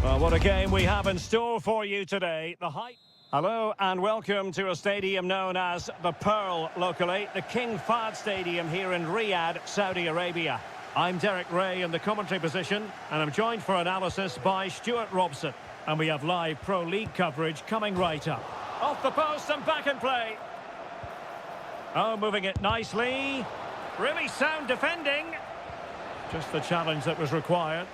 Well, what a game we have in store for you today. Hello and welcome to a stadium known as the Pearl locally, the King Fahd Stadium here in Riyadh, Saudi Arabia. I'm Derek Ray in the commentary position, and I'm joined for analysis by Stuart Robson. And we have live Pro League coverage coming right up. Off the post and back in play. Oh, moving it nicely. Really sound defending. Just the challenge that was required.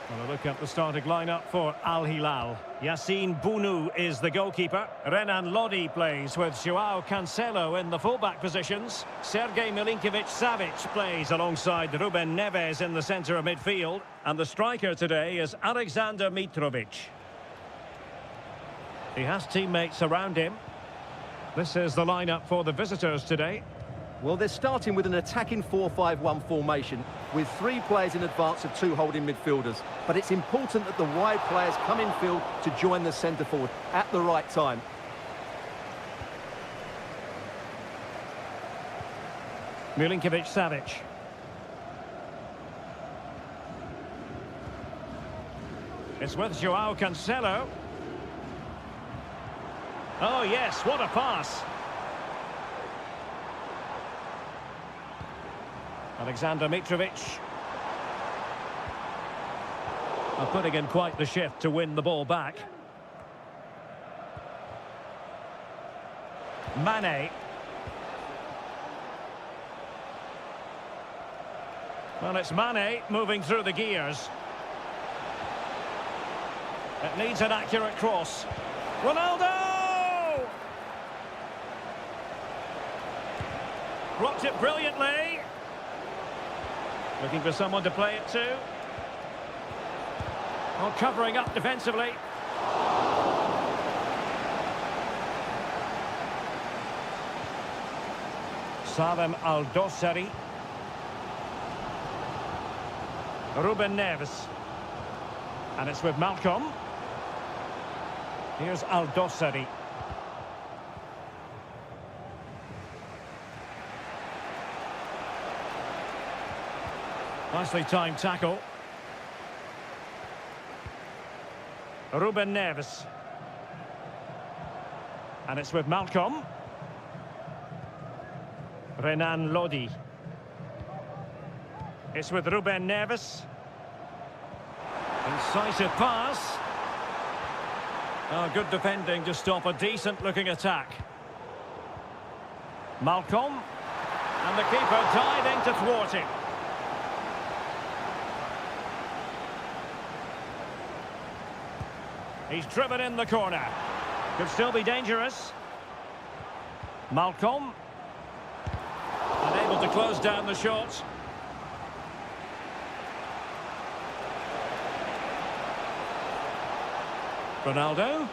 Well, a look at the starting lineup for Al Hilal. Yassine Bounou is the goalkeeper. Renan Lodi plays with Joao Cancelo in the fullback positions. Sergej Milinkovic-Savic plays alongside Ruben Neves in the centre of midfield. And the striker today is Alexander Mitrovic. He has teammates around him. This is the lineup for the visitors today. Well, they're starting with an attacking 4-5-1 formation with 3 players in advance of 2 holding midfielders. But it's important that the wide players come in field to join the centre forward at the right time. Milinkovic-Savic. It's with Joao Cancelo. Oh yes, what a pass. Alexander Mitrovic. Putting in quite the shift to win the ball back. Mane. Well, it's Mane moving through the gears. It needs an accurate cross. Ronaldo! Blocked it brilliantly. Looking for someone to play it to. Oh, covering up defensively. Salem Al-Dossari. Ruben Neves. And it's with Malcolm. Here's Al-Dossari. Nicely timed tackle. Ruben Neves. And it's with Malcolm. Renan Lodi. It's with Ruben Neves. Incisive pass. Oh, good defending to stop a decent-looking attack. Malcolm. And the keeper diving to thwart it. He's driven in the corner. Could still be dangerous. Malcolm. Unable to close down the shot. Ronaldo.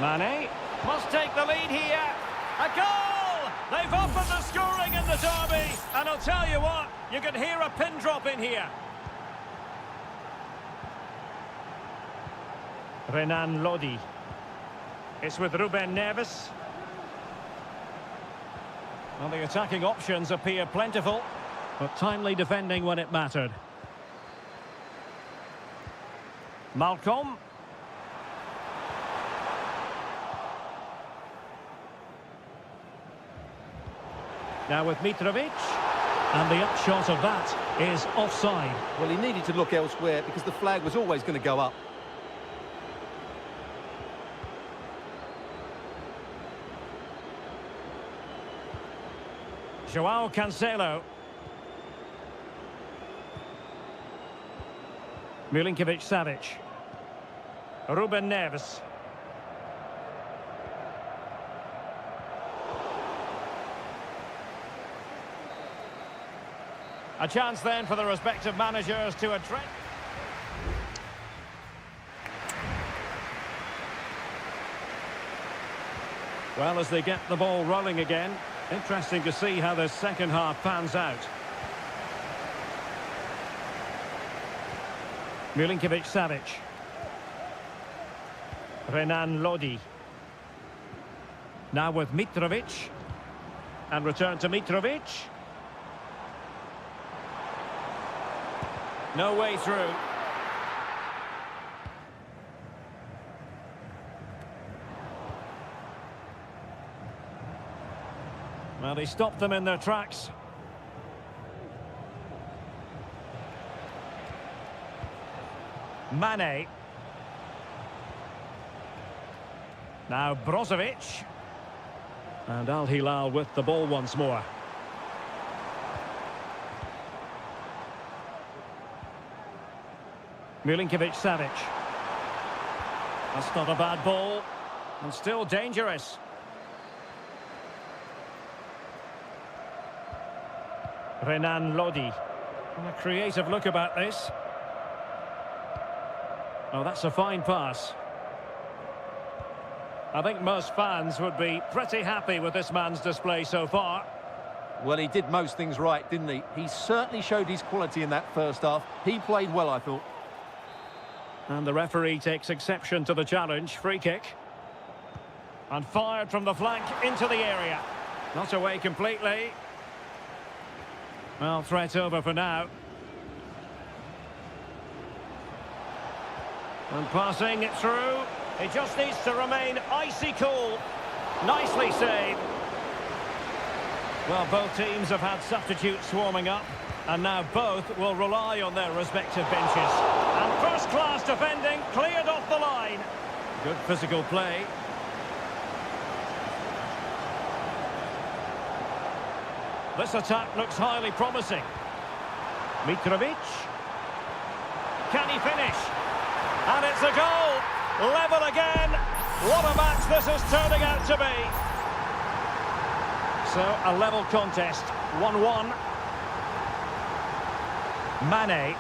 Mane. Must take the lead here. A goal! They've opened the scoring in the derby. And I'll tell you what, you can hear a pin drop in here. Renan Lodi. It's with Ruben Neves. Well, the attacking options appear plentiful, but timely defending when it mattered. Malcolm. Now with Mitrovic. And the upshot of that is offside. Well, he needed to look elsewhere because the flag was always going to go up. Joao Cancelo. Milinkovic-Savic. Ruben Neves. A chance then for the respective managers to address. Well, as they get the ball rolling again, interesting to see how the second half pans out. Milinkovic-Savic. Renan Lodi. Now with Mitrovic. And return to Mitrovic. No way through. Well, he stopped them in their tracks. Mane. Now Brozovic. And Al Hilal with the ball once more. Milinkovic-Savic. That's not a bad ball. And still dangerous. Renan Lodi. And a creative look about this. Oh, that's a fine pass. I think most fans would be pretty happy with this man's display so far. Well, he did most things right, didn't he? He certainly showed his quality in that first half. He played well, I thought. And the referee takes exception to the challenge. Free kick. And fired from the flank into the area. Not away completely. Well, threat over for now. And passing it through. It just needs to remain icy cool. Nicely saved. Well, both teams have had substitutes warming up, and now both will rely on their respective benches. And first-class defending cleared off the line. Good physical play. This attack looks highly promising. Mitrovic. Can he finish? And it's a goal! Level again! What a match this is turning out to be! So, a level contest, 1-1. Mane.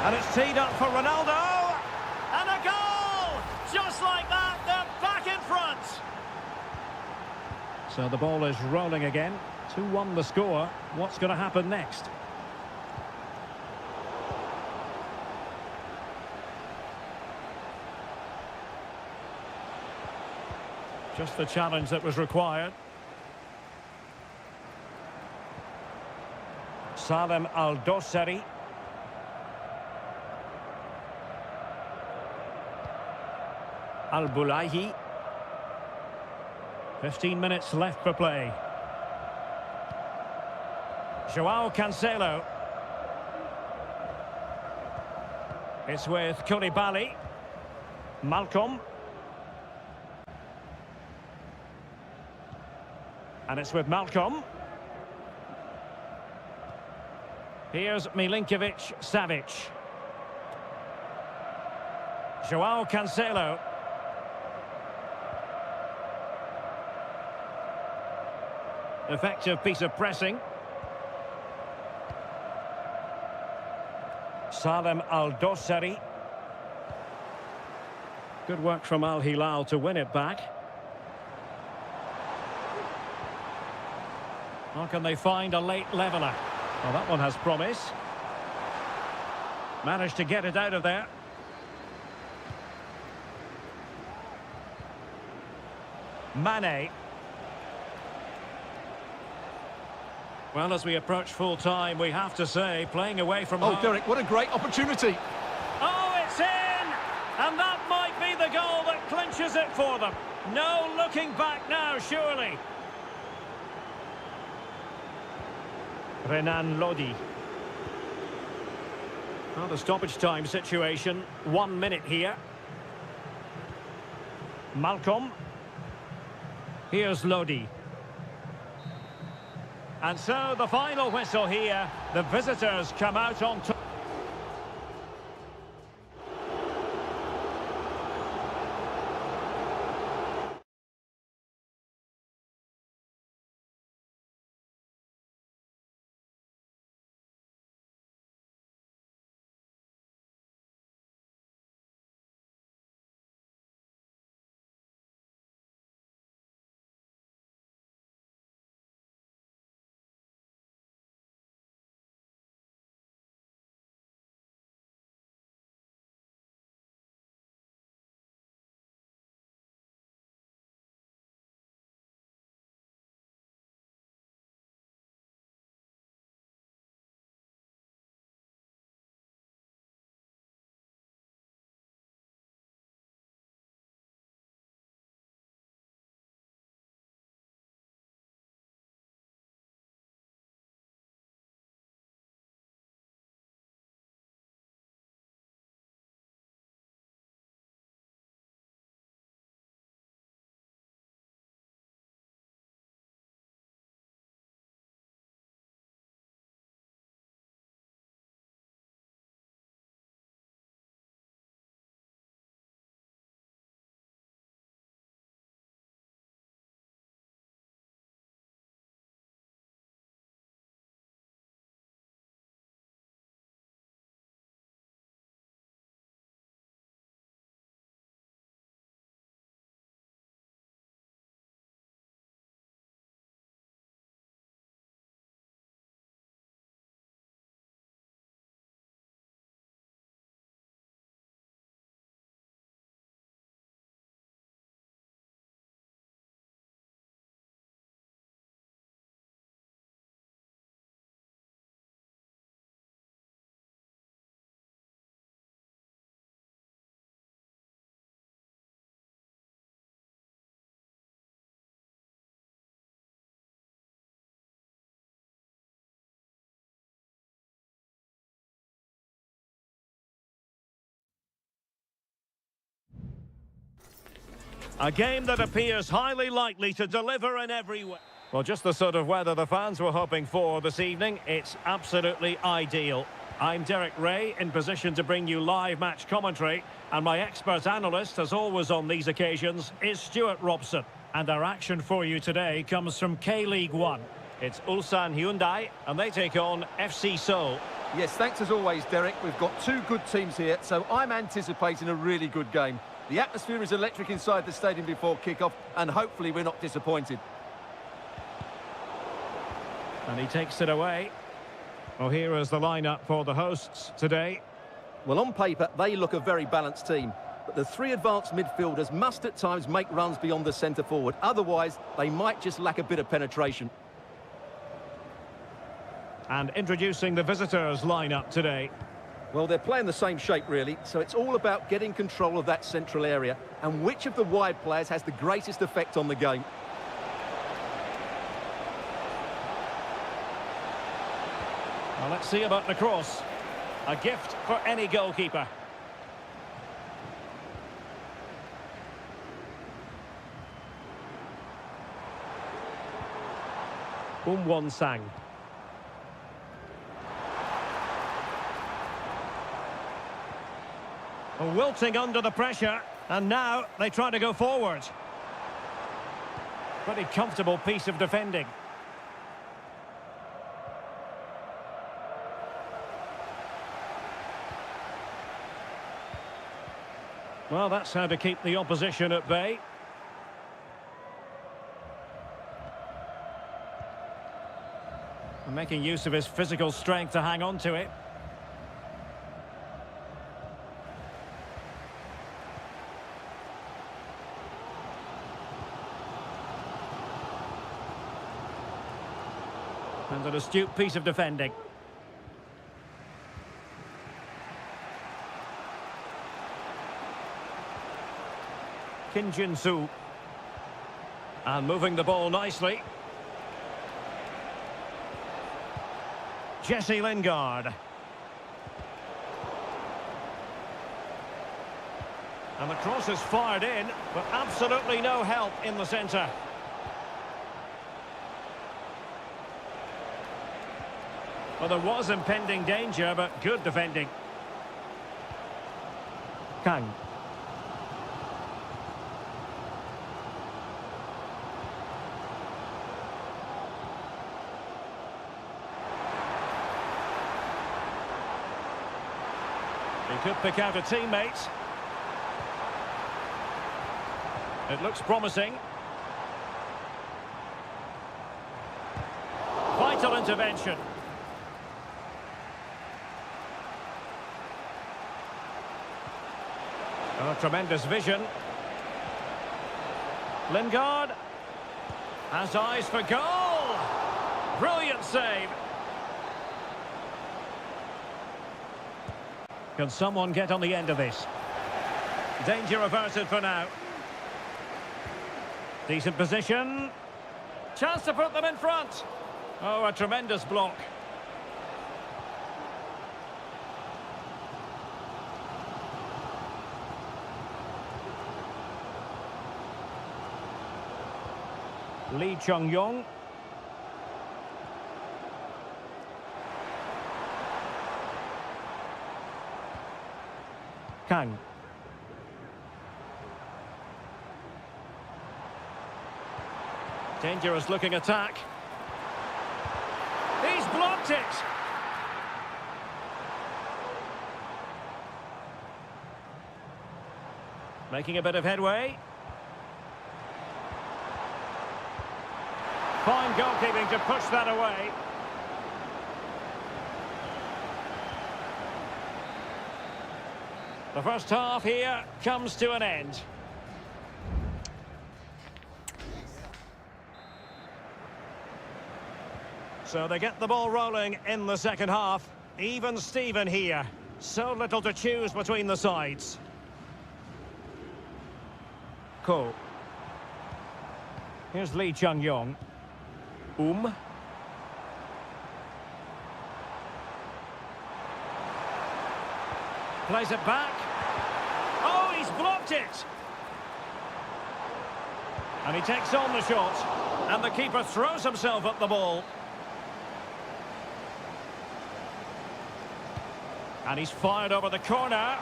And it's teed up for Ronaldo! And a goal! Just like that, they're back in front! So the ball is rolling again. 2-1 the score. What's going to happen next? Just the challenge that was required. Salem Al-Dossari. Al-Bulaihi. 15 minutes left for play. Joao Cancelo. It's with Koulibaly. Malcolm. And it's with Malcolm. Here's Milinkovic-Savic. Joao Cancelo. Effective piece of pressing. Salem Al-Dossari. Good work from Al Hilal to win it back. How can they find a late leveller? Well, that one has promise. Managed to get it out of there. Mane. Well, as we approach full time, we have to say, playing away from home. Oh, Derek, what a great opportunity. Oh, it's in! And that might be the goal that clinches it for them. No looking back now, surely. Renan Lodi. Well, the stoppage time situation, 1 minute here. Malcolm. Here's Lodi. And so the final whistle here. The visitors come out on top. A game that appears highly likely to deliver in every way. Well, just the sort of weather the fans were hoping for this evening. It's absolutely ideal. I'm Derek Ray, in position to bring you live match commentary, and my expert analyst, as always on these occasions, is Stuart Robson. And our action for you today comes from K-League 1. It's Ulsan Hyundai, and they take on FC Seoul. Yes, thanks as always, Derek. We've got two good teams here, so I'm anticipating a really good game. The atmosphere is electric inside the stadium before kick-off, and hopefully we're not disappointed. And he takes it away. Well, here is the lineup for the hosts today. Well, on paper, they look a very balanced team. But the three advanced midfielders must at times make runs beyond the centre-forward. Otherwise, they might just lack a bit of penetration. And introducing the visitors' lineup today. Well, they're playing the same shape, really, so it's all about getting control of that central area and which of the wide players has the greatest effect on the game. Well, let's see about the cross. A gift for any goalkeeper. Won-sang. Wilting under the pressure, and now they try to go forward. Pretty comfortable piece of defending. Well, that's how to keep the opposition at bay. And making use of his physical strength to hang on to it. And an astute piece of defending. Kim Jin-soo. And moving the ball nicely. Jesse Lingard. And the cross is fired in, but absolutely no help in the centre. Well, there was impending danger, but good defending. Kang. He could pick out a teammate. It looks promising. Vital intervention. Oh, tremendous vision. Lingard has eyes for goal. Brilliant save. Can someone get on the end of this? Danger averted for now. Decent position. Chance to put them in front. Oh, a tremendous block. Lee Chung-yong. Kang. Dangerous looking attack. He's blocked it. Making a bit of headway. Fine goalkeeping to push that away. The first half here comes to an end. So they get the ball rolling in the second half. Even Steven here. So little to choose between the sides. Ko. Here's Lee Chung-yong. Plays it back. Oh, he's blocked it. And he takes on the shot. And the keeper throws himself at the ball. And he's fired over the corner.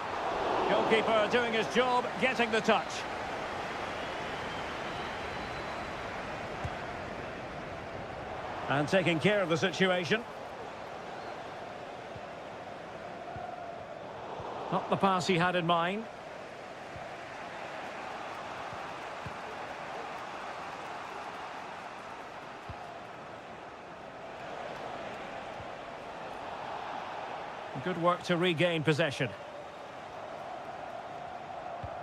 Goalkeeper doing his job, getting the touch. And taking care of the situation. Not the pass he had in mind. Good work to regain possession.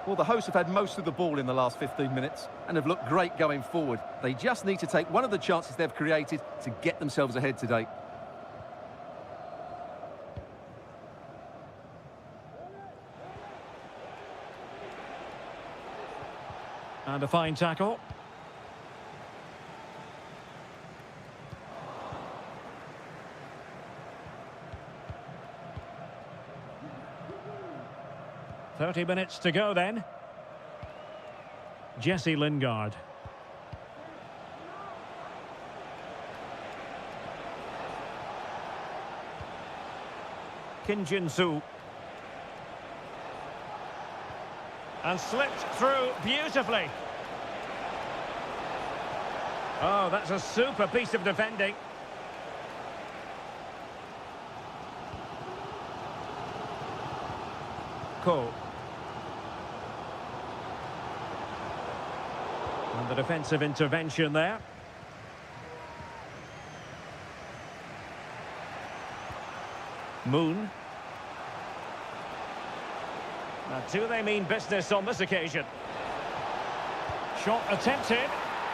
Well, the hosts have had most of the ball in the last 15 minutes and have looked great going forward. They just need to take one of the chances they've created to get themselves ahead today. And a fine tackle. "30 minutes to go then." Jesse Lingard. Kim Jin-soo. And slipped through beautifully. Oh, that's a super piece of defending. Cole. And the defensive intervention there. Moon. Now, do they mean business on this occasion? Shot attempted.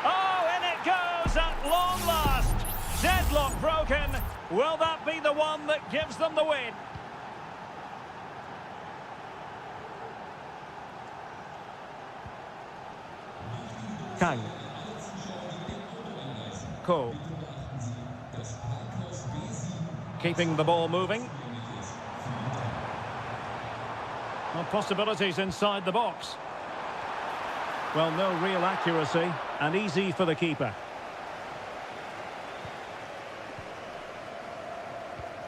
Oh, in it goes at long last. Deadlock broken. Will that be the one that gives them the win? Kang. Cole. Keeping the ball moving. Well, possibilities inside the box. Well, no real accuracy, and easy for the keeper.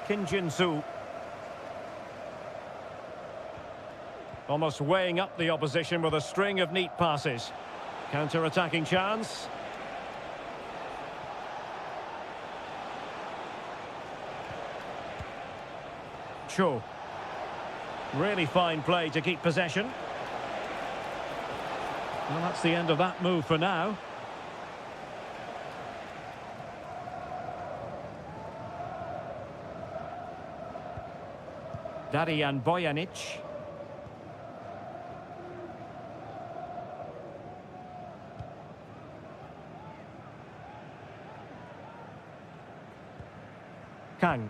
Kim Jin-soo. Almost weighing up the opposition with a string of neat passes. Counter-attacking chance. Cho. Really fine play to keep possession. Well, that's the end of that move for now. Darijan Bojanic. Kang.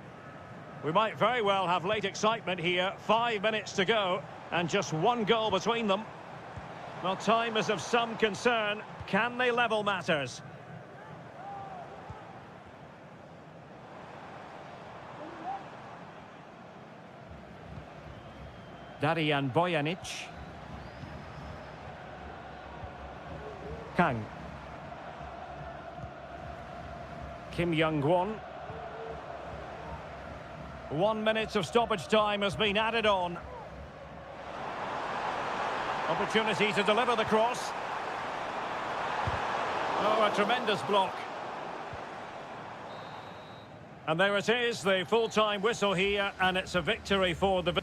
We might very well have late excitement here. 5 minutes to go and just one goal between them. Well, time is of some concern. Can they level matters? Darijan Bojanic. Kang. Kim Young-won. 1 minute of stoppage time has been added on. Opportunity to deliver the cross. Oh, a tremendous block. And there it is, the full-time whistle here, and it's a victory for the...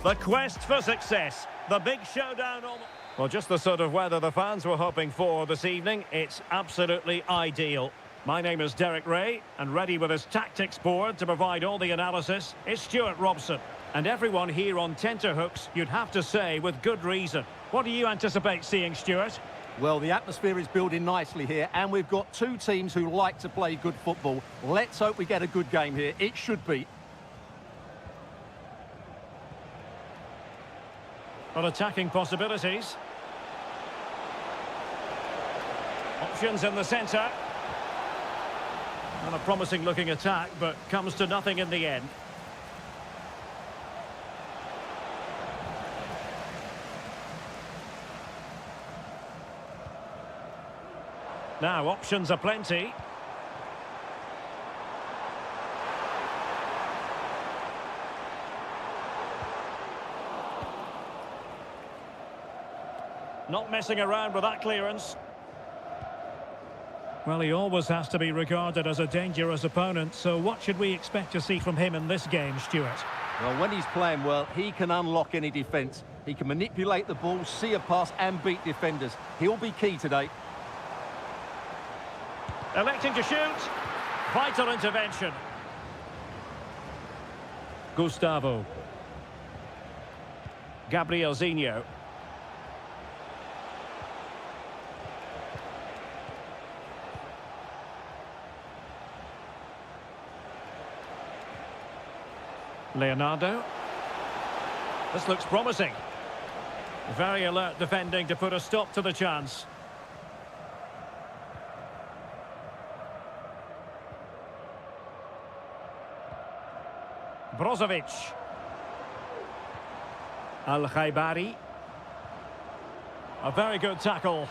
The quest for success. The big showdown. Well, just the sort of weather the fans were hoping for this evening. It's absolutely ideal. My name is Derek Ray, and ready with his tactics board to provide all the analysis is Stuart Robson. And everyone here on tenterhooks, you'd have to say, with good reason. What do you anticipate seeing, Stuart? Well, the atmosphere is building nicely here, and we've got two teams who like to play good football. Let's hope we get a good game here. It should be. Well, attacking possibilities. Options in the centre. And a promising looking attack, but comes to nothing in the end. Now, options are plenty. Not messing around with that clearance. Well, he always has to be regarded as a dangerous opponent, so what should we expect to see from him in this game, Stuart? Well, when he's playing well, he can unlock any defence. He can manipulate the ball, see a pass and beat defenders. He'll be key today. Electing to shoot. Vital intervention. Gustavo. Gabrielzinho. Leonardo. This looks promising. Very alert defending to put a stop to the chance. Brozovic. Al-Khaibari. A very good tackle.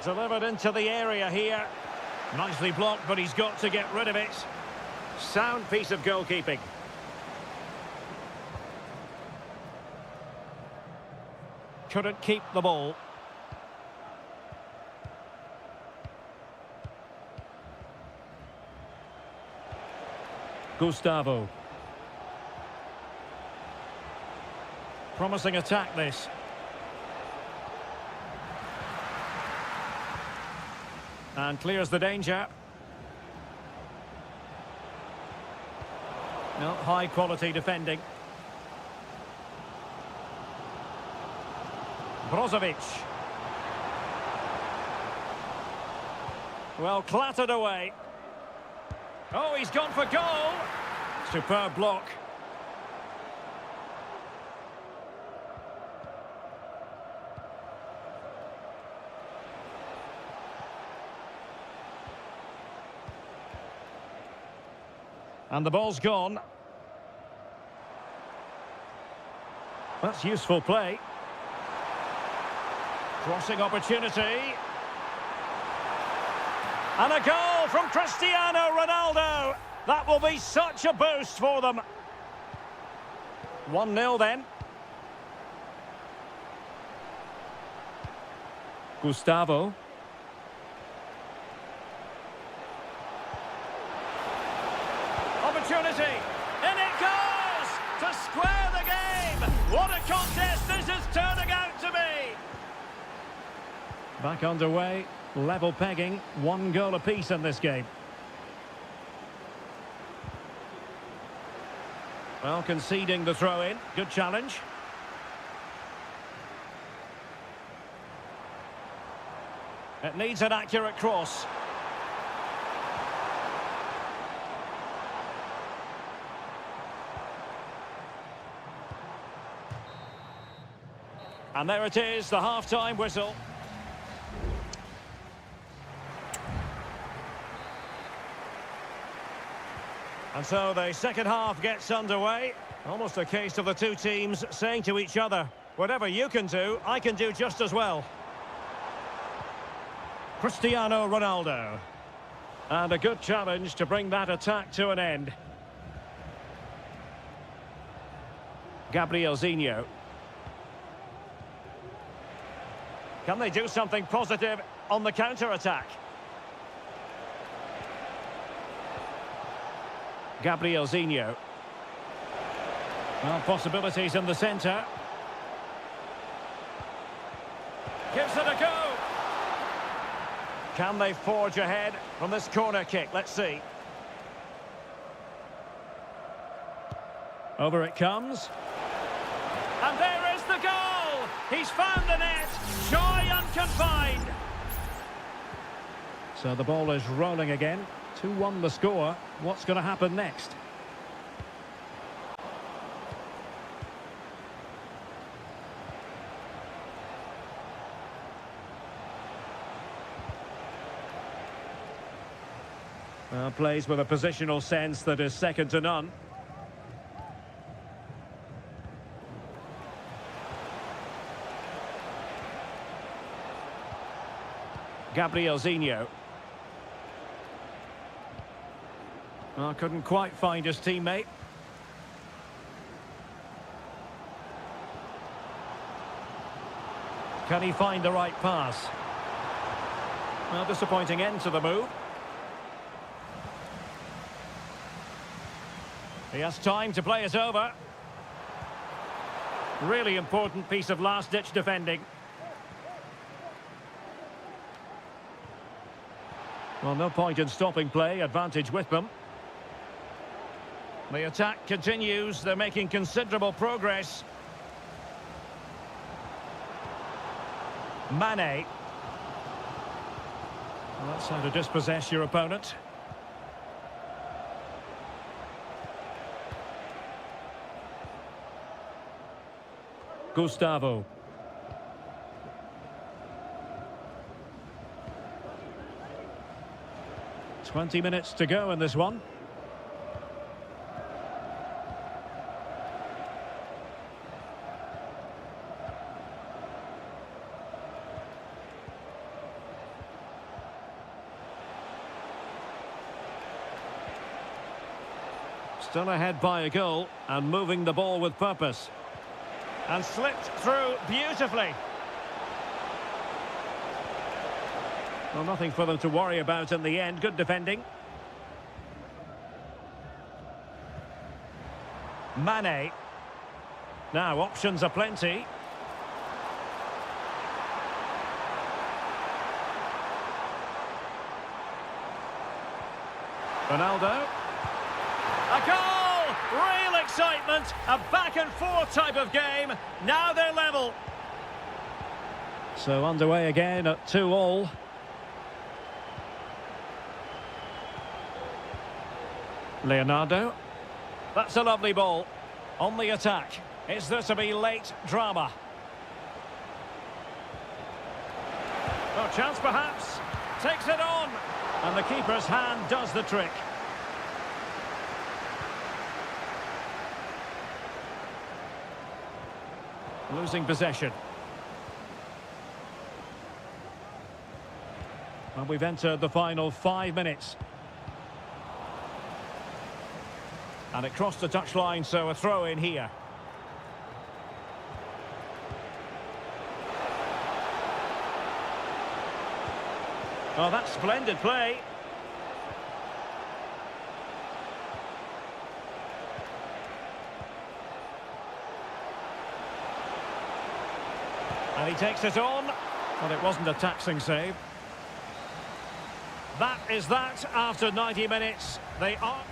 Delivered into the area here. Nicely blocked, but he's got to get rid of it. Sound piece of goalkeeping. Couldn't keep the ball. Gustavo. Promising attack this. And clears the danger. No, high quality defending. Brozovic. Well, clattered away. Oh, he's gone for goal. Superb block. And the ball's gone. That's useful play. Crossing opportunity. And a goal from Cristiano Ronaldo. That will be such a boost for them. 1-0 then. Gustavo. Opportunity. In it goes! To square the game! What a contest this is turning out to be! Back underway, level pegging, 1 goal apiece in this game. Well, conceding the throw-in, good challenge. It needs an accurate cross. And there it is, the half-time whistle. And so the second half gets underway. Almost a case of the two teams saying to each other, whatever you can do, I can do just as well. Cristiano Ronaldo. And a good challenge to bring that attack to an end. Gabrielzinho. Can they do something positive on the counter-attack? Gabrielzinho. Well, possibilities in the centre. Gives it a go. Can they forge ahead from this corner kick? Let's see. Over it comes. And there is the goal! He's found the net. Joy unconfined. So the ball is rolling again. 2-1 the score. What's going to happen next? Plays with a positional sense that is second to none. Gabrielzinho. Well, couldn't quite find his teammate. Can he find the right pass? Well, disappointing end to the move. He has time to play it over. Really important piece of last-ditch defending. Well, no point in stopping play. Advantage with them. The attack continues. They're making considerable progress. Mane. Well, that's how to dispossess your opponent. Gustavo. "20 minutes to go in this one. Still ahead by a goal and moving the ball with purpose. And slipped through beautifully. Well, nothing for them to worry about in the end. Good defending. Mane. Now, options are plenty. Ronaldo. A goal! Real excitement. A back-and-forth type of game. Now they're level. So underway again at 2-2. Leonardo. That's a lovely ball. On the attack. Is there to be late drama? Oh, chance perhaps. Takes it on. And the keeper's hand does the trick. Losing possession. And we've entered the final 5 minutes. And it crossed the touchline, so a throw in here. Oh, that's splendid play. And he takes it on. Well, it wasn't a taxing save. That is that after 90 minutes. They are...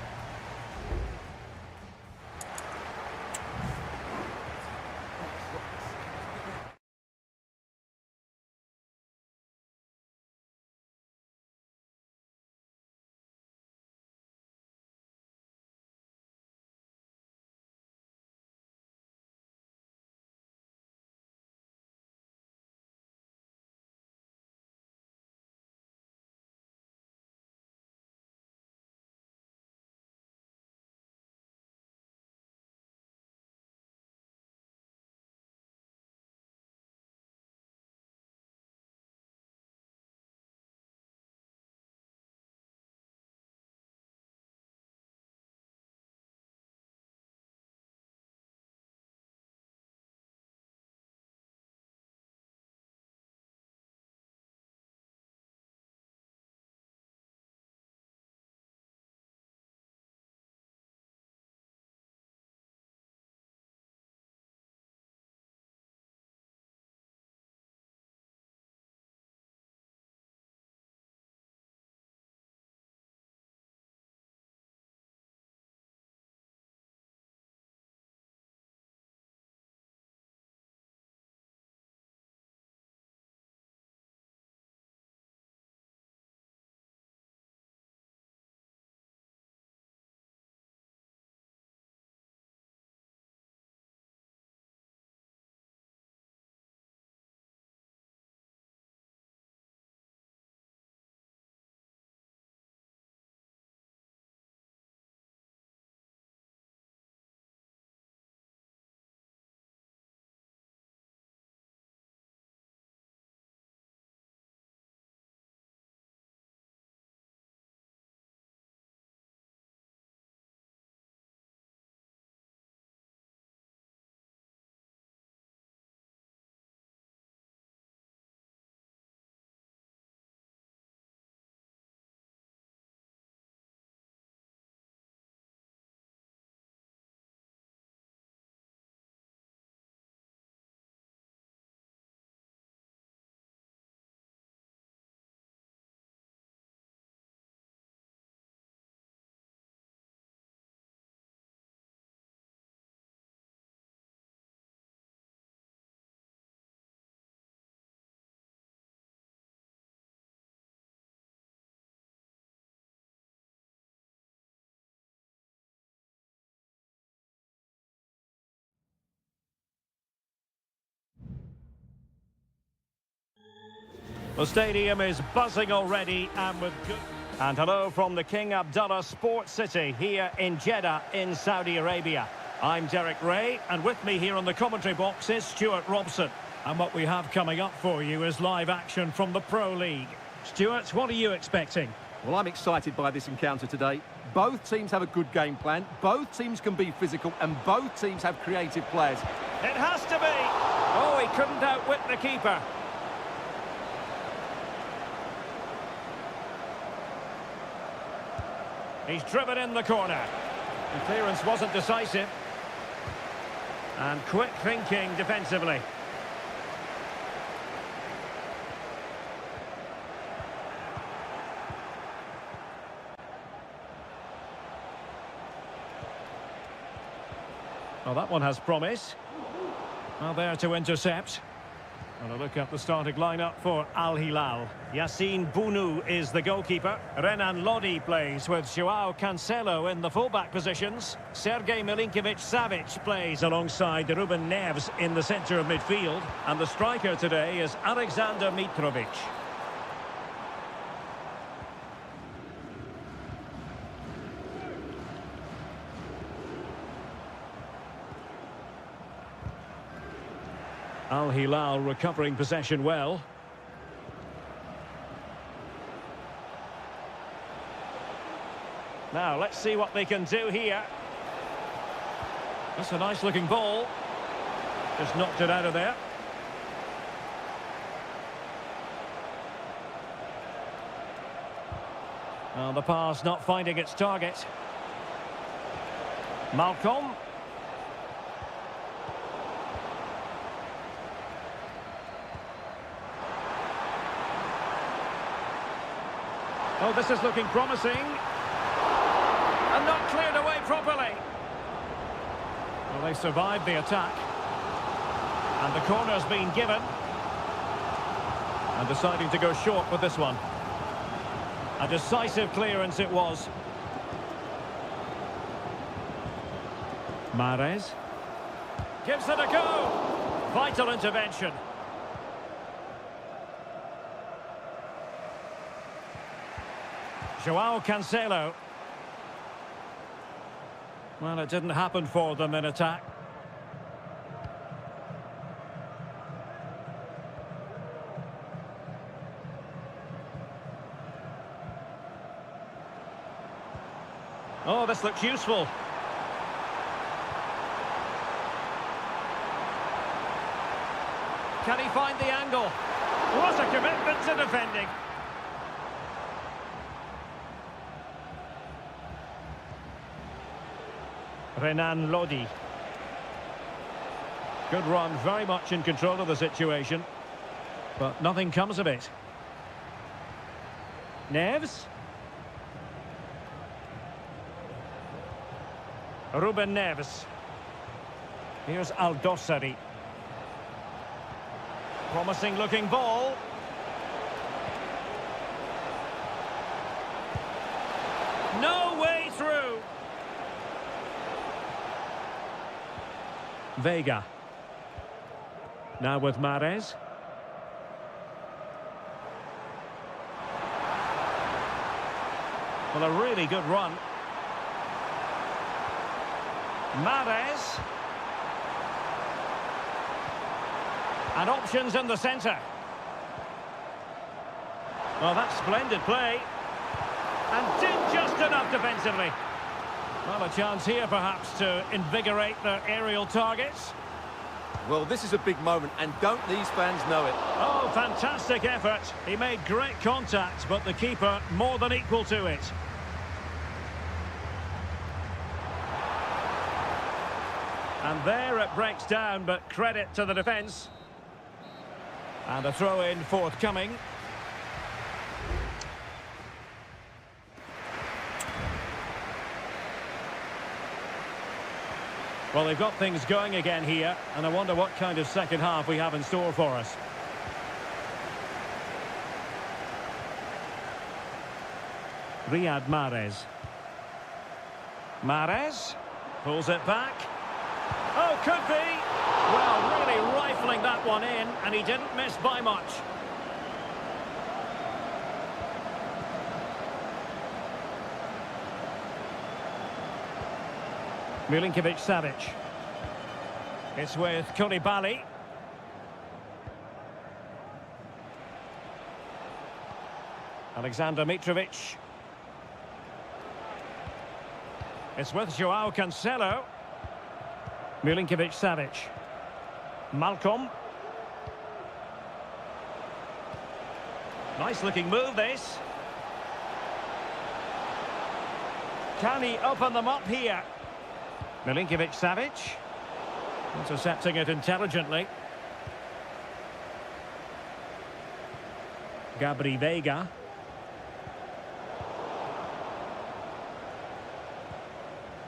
The stadium is buzzing already and with good... And hello from the King Abdullah Sports City here in Jeddah in Saudi Arabia. I'm Derek Ray, and with me here on the commentary box is Stuart Robson. And what we have coming up for you is live action from the Pro League. Stuart, what are you expecting? Well, I'm excited by this encounter today. Both teams have a good game plan, both teams can be physical, and both teams have creative players. It has to be! Oh, he couldn't outwit the keeper. He's driven in the corner. The clearance wasn't decisive. And quick thinking defensively. Well, that one has promise. Well, there to intercept. And a look at the starting lineup for Al Hilal. Yassine Bounou is the goalkeeper. Renan Lodi plays with Joao Cancelo in the fullback positions. Sergej Milinkovic-Savic plays alongside Ruben Neves in the centre of midfield. And the striker today is Alexander Mitrovic. Al Hilal recovering possession well. Now, let's see what they can do here. That's a nice looking ball. Just knocked it out of there. Well, the pass not finding its target. Malcolm. Oh, this is looking promising. And not cleared away properly. Well, they survived the attack. And the corner's been given. And deciding to go short with this one. A decisive clearance it was. Mahrez. Gives it a go. Vital intervention. Joao Cancelo. Well, it didn't happen for them in attack. Oh, this looks useful. Can he find the angle? What a commitment to defending. Renan Lodi. Good run, very much in control of the situation. But nothing comes of it. Neves. Ruben Neves. Here's Al-Dossari. Promising looking ball. No way through. Vega. Now with Mahrez. Well, a really good run. Mahrez. And options in the centre. Well, that's splendid play. And did just enough defensively. Well, a chance here perhaps to invigorate their aerial targets. Well, this is a big moment, and don't these fans know it? Oh, fantastic effort. He made great contact, but the keeper more than equal to it. And there it breaks down, but credit to the defence. And a throw-in forthcoming. Well, they've got things going again here, and I wonder what kind of second half we have in store for us. Riyad Mahrez. Mahrez pulls it back. Oh, could be. Well, really rifling that one in, and he didn't miss by much. Milinkovic-Savic. It's with Koulibaly. Alexander Mitrovic. It's with Joao Cancelo. Milinkovic-Savic. Malcolm. Nice looking move, this. Can he open them up here? Milinkovic-Savic. Intercepting it intelligently. Gabri Veiga.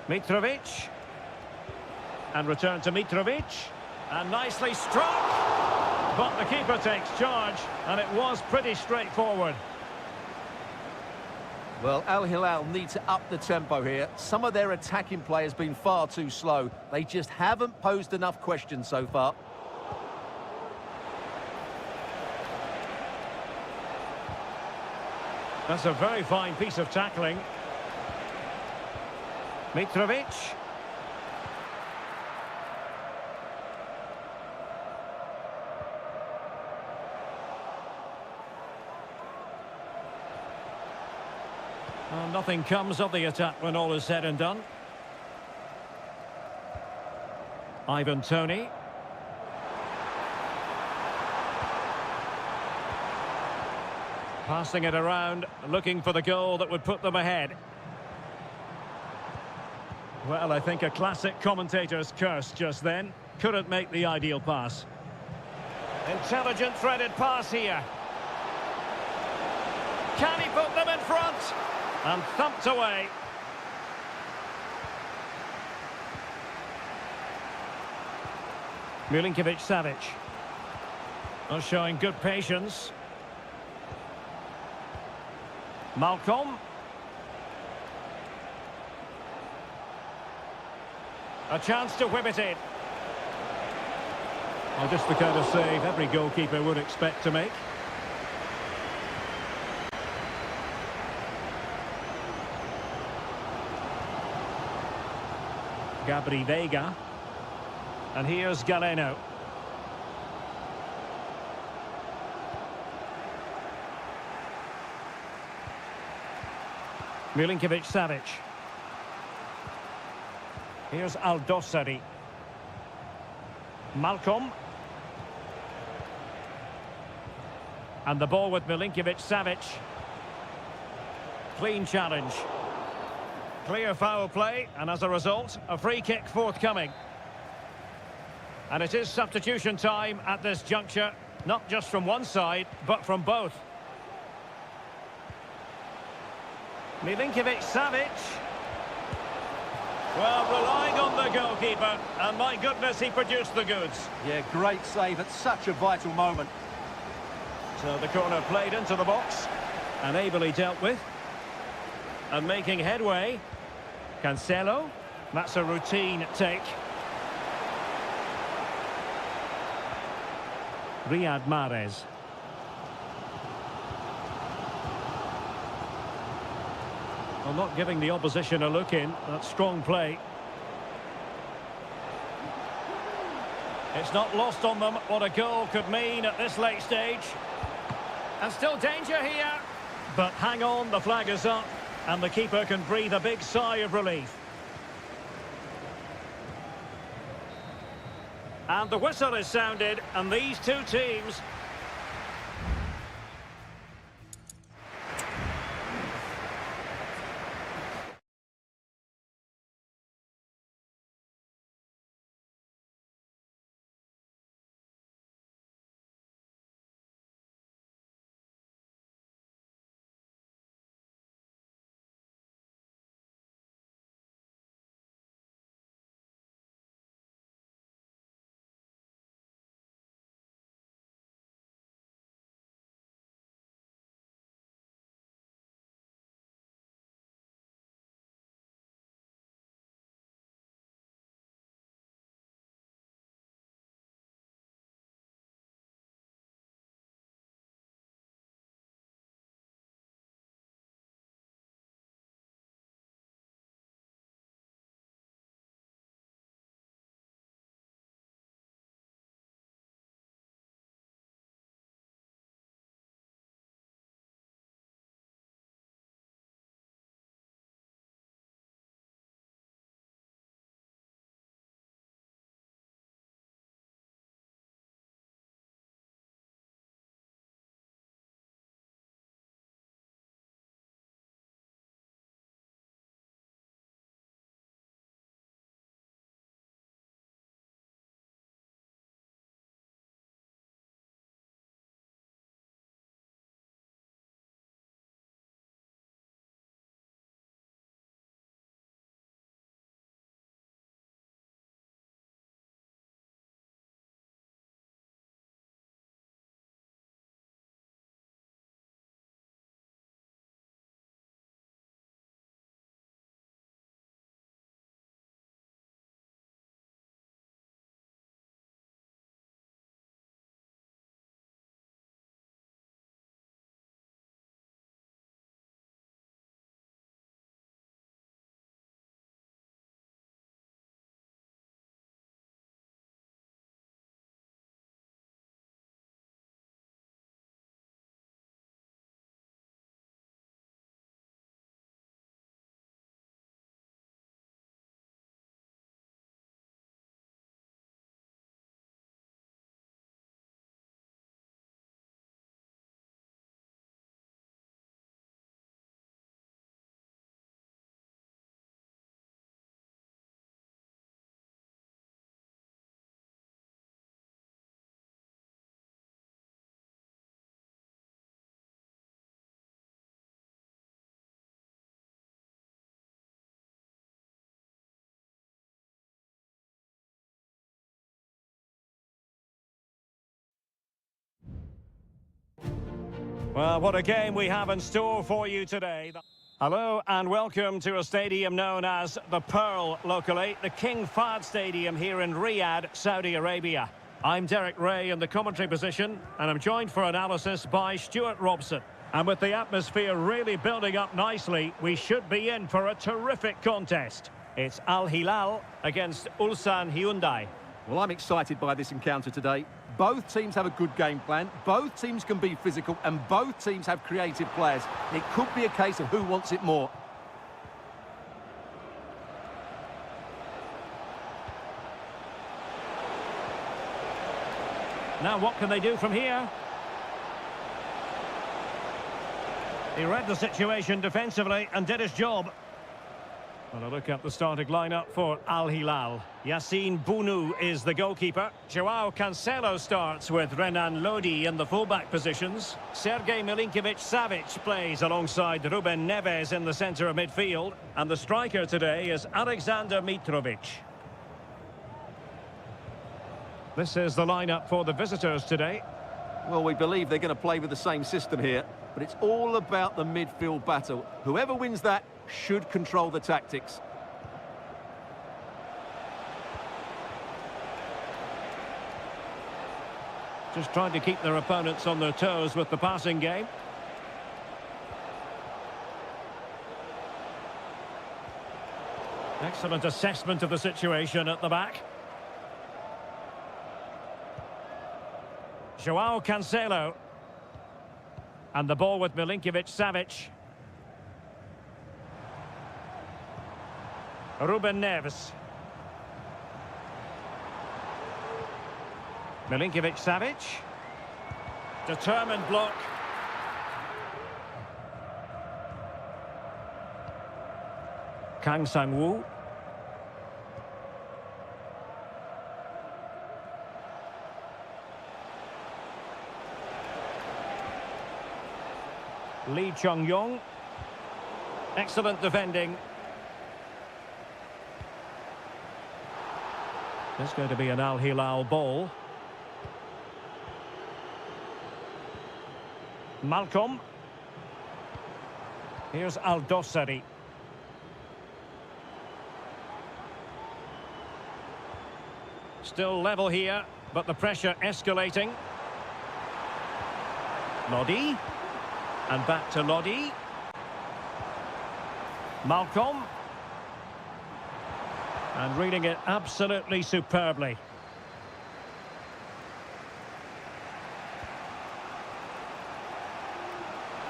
Mitrovic. And return to Mitrovic. And nicely struck. But the keeper takes charge, and it was pretty straightforward. Well, Al Hilal need to up the tempo here. Some of their attacking play has been far too slow. They just haven't posed enough questions so far. That's a very fine piece of tackling. Mitrovic. Well, nothing comes of the attack when all is said and done. Ivan Toney. Passing it around, looking for the goal that would put them ahead. Well, I think a classic commentator's curse just then. Couldn't make the ideal pass. Intelligent threaded pass here. Can he put them in front? And thumped away. Milinkovic-Savic. Oh, showing good patience. Malcolm. A chance to whip it in. Well, just the kind of save every goalkeeper would expect to make. Gabri Veiga. And here's Galeno. Milinkovic-Savic. Here's Aldosari. Malcolm. And the ball with Milinkovic-Savic. Clean challenge. Clear foul play, and as a result, a free kick forthcoming. And it is substitution time at this juncture, not just from one side, but from both. Milinkovic-Savic. Well, relying on the goalkeeper, and my goodness, he produced the goods. Yeah, great save at such a vital moment. So the corner played into the box, and ably dealt with. And making headway. Cancelo. That's a routine take. Riyad Mahrez. Well, not giving the opposition a look in. That's strong play. It's not lost on them what a goal could mean at this late stage. And still danger here. But hang on, the flag is up. And the keeper can breathe a big sigh of relief. And the whistle is sounded, and these two teams Well, what a game we have in store for you today. Hello and welcome to a stadium known as the Pearl locally, the King Fahd Stadium here in Riyadh, Saudi Arabia. I'm Derek Ray in the commentary position, and I'm joined for analysis by Stuart Robson. And with the atmosphere really building up nicely, we should be in for a terrific contest. It's Al Hilal against Ulsan Hyundai. Well, I'm excited by this encounter today. Both teams have a good game plan, both teams can be physical, and both teams have creative players. It could be a case of who wants it more. Now what can they do from here? He read the situation defensively and did his job. And a look at the starting lineup for Al Hilal. Yassine Bounou is the goalkeeper. Joao Cancelo starts with Renan Lodi in the fullback positions. Sergej Milinkovic-Savic plays alongside Ruben Neves in the centre of midfield. And the striker today is Alexander Mitrovic. This is the lineup for the visitors today. Well, we believe they're going to play with the same system here, but it's all about the midfield battle. Whoever wins that should control the tactics. Just trying to keep their opponents on their toes with the passing game. Excellent assessment of the situation at the back. Joao Cancelo. And the ball with Milinkovic-Savic. Ruben Neves. Milinkovic-Savic. Determined block. Kang Sang-woo. Lee Chung-yong. Excellent defending. There's going to be an Al Hilal ball. Malcolm. Here's Al Dossari. Still level here, but the pressure escalating. Lodi. And back to Lodi. Malcolm. And reading it absolutely superbly.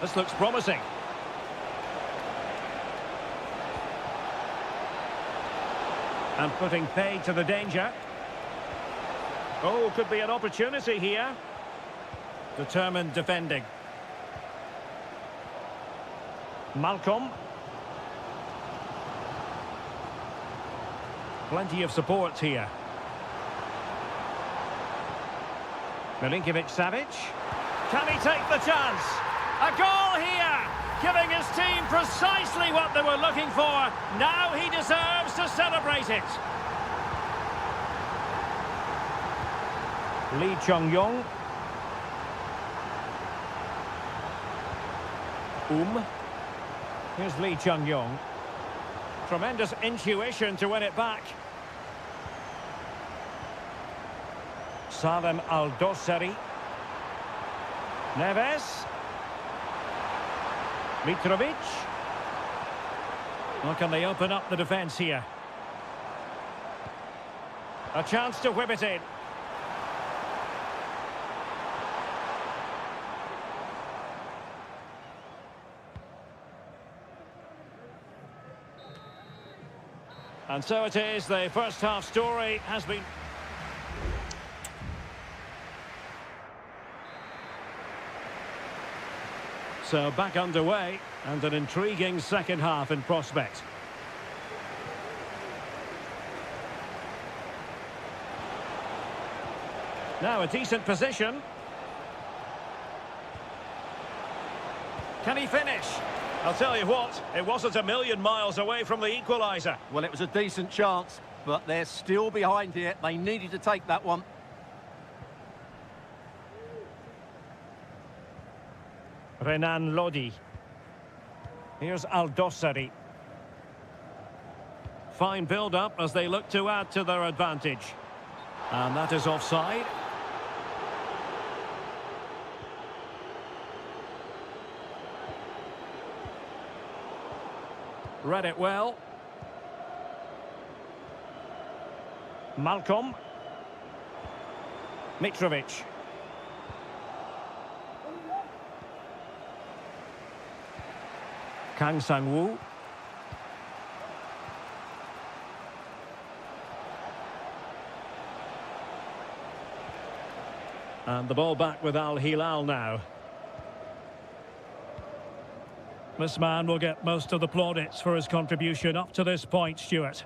This looks promising. And putting paid to the danger. Oh, could be an opportunity here. Determined defending. Malcolm. Plenty of support here. Milinkovic-Savic. Can he take the chance? A goal here! Giving his team precisely what they were looking for. Now he deserves to celebrate it. Lee Chung-yong. Here's Lee Chung-yong. Tremendous intuition to win it back. Salem Al-Dossari. Neves. Mitrovic. Well, can they open up the defence here? A chance to whip it in. And so it is, the first half story has been... So back underway, and an intriguing second half in prospect. Now a decent position. Can he finish? I'll tell you what, it wasn't a million miles away from the equaliser. Well, it was a decent chance, but they're still behind here. They needed to take that one. Renan Lodi. Here's Aldosari. Fine build-up as they look to add to their advantage. And that is offside. Read it well. Malcolm. Mitrovic. Kang Sang-woo. And the ball back with Al Hilal now. This man will get most of the plaudits for his contribution up to this point, Stuart.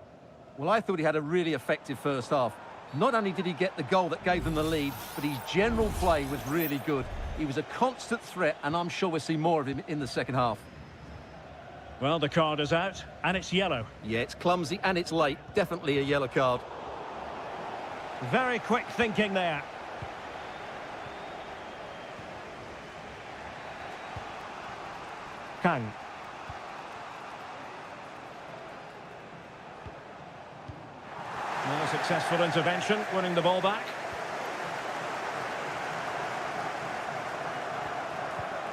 Well, I thought he had a really effective first half. Not only did he get the goal that gave them the lead, but his general play was really good. He was a constant threat, and I'm sure we'll see more of him in the second half. Well, the card is out, and it's yellow. Yeah, it's clumsy and it's late. Definitely a yellow card. Very quick thinking there. Kang. No successful intervention, winning the ball back.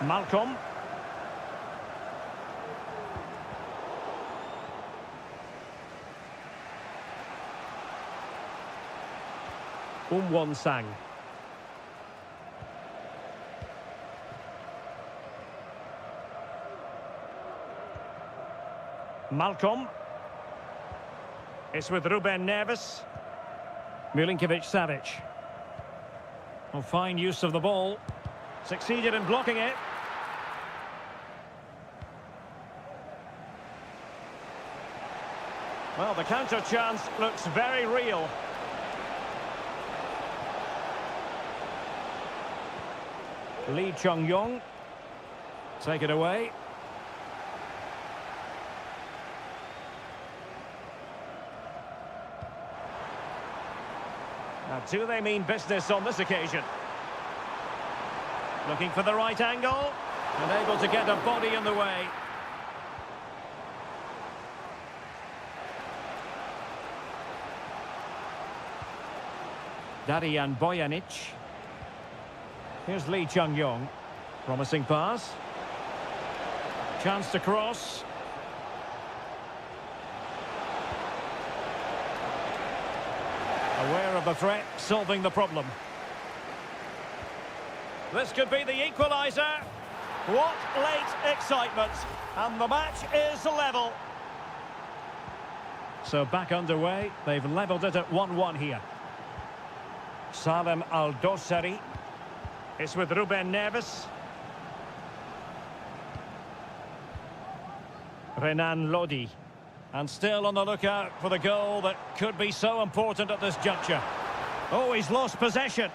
Malcolm. Won-sang. Malcolm. It's with Ruben Neves. Milinkovic-Savic. Oh, fine use of the ball. Succeeded in blocking it. Well, the counter chance looks very real. Lee Chung-yong. Take it away. Now, do they mean business on this occasion? Looking for the right angle. And able to get a body in the way. Darian Bojanic. Here's Lee Chung-yong. Promising pass. Chance to cross. Aware of the threat, solving the problem. This could be the equaliser. What late excitement. And the match is level. So back underway. They've levelled it at 1-1 here. Salem Aldosari. It's with Ruben Neves. Renan Lodi. And still on the lookout for the goal that could be so important at this juncture. Oh, he's lost possession.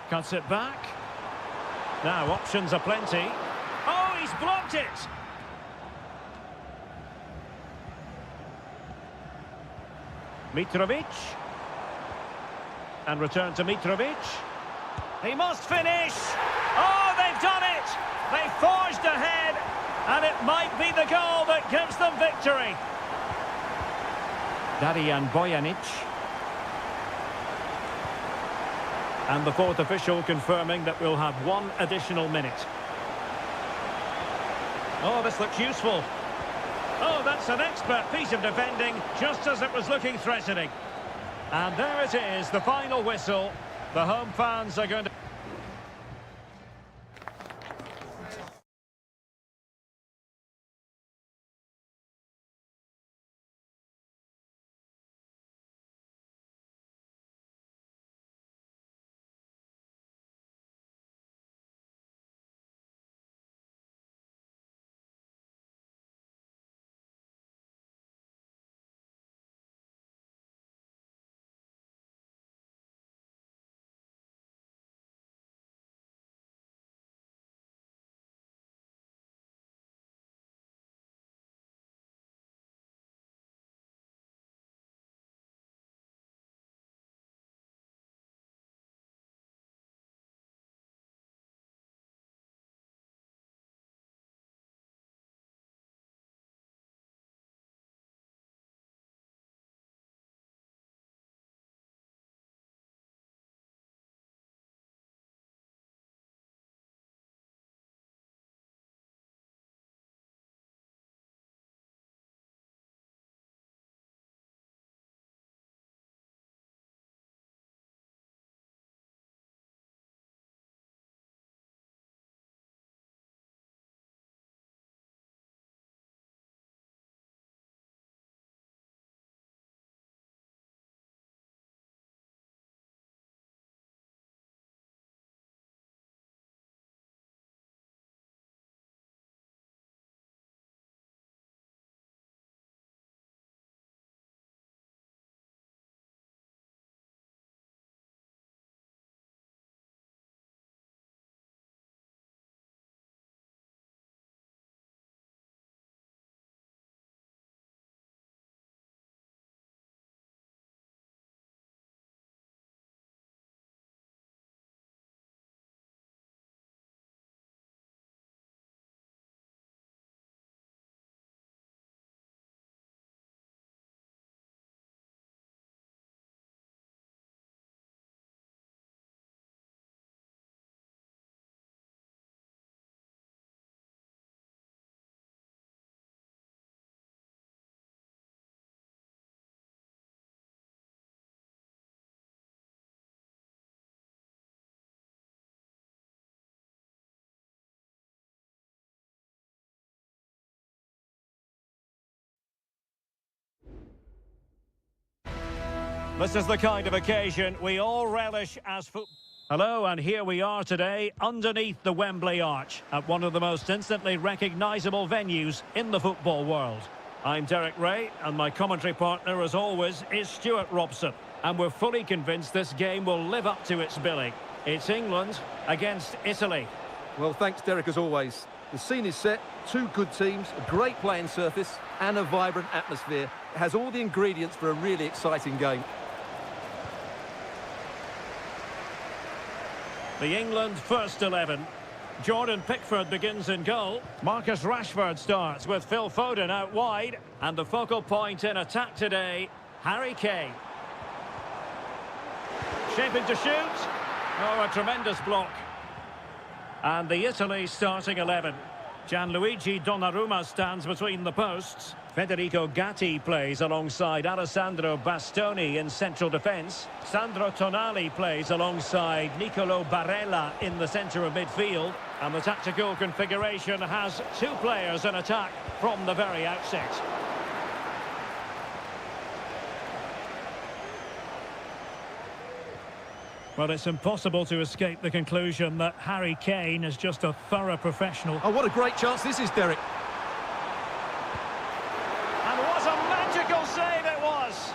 Cuts it back. Now, options are plenty. Oh, he's blocked it! Mitrovic. And return to Mitrovic. He must finish! Oh, they've done it! They forged ahead, and it might be the goal that gives them victory. Darian Bojanic. And the fourth official confirming that we'll have one additional minute. Oh, this looks useful. Oh, that's an expert piece of defending, just as it was looking threatening. And there it is, the final whistle. The home fans are going to... This is the kind of occasion we all relish as football. Hello, and here we are today underneath the Wembley Arch at one of the most instantly recognisable venues in the football world. I'm Derek Ray, and my commentary partner, as always, is Stuart Robson. And we're fully convinced this game will live up to its billing. It's England against Italy. Well, thanks, Derek, as always. The scene is set, two good teams, a great playing surface and a vibrant atmosphere. It has all the ingredients for a really exciting game. The England first 11. Jordan Pickford begins in goal. Marcus Rashford starts with Phil Foden out wide. And the focal point in attack today, Harry Kane. Shaping to shoot. Oh, a tremendous block. And the Italy starting 11. Gianluigi Donnarumma stands between the posts. Federico Gatti plays alongside Alessandro Bastoni in central defence. Sandro Tonali plays alongside Nicolo Barella in the centre of midfield. And the tactical configuration has two players in attack from the very outset. Well, it's impossible to escape the conclusion that Harry Kane is just a thorough professional. Oh, what a great chance this is, Derek. And what a magical save it was!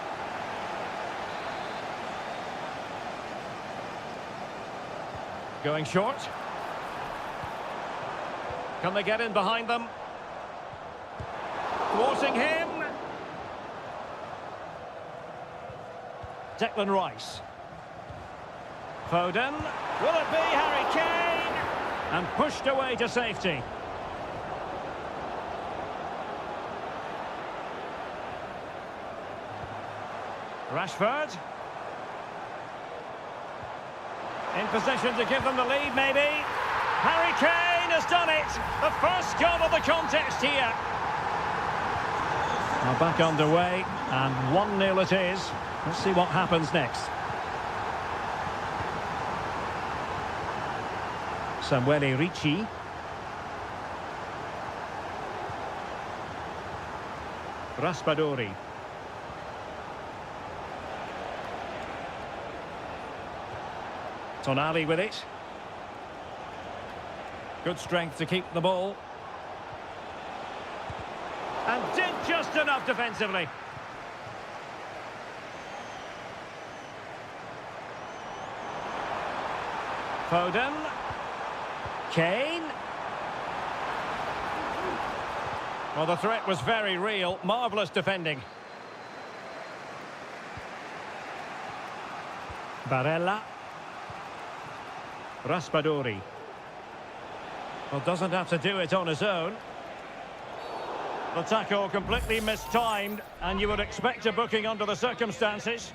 Going short. Can they get in behind them? Thwarting him. Declan Rice. Foden. Will it be Harry Kane? And pushed away to safety. Rashford. In position to give them the lead, maybe. Harry Kane has done it. The first goal of the contest here. Now back underway, and 1-0 it is. Let's see what happens next. Samuele Ricci. Raspadori. Tonali with it. Good strength to keep the ball. And did just enough defensively. Foden. Kane. Well, the threat was very real. Marvellous defending. Barella. Raspadori. Well, doesn't have to do it on his own. The tackle completely mistimed, and you would expect a booking under the circumstances.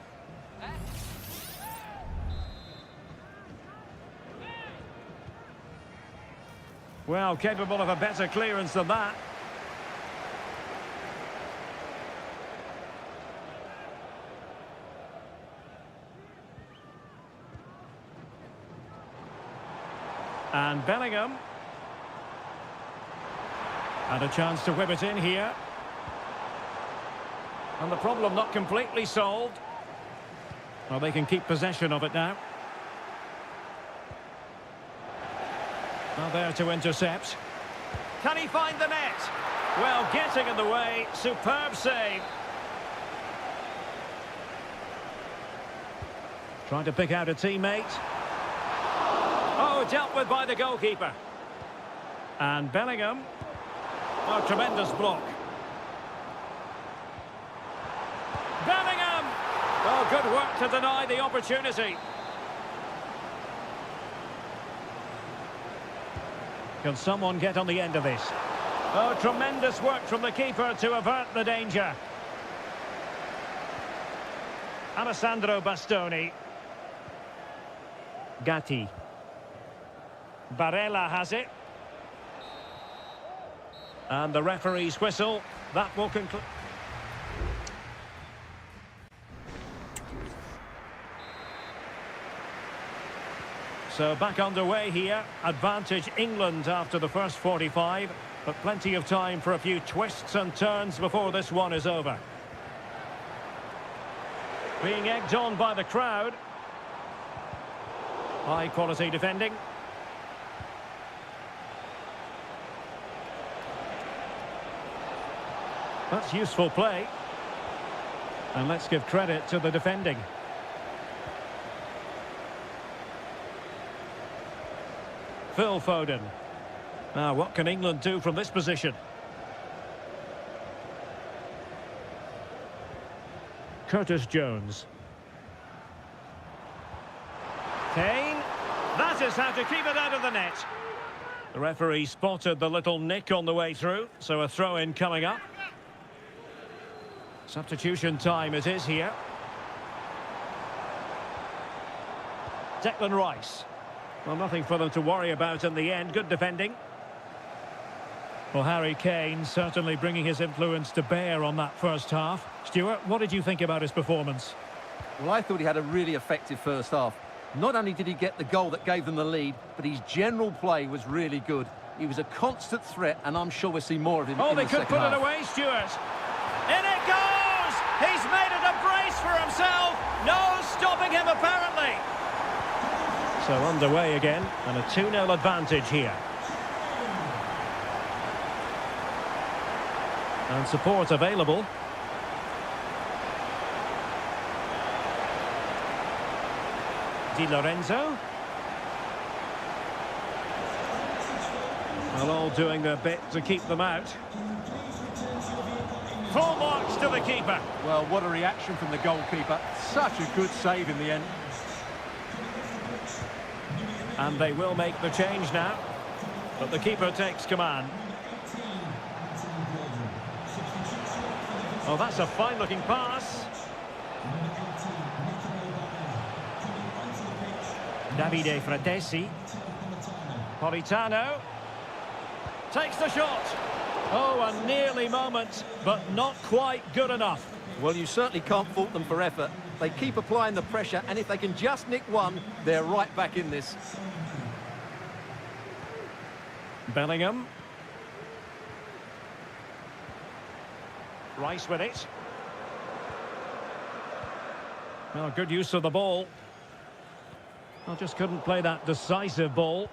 Well, capable of a better clearance than that. And Bellingham. And a chance to whip it in here. And the problem not completely solved. Well, they can keep possession of it now. Now there to intercept. Can he find the net? Well, getting in the way. Superb save. Trying to pick out a teammate. Oh, dealt with by the goalkeeper. And Bellingham. Oh, tremendous block. Bellingham! Oh, good work to deny the opportunity. Can someone get on the end of this? Oh, tremendous work from the keeper to avert the danger. Alessandro Bastoni. Gatti. Barella has it. And the referee's whistle. That will conclude. So back underway here. Advantage England after the first 45. But plenty of time for a few twists and turns before this one is over. Being egged on by the crowd. High quality defending. That's useful play. And let's give credit to the defending. Phil Foden. Now, what can England do from this position? Curtis Jones. Kane. That is how to keep it out of the net. The referee spotted the little nick on the way through, so a throw-in coming up. Substitution time it is here. Declan Rice. Well, nothing for them to worry about in the end. Good defending. Well, Harry Kane certainly bringing his influence to bear on that first half. Stuart, what did you think about his performance? Well, I thought he had a really effective first half. Not only did he get the goal that gave them the lead, but his general play was really good. He was a constant threat, and I'm sure we'll see more of him in the second half. Oh, they could put it away, Stuart. In it goes! He's made it a brace for himself. No stopping him, apparently. So underway again, and a 2-0 advantage here. And support available. Di Lorenzo. Well, all doing their bit to keep them out. Full marks to the keeper. Well, what a reaction from the goalkeeper. Such a good save in the end. And they will make the change now. But the keeper takes command. Oh, that's a fine-looking pass. Davide Fratesi. Politano. Takes the shot. Oh, a nearly moment, but not quite good enough. Well, you certainly can't fault them for effort. They keep applying the pressure, and if they can just nick one, they're right back in this. Bellingham. Rice with it. Well, good use of the ball. Well, just couldn't play that decisive ball.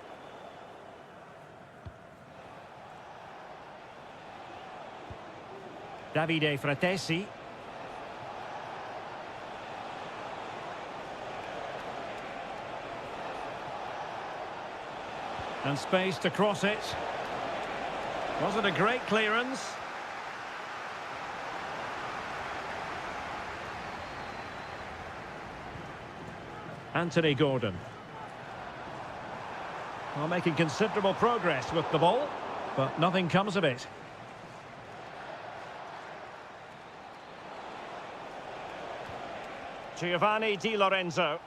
Davide Fratesi. And space to cross it. Wasn't a great clearance. Anthony Gordon. Well, making considerable progress with the ball, but nothing comes of it. Giovanni Di Lorenzo.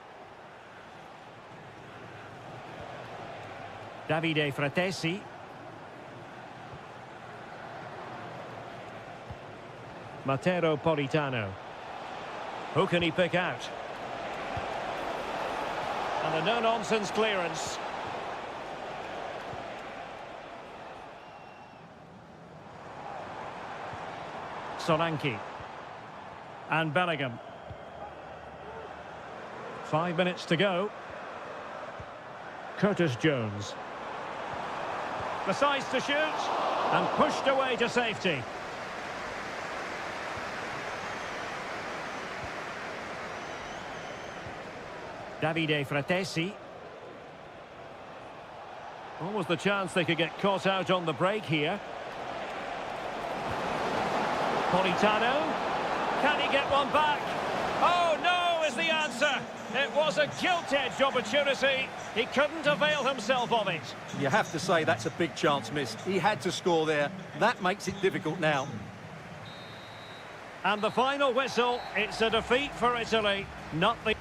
Davide Fratesi. Matteo Politano. Who can he pick out? And a no-nonsense clearance. Solanke. And Bellingham. 5 minutes to go. Curtis Jones. Decides to shoot. And pushed away to safety. Davide Fratesi. Almost the chance they could get caught out on the break here. Politano. Can he get one back? Oh, no is the answer. It was a gilt-edged opportunity. He couldn't avail himself of it. You have to say that's a big chance missed. He had to score there. That makes it difficult now. And the final whistle, it's a defeat for Italy, not the...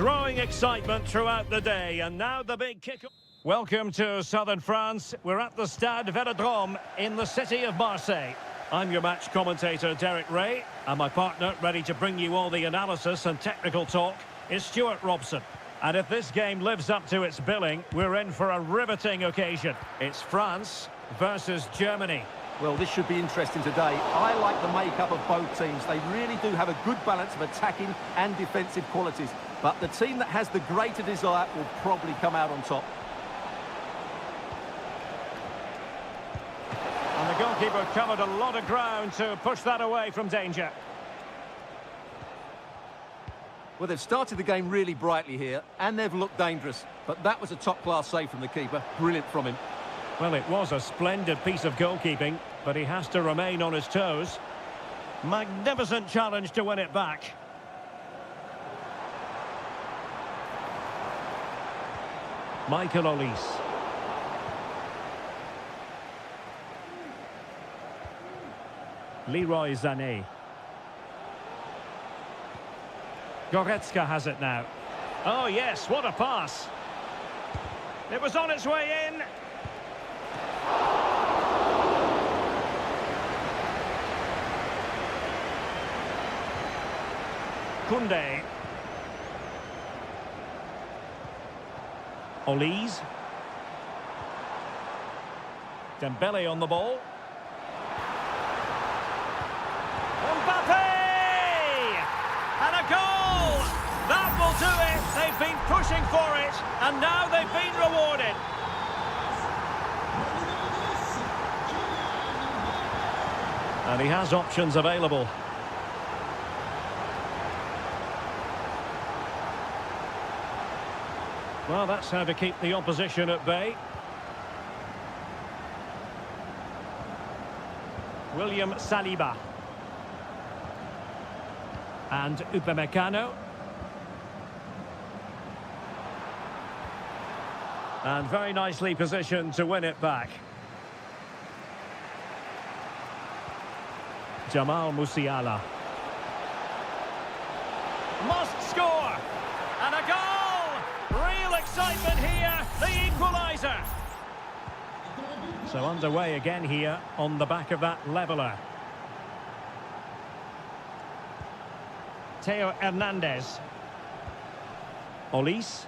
Growing excitement throughout the day, and now the big kick. Welcome to southern France. We're at the Stade Vélodrome in the city of Marseille. I'm your match commentator, Derek Ray, and my partner, ready to bring you all the analysis and technical talk, is Stuart Robson. And if this game lives up to its billing, we're in for a riveting occasion. It's France versus Germany. Well, this should be interesting today. I like the makeup of both teams. They really do have a good balance of attacking and defensive qualities. But the team that has the greater desire will probably come out on top. And the goalkeeper covered a lot of ground to push that away from danger. Well, they've started the game really brightly here, and they've looked dangerous. But that was a top-class save from the keeper. Brilliant from him. Well, it was a splendid piece of goalkeeping, but he has to remain on his toes. Magnificent challenge to win it back. Michael Olise. Leroy Sané. Goretzka has it now. Oh yes, what a pass. It was on its way in. Koundé. Olise. Dembele on the ball. And a goal! That will do it. They've been pushing for it, and now they've been rewarded. And he has options available. Well, that's how to keep the opposition at bay. William Saliba. And Upamecano. And very nicely positioned to win it back. Jamal Musiala. Must score! And a goal! Real excitement here, the equaliser. So underway again here on the back of that leveller. Theo Hernandez. Olise.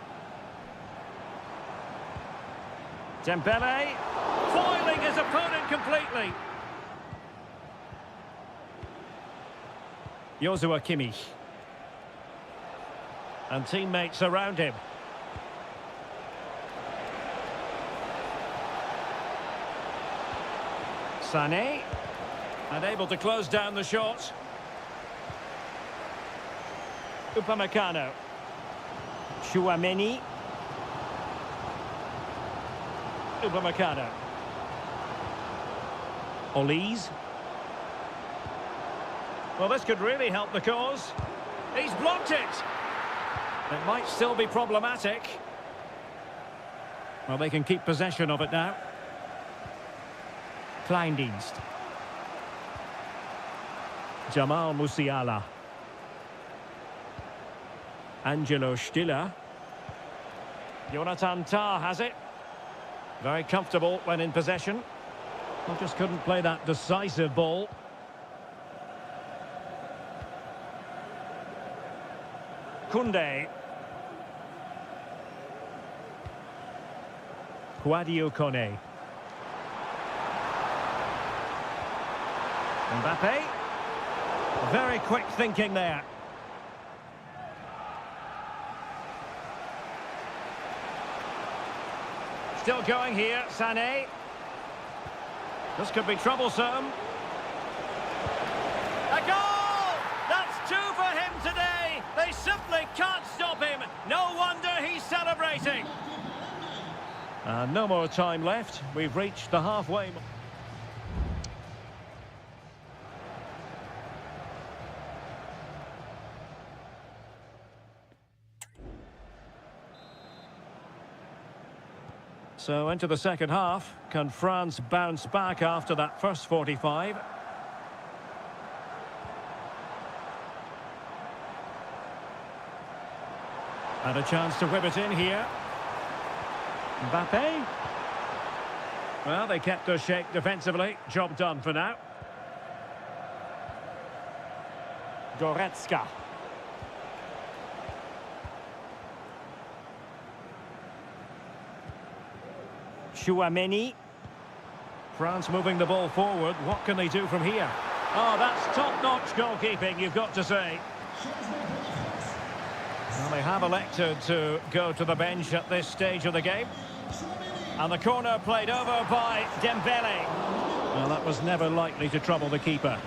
Dembele. Foiling his opponent completely. Joshua Kimmich. And teammates around him. Sané. And able to close down the shot. Upamecano. Chouameni. Upamecano. Olise. Well, this could really help the cause. He's blocked it. It might still be problematic. Well, they can keep possession of it now. Kleindienst. Jamal Musiala. Angelo Stiller. Jonathan Tah has it. Very comfortable when in possession. Well, just couldn't play that decisive ball. Koundé. Sadio Kone. Mbappe. Very quick thinking there. Still going here, Sané. This could be troublesome. A goal! That's two for him today. They simply can't stop him. No wonder he's celebrating. No more time left. We've reached the halfway. So into the second half. Can France bounce back after that first 45? And a chance to whip it in here. Mbappe. Well, they kept their shape defensively. Job done for now. Goretzka. Chouameni. France moving the ball forward. What can they do from here? Oh, that's top-notch goalkeeping, you've got to say. Well, they have elected to go to the bench at this stage of the game. And the corner played over by Dembele. Well, that was never likely to trouble the keeper.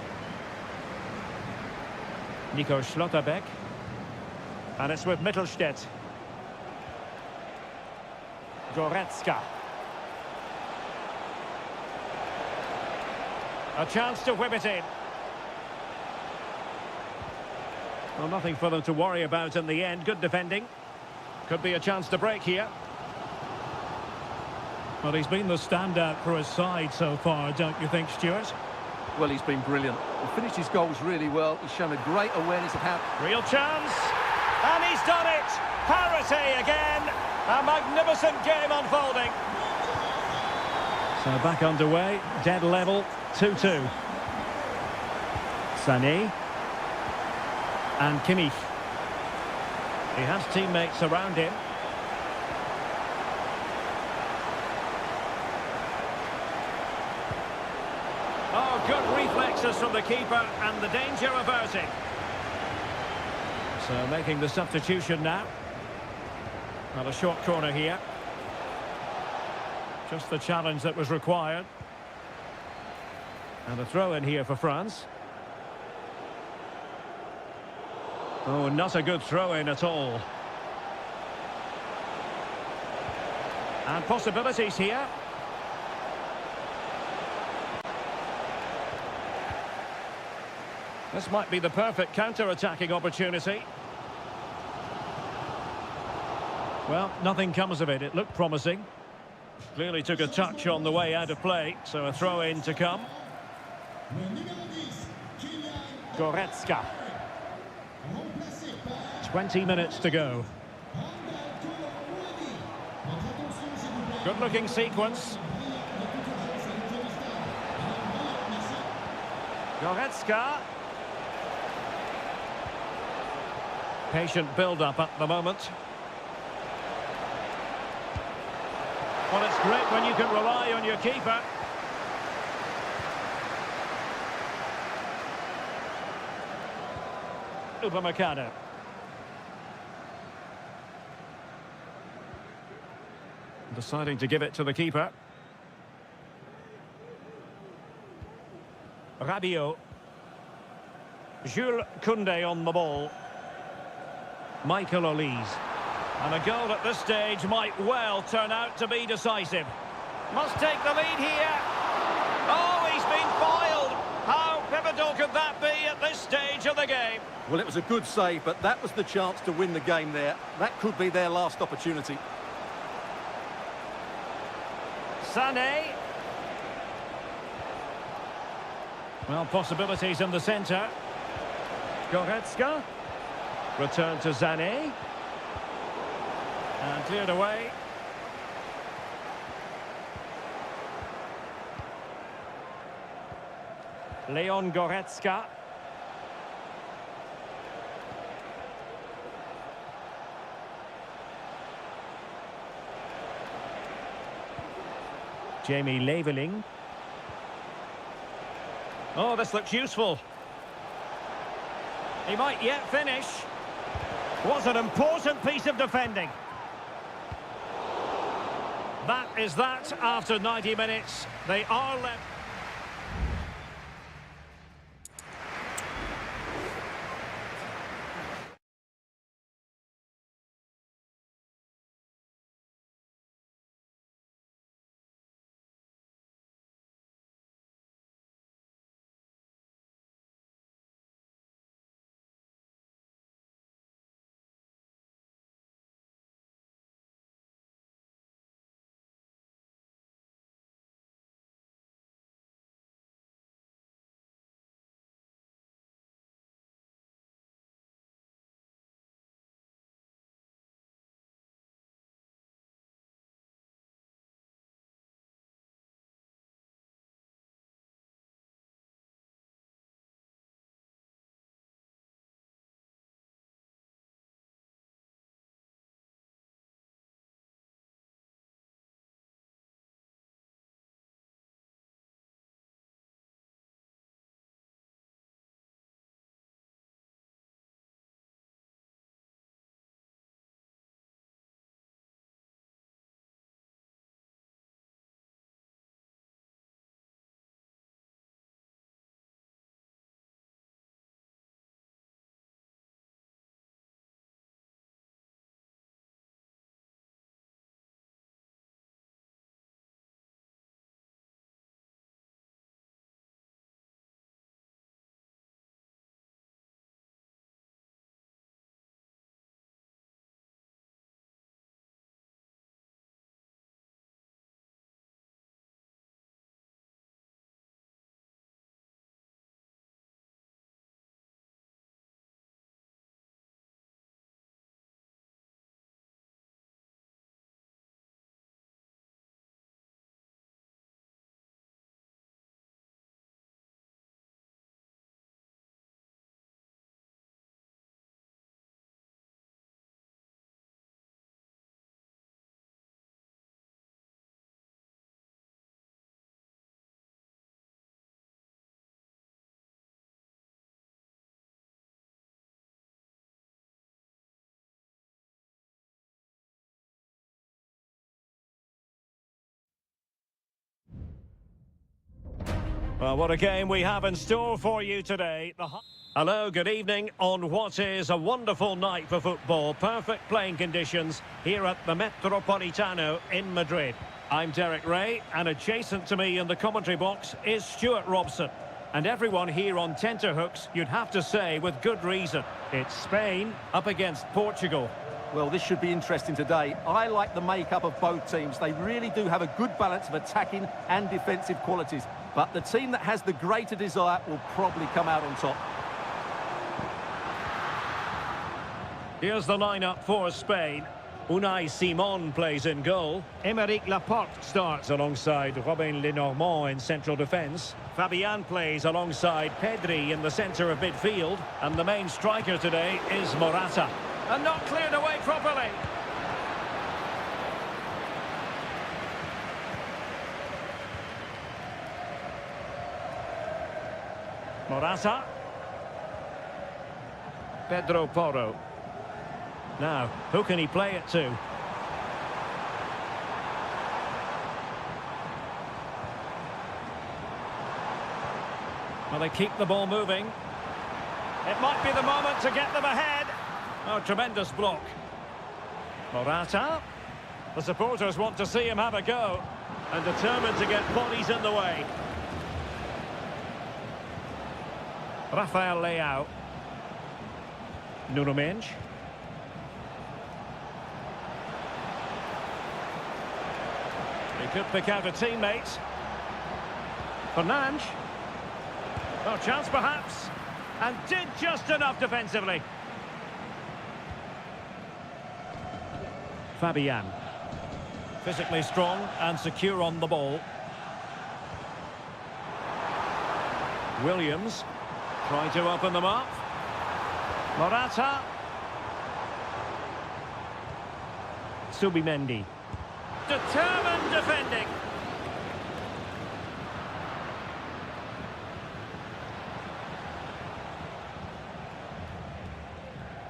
Nico Schlotterbeck. And it's with Mittelstädt. Goretzka. A chance to whip it in. Well, nothing for them to worry about in the end. Good defending. Could be a chance to break here. Well, he's been the standout for his side so far, don't you think, Stuart? Well, he's been brilliant. He finished his goals really well. He's shown a great awareness of how... Real chance. And he's done it. Parity again. A magnificent game unfolding. So back underway. Dead level. 2-2. Sané. And Kimmich. He has teammates around him. Oh, good reflexes from the keeper and the danger averting. So making the substitution now. Not a short corner here. Just the challenge that was required. And a throw in here for France. Oh, not a good throw-in at all. And possibilities here. This might be the perfect counter-attacking opportunity. Well, nothing comes of it. It looked promising. Clearly took a touch on the way out of play, so a throw-in to come. Goretzka. 20 minutes to go. Good-looking sequence. Goretzka. Patient build-up at the moment. Well, it's great when you can rely on your keeper. Upamecano. Deciding to give it to the keeper. Rabiot. Jules Koundé on the ball. Michael Olise. And a goal at this stage might well turn out to be decisive. Must take the lead here. Oh, he's been foiled. How pivotal could that be at this stage of the game? Well, it was a good save, but that was the chance to win the game there. That could be their last opportunity. Sané. Well, possibilities in the centre. Goretzka. Return to Sané. And cleared away. Leon Goretzka. Jamie Leveling. Oh, this looks useful. He might yet finish. Was an important piece of defending. That is that after 90 minutes. They are left. Well, what a game we have in store for you today. Hello, good evening on what is a wonderful night for football. Perfect playing conditions here at the Metropolitano in Madrid. I'm Derek Ray, and adjacent to me in the commentary box is Stuart Robson. And everyone here on tenterhooks, you'd have to say with good reason. It's Spain up against Portugal. Well, this should be interesting today. I like the makeup of both teams. They really do have a good balance of attacking and defensive qualities. But the team that has the greater desire will probably come out on top. Here's the lineup for Spain. Unai Simon plays in goal. Aymeric Laporte starts alongside Robin Lenormand in central defence. Fabian plays alongside Pedri in the centre of midfield. And the main striker today is Morata. And not cleared away properly. Morata. Pedro Porro. Now, who can he play it to? Well, they keep the ball moving. It might be the moment to get them ahead. Oh, tremendous block. Morata. The supporters want to see him have a go and determined to get bodies in the way. Rafael Leao. Nuno Mendes. He could pick out a teammate. Fernandes. Oh, chance perhaps. And did just enough defensively. Fabian. Physically strong and secure on the ball. Williams. Trying to open them up. Morata. Subimendi. Determined defending.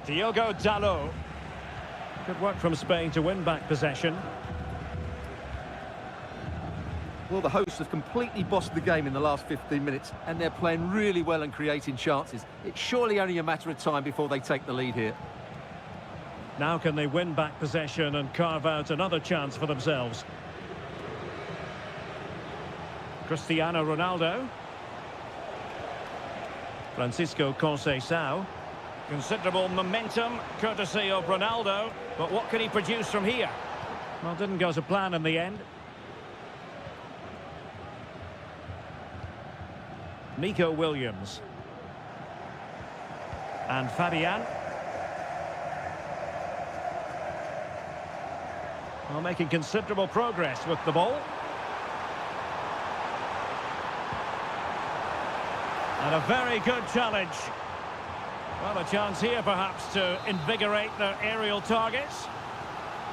Diogo Dalot. Good work from Spain to win back possession. Well, the hosts have completely bossed the game in the last 15 minutes, and they're playing really well and creating chances. It's surely only a matter of time before they take the lead here. Now can they win back possession and carve out another chance for themselves? Cristiano Ronaldo. Francisco Conceição. Considerable momentum, courtesy of Ronaldo. But what can he produce from here? Well, didn't go to plan in the end. Nico Williams. And Fabian. Well, making considerable progress with the ball. And a very good challenge. Well, a chance here perhaps to invigorate their aerial targets.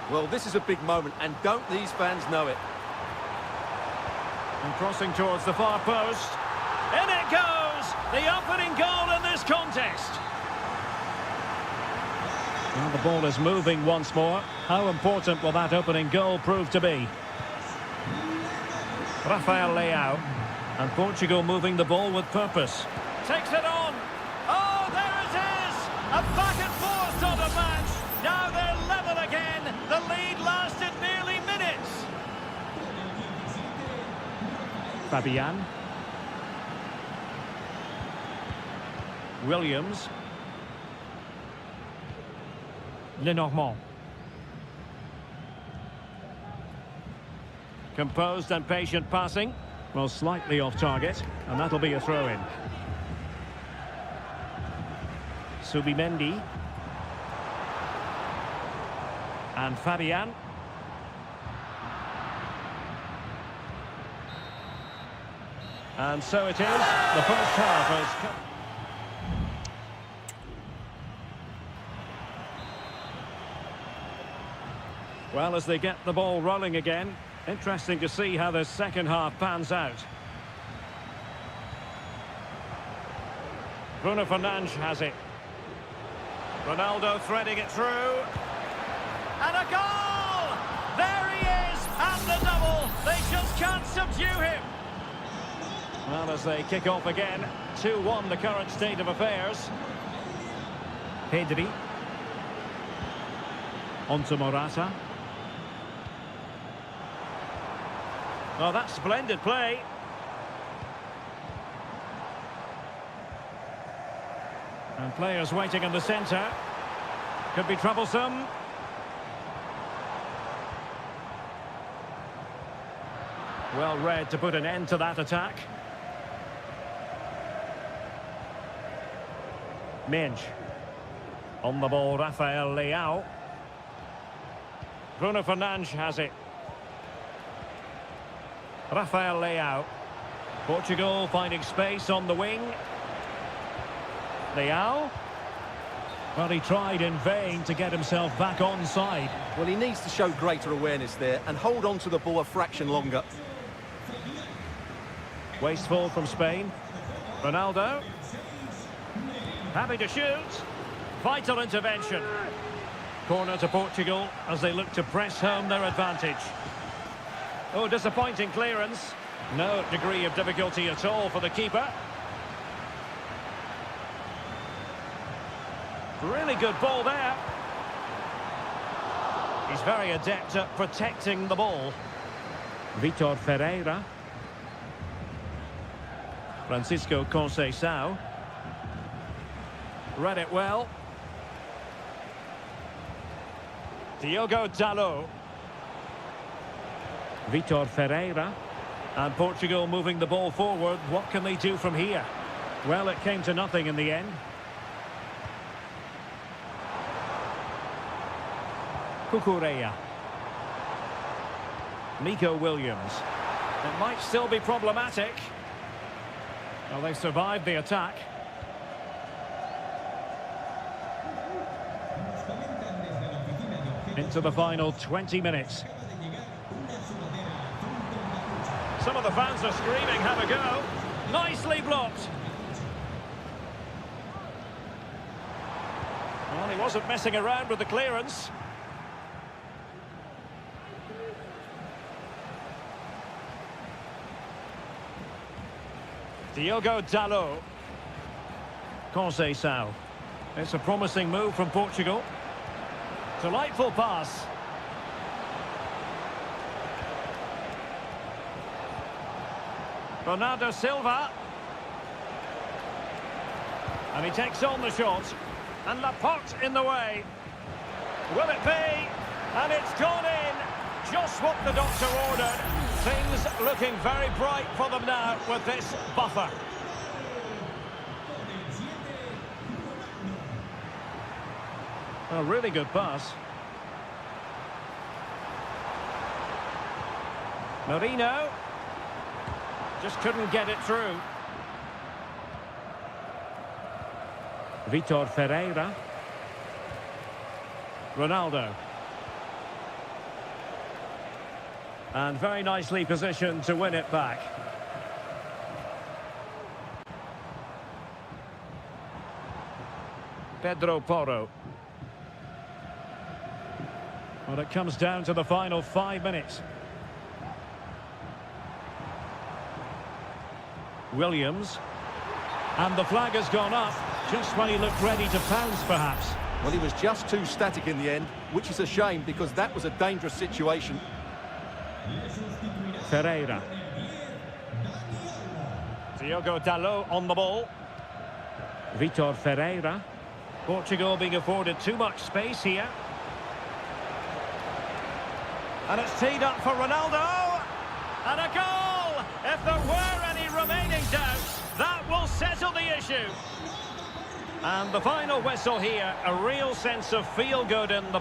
Well, this is a big moment, and don't these fans know it? And crossing towards the far post. In it goes! The opening goal in this contest. Well, the ball is moving once more. How important will that opening goal prove to be? Rafael Leao. And Portugal moving the ball with purpose. Takes it on. Oh, there it is! A back and forth sort of match. Now they're level again. The lead lasted nearly minutes. Fabian. Williams. Lenormand. Composed and patient passing. Well, slightly off target, and that'll be a throw-in. Subimendi. And Fabian. And so it is. The first half has come. Well, as they get the ball rolling again, interesting to see how the second half pans out. Bruno Fernandes has it. Ronaldo threading it through. And a goal! There he is, at the double. They just can't subdue him. Well, as they kick off again, 2-1 the current state of affairs. Pedri. On to Morata. Oh, that's splendid play. And players waiting in the centre. Could be troublesome. Well read to put an end to that attack. Minge. On the ball, Rafael Leao. Bruno Fernandes has it. Rafael Leao. Portugal finding space on the wing. Leao. Well, he tried in vain to get himself back onside. Well, he needs to show greater awareness there and hold on to the ball a fraction longer. Wasteful from Spain. Ronaldo. Happy to shoot. Vital intervention. Corner to Portugal as they look to press home their advantage. Oh, disappointing clearance. No degree of difficulty at all for the keeper. Really good ball there. He's very adept at protecting the ball. Vitor Ferreira. Francisco Conceição. Read it well. Diogo Dalot. Vitor Ferreira. And Portugal moving the ball forward. What can they do from here? Well, it came to nothing in the end. Cucurella. Nico Williams. It might still be problematic. Well, they've survived the attack. Into the final 20 minutes. Some of the fans are screaming, have a go. Nicely blocked. Well, he wasn't messing around with the clearance. Diogo Dalot. Conceição. It's a promising move from Portugal. Delightful pass. Bernardo Silva. And he takes on the shot. And Laporte in the way. Will it be? And it's gone in. Just what the doctor ordered. Things looking very bright for them now with this buffer. A really good pass. Marino. Just couldn't get it through. Vitor Ferreira. Ronaldo. And very nicely positioned to win it back. Pedro Porro. Well, it comes down to the final 5 minutes. Williams. And the flag has gone up, just when he looked ready to pounce, perhaps. Well, he was just too static in the end, which is a shame because that was a dangerous situation. Ferreira. Diogo Dalot on the ball. Vitor Ferreira. Portugal being afforded too much space here. And it's teed up for Ronaldo. And a goal! If there were any remaining doubts, that will settle the issue. And the final whistle here, a real sense of feel-good in the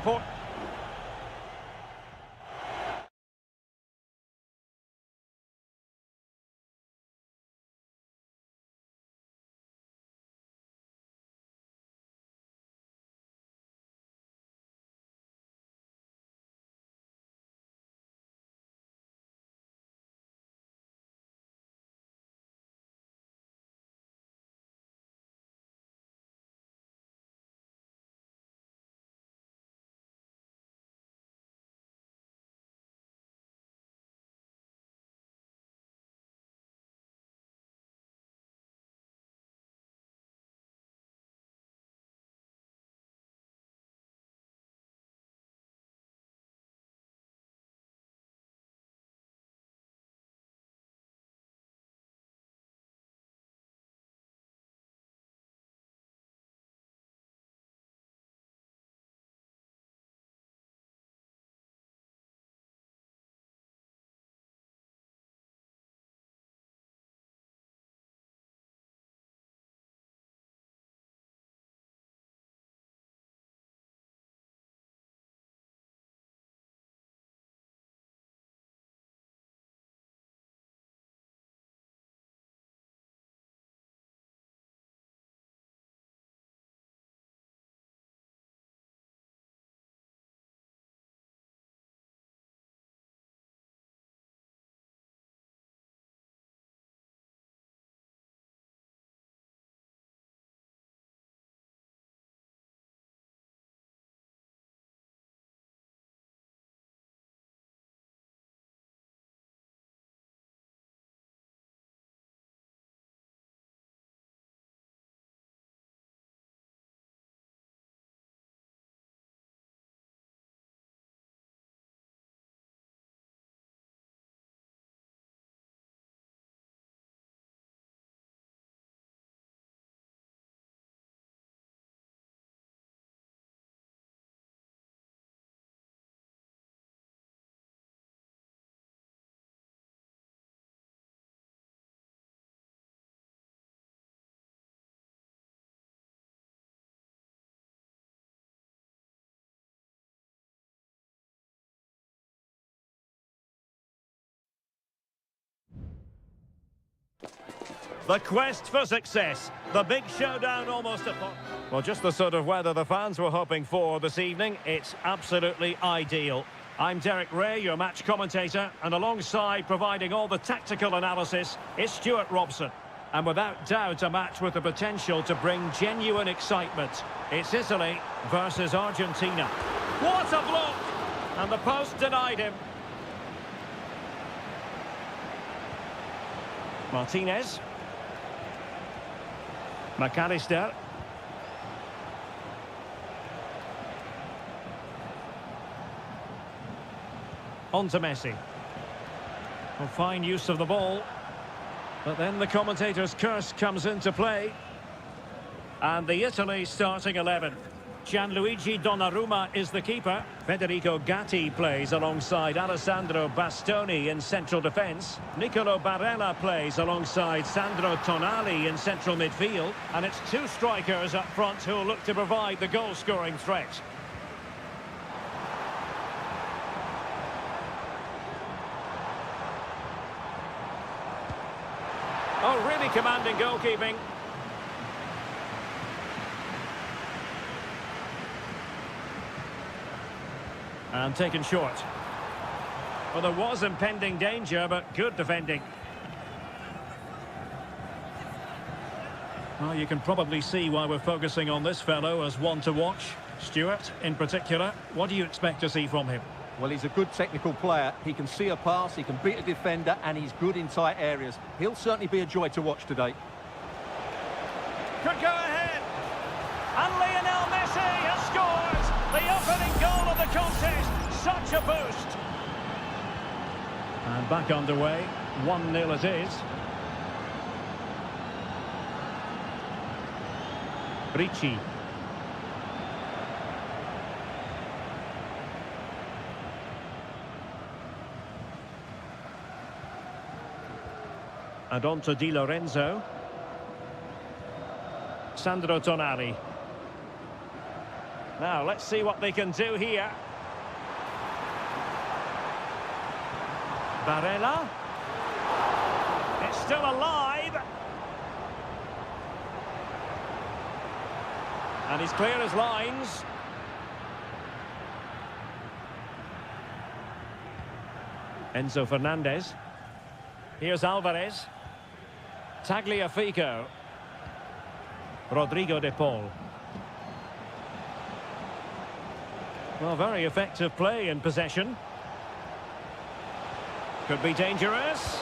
The quest for success. The big showdown almost upon... Well, just the sort of weather the fans were hoping for this evening. It's absolutely ideal. I'm Derek Ray, your match commentator, and alongside providing all the tactical analysis is Stuart Robson. And without doubt, a match with the potential to bring genuine excitement. It's Italy versus Argentina. What a block! And the post denied him. Martinez. McAllister. On to Messi. Well, fine use of the ball. But then the commentator's curse comes into play. And the Italy starting 11. Gianluigi Donnarumma is the keeper. Federico Gatti plays alongside Alessandro Bastoni in central defence. Nicolo Barella plays alongside Sandro Tonali in central midfield. And it's two strikers up front who'll look to provide the goal-scoring threat. Oh, really commanding goalkeeping. And taken short. Well, there was impending danger, but good defending. Well, you can probably see why we're focusing on this fellow as one to watch. Stuart, in particular, what do you expect to see from him? Well, he's a good technical player. He can see a pass, he can beat a defender, and he's good in tight areas. He'll certainly be a joy to watch today. Could go ahead. And Lionel Messi has scored the opening goal of the contest. Such a boost. And back underway. 1-0 it is. Ricci. And on to Di Lorenzo. Sandro Tonali. Now, let's see what they can do here. Barella. It's still alive. And he's clear as lines. Enzo Fernandez. Here's Alvarez. Tagliafico. Rodrigo de Paul. Well, very effective play in possession. Could be dangerous.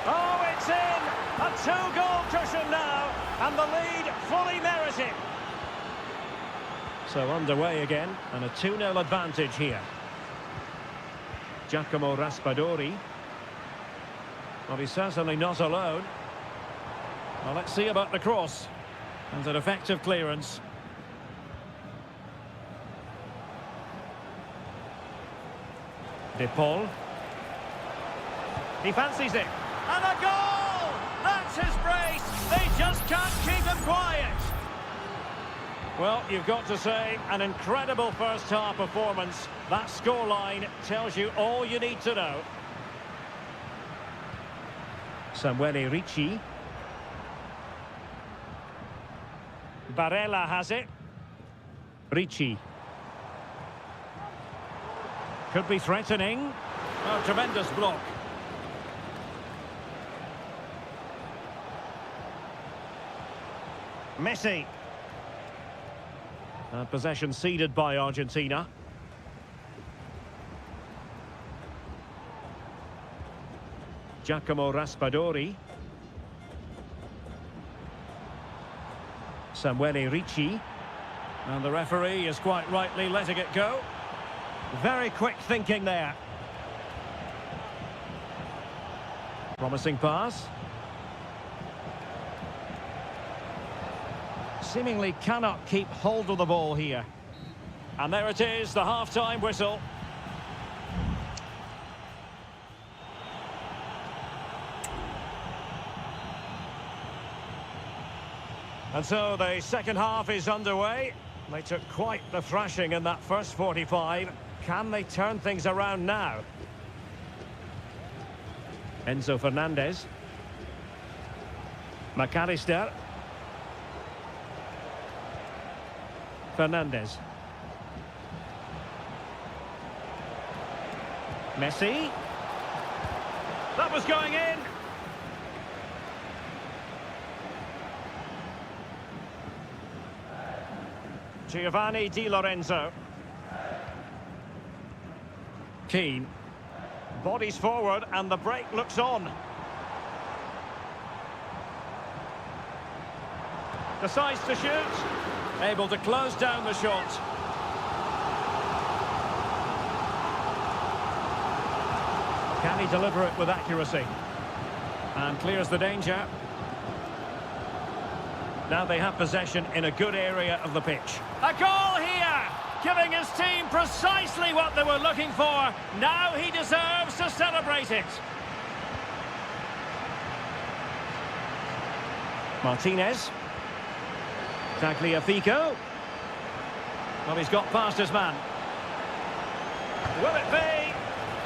Oh, it's in! A two-goal cushion now, and the lead fully merited. So underway again, and a 2-0 advantage here. Giacomo Raspadori. Well, he's certainly not alone. Well, let's see about the cross. And an effective clearance. De Paul. He fancies it. And a goal! That's his brace! They just can't keep him quiet. Well, you've got to say, an incredible first-half performance. That scoreline tells you all you need to know. Samuele Ricci. Barella has it. Ricci. Could be threatening. Oh, tremendous block. Messi. Possession ceded by Argentina. Giacomo Raspadori. Samuele Ricci. And the referee is quite rightly letting it go. Very quick thinking there. Promising pass. Seemingly cannot keep hold of the ball here. And there it is, the half-time whistle. And so the second half is underway. They took quite the thrashing in that first 45. Can they turn things around now? Enzo Fernandez. McAllister. Fernandez. Messi. That was going in. Giovanni Di Lorenzo. Keane. Bodies forward and the break looks on. Decides to shoot. Able to close down the shot. Can he deliver it with accuracy? And clears the danger. Now they have possession in a good area of the pitch. A goal here! Giving his team precisely what they were looking for. Now he deserves to celebrate it. Martinez. Tagliafico. Well, he's got past his man. Will it be?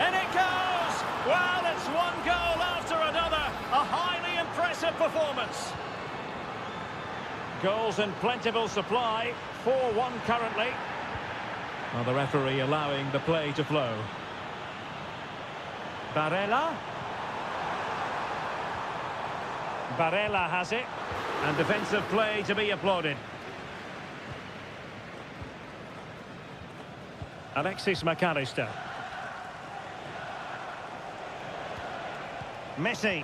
And it goes! Well, it's one goal after another. A highly impressive performance. Goals in plentiful supply. 4-1 currently. Well, the referee allowing the play to flow. Barella. Barella has it. And defensive play to be applauded. Alexis McAllister. Messi.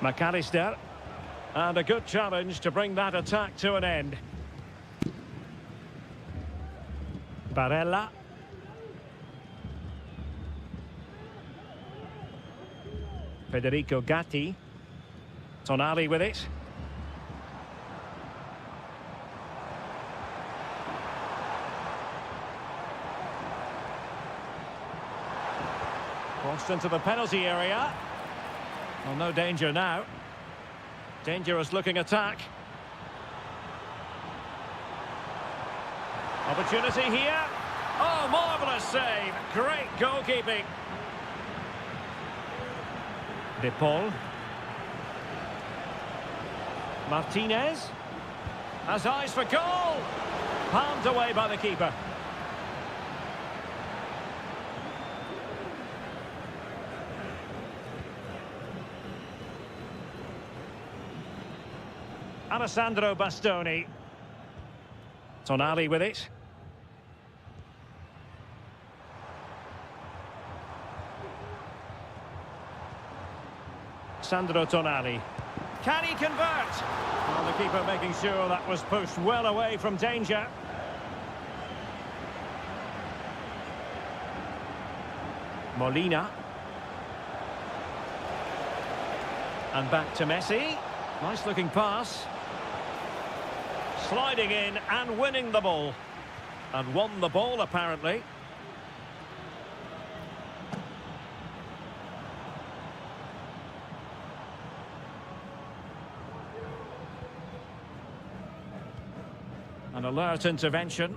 McAllister. And a good challenge to bring that attack to an end. Barella. Federico Gatti. Tonali with it. Crossed into the penalty area. Well, no danger now. Dangerous looking attack. Opportunity here. Oh, marvellous save. Great goalkeeping. De Paul. Martinez has eyes for goal. Palmed away by the keeper. Alessandro Bastoni. Tonali with it. Sandro Tonali. Can he convert? Well, the keeper making sure that was pushed well away from danger. Molina. And back to Messi. Nice looking pass. Sliding in and winning the ball. And won the ball apparently. An alert intervention.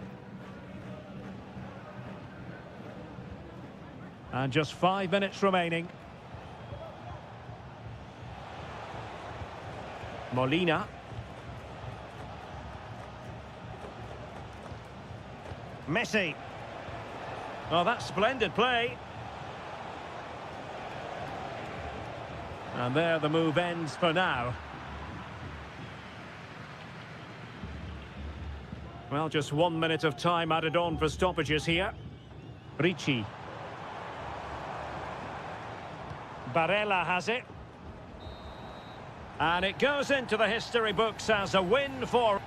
And just 5 minutes remaining. Molina. Messi. Oh, that's splendid play. And there the move ends for now. Well, just 1 minute of time added on for stoppages here. Ricci. Barella has it. And it goes into the history books as a win for...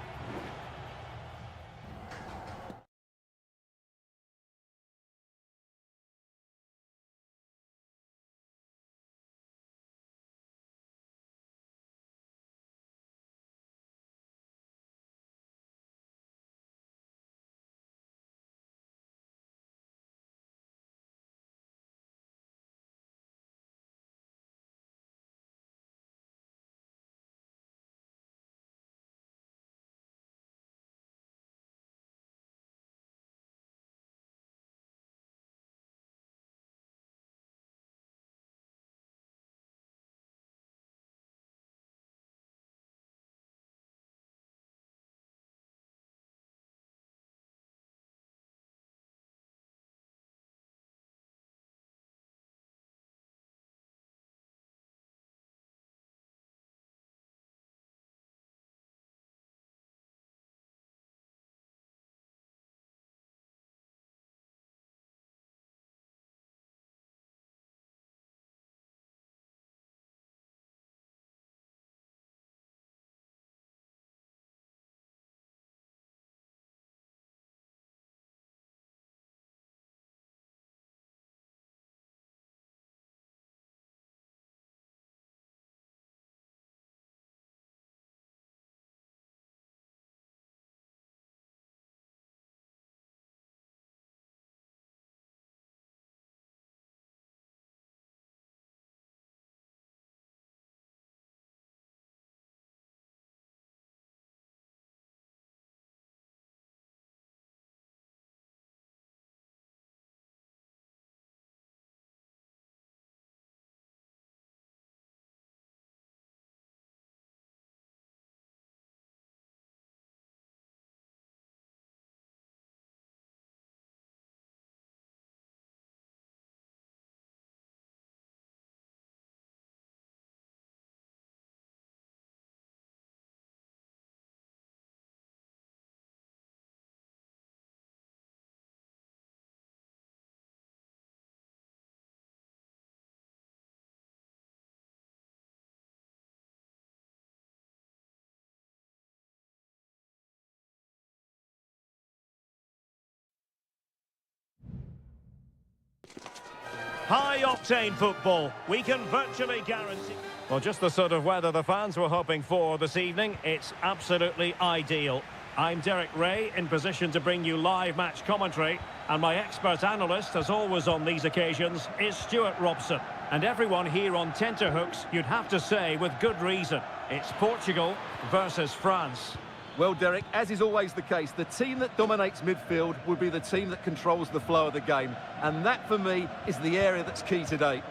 High-octane football. We can virtually guarantee... Well, just the sort of weather the fans were hoping for this evening. It's absolutely ideal. I'm Derek Ray, in position to bring you live match commentary. And my expert analyst, as always on these occasions, is Stuart Robson. And everyone here on tenterhooks, you'd have to say, with good reason. It's Portugal versus France. Well, Derek, as is always the case, the team that dominates midfield will be the team that controls the flow of the game. And that, for me, is the area that's key today.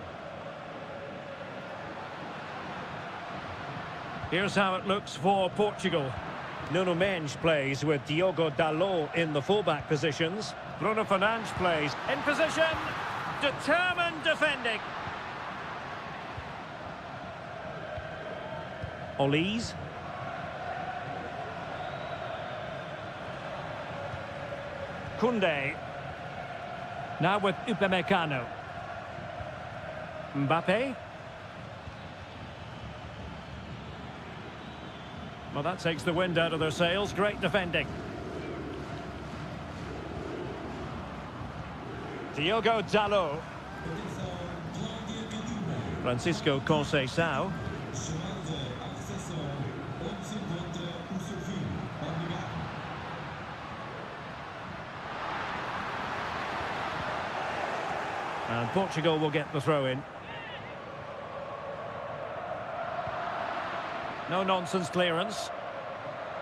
Here's how it looks for Portugal. Nuno Mendes plays with Diogo Dalot in the fullback positions. Bruno Fernandes plays in position. Determined defending. Olise. Koundé. Now with Upamecano. Mbappe. Well, that takes the wind out of their sails. Great defending. Diogo Dalot. Francisco Conceição. And Portugal will get the throw in. No-nonsense clearance.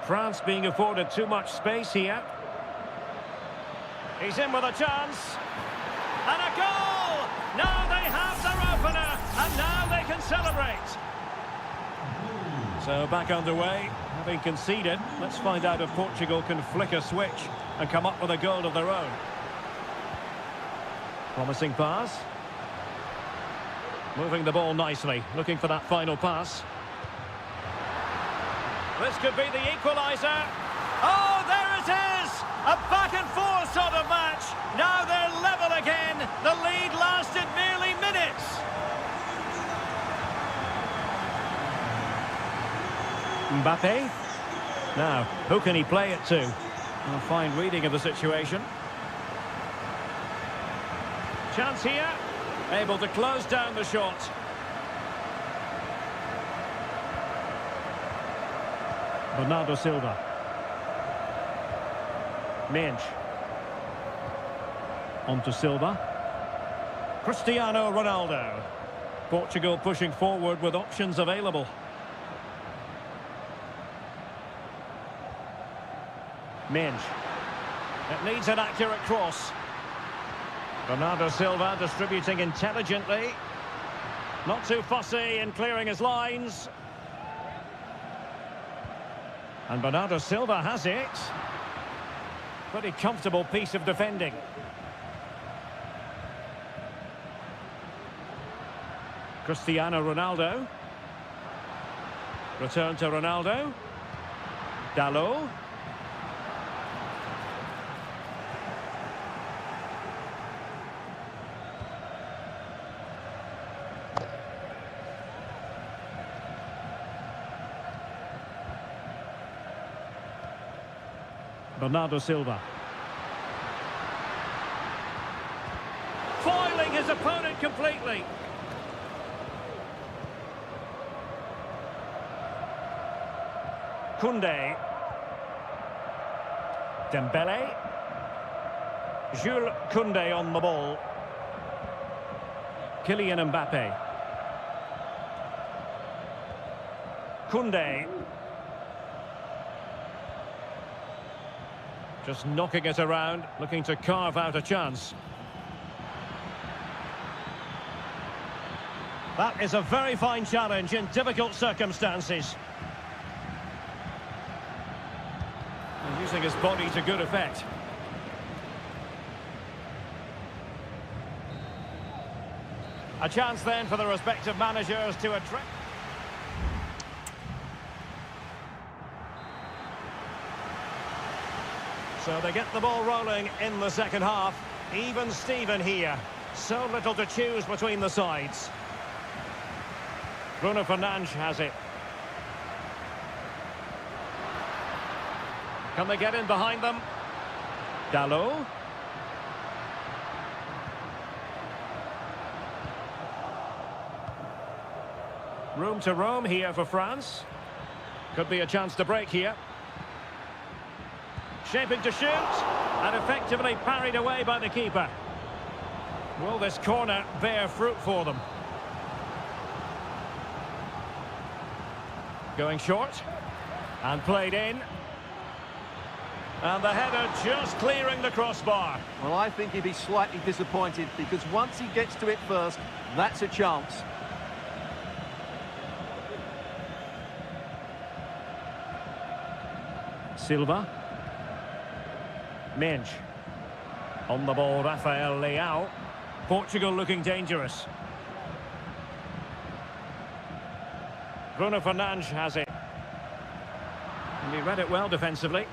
France being afforded too much space here. He's in with a chance. And a goal! Now they have their opener, and now they can celebrate. So back underway, having conceded. Let's find out if Portugal can flick a switch and come up with a goal of their own. Promising pass. Moving the ball nicely, looking for that final pass. This could be the equaliser. Oh, there it is! A back-and-forth sort of match. Now they're level again. The lead lasted merely minutes. Mbappe. Now, who can he play it to? A fine reading of the situation. Chance here. Able to close down the shot. Bernardo Silva. Mendes. On to Silva. Cristiano Ronaldo. Portugal pushing forward with options available. Mendes. It needs an accurate cross. Bernardo Silva distributing intelligently. Not too fussy in clearing his lines. And Bernardo Silva has it. Pretty comfortable piece of defending. Cristiano Ronaldo. Return to Ronaldo. Dalot. Bernardo Silva. Foiling his opponent completely. Koundé. Dembele. Jules Koundé on the ball. Kylian Mbappe. Koundé. Just knocking it around, looking to carve out a chance. That is a very fine challenge in difficult circumstances. And using his body to good effect. A chance then for the respective managers to address. So they get the ball rolling in the second half. Even Steven here. So little to choose between the sides. Bruno Fernandes has it. Can they get in behind them? Dalot. Room to roam here for France. Could be a chance to break here. Shaping to shoot, and effectively parried away by the keeper. Will this corner bear fruit for them? Going short, and played in. And the header just clearing the crossbar. Well, I think he'd be slightly disappointed because once he gets to it first, that's a chance. Silva. Minge. On the ball, Rafael Leao. Portugal looking dangerous. Bruno Fernandes has it. And he read it well defensively.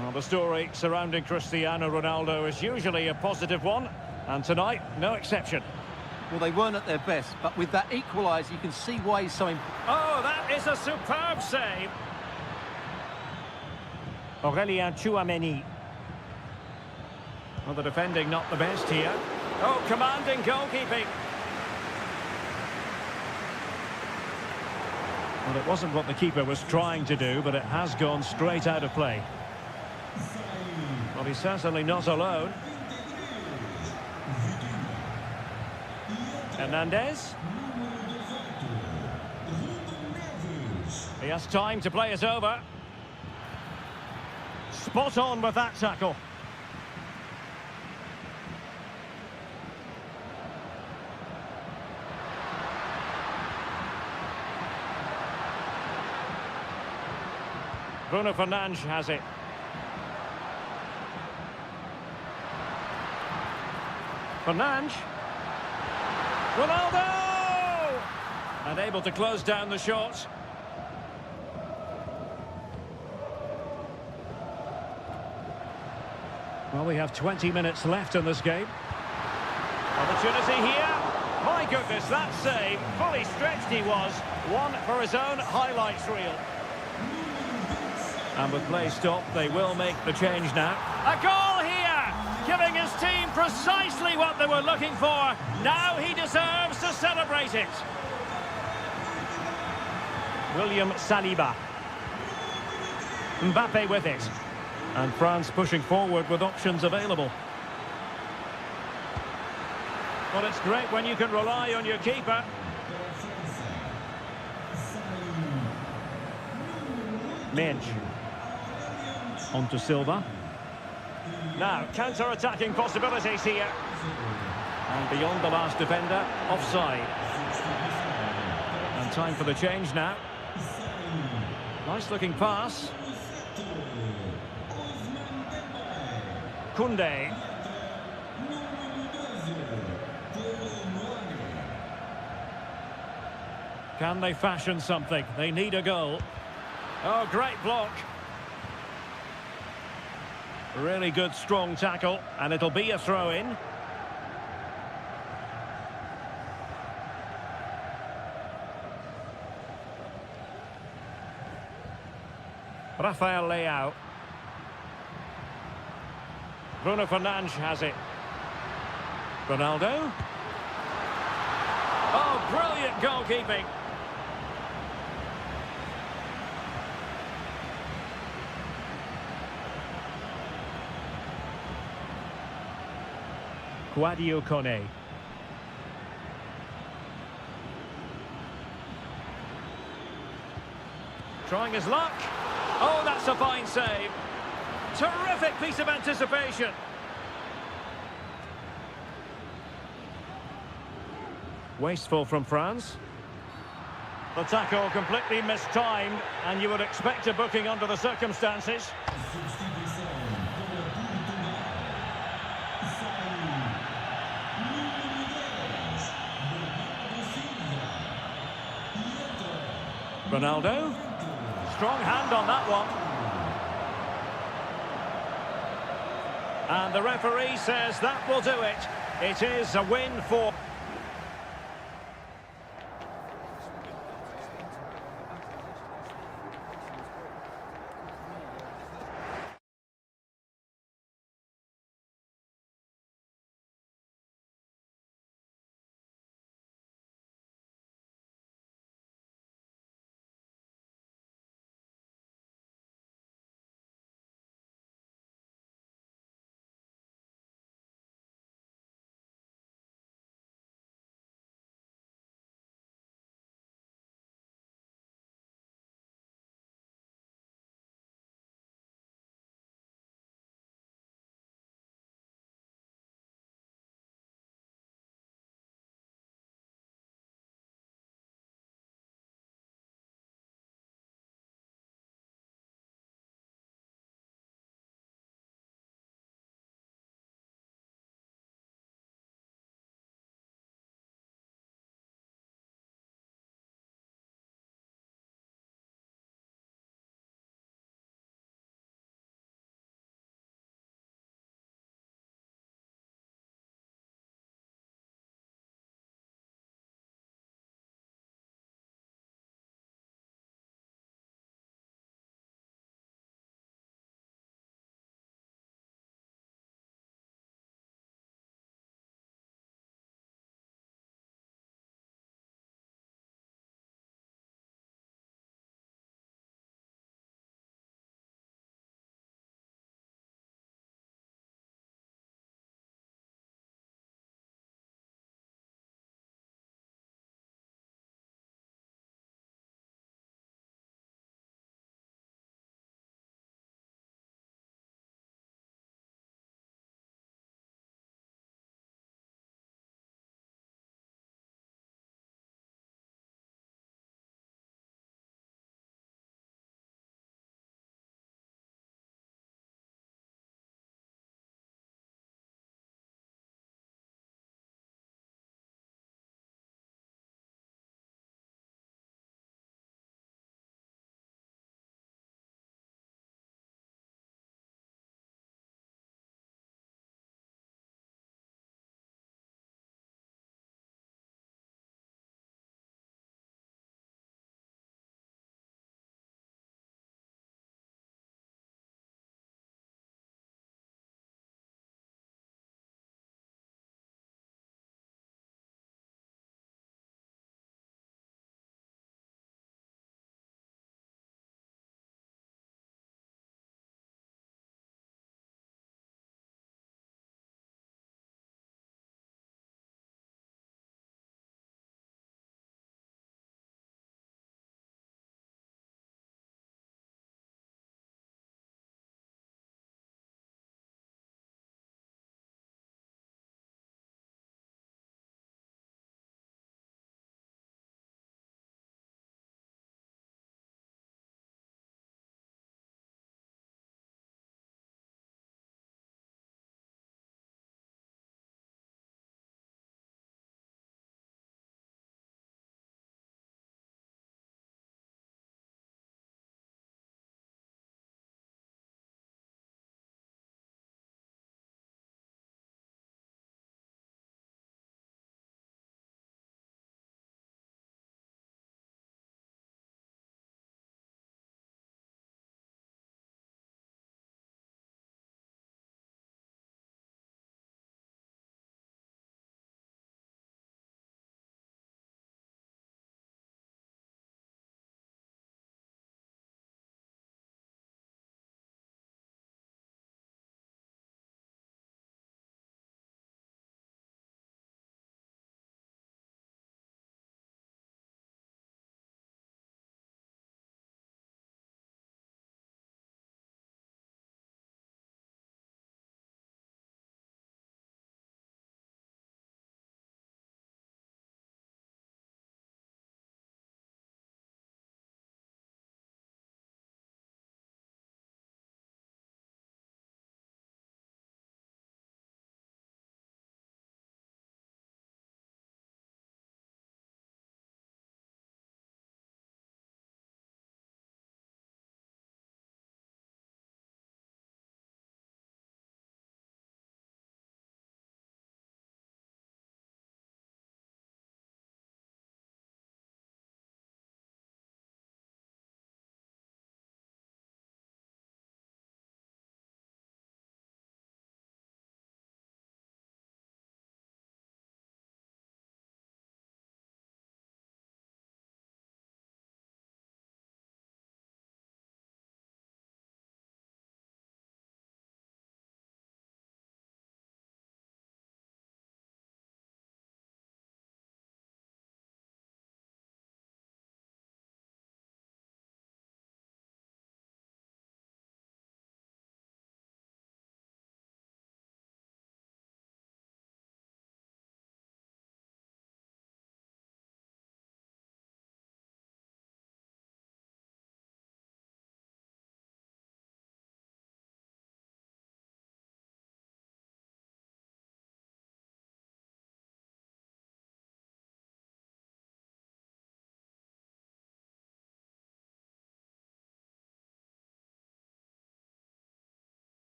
Well, the story surrounding Cristiano Ronaldo is usually a positive one, and tonight, no exception. Well, they weren't at their best, but with that equaliser, you can see why he's so important. Oh, that is a superb save. Aurélien Tchouameni. Well, the defending not the best here. Oh, commanding goalkeeping. Well, it wasn't what the keeper was trying to do, but it has gone straight out of play. Well, he's certainly not alone. Hernandez. He has time to play it over. Spot on with that tackle. Bruno Fernandes has it. Fernandes. Ronaldo! And able to close down the shot. Well, we have 20 minutes left in this game. Opportunity here. My goodness, that save. Fully stretched he was. One for his own highlights reel. And with play stopped, they will make the change now. A goal here! Giving his team precisely what they were looking for. Now he deserves to celebrate it. William Saliba. Mbappe with it. And France pushing forward with options available. Well, it's great when you can rely on your keeper. Minge. On to Silva. Now, counter-attacking possibilities here. And beyond the last defender, offside. And time for the change now. Nice-looking pass. Koundé. Can they fashion something? They need a goal. Oh, great block. Really good, strong tackle, and it'll be a throw-in. Rafael Leao. Bruno Fernandes has it. Ronaldo. Oh, brilliant goalkeeping. Sadio Kone. Trying his luck. Oh, that's a fine save. Terrific piece of anticipation. Wasteful from France. The tackle completely mistimed, and you would expect a booking under the circumstances. Ronaldo. Strong hand on that one. And the referee says that will do it. It is a win for...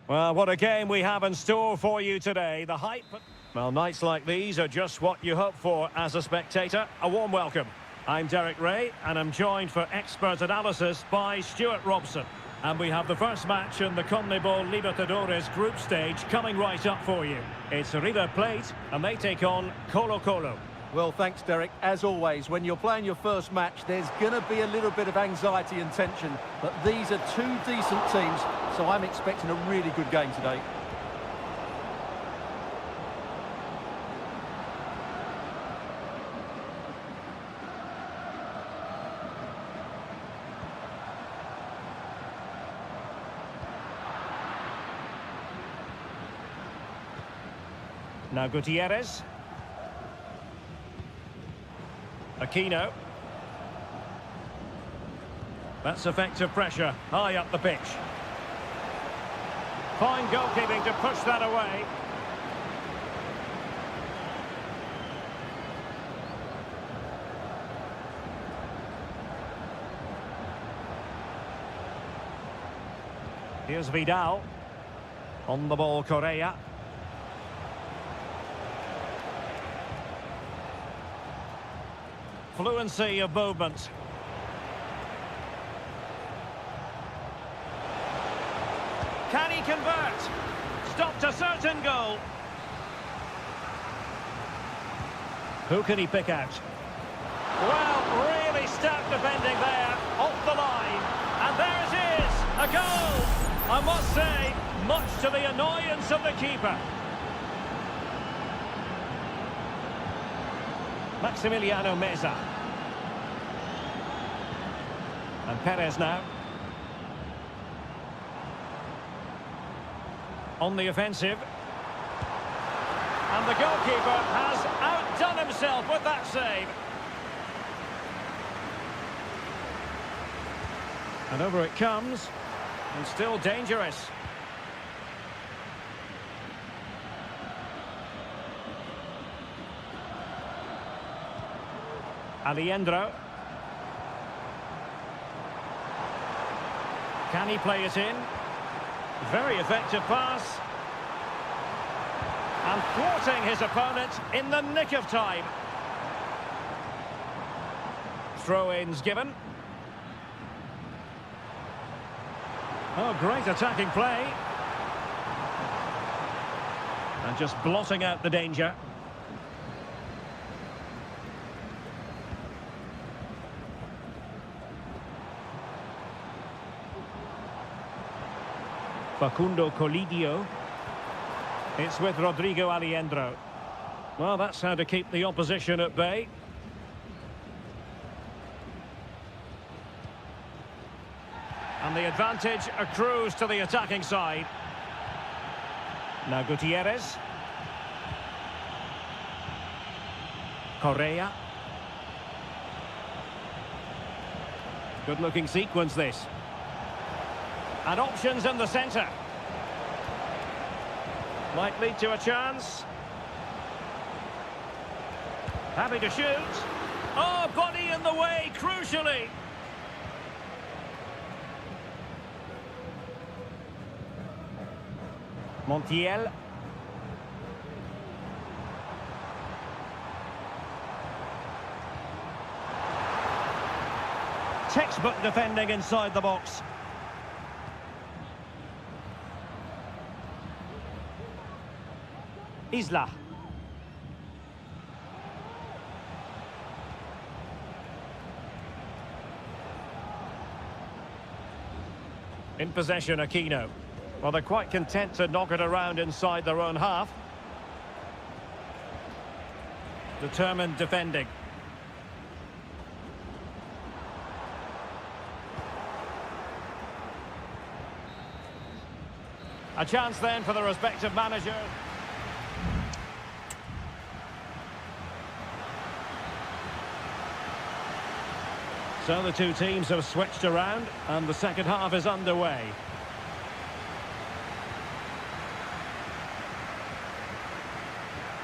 Well, what a game we have in store for you today. The hype... Well, nights like these are just what you hope for as a spectator. A warm welcome. I'm Derek Ray, and I'm joined for expert analysis by Stuart Robson. And we have the first match in the CONMEBOL Libertadores group stage coming right up for you. It's River Plate, and they take on Colo-Colo. Well, thanks, Derek. As always, when you're playing your first match, there's going to be a little bit of anxiety and tension. But these are two decent teams, so I'm expecting a really good game today. Now Gutierrez. Aquino. That's effective pressure, high up the pitch. Fine goalkeeping to push that away. Here's Vidal. On the ball, Correa. Fluency of movement. Can he convert? Stopped a certain goal. Who can he pick out? Well, really stout defending there, off the line. And there it is, a goal! I must say, much to the annoyance of the keeper. Maximiliano Meza. And Perez now. On the offensive. And the goalkeeper has outdone himself with that save. And over it comes. And still dangerous. Alejandro. Can he play it in? Very effective pass. And thwarting his opponent in the nick of time. Throw-ins given. Oh, great attacking play. And just blotting out the danger. Facundo Colidio. It's with Rodrigo Alejandro. Well, that's how to keep the opposition at bay. And the advantage accrues to the attacking side. Now Gutierrez. Correa. Good-looking sequence, this. And options in the centre. Might lead to a chance. Happy to shoot. Oh, body in the way, crucially. Montiel. Textbook defending inside the box. Isla. In possession, Aquino. Well, they're quite content to knock it around inside their own half. Determined defending. A chance then for the respective manager. So the two teams have switched around and the second half is underway.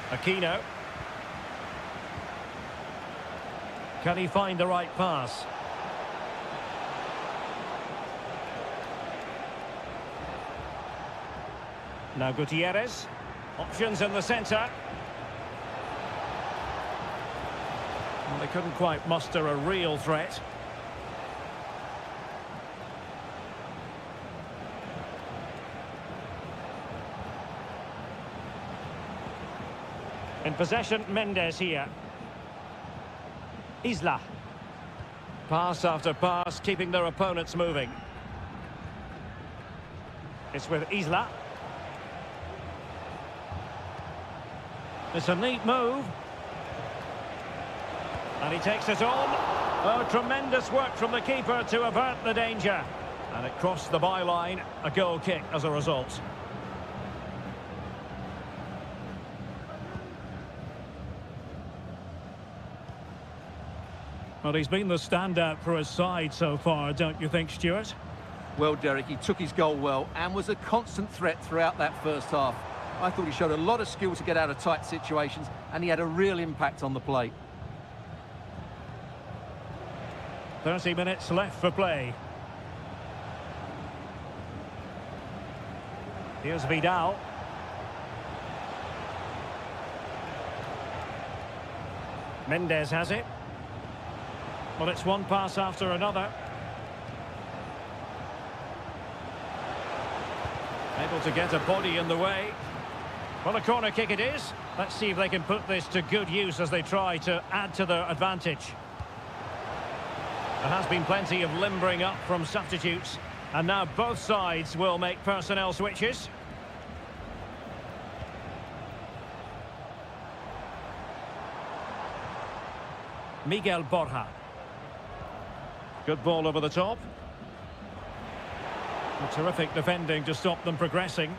Aquino. Can he find the right pass? Now Gutierrez. Options in the centre. Well, they couldn't quite muster a real threat. In possession, Mendes here. Isla. Pass after pass, keeping their opponents moving. It's with Isla. It's a neat move. And he takes it on. Oh, tremendous work from the keeper to avert the danger. And it crossed the byline. A goal kick as a result. Well, he's been the standout for his side so far, don't you think, Stuart? Well, Derek, he took his goal well and was a constant threat throughout that first half. I thought he showed a lot of skill to get out of tight situations, and he had a real impact on the play. 30 minutes left for play. Here's Vidal. Mendes has it. Well, it's one pass after another. Able to get a body in the way. Well, a corner kick it is. Let's see if they can put this to good use as they try to add to their advantage. There has been plenty of limbering up from substitutes. And now both sides will make personnel switches. Miguel Borja. Good ball over the top. And terrific defending to stop them progressing.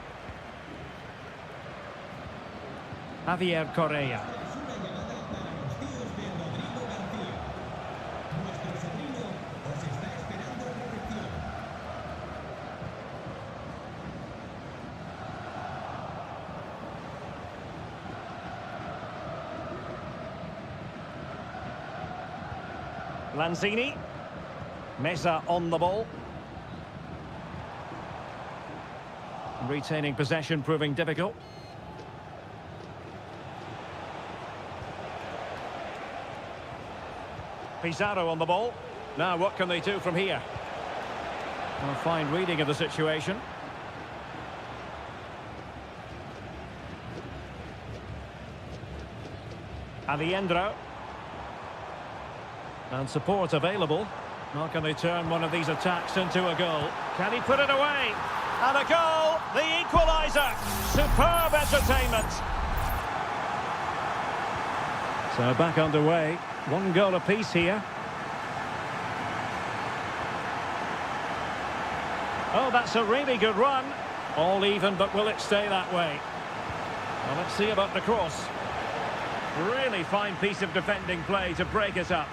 Javier Correa. Lanzini. Meza on the ball. Retaining possession proving difficult. Pizarro on the ball. Now what can they do from here? Well, a fine reading of the situation. Aliendro. And support available. How can they turn one of these attacks into a goal? Can he put it away? And a goal! The equaliser! Superb entertainment! So back underway. One goal apiece here. Oh, that's a really good run. All even, but will it stay that way? Well, let's see about the cross. Really fine piece of defending play to break it up.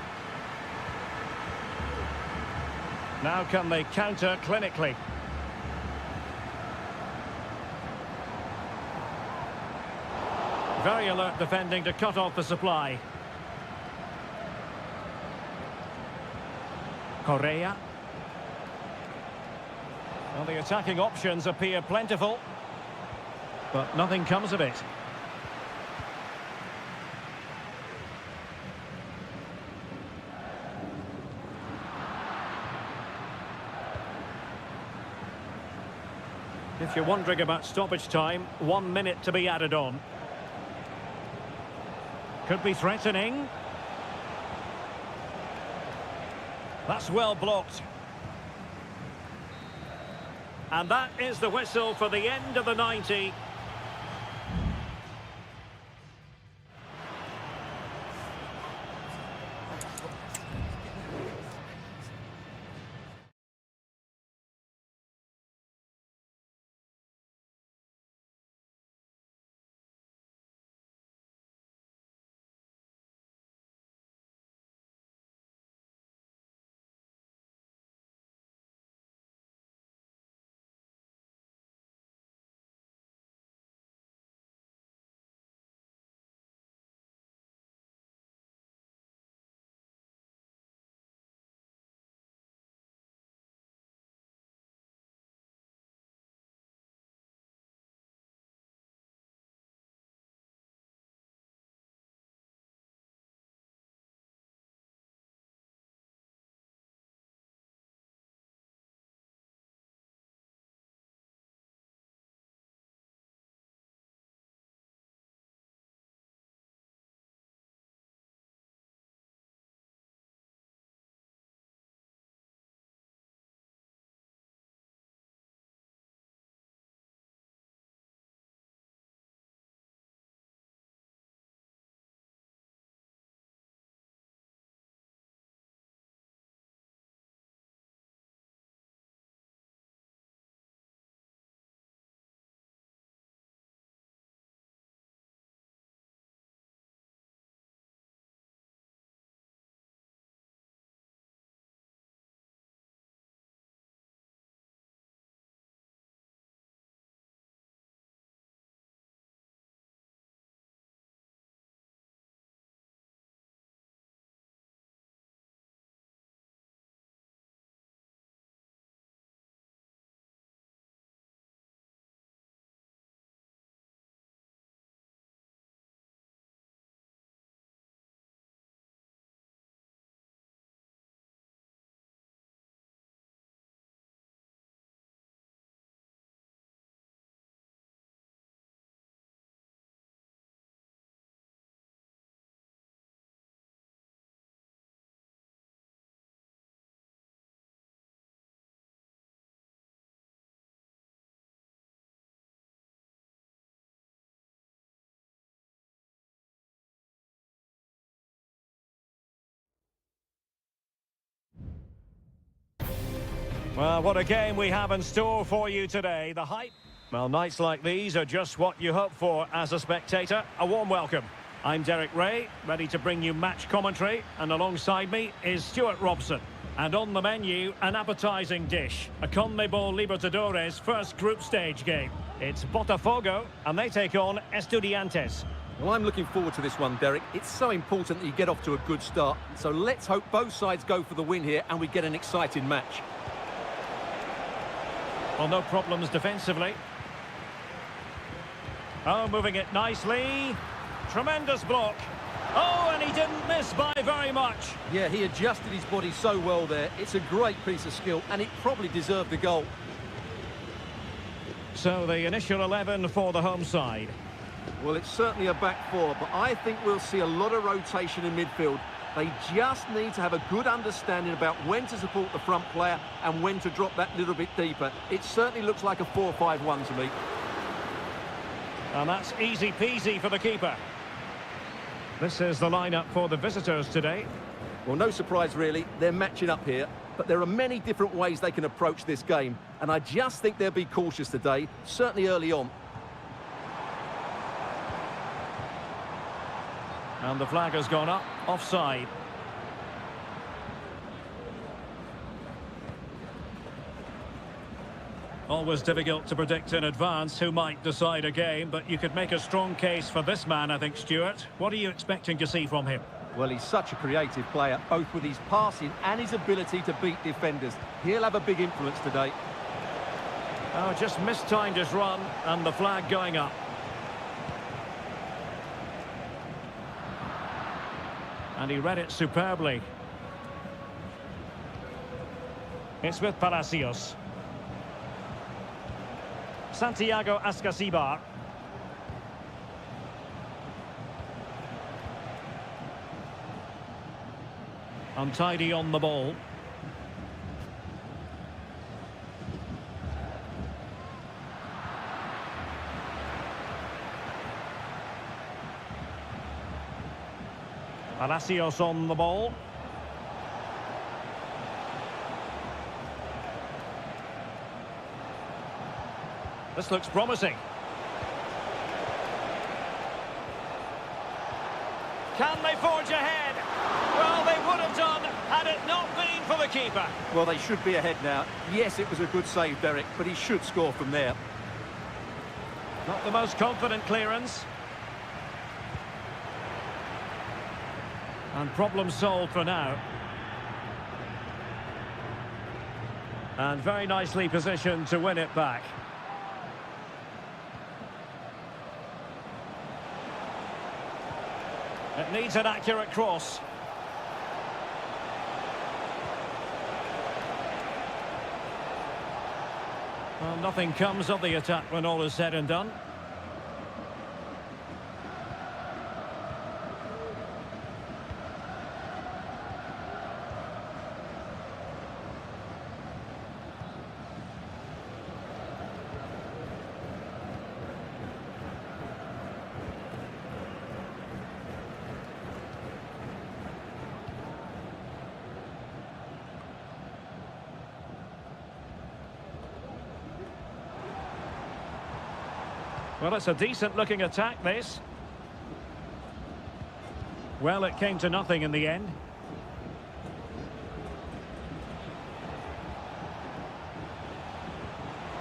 Now can they counter clinically? Very alert defending to cut off the supply. Correa. Well, the attacking options appear plentiful, but nothing comes of it. If you're wondering about stoppage time, 1 minute to be added on. Could be threatening. That's well blocked. And that is the whistle for the end of the 90. Well, what a game we have in store for you today. The hype. Well, nights like these are just what you hope for as a spectator. A warm welcome. I'm Derek Ray, ready to bring you match commentary, and alongside me is Stuart Robson. And on the menu, an appetising dish, a CONMEBOL Libertadores first group stage game. It's Botafogo, and they take on Estudiantes. Well, I'm looking forward to this one, Derek. It's so important that you get off to a good start. So let's hope both sides go for the win here and we get an exciting match. Well, no problems defensively. Oh, moving it nicely. Tremendous block. Oh, and he didn't miss by very much. Yeah, he adjusted his body so well there. It's a great piece of skill, and it probably deserved the goal. So the initial 11 for the home side. Well, it's certainly a back four, but I think we'll see a lot of rotation in midfield. They just need to have a good understanding about when to support the front player and when to drop that little bit deeper. It certainly looks like a 4-5-1 to me. And that's easy peasy for the keeper. This is the lineup for the visitors today. Well, no surprise really, they're matching up here, but there are many different ways they can approach this game, and I just think they'll be cautious today, certainly early on. And the flag has gone up, offside. Always difficult to predict in advance who might decide a game, but you could make a strong case for this man, I think, Stuart. What are you expecting to see from him? Well, he's such a creative player, both with his passing and his ability to beat defenders. He'll have a big influence today. Oh, just mistimed his run, and the flag going up. And he read it superbly. It's with Palacios. Santiago Ascasibar. Untidy on the ball. Palacios on the ball. This looks promising. Can they forge ahead? Well, they would have done had it not been for the keeper. Well, they should be ahead now. Yes, it was a good save, Derek, but he should score from there. Not the most confident clearance. And problem solved for now. And very nicely positioned to win it back. It needs an accurate cross. Well, nothing comes of the attack when all is said and done. Well, it's a decent-looking attack, this. Well, it came to nothing in the end.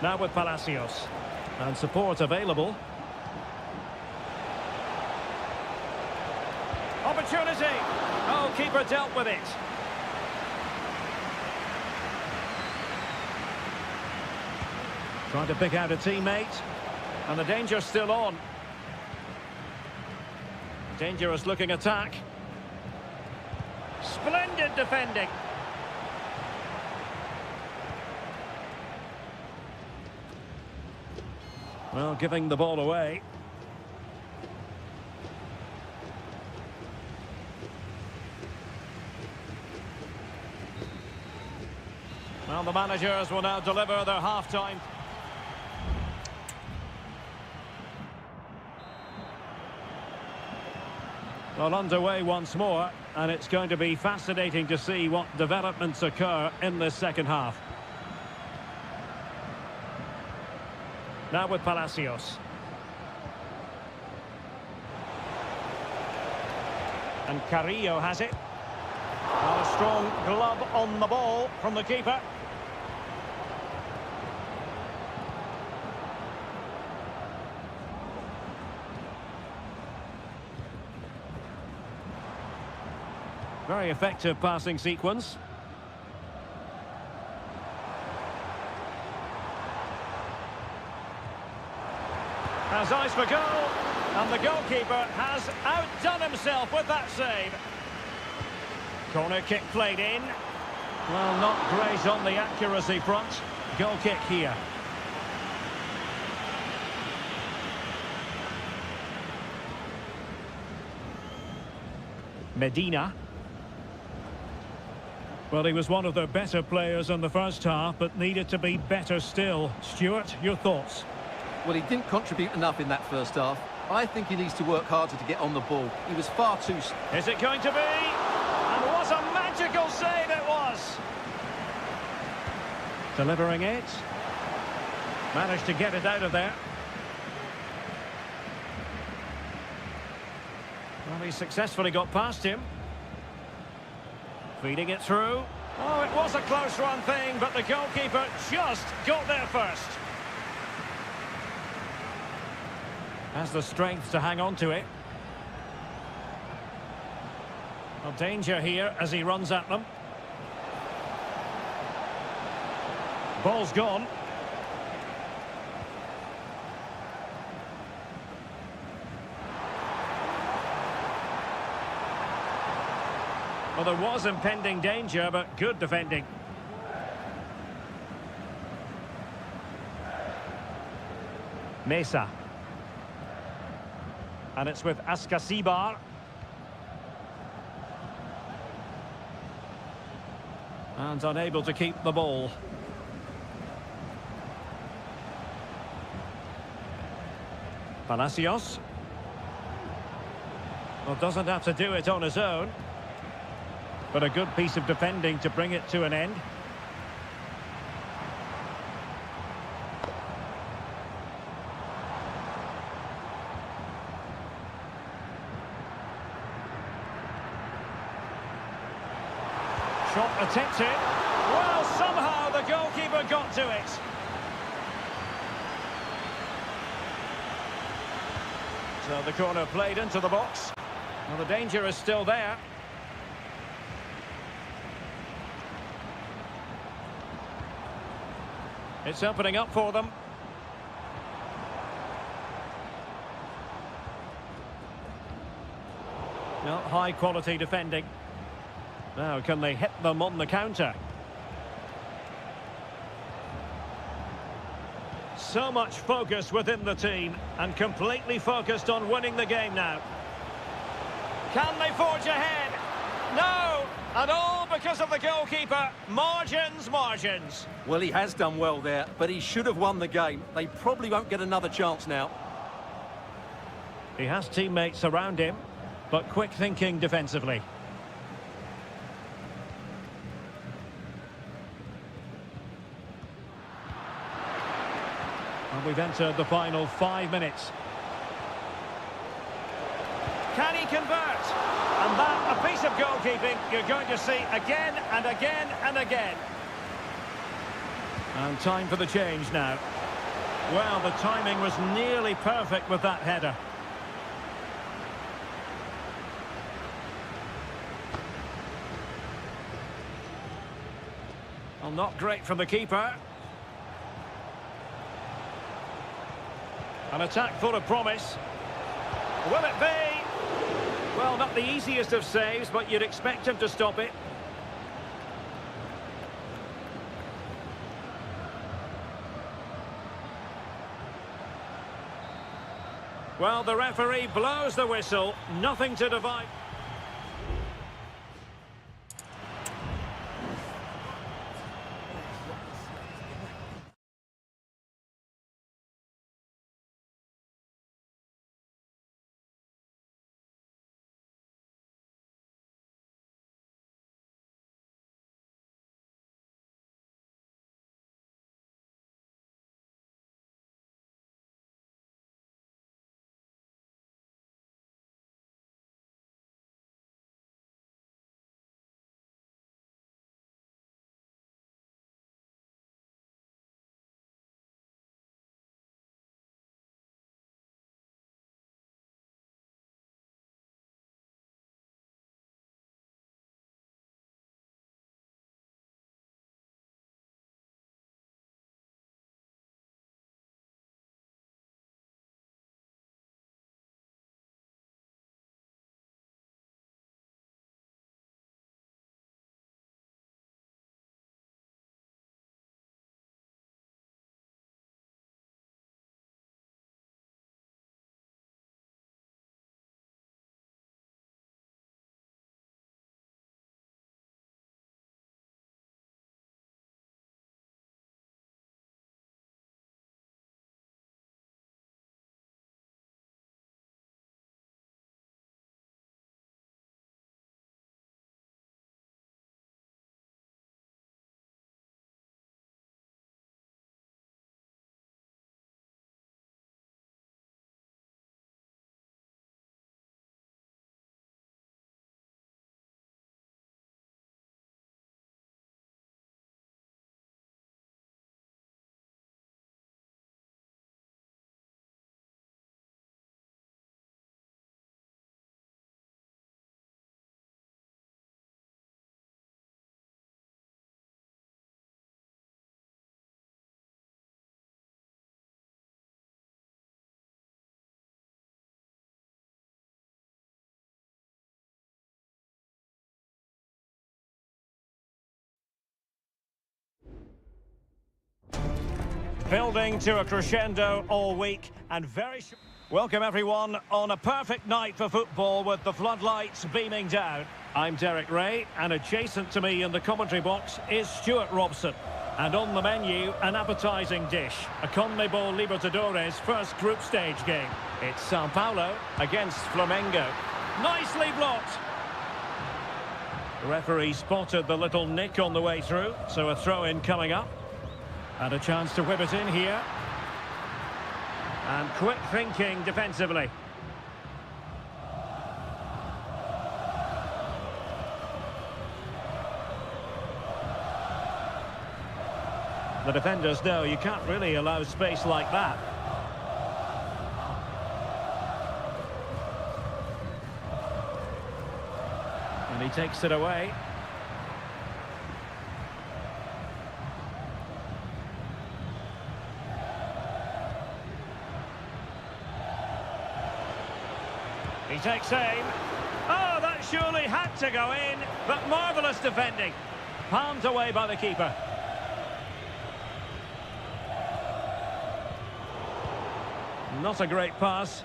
Now with Palacios. And support available. Opportunity! Oh, keeper dealt with it. Trying to pick out a teammate. And the danger's still on. Dangerous looking attack. Splendid defending. Well, giving the ball away. Well, the managers will now deliver their half-time. Well, underway once more, and it's going to be fascinating to see what developments occur in this second half. Now with Palacios. And Carrillo has it. And a strong glove on the ball from the keeper. Very effective passing sequence. Has eyes for goal, and the goalkeeper has outdone himself with that save. Corner kick played in. Well, not great on the accuracy front. Goal kick here. Medina. Well, he was one of the better players in the first half, but needed to be better still. Stuart, your thoughts? Well, he didn't contribute enough in that first half. I think he needs to work harder to get on the ball. He was far too... Is it going to be? And what a magical save it was! Delivering it. Managed to get it out of there. Well, he successfully got past him. Feeding it through. Oh, it was a close run thing, but the goalkeeper just got there first. Has the strength to hang on to it. Well, danger here as he runs at them. Ball's gone. Well, there was impending danger, but good defending. Mesa. And it's with Askasibar. And unable to keep the ball. Palacios. Well, doesn't have to do it on his own. But a good piece of defending to bring it to an end. Shot attempted. Well, somehow the goalkeeper got to it. So the corner played into the box. Well, the danger is still there. It's opening up for them. No, high quality defending. Now, can they hit them on the counter? So much focus within the team, and completely focused on winning the game now. Can they forge ahead? No! And all because of the goalkeeper. Margins, margins. Well, he has done well there, but he should have won the game. They probably won't get another chance now. He has teammates around him, but quick thinking defensively. And we've entered the final 5 minutes. Can he convert? And that, a piece of goalkeeping you're going to see again and again and again. And time for the change now. Well, the timing was nearly perfect with that header. Well, not great from the keeper. An attack full of promise. Will it be? Well, not the easiest of saves, but you'd expect him to stop it. Well, the referee blows the whistle. Nothing to divide. Building to a crescendo all week and very... Welcome everyone on a perfect night for football with the floodlights beaming down. I'm Derek Ray, and adjacent to me in the commentary box is Stuart Robson. And on the menu, an appetising dish, a CONMEBOL Libertadores first group stage game. It's Sao Paulo against Flamengo. Nicely blocked. The referee spotted the little nick on the way through, so a throw-in coming up. And a chance to whip it in here. And quick thinking defensively. The defenders know you can't really allow space like that. And he takes it away. He takes aim. Oh, that surely had to go in, but marvellous defending. Palmed away by the keeper. Not a great pass.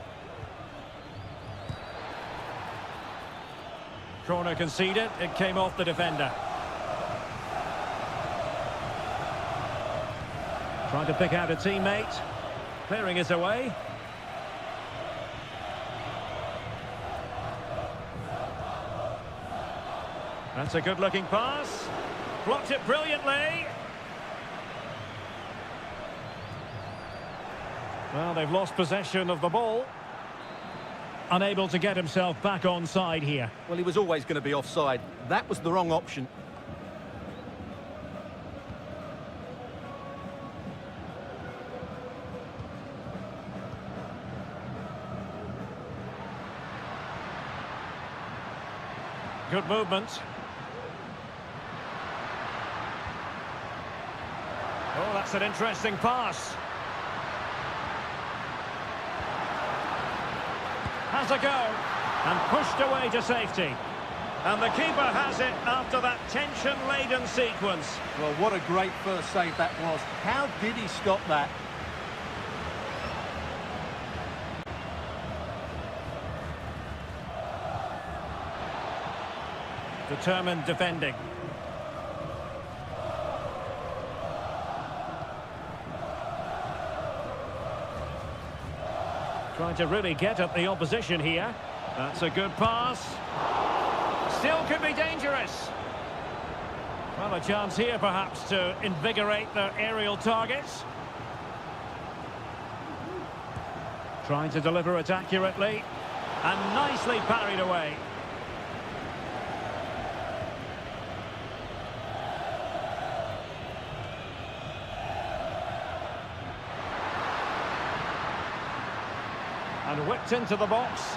Corner conceded, it came off the defender. Trying to pick out a teammate. Clearing it away. That's a good-looking pass. Blocked it brilliantly. Well, they've lost possession of the ball. Unable to get himself back onside here. Well, he was always going to be offside. That was the wrong option. Good movement. Oh, that's an interesting pass. Has a go, and pushed away to safety. And the keeper has it after that tension-laden sequence. Well, what a great first save that was. How did he stop that? Determined defending. Trying to really get at the opposition here. That's a good pass. Still could be dangerous. Well, a chance here perhaps to invigorate their aerial targets. Trying to deliver it accurately. And nicely parried away. And whipped into the box.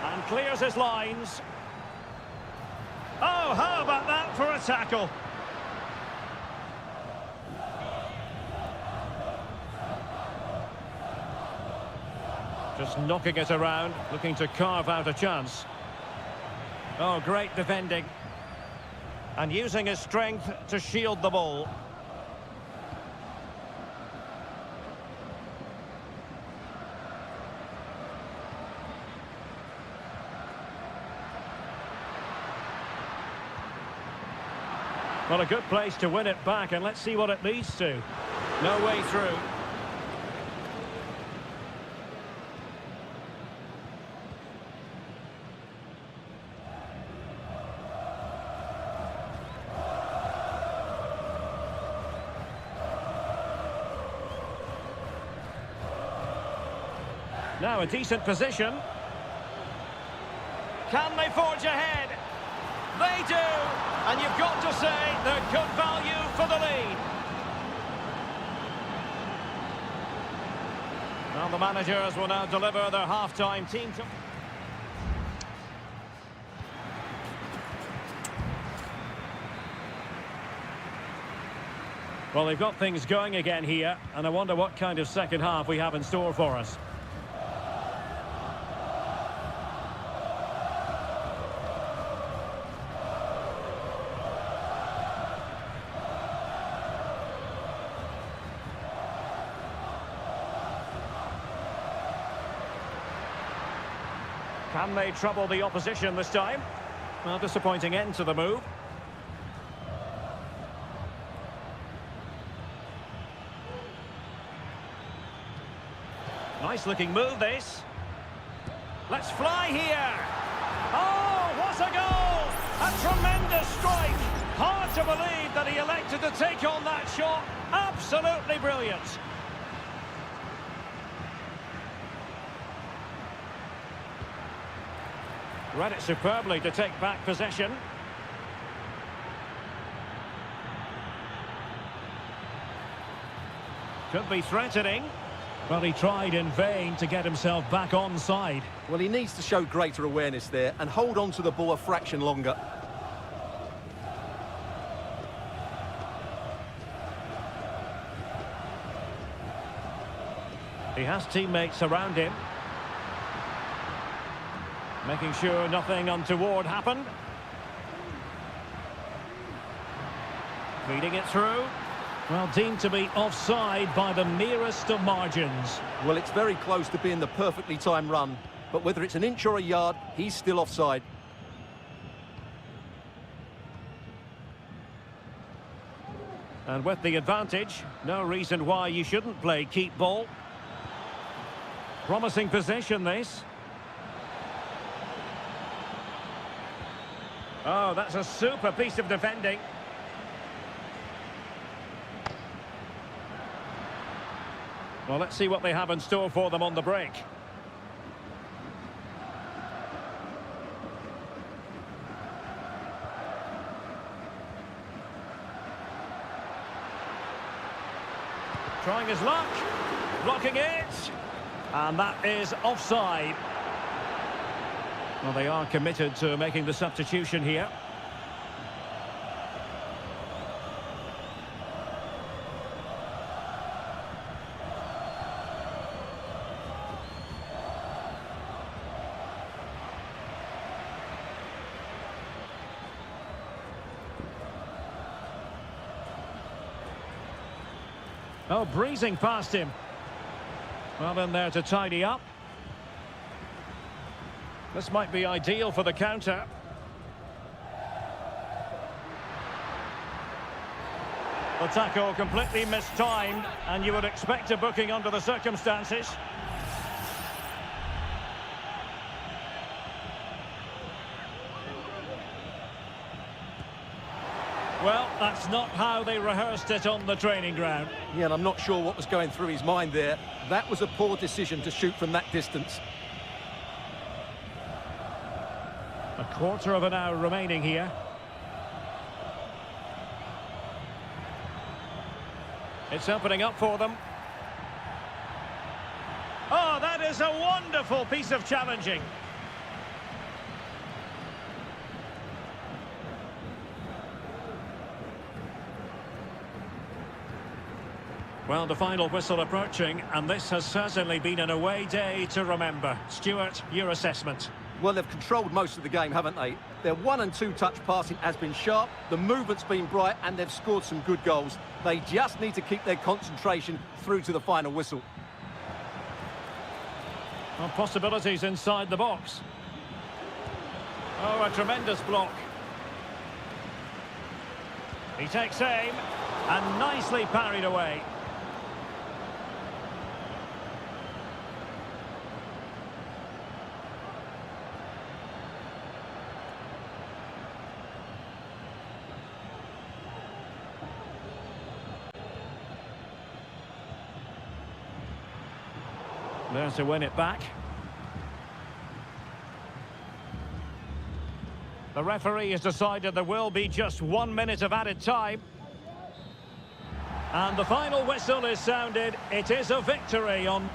And clears his lines. Oh, how about that for a tackle? Just knocking it around, looking to carve out a chance. Oh, great defending. And using his strength to shield the ball. Well, a good place to win it back, and let's see what it leads to. No way through. Now a decent position. Can they forge ahead? They do! And you've got to say they're good value for the lead. Well, the managers will now deliver their half-time team to... Well, they've got things going again here, and I wonder what kind of second half we have in store for us. Can they trouble the opposition this time? Well, disappointing end to the move. Nice looking move, this. Let's fly here. Oh, what a goal! A tremendous strike. Hard to believe that he elected to take on that shot. Absolutely brilliant. Read it superbly to take back possession. Could be threatening. Well, he tried in vain to get himself back onside. Well, he needs to show greater awareness there and hold on to the ball a fraction longer. He has teammates around him, making sure nothing untoward happened. Feeding it through. Well, deemed to be offside by the merest of margins. Well, it's very close to being the perfectly timed run, but whether it's an inch or a yard, he's still offside. And with the advantage, no reason why you shouldn't play keep ball. Promising position, this. Oh, that's a super piece of defending. Well, let's see what they have in store for them on the break. Trying his luck, blocking it, and that is offside. Well, they are committed to making the substitution here. Oh, breezing past him. Well, in there to tidy up. This might be ideal for the counter. The tackle completely mistimed, and you would expect a booking under the circumstances. Well, that's not how they rehearsed it on the training ground. Yeah, and I'm not sure what was going through his mind there. That was a poor decision to shoot from that distance. A quarter of an hour remaining here. It's opening up for them. Oh, that is a wonderful piece of challenging. Well, the final whistle approaching, and this has certainly been an away day to remember. Stuart, your assessment? Well, they've controlled most of the game, haven't they? Their 1- and 2-touch passing has been sharp, the movement's been bright, and they've scored some good goals. They just need to keep their concentration through to the final whistle. Well, possibilities inside the box. Oh, a tremendous block. He takes aim, and nicely parried away. There to win it back. The referee has decided there will be just 1 minute of added time. And the final whistle is sounded. It is a victory on...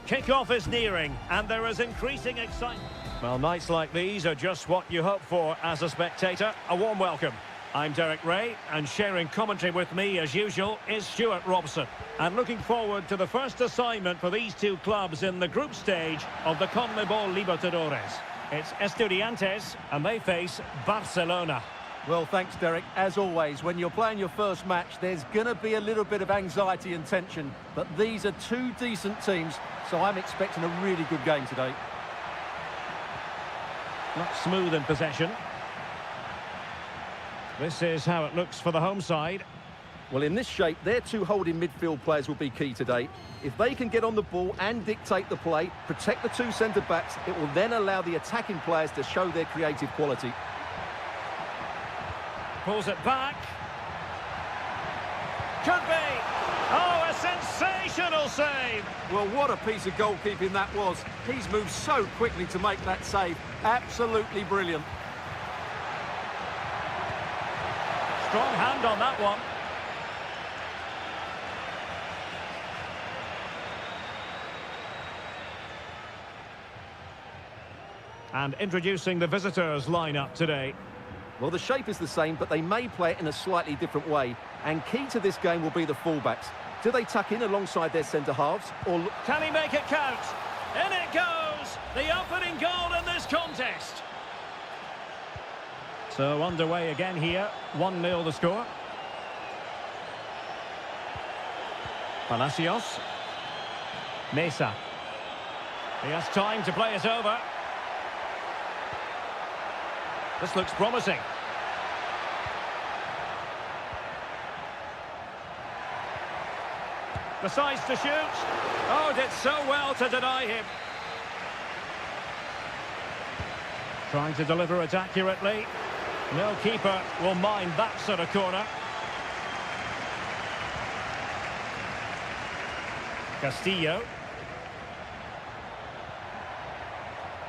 Kick-off is nearing, and there is increasing excitement. Well, nights like these are just what you hope for as a spectator. A warm welcome. I'm Derek Ray, and sharing commentary with me, as usual, is Stuart Robson. And looking forward to the first assignment for these two clubs in the group stage of the CONMEBOL Libertadores. It's Estudiantes, and they face Barcelona. Well, thanks, Derek. As always, when you're playing your first match, there's going to be a little bit of anxiety and tension. But these are two decent teams, so I'm expecting a really good game today. Not smooth in possession. This is how it looks for the home side. Well, in this shape, their two holding midfield players will be key today. If they can get on the ball and dictate the play, protect the two centre-backs, it will then allow the attacking players to show their creative quality. Pulls it back. Could be. Oh, a sensational save. Well, what a piece of goalkeeping that was. He's moved so quickly to make that save. Absolutely brilliant. Strong hand on that one. And introducing the visitors lineup today. Well, the shape is the same, but they may play it in a slightly different way. And key to this game will be the fullbacks. Do they tuck in alongside their centre-halves? Or can he make it count? In it goes! The opening goal in this contest. So underway again here. 1-0 the score. Palacios. Mesa. He has time to play it over. This looks promising. Decides to shoot. Oh, did so well to deny him. Trying to deliver it accurately. No keeper will mind that sort of corner. Castillo.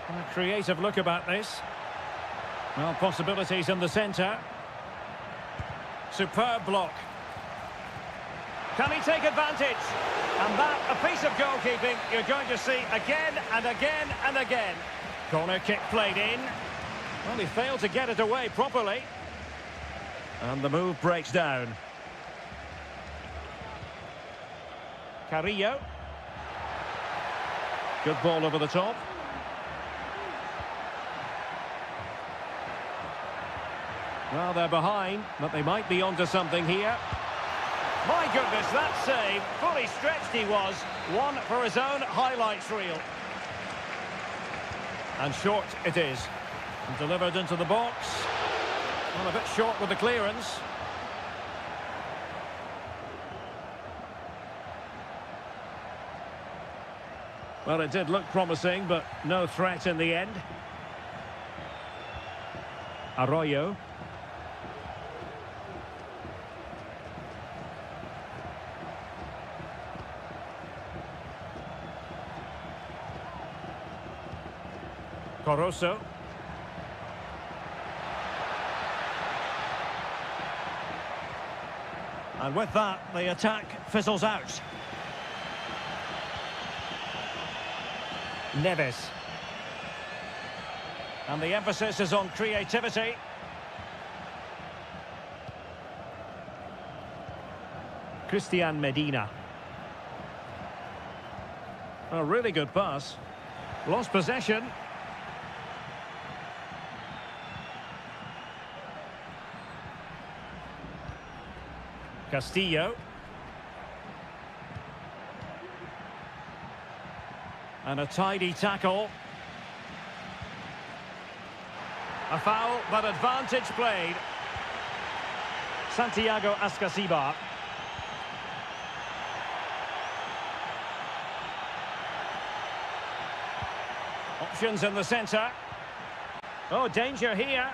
A creative look about this. Well, possibilities in the centre. Superb block. Can he take advantage? And that, a piece of goalkeeping you're going to see again and again and again. Corner kick played in. Well, he failed to get it away properly. And the move breaks down. Carrillo. Good ball over the top. Well, they're behind, but they might be onto something here. My goodness, that save. Fully stretched he was. One for his own highlights reel. And short it is. And delivered into the box. Well, a bit short with the clearance. Well, it did look promising, but no threat in the end. Arroyo. Coroso. And with that, the attack fizzles out. Neves. And the emphasis is on creativity. Christian Medina. A really good pass. Lost possession. Castillo. And a tidy tackle. A foul, but advantage played. Santiago Ascasibar. Options in the centre. Oh, danger here.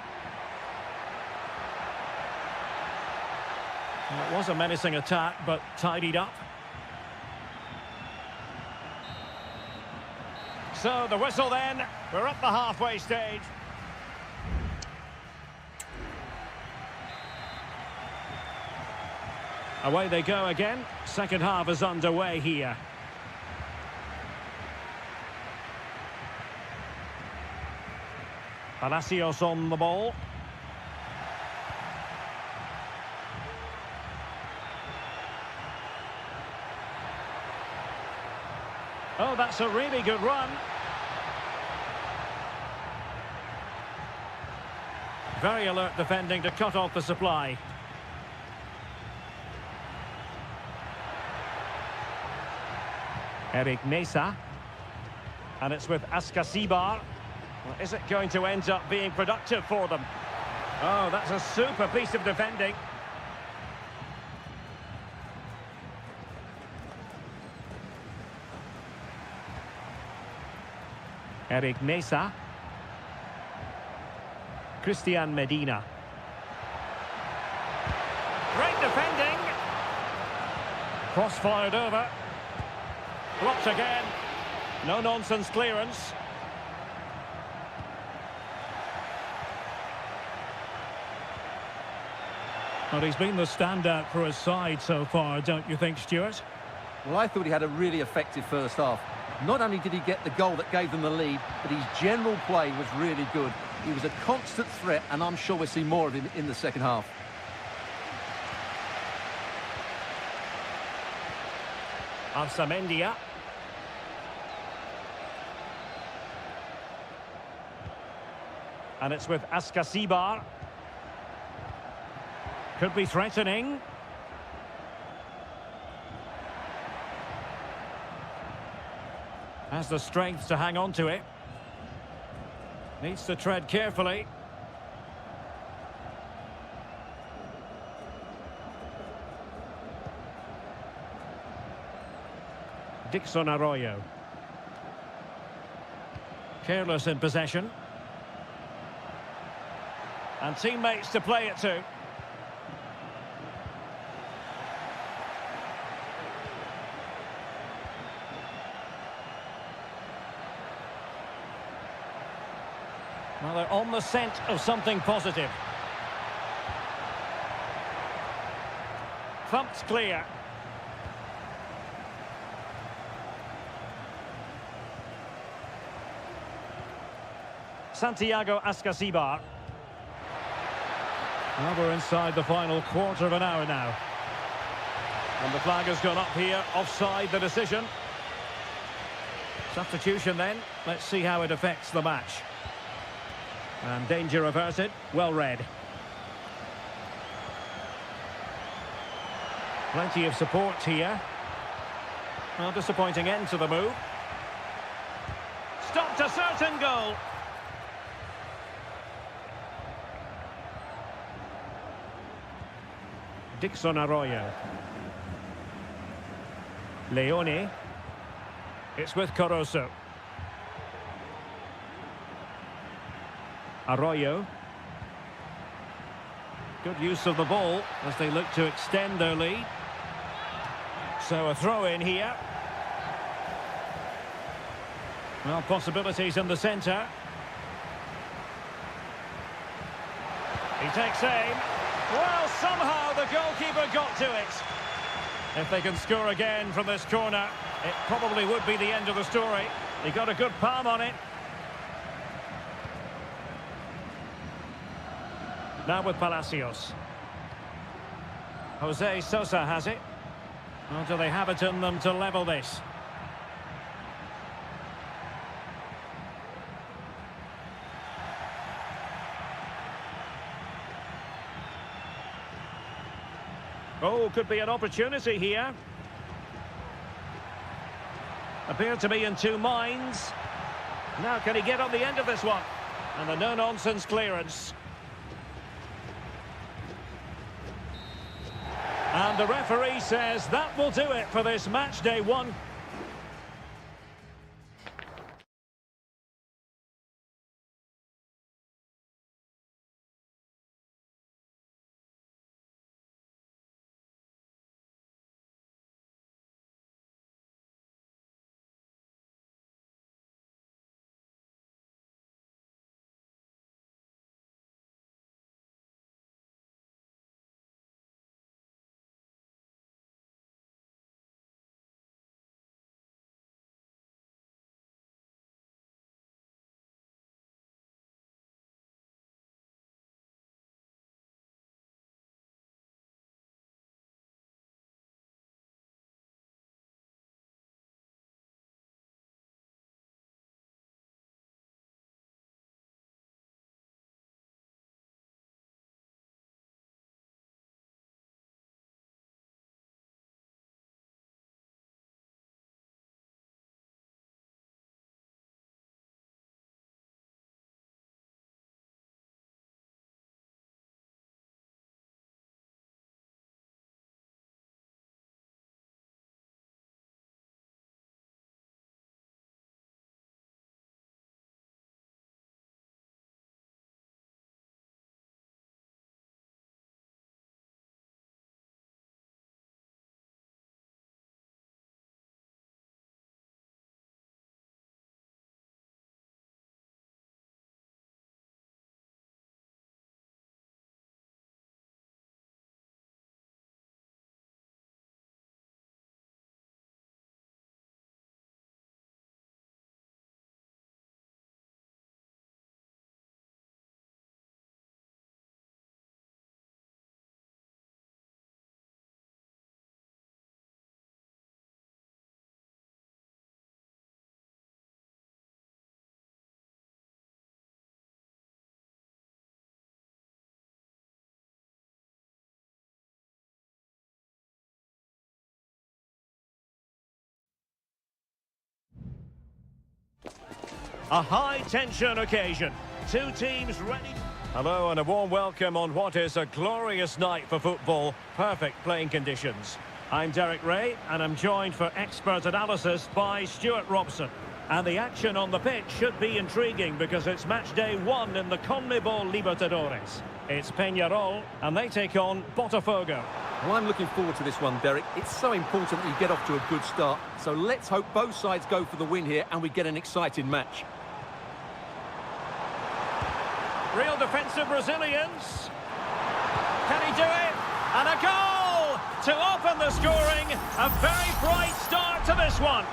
Well, it was a menacing attack, but tidied up. So the whistle then. We're at the halfway stage. Away they go again. Second half is underway here. Palacios on the ball. Oh, that's a really good run. Very alert defending to cut off the supply. Eric Mesa. And it's with Askasibar. Well, is it going to end up being productive for them? Oh, that's a super piece of defending. Eric Mesa. Christian Medina. Great defending. Cross fired over. Blocked again. No nonsense clearance. Well, he's been the standout for his side so far, don't you think, Stuart? Well, I thought he had a really effective first half. Not only did he get the goal that gave them the lead, but his general play was really good. He was a constant threat, and I'm sure we'll see more of him in the second half. Ansamendia. And it's with Askasibar. Could be threatening. Has the strength to hang on to it. Needs to tread carefully. Dixon Arroyo. Careless in possession. And teammates to play it to. Well, they're on the scent of something positive. Thumped clear. Santiago Askasibar. Well, we're inside the final quarter of an hour now. And the flag has gone up here, offside the decision. Substitution then. Let's see how it affects the match. And danger averted, well read. Plenty of support here. Well, disappointing end to the move. Stopped a certain goal. Dixon Arroyo. Leone. It's with Corozo. Arroyo. Good use of the ball as they look to extend their lead. So a throw in here. Well, possibilities in the centre. He takes aim. Well, somehow the goalkeeper got to it. If they can score again from this corner, it probably would be the end of the story. He got a good palm on it. Now with Palacios. Jose Sosa has it. Or do they have it in them to level this? Oh, could be an opportunity here. Appeared to be in two minds. Now can he get on the end of this one? And the no-nonsense clearance. And the referee says that will do it for this match day one. A high-tension occasion. Two teams ready. Hello and a warm welcome on what is a glorious night for football. Perfect playing conditions. I'm Derek Ray and I'm joined for expert analysis by Stuart Robson. And the action on the pitch should be intriguing because it's match day 1 in the CONMEBOL Libertadores. It's Peñarol and they take on Botafogo. Well, I'm looking forward to this one, Derek. It's so important that you get off to a good start. So let's hope both sides go for the win here and we get an exciting match. Real defensive Brazilians. Can he do it? And a goal to open the scoring. A very bright start to this one.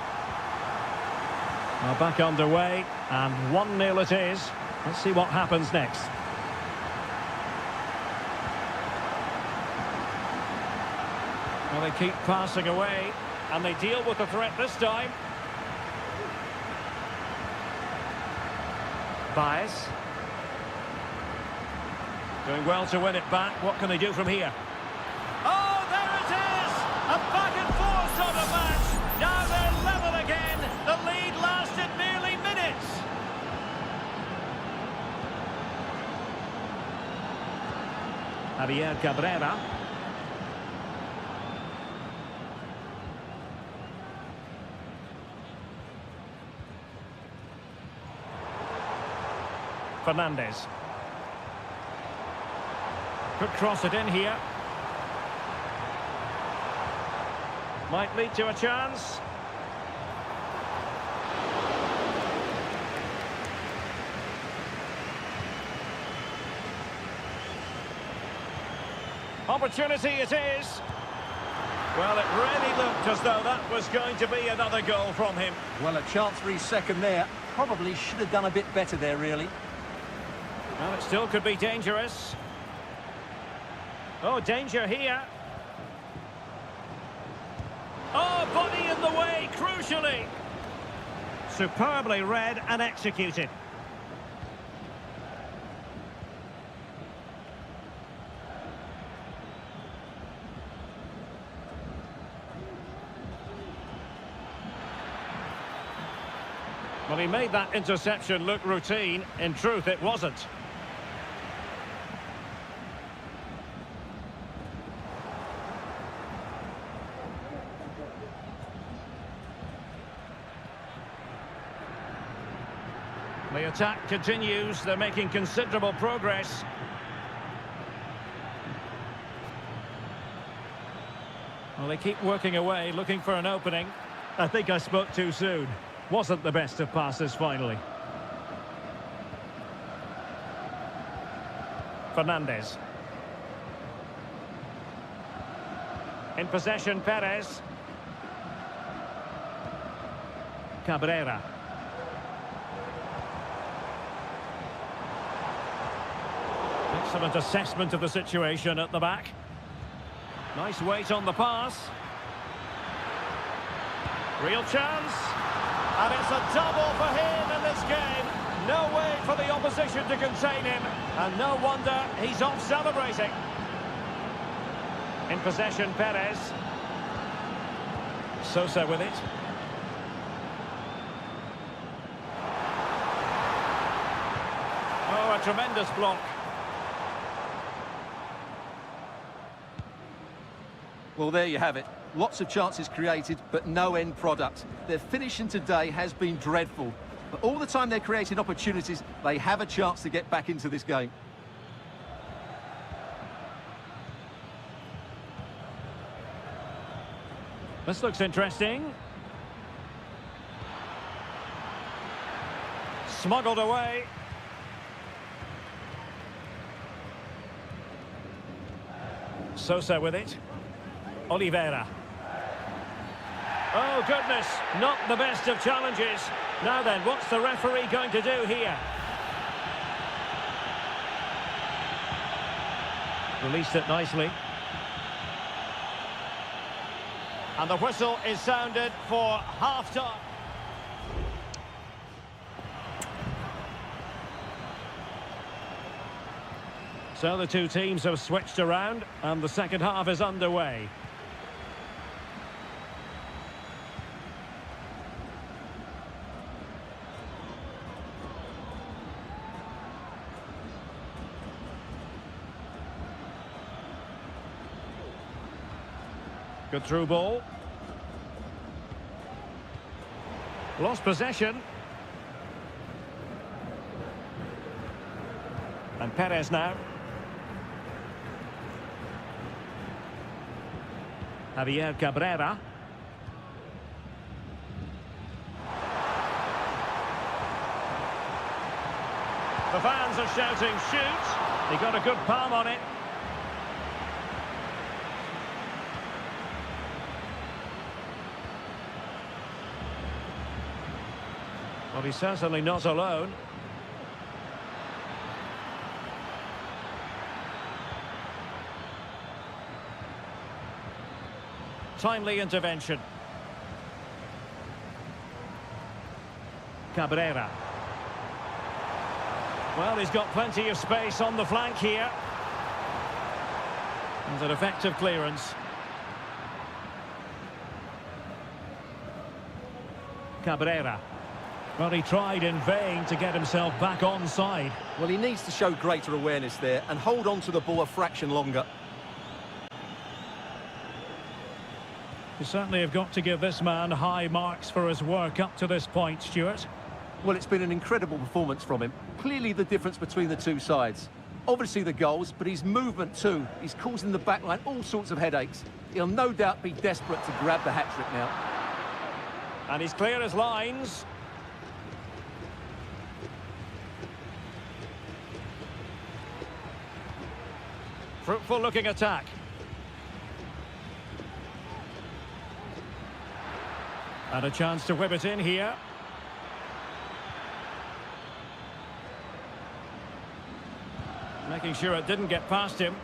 Well, back underway and 1-0 it is. Let's see what happens next. Well, they keep passing away and they deal with the threat this time. Baez. Doing well to win it back. What can they do from here? Oh, there it is! A back and forth sort of match. Now they're level again. The lead lasted merely minutes. Javier Cabrera. Fernandez. Could cross it in here. Might lead to a chance. Opportunity it is. Well, it really looked as though that was going to be another goal from him. Well, a chance for his second there. Probably should have done a bit better there, really. Well, it still could be dangerous. Oh, danger here. Oh, body in the way, crucially. Superbly read and executed. Well, he made that interception look routine. In truth, it wasn't. The attack continues. They're making considerable progress. Well, they keep working away, looking for an opening. I think I spoke too soon. Wasn't the best of passes, finally. Fernandez. In possession, Perez. Cabrera. Excellent assessment of the situation at the back. Nice weight on the pass. Real chance. And it's a double for him in this game. No way for the opposition to contain him. And no wonder he's off celebrating. In possession, Perez. Sosa with it. Oh, a tremendous block. Well, there you have it. Lots of chances created, but no end product. Their finishing today has been dreadful. But all the time they're creating opportunities, they have a chance to get back into this game. This looks interesting. Smuggled away. Sosa with it. Oliveira. Oh, goodness, not the best of challenges. Now then, what's the referee going to do here? Released it nicely. And the whistle is sounded for half-time. So the two teams have switched around and the second half is underway. Good through ball. Lost possession. And Perez now. Javier Cabrera. The fans are shouting, shoot! He got a good palm on it. Well, he's certainly not alone. Timely intervention. Cabrera. Well, he's got plenty of space on the flank here. And an effective clearance. Cabrera. Well, he tried in vain to get himself back onside. Well, he needs to show greater awareness there and hold on to the ball a fraction longer. You certainly have got to give this man high marks for his work up to this point, Stuart. Well, it's been an incredible performance from him. Clearly the difference between the two sides. Obviously the goals, but his movement too. He's causing the backline all sorts of headaches. He'll no doubt be desperate to grab the hat-trick now. And he's clear as lines. Fruitful looking attack. And a chance to whip it in here. Making sure it didn't get past him.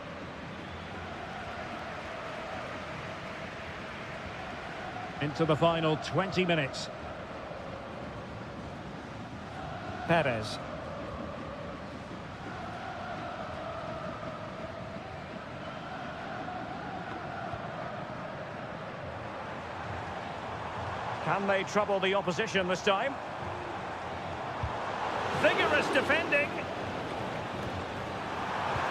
Into the final 20 minutes. Perez. Can they trouble the opposition this time? Vigorous defending.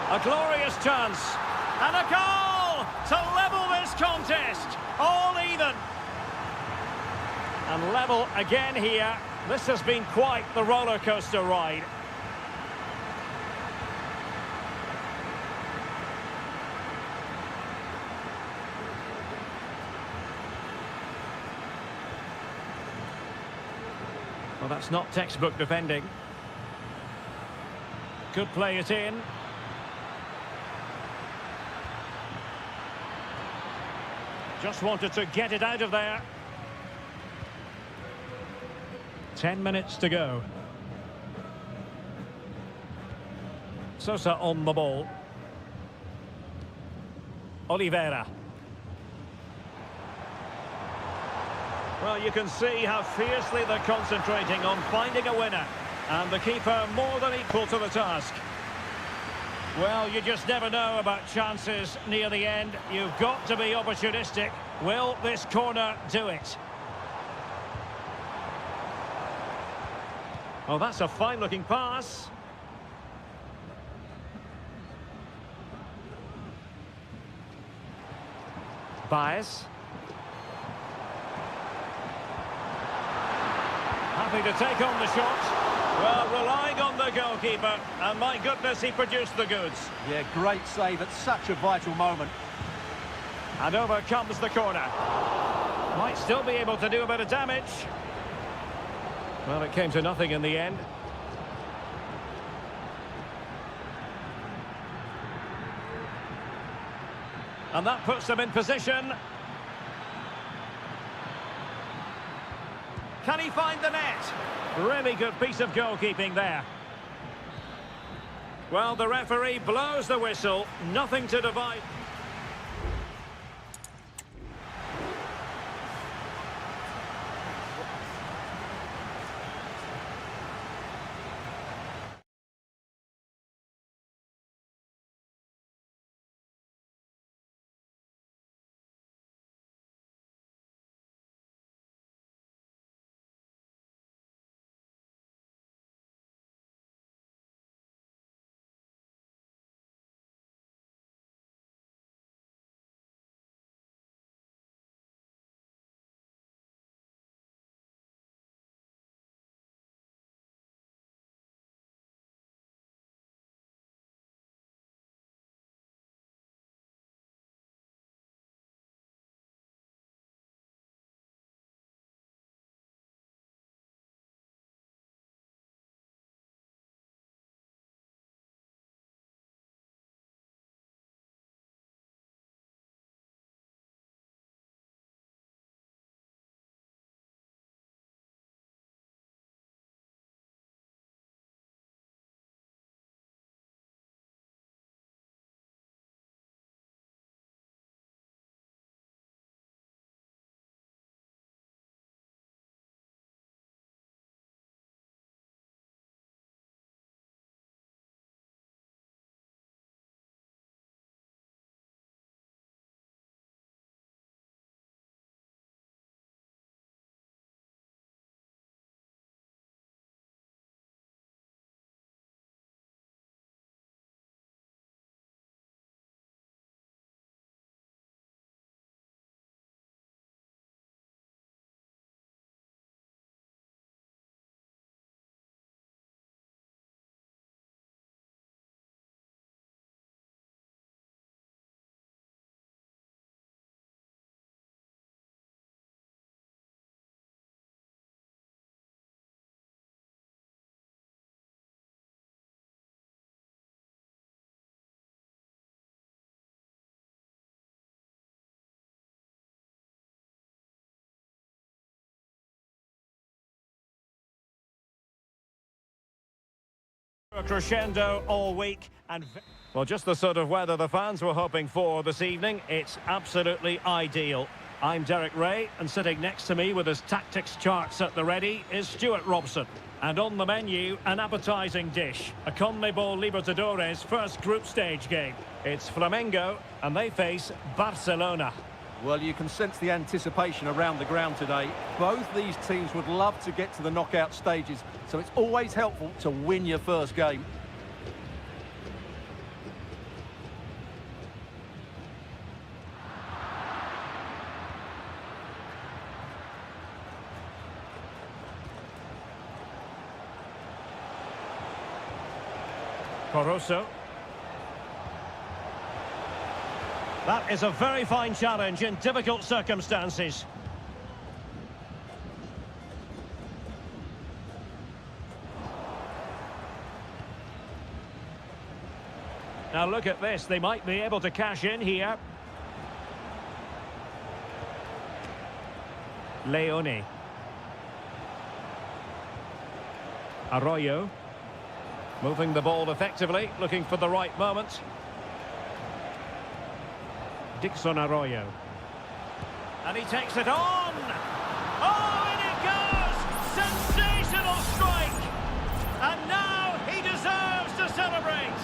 A glorious chance. And a goal to level this contest. All even. And level again here. This has been quite the roller coaster ride. Well, that's not textbook defending. Could play it in. Just wanted to get it out of there. 10 minutes to go. Sosa on the ball. Oliveira. Well, you can see how fiercely they're concentrating on finding a winner. And the keeper more than equal to the task. Well, you just never know about chances near the end. You've got to be opportunistic. Will this corner do it? Well, that's a fine-looking pass. Baez. Happy to take on the shot. Well, relying on the goalkeeper, and my goodness, he produced the goods. Yeah, great save at such a vital moment. And over comes the corner. Might still be able to do a bit of damage. Well, it came to nothing in the end. And that puts them in position. Can he find the net? Really good piece of goalkeeping there. Well, the referee blows the whistle. Nothing to divide. A crescendo all week and... Well, just the sort of weather the fans were hoping for this evening. It's absolutely ideal. I'm Derek Ray, and sitting next to me with his tactics charts at the ready is Stuart Robson. And on the menu, an appetising dish, a CONMEBOL Libertadores first group stage game. It's Flamengo, and they face Barcelona. Well, you can sense the anticipation around the ground today. Both these teams would love to get to the knockout stages, so it's always helpful to win your first game. Caruso. That is a very fine challenge in difficult circumstances. Now look at this, they might be able to cash in here. Leone. Arroyo. Moving the ball effectively, looking for the right moment. Dixon Arroyo. And he takes it on! Oh, and it goes! Sensational strike! And now he deserves to celebrate!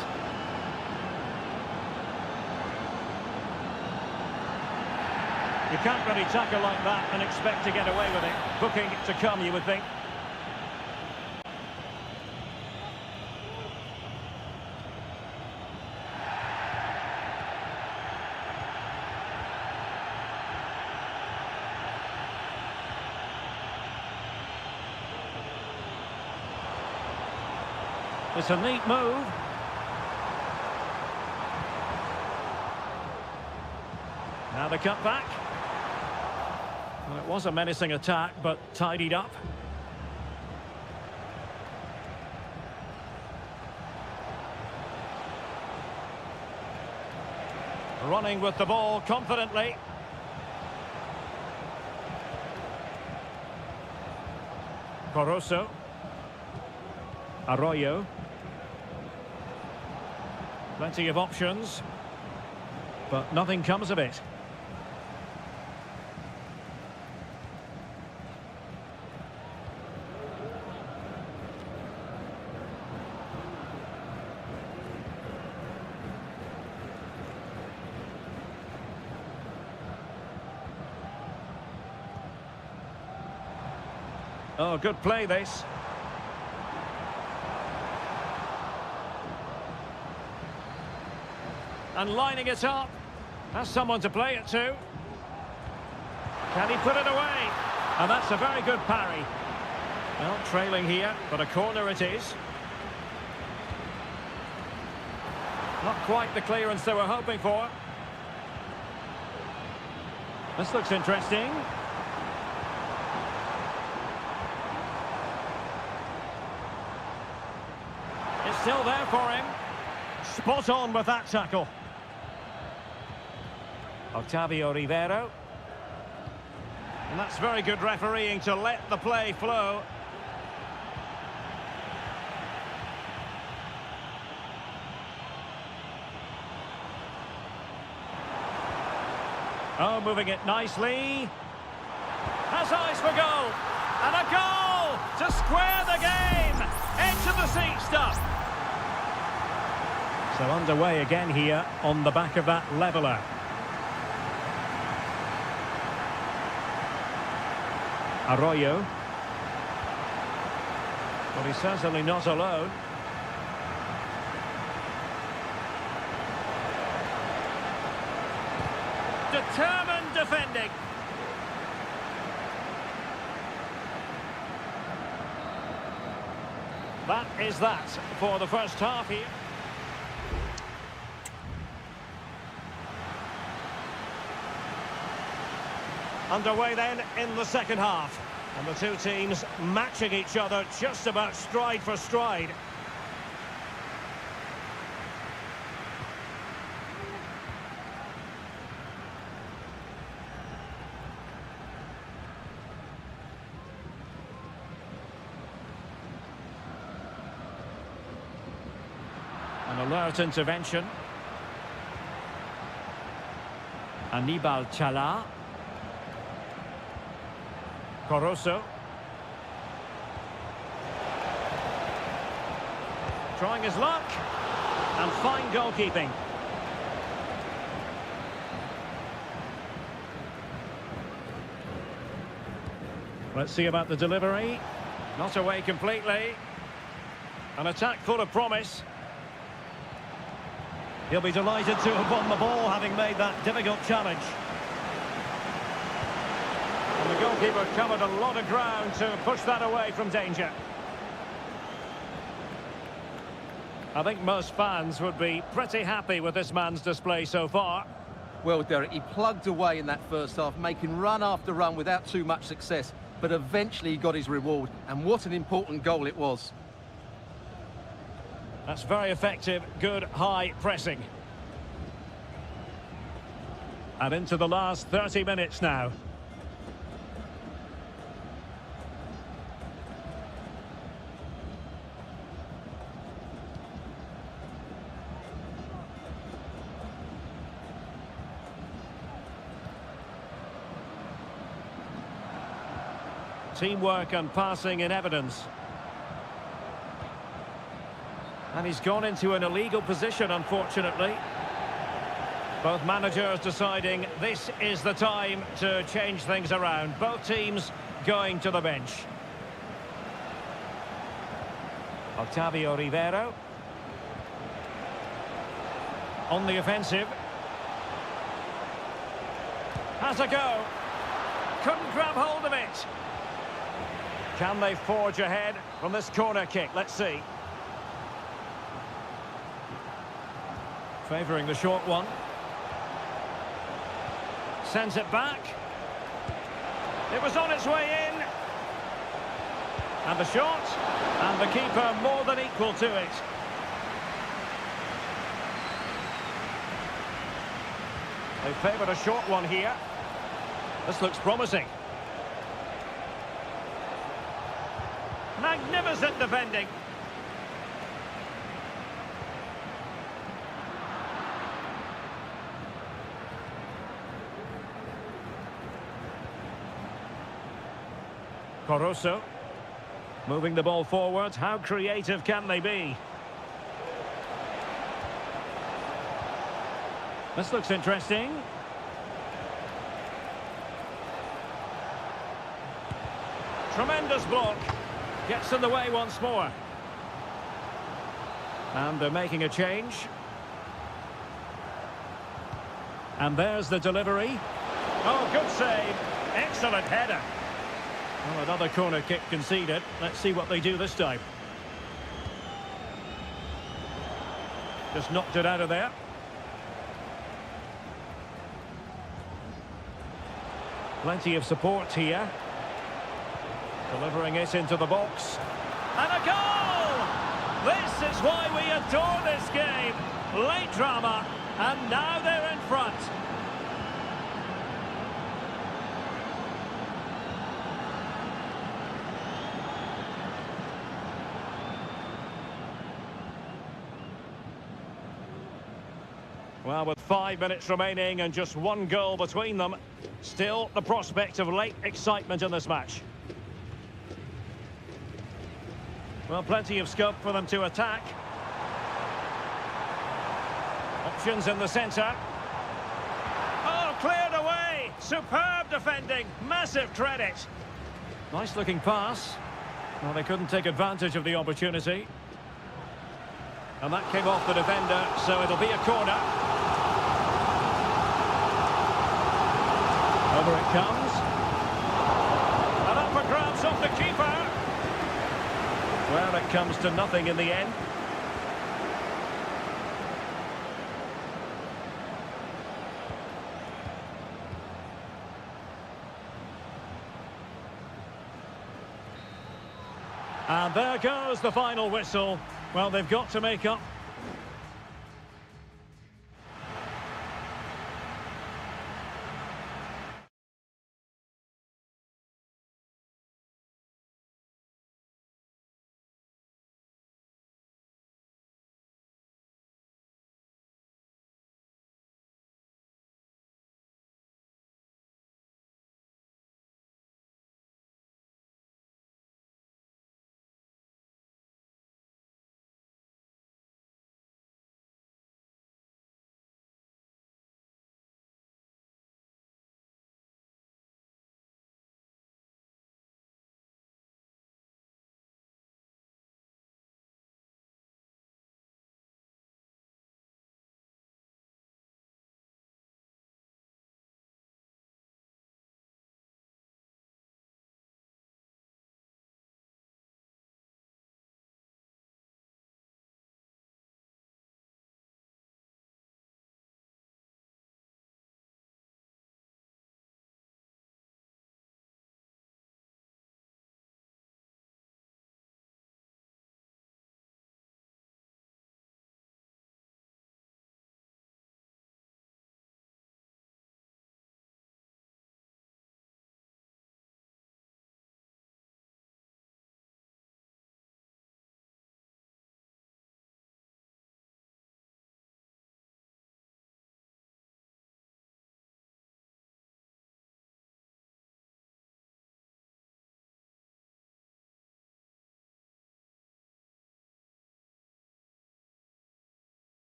You can't really tackle like that and expect to get away with it. Booking to come, you would think. It's a neat move. Now the cut back. Well, it was a menacing attack, but tidied up. Running with the ball confidently. Caruso. Arroyo. Plenty of options, but nothing comes of it. Oh, good play this. And lining it up. Has someone to play it to. Can he put it away? And that's a very good parry. Well, trailing here, but a corner it is. Not quite the clearance they were hoping for. This looks interesting. It's still there for him. Spot on with that tackle. Octavio Rivero. And that's very good refereeing to let the play flow. Oh, moving it nicely. Has eyes for goal. And a goal to square the game. Edge of the seat stuff. So underway again here on the back of that leveller. Arroyo. But he's certainly not alone. Determined defending. That is that for the first half here. Underway then in the second half. And the two teams matching each other just about stride for stride. alert intervention. Anibal Chala. Coroso. Trying his luck. And fine goalkeeping. Let's see about the delivery. Not away completely. An attack full of promise. He'll be delighted to have won the ball, having made that difficult challenge. And the goalkeeper covered a lot of ground to push that away from danger. I think most fans would be pretty happy with this man's display so far. Well, Derek, he plugged away in that first half, making run after run without too much success. But eventually he got his reward, and what an important goal it was. That's very effective, good high pressing. And into the last 30 minutes now. Teamwork and passing in evidence. And he's gone into an illegal position, unfortunately. Both managers deciding this is the time to change things around. Both teams going to the bench. Octavio Rivero. On the offensive. Has a go. Couldn't grab hold of it. Can they forge ahead from this corner kick? Let's see. Favouring the short one. Sends it back. It was on its way in. And the shot. And the keeper more than equal to it. They favoured a short one here. This looks promising. Magnificent defending. Coroso. Moving the ball forward. How creative can they be? This looks interesting. Tremendous block. Gets in the way once more. And they're making a change. And there's the delivery. Oh, good save. Excellent header. Well, another corner kick conceded. Let's see what they do this time. Just knocked it out of there. Plenty of support here. Delivering it into the box. And a goal! This is why we adore this game. Late drama, and now they're in front. Well, with 5 minutes remaining and just one goal between them, still the prospect of late excitement in this match. Well, plenty of scope for them to attack. Options in the centre. Oh, cleared away! Superb defending, massive credit. Nice looking pass. Well, they couldn't take advantage of the opportunity. And that came off the defender, so it'll be a corner. Over it comes. And up for grabs off the keeper. Well, it comes to nothing in the end. And there goes the final whistle. Well, they've got to make up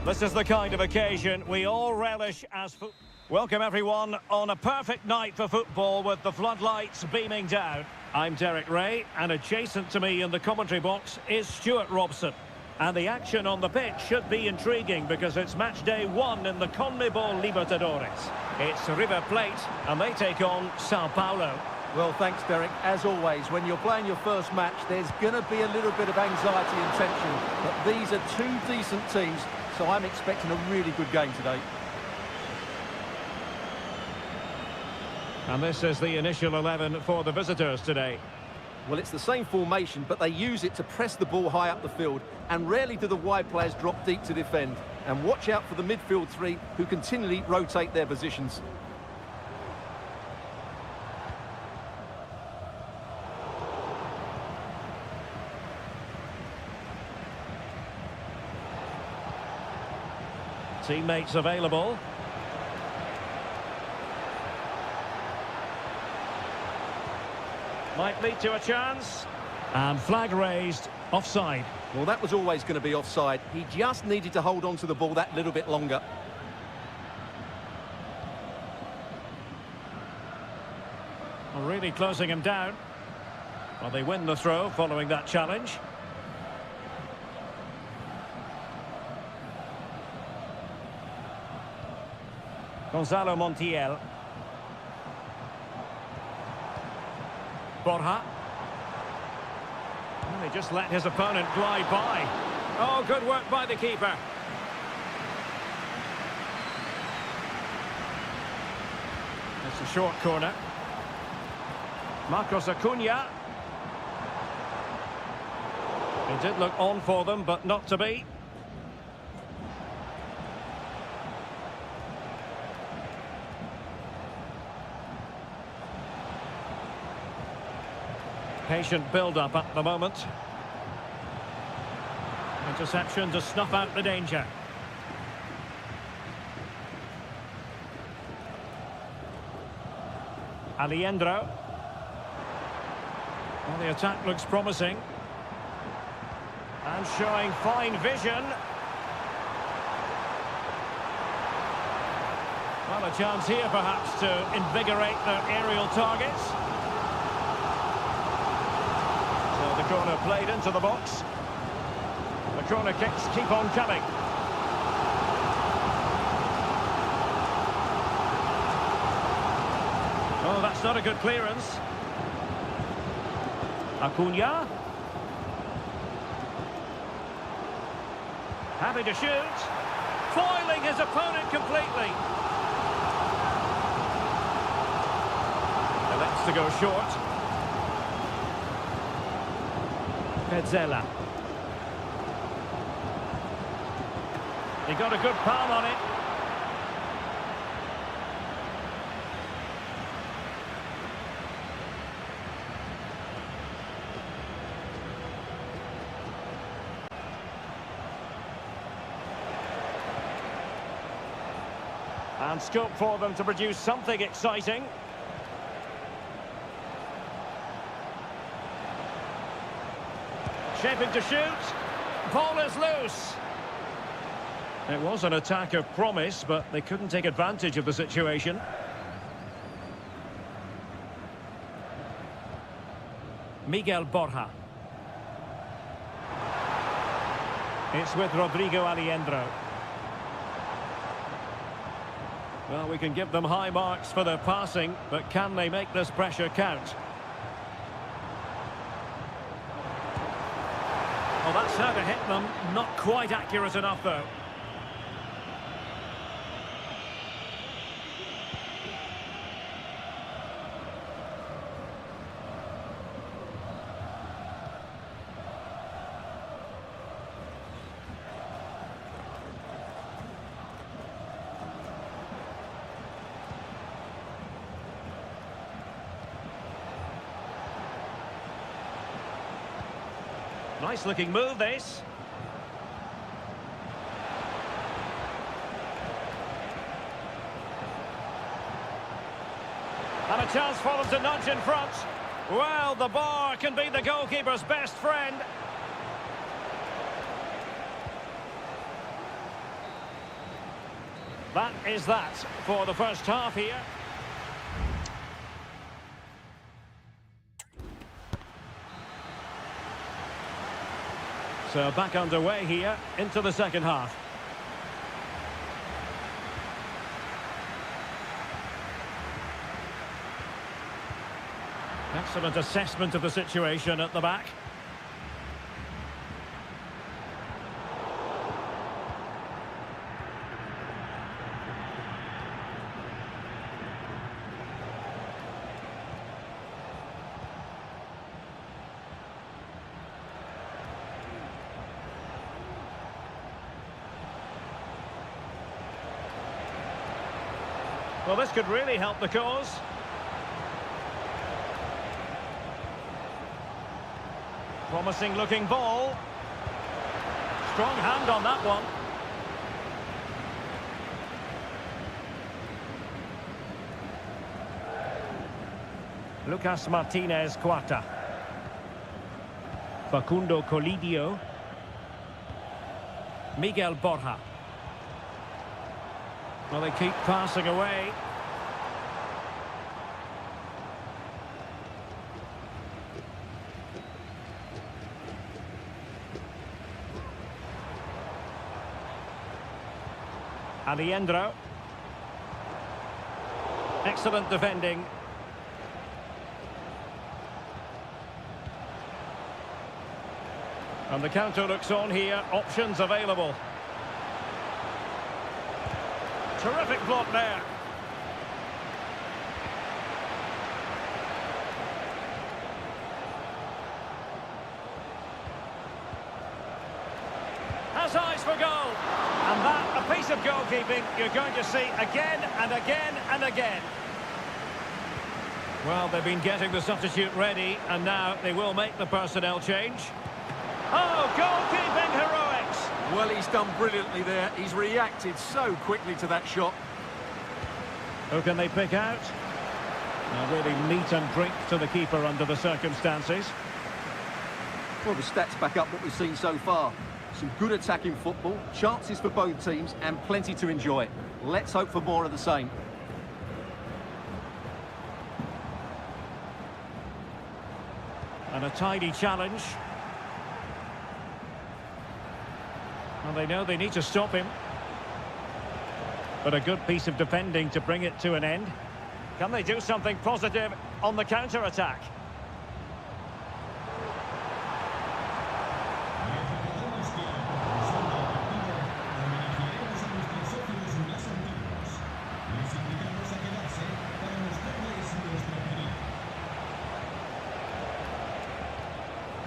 This is the kind of occasion we all relish as Welcome everyone on a perfect night for football with the floodlights beaming down. I'm Derek Ray, and adjacent to me in the commentary box is Stuart Robson. And the action on the pitch should be intriguing because it's match day 1 in the CONMEBOL Libertadores. It's River Plate and they take on Sao Paulo. Well, thanks, Derek. As always, when you're playing your first match, there's going to be a little bit of anxiety and tension. But these are two decent teams, so I'm expecting a really good game today. And this is the initial 11 for the visitors today. Well, it's the same formation, but they use it to press the ball high up the field, and rarely do the wide players drop deep to defend. And watch out for the midfield three, who continually rotate their positions. Teammates available. Might lead to a chance. And flag raised, offside. Well, that was always going to be offside. He just needed to hold on to the ball that little bit longer. Really closing him down. Well, they win the throw following that challenge. Gonzalo Montiel. Borja. And he just let his opponent glide by. Oh, good work by the keeper. It's a short corner. Marcos Acuna. He did look on for them, but not to be. Patient build-up at the moment. Interception to snuff out the danger. Aliendro. Well, the attack looks promising. And showing fine vision. Well, a chance here perhaps to invigorate their aerial targets. The corner played into the box. The corner kicks keep on coming. Oh, that's not a good clearance. Acuna. Happy to shoot. Foiling his opponent completely. Elects to go short. Petzela. He got a good palm on it. And scope for them to produce something exciting. Shaping to shoot. Ball is loose. It was an attack of promise, but they couldn't take advantage of the situation. Miguel Borja. It's with Rodrigo Aliendro. Well, we can give them high marks for their passing, but can they make this pressure count? Well, that's how to hit them. Not quite accurate enough, though. Nice looking move, this. And a chance for them to nudge in front. Well, the bar can be the goalkeeper's best friend. That is that for the first half here. So back underway here into the second half. Excellent assessment of the situation at the back. Well, this could really help the cause. Promising looking ball. Strong hand on that one. Lucas Martinez Cuarta. Facundo Colidio. Miguel Borja. Well, they keep passing away. Aliendro. Excellent defending. And the counter looks on here. Options available. Terrific block there. Has eyes for goal. And that, a piece of goalkeeping you're going to see again and again and again. Well, they've been getting the substitute ready, and now they will make the personnel change. Oh, goalkeeping heroics! Well, he's done brilliantly there. He's reacted so quickly to that shot. Who can they pick out? A really meat and drink to the keeper under the circumstances. Well, the stats back up what we've seen so far. Some good attacking football, chances for both teams, and plenty to enjoy. Let's hope for more of the same. And a tidy challenge. Well, they know they need to stop him. But a good piece of defending to bring it to an end. Can they do something positive on the counter-attack?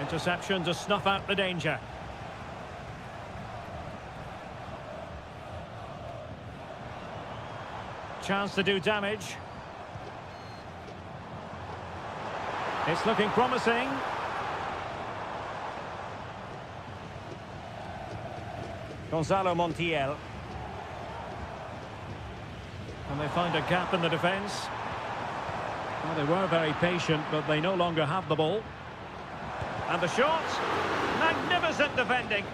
Interception to snuff out the danger. Chance to do damage. It's looking promising. Gonzalo Montiel. And they find a gap in the defence. Well, they were very patient, but they no longer have the ball. And the shot. Magnificent defending.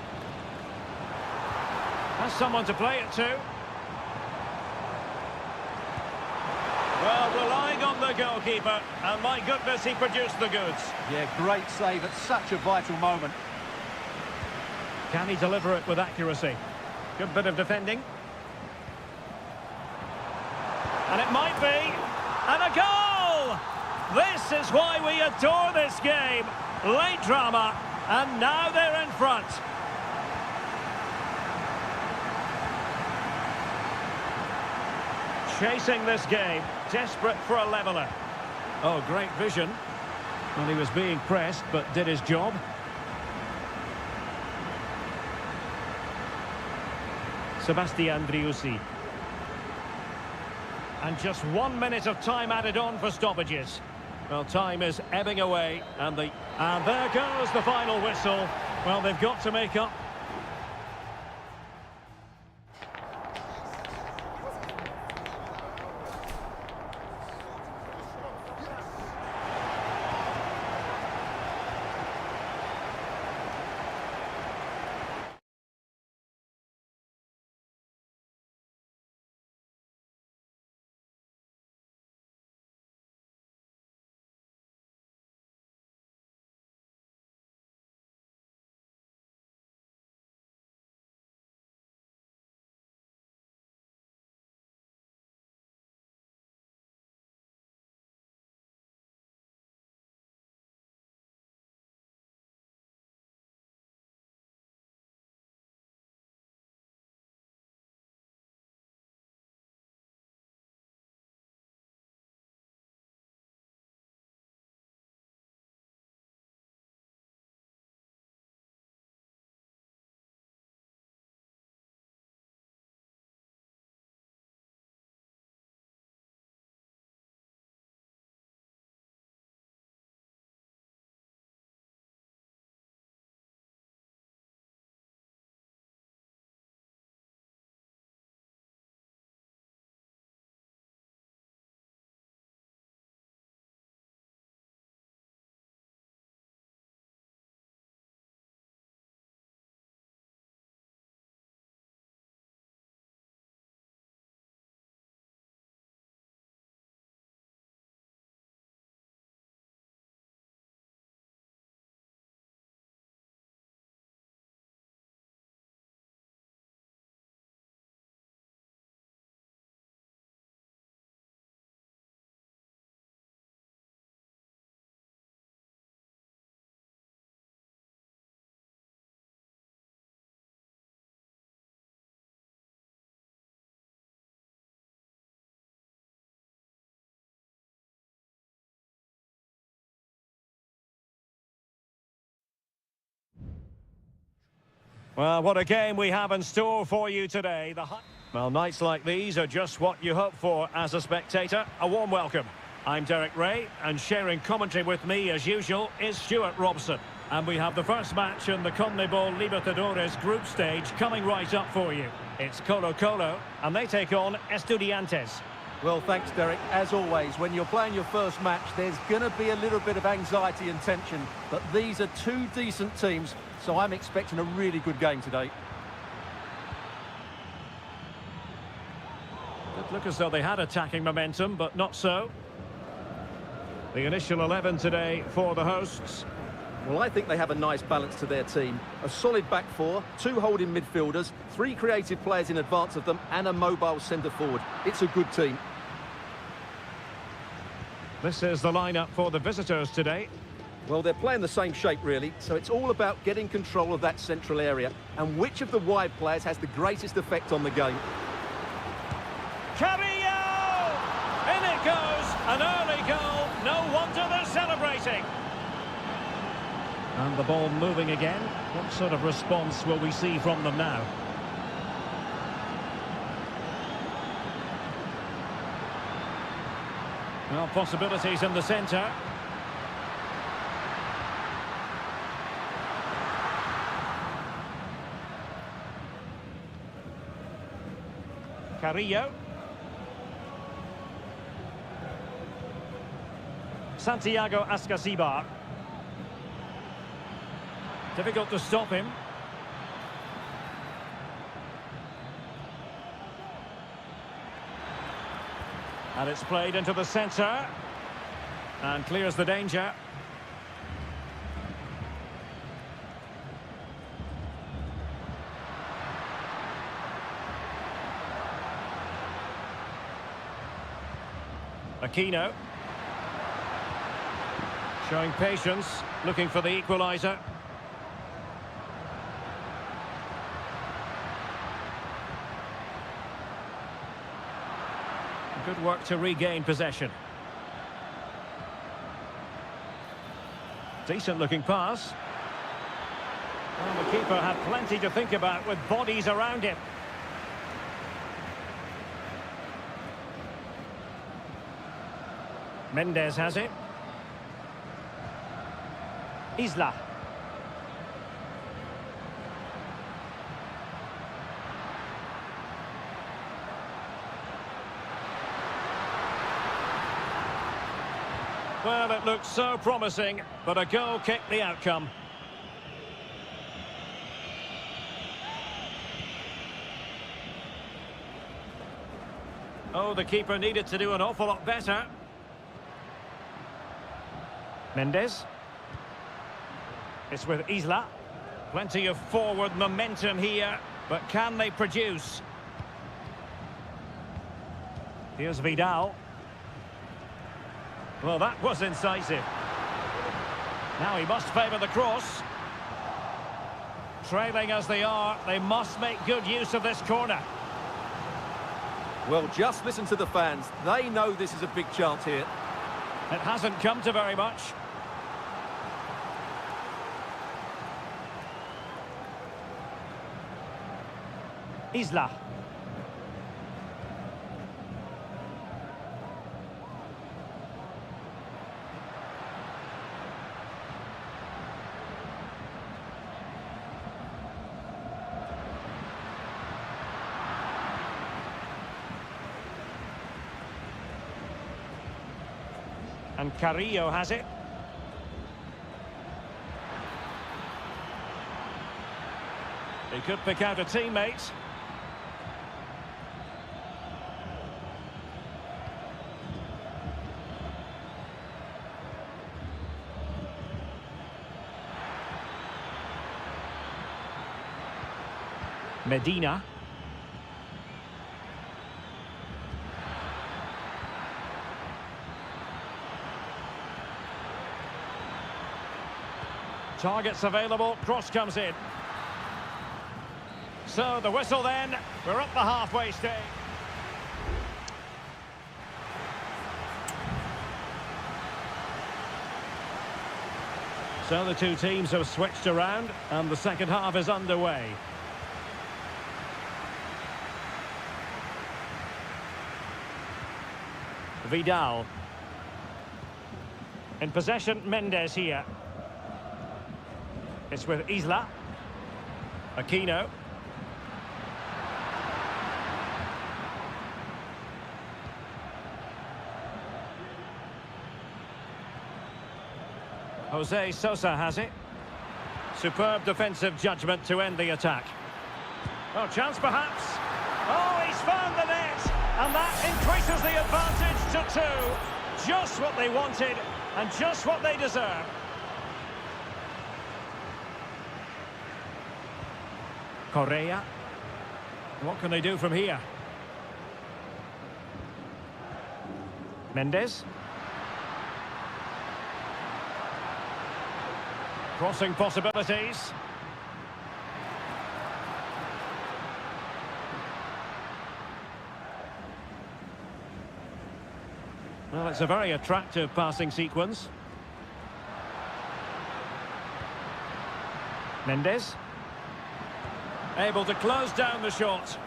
Has someone to play it to. Well, relying on the goalkeeper, and my goodness, he produced the goods. Yeah, great save at such a vital moment. Can he deliver it with accuracy? Good bit of defending. And it might be. And a goal! This is why we adore this game. Late drama, and now they're in front. Chasing this game, desperate for a leveller. Oh, great vision. Well, he was being pressed, but did his job. Sebastian Driussi. And just 1 minute of time added on for stoppages. Well, time is ebbing away, and there goes the final whistle. Well, they've got to make up. Well, what a game we have in store for you today. Well, nights like these are just what you hope for as a spectator. A warm welcome. I'm Derek Ray, and sharing commentary with me, as usual, is Stuart Robson. And we have the first match in the CONMEBOL Libertadores group stage coming right up for you. It's Colo-Colo, and they take on Estudiantes. Well, thanks, Derek. As always, when you're playing your first match, there's going to be a little bit of anxiety and tension. But these are two decent teams, so I'm expecting a really good game today. It looked as though they had attacking momentum, but not so. The initial 11 today for the hosts. Well, I think they have a nice balance to their team. A solid back four, two holding midfielders, three creative players in advance of them, and a mobile centre-forward. It's a good team. This is the lineup for the visitors today. Well, they're playing the same shape, really, so it's all about getting control of that central area and which of the wide players has the greatest effect on the game. Carrillo! In it goes! An early goal. No wonder they're celebrating. And the ball moving again. What sort of response will we see from them now? Well, possibilities in the centre. Carrillo. Santiago Ascasibar. Difficult to stop him. And it's played into the centre. And clears the danger. Aquino. Showing patience, looking for the equaliser. Good work to regain possession. Decent looking pass. Well, the keeper had plenty to think about with bodies around him. Mendes has it. Isla. Well, it looked so promising, but a goal kicked the outcome. Oh, the keeper needed to do an awful lot better. Mendes. It's with Isla. Plenty of forward momentum here, but can they produce? Here's Vidal. Well, that was incisive. Now he must favour the cross. Trailing as they are, they must make good use of this corner. Well, just listen to the fans. They know this is a big chance here. It hasn't come to very much. Isla. And Carrillo has it. He could pick out a teammate. Medina. Targets available, cross comes in. So the whistle then, we're up the halfway stage. So the two teams have switched around and the second half is underway. Vidal. In possession, Mendes here. It's with Isla. Aquino. Jose Sosa has it. Superb defensive judgment to end the attack. Oh, chance perhaps. Oh, he's found the net. And that increases the advantage to 2. Just what they wanted and just what they deserve. Correa. What can they do from here? Mendes. Crossing possibilities. Well, it's a very attractive passing sequence. Mendes. Able to close down the shot.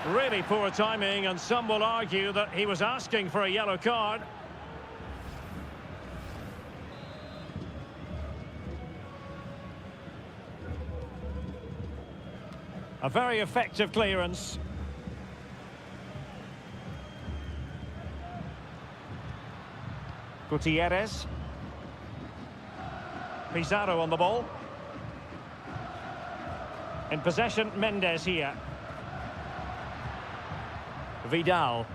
Really poor timing, and some will argue that he was asking for a yellow card. A very effective clearance. Gutierrez. Pizarro on the ball. In possession, Mendes here. Vidal.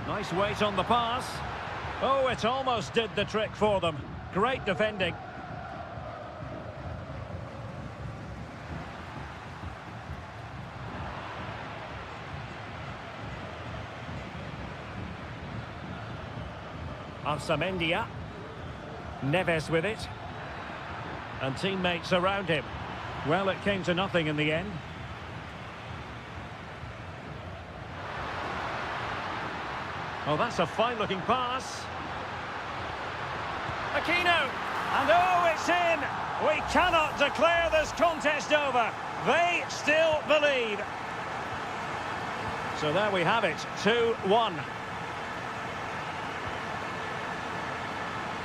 Nice weight on the pass. Oh, it almost did the trick for them. Great defending. Arsamendia. Neves with it. And teammates around him. Well, it came to nothing in the end. Oh, that's a fine-looking pass. Aquino. And oh, it's in. We cannot declare this contest over. They still believe. So there we have it, 2-1.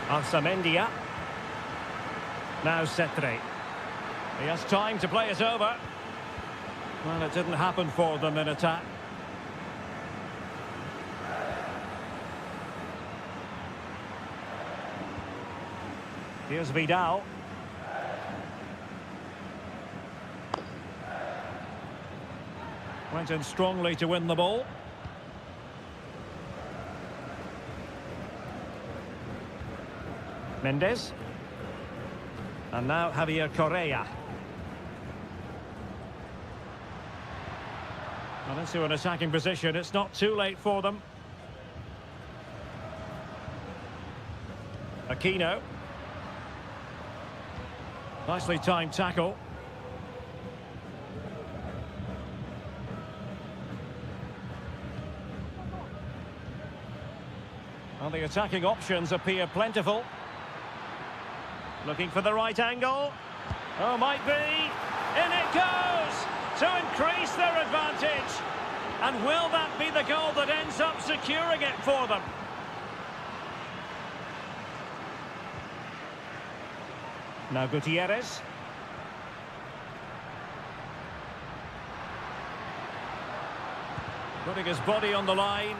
Arsamendia. Now Cetre. He has time to play it over. Well, it didn't happen for them in attack. Here's Vidal. Went in strongly to win the ball. Mendes. And now Javier Correa. Well, into an attacking position. It's not too late for them. Aquino. Nicely timed tackle. Well, the attacking options appear plentiful. Looking for the right angle. Oh, might be. In it goes! To increase their advantage. And will that be the goal that ends up securing it for them? Now Gutierrez. Putting his body on the line.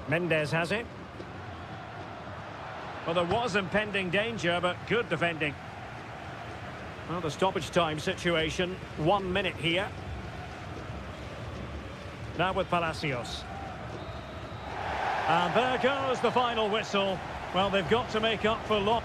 Mendes has it. Well, there was impending danger, but good defending. Well, the stoppage time situation, 1 minute here. Now with Palacios. And there goes the final whistle. Well, they've got to make up for loss.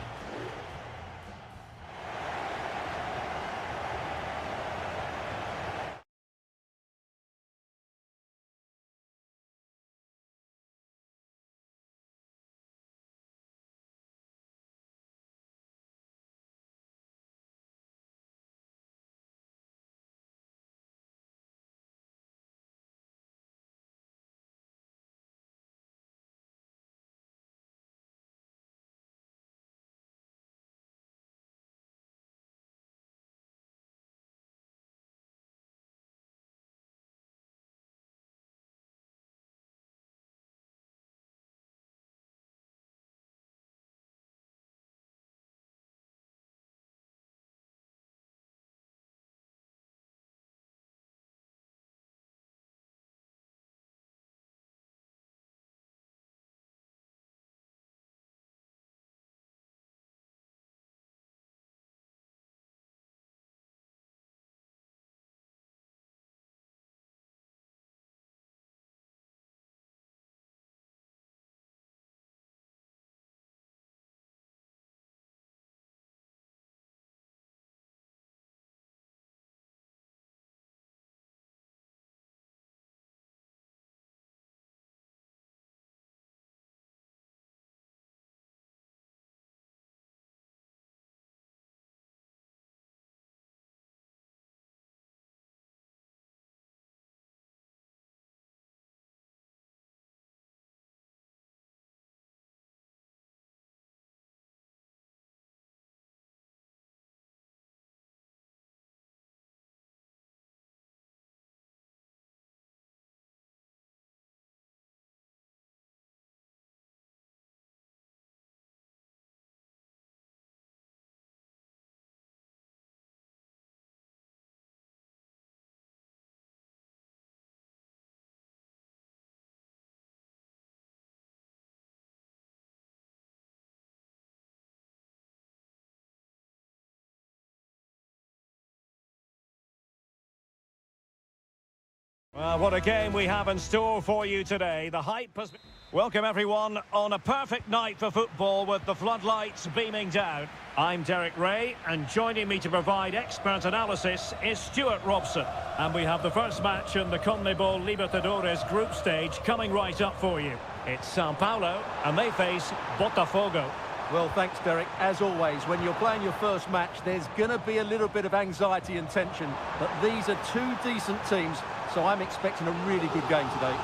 Well, what a game we have in store for you today. The hype has... Welcome everyone on a perfect night for football with the floodlights beaming down. I'm Derek Ray, and joining me to provide expert analysis is Stuart Robson. And we have the first match in the CONMEBOL Libertadores group stage coming right up for you. It's Sao Paulo, and they face Botafogo. Well, thanks, Derek. As always, when you're playing your first match, there's going to be a little bit of anxiety and tension. But these are two decent teams, so I'm expecting a really good game today.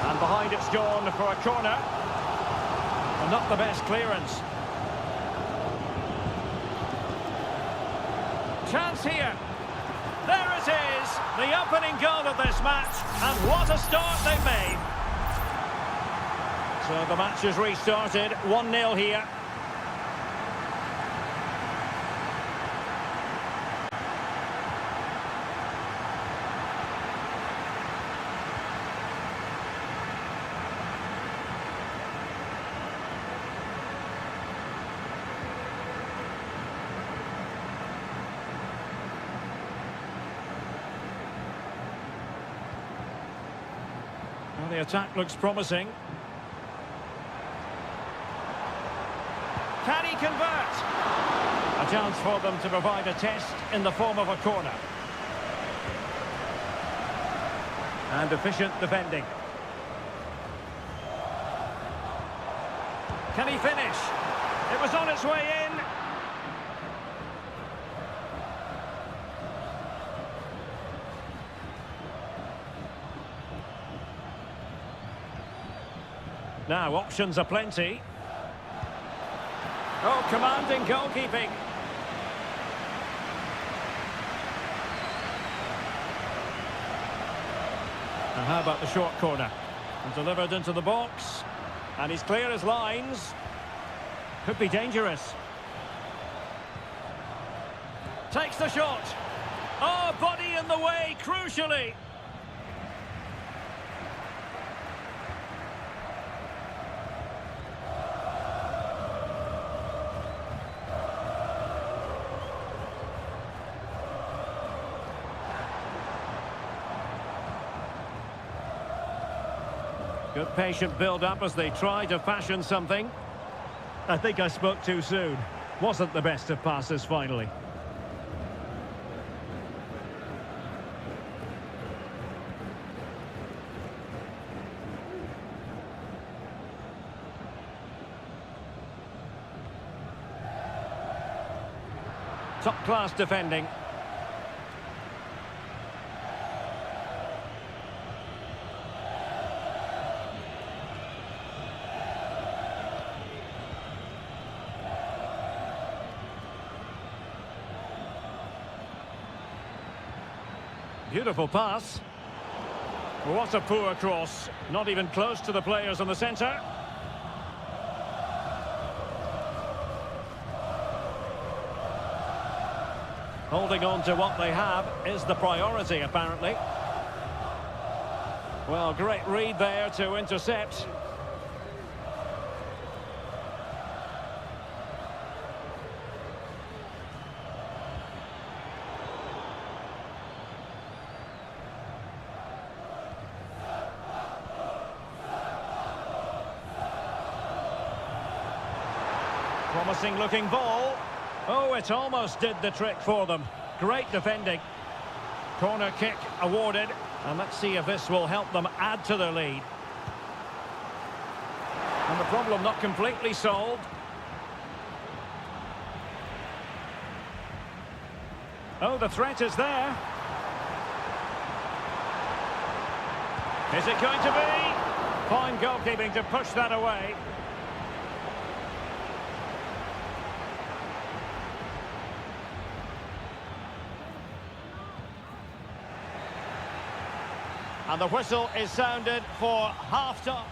And behind it's gone for a corner. And not the best clearance. Chance here. There it is, the opening goal of this match. And what a start they've made. So the match is restarted, 1-0 here. Well, the attack looks promising. Can he convert? A chance for them to provide a test in the form of a corner. And efficient defending. Can he finish? It was on its way in. Now, options are plenty. Oh, commanding goalkeeping. And how about the short corner? And delivered into the box. And he's clear as lines. Could be dangerous. Takes the shot. Oh, body in the way, crucially. Good patient build-up as they try to fashion something. I think I spoke too soon. Wasn't the best of passes finally. Top-class defending. Beautiful pass. What a poor cross. Not even close to the players in the centre. Holding on to what they have is the priority, apparently. Well, great read there to intercept. Promising looking ball. Oh, it almost did the trick for them. Great defending. Corner kick awarded. And let's see if this will help them add to their lead. And the problem not completely solved. Oh, the threat is there. Is it going to be? Fine goalkeeping to push that away. And the whistle is sounded for half-time.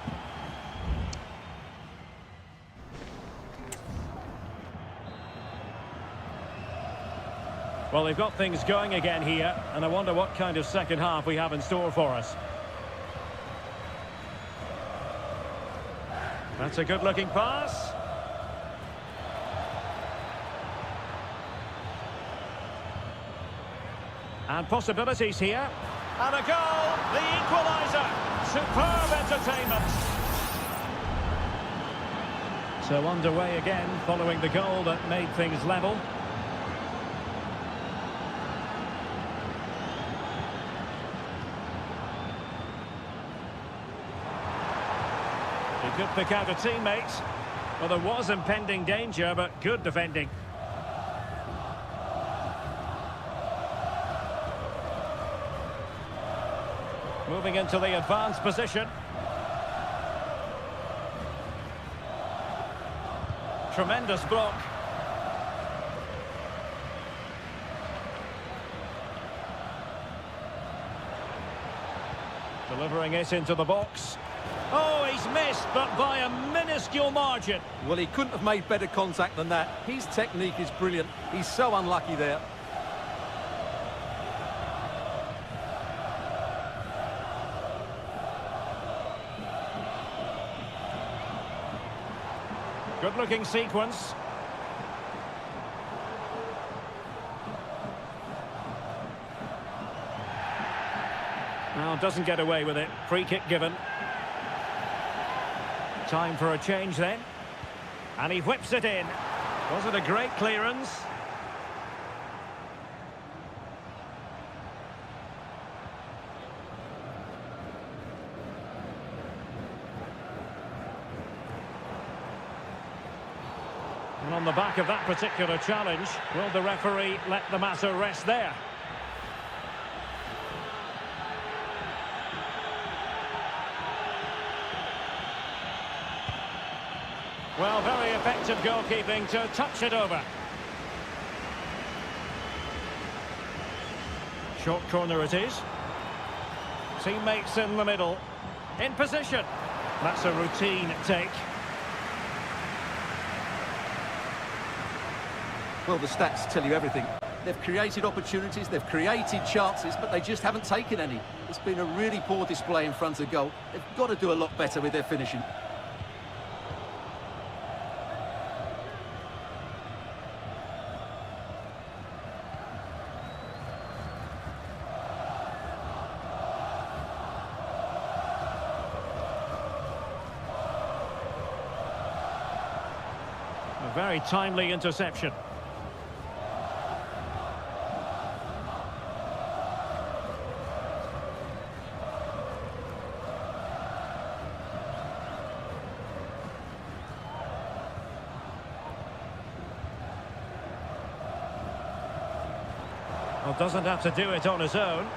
Well, they've got things going again here, and I wonder what kind of second half we have in store for us. That's a good-looking pass. And possibilities here. And a goal, the equaliser. Superb entertainment. So underway again, following the goal that made things level. He could pick out a teammate. Well, there was impending danger, but good defending. Moving into the advanced position. Tremendous block. Delivering it into the box. Oh, he's missed, but by a minuscule margin. Well, he couldn't have made better contact than that. His technique is brilliant. He's so unlucky there. Good-looking sequence. Now, doesn't get away with it. Free kick given. Time for a change then. And he whips it in. Was it a great clearance? And on the back of that particular challenge, will the referee let the matter rest there? Well, very effective goalkeeping to touch it over. Short corner it is. Teammates in the middle. In position. That's a routine take. Well, the stats tell you everything. They've created opportunities, they've created chances, but they just haven't taken any. It's been a really poor display in front of goal. They've got to do a lot better with their finishing. A very timely interception. Well, doesn't have to do it on his own.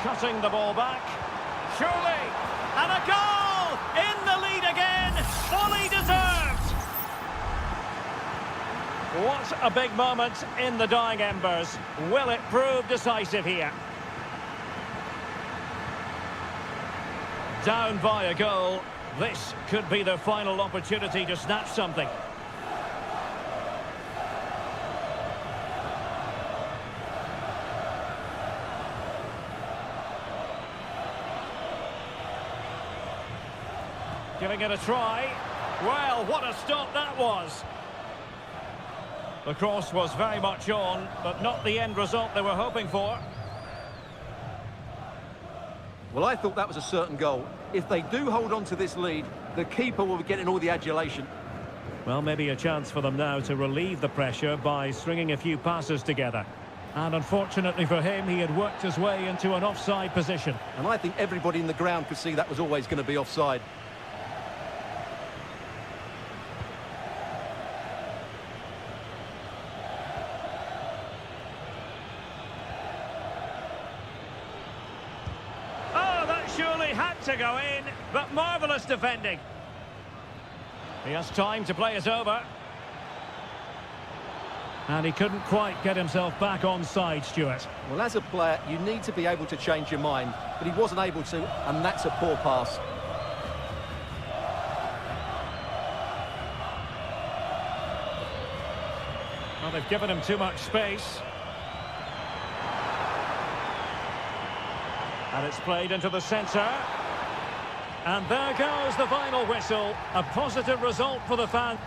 Cutting the ball back. Surely! And a goal! In the lead again! Fully deserved! What a big moment in the dying embers. Will it prove decisive here? Down by a goal. This could be the final opportunity to snatch something. Giving it a try. Well, what a stop that was. The cross was very much on, but not the end result they were hoping for. Well, I thought that was a certain goal. If they do hold on to this lead, the keeper will be getting all the adulation. Well, maybe a chance for them now to relieve the pressure by stringing a few passes together. And unfortunately for him, he had worked his way into an offside position. And I think everybody in the ground could see that was always going to be offside. Surely had to go in, but marvellous defending. He has time to play it over. And he couldn't quite get himself back on side, Stuart. Well, as a player, you need to be able to change your mind, but he wasn't able to, and that's a poor pass. Well, they've given him too much space. And it's played into the centre. And there goes the final whistle. A positive result for the fans.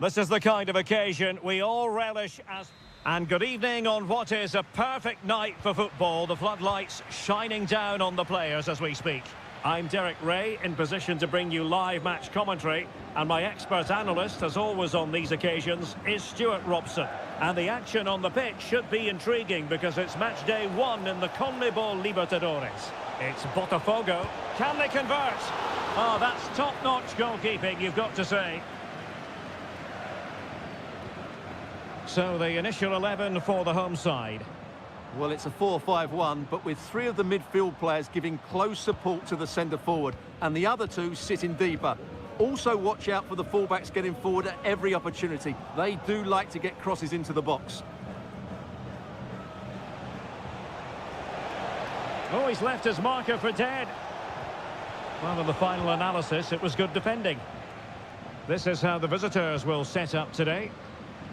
This is the kind of occasion we all relish as... And good evening on what is a perfect night for football. The floodlights shining down on the players as we speak. I'm Derek Ray, in position to bring you live match commentary. And my expert analyst, as always on these occasions, is Stuart Robson. And the action on the pitch should be intriguing because it's match day 1 in the CONMEBOL Libertadores. It's Botafogo. Can they convert? Oh, that's top-notch goalkeeping, you've got to say. So the initial 11 for the home side. Well, it's a 4-5-1, but with 3 of the midfield players giving close support to the centre-forward, and the other 2 sitting deeper. Also watch out for the fullbacks getting forward at every opportunity. They do like to get crosses into the box. Oh, he's left his marker for dead. Well, in the final analysis, it was good defending. This is how the visitors will set up today.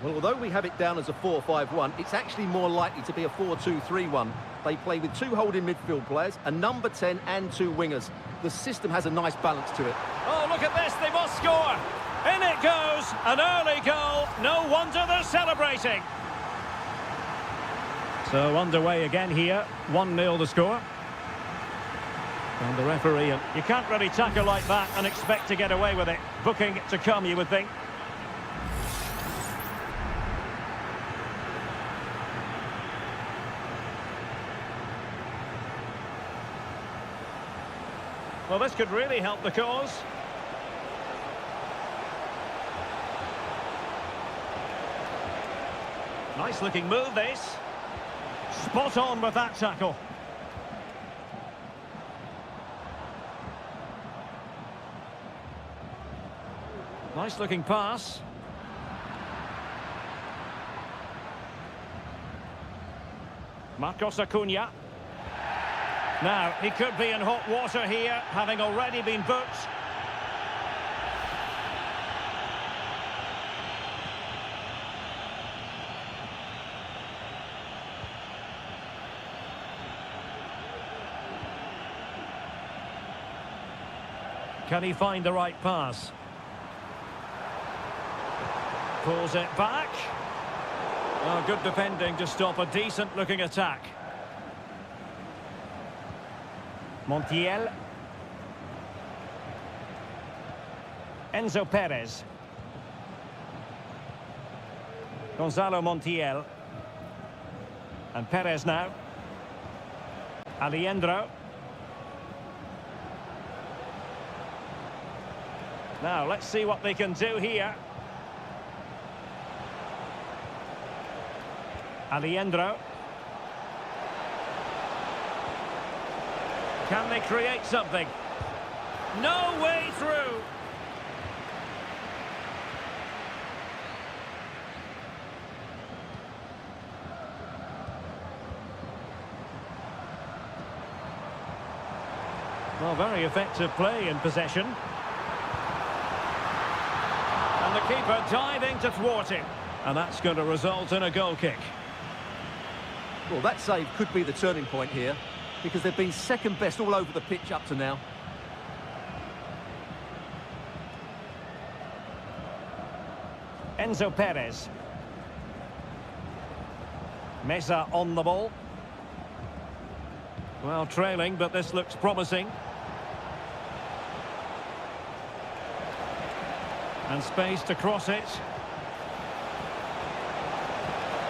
Well, although we have it down as a 4-5-1, it's actually more likely to be a 4-2-3-1. They play with 2 holding midfield players, a number 10 and 2 wingers. The system has a nice balance to it. Oh, look at this, they must score! In it goes, an early goal, no wonder they're celebrating! So underway again here, 1-0 the score. And the referee, you can't really tackle like that and expect to get away with it. Booking to come, you would think. Well, this could really help the cause. Nice looking move, this. Spot on with that tackle. Nice looking pass. Marcos Acuna. Now, he could be in hot water here, having already been booked. Can he find the right pass? Pulls it back. Oh, good defending to stop a decent-looking attack. Montiel. Enzo Perez. Gonzalo Montiel. And Perez now. Alejandro. Now, let's see what they can do here. Alejandro. Can they create something? No way through. Well, very effective play in possession. And the keeper diving to thwart him. And that's going to result in a goal kick. Well, that save could be the turning point here, because they've been second best all over the pitch up to now. Enzo Perez. Meza on the ball. Well, trailing, but this looks promising. And space to cross it.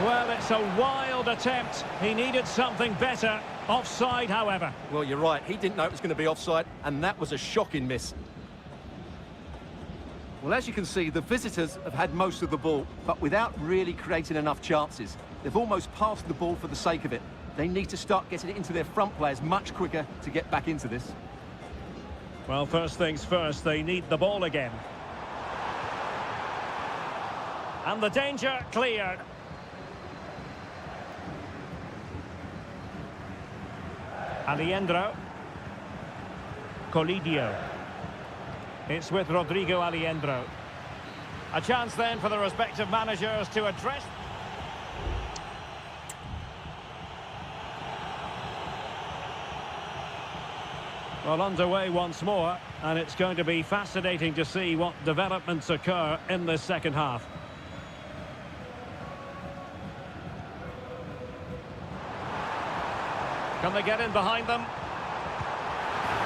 Well, it's a wild attempt. He needed something better. Offside, however. Well, you're right. He didn't know it was going to be offside, and that was a shocking miss. Well, as you can see, the visitors have had most of the ball, but without really creating enough chances. They've almost passed the ball for the sake of it. They need to start getting it into their front players much quicker to get back into this. Well, first things first, they need the ball again. And the danger cleared. Alejandro. Colidio. It's with Rodrigo Alejandro. A chance then for the respective managers to address... Well, underway once more, and it's going to be fascinating to see what developments occur in this second half. Can they get in behind them?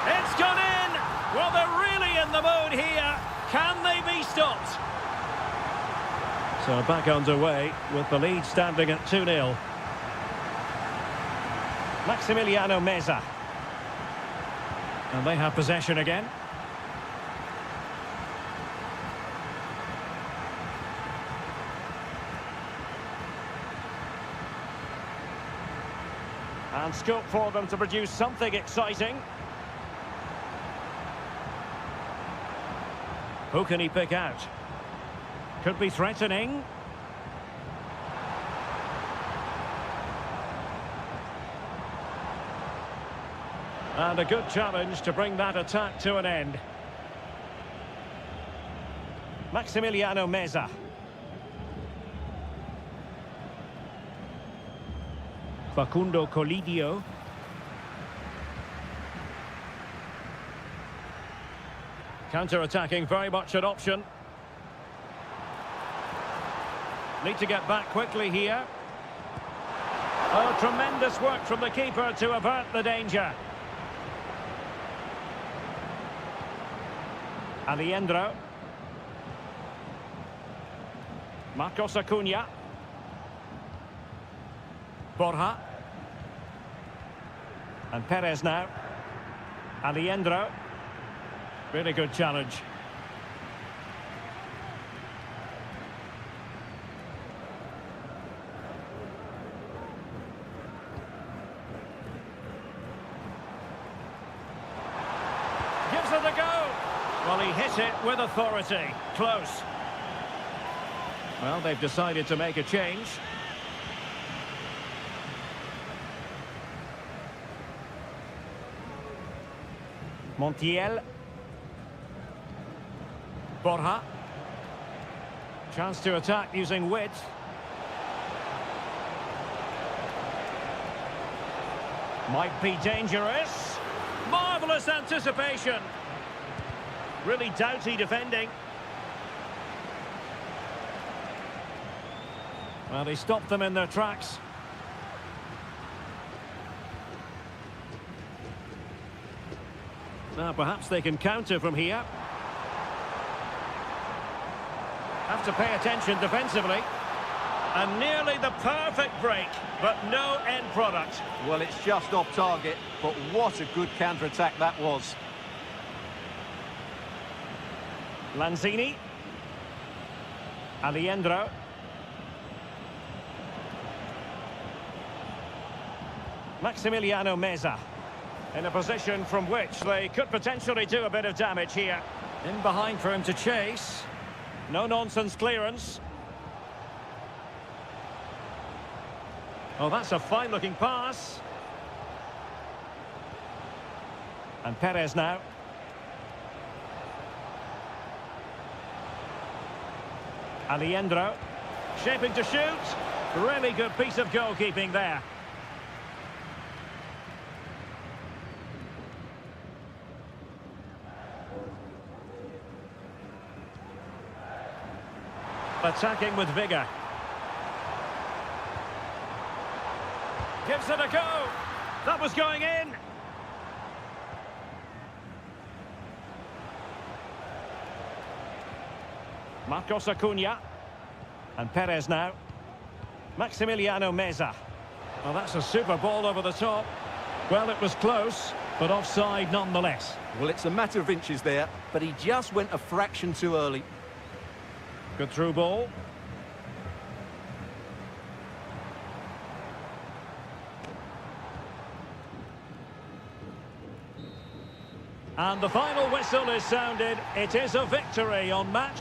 It's gone in! Well, they're really in the mood here. Can they be stopped? So back underway with the lead standing at 2-0. Maximiliano Meza. And they have possession again. And scope for them to produce something exciting. Who can he pick out? Could be threatening. And a good challenge to bring that attack to an end. Maximiliano Meza. Facundo Colidio. Counter-attacking, very much an option. Need to get back quickly here. Oh, tremendous work from the keeper to avert the danger. Aliendro. Marcos Acuna. Borja. And Perez now. Aliendro. Really good challenge. Gives it a go. Well, he hit it with authority. Close. Well, they've decided to make a change. Montiel. Borja. Chance to attack using width. Might be dangerous. Marvellous anticipation. Really doughty defending. Well, he stopped them in their tracks. Now, perhaps they can counter from here. Have to pay attention defensively. And nearly the perfect break, but no end product. Well, it's just off target, but what a good counter-attack that was. Lanzini. Aliendro. Maximiliano Meza. In a position from which they could potentially do a bit of damage here. In behind for him to chase. No-nonsense clearance. Oh, that's a fine-looking pass. And Perez now. Aliendro. Shaping to shoot. Really good piece of goalkeeping there. Attacking with vigour. Gives it a go. That was going in. Marcos Acuna. And Perez now. Maximiliano Meza. Well, that's a super ball over the top. Well, it was close, but offside nonetheless. Well, it's a matter of inches there, but he just went a fraction too early. Good through ball. And the final whistle is sounded. It is a victory on match.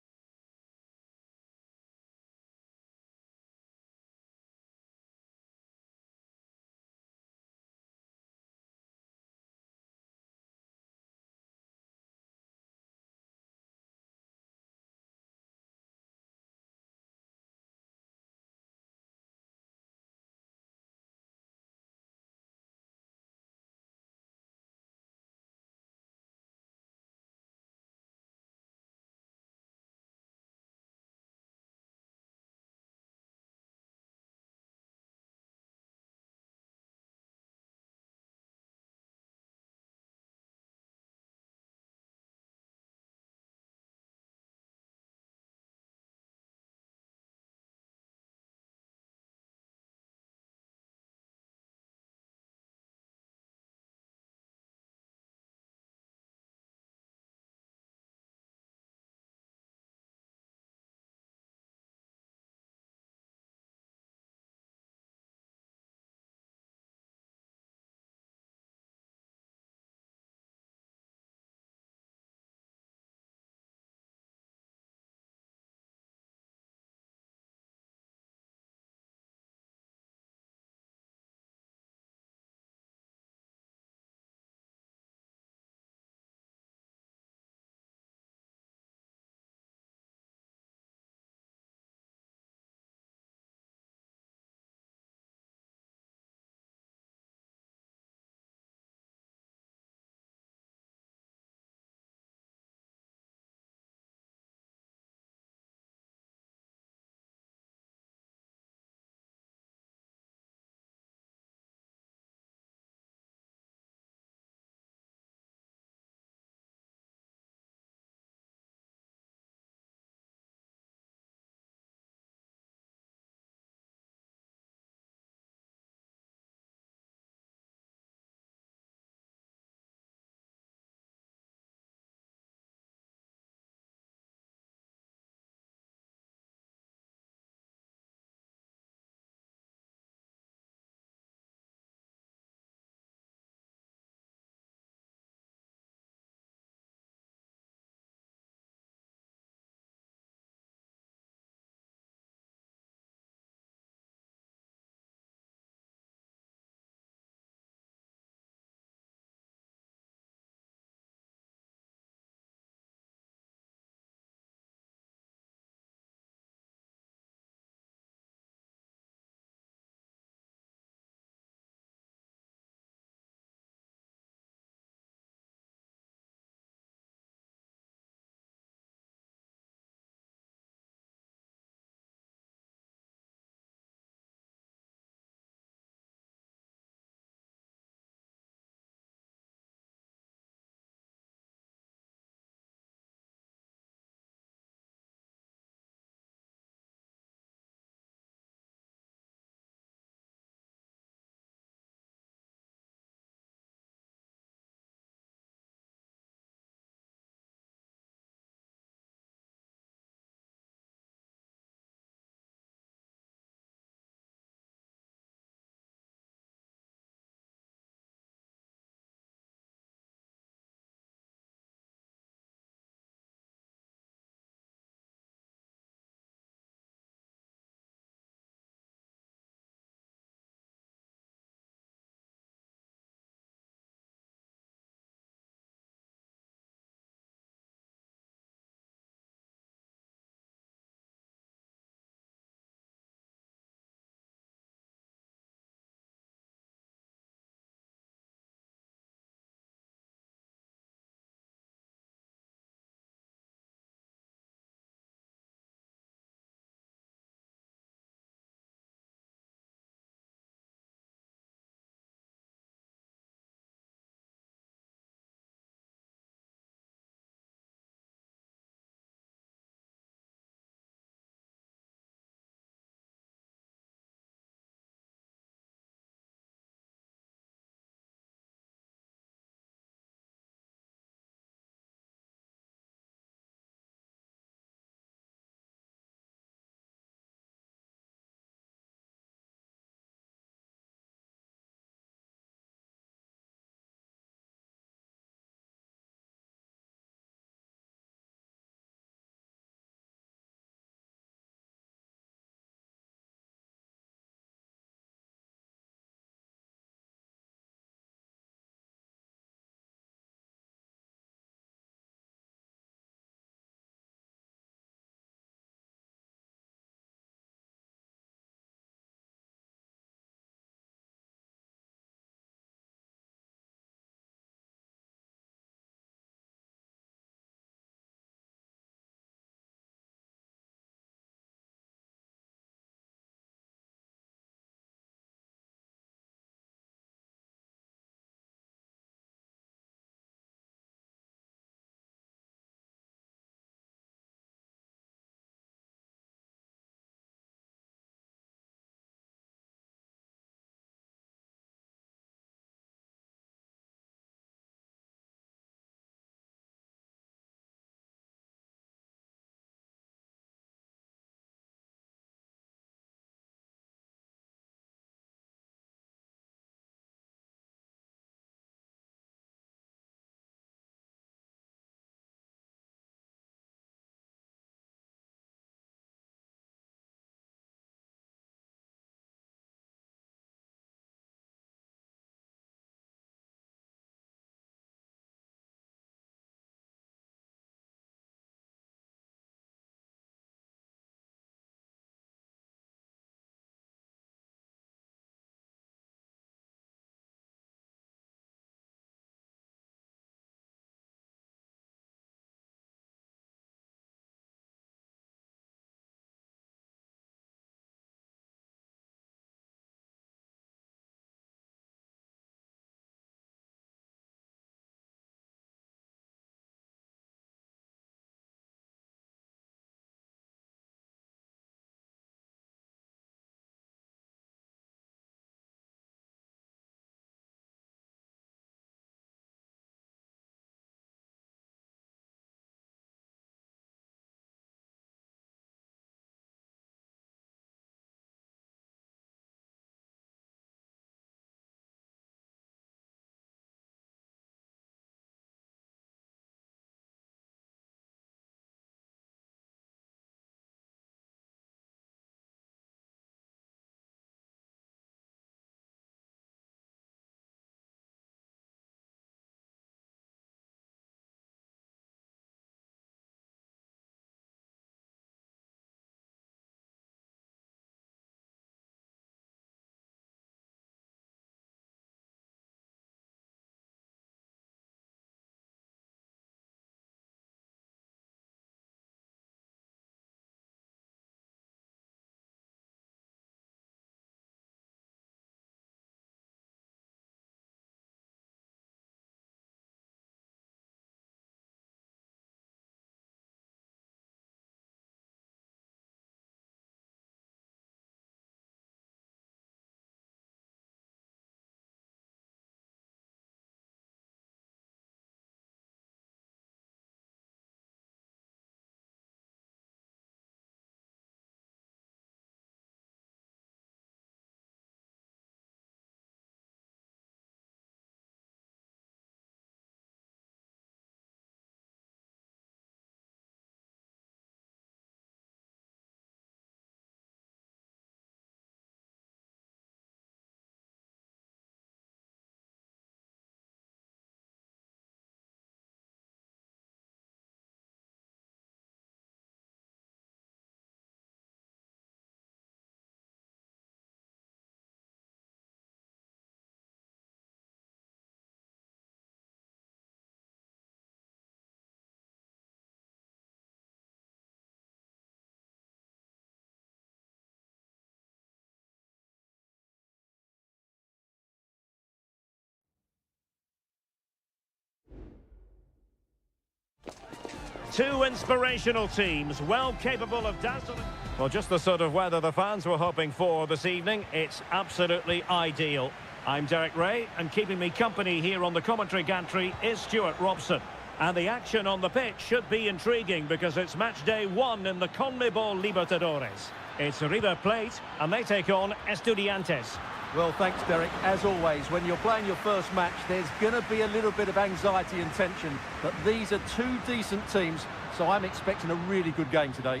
Two inspirational teams, well capable of dazzling. Well, just the sort of weather the fans were hoping for this evening. It's absolutely ideal. I'm Derek Ray, and keeping me company here on the commentary gantry is Stuart Robson. And the action on the pitch should be intriguing because it's match day 1 in the CONMEBOL Libertadores. It's River Plate, and they take on Estudiantes. Well, thanks, Derek. As always, when you're playing your first match, there's going to be a little bit of anxiety and tension. But these are two decent teams, so I'm expecting a really good game today.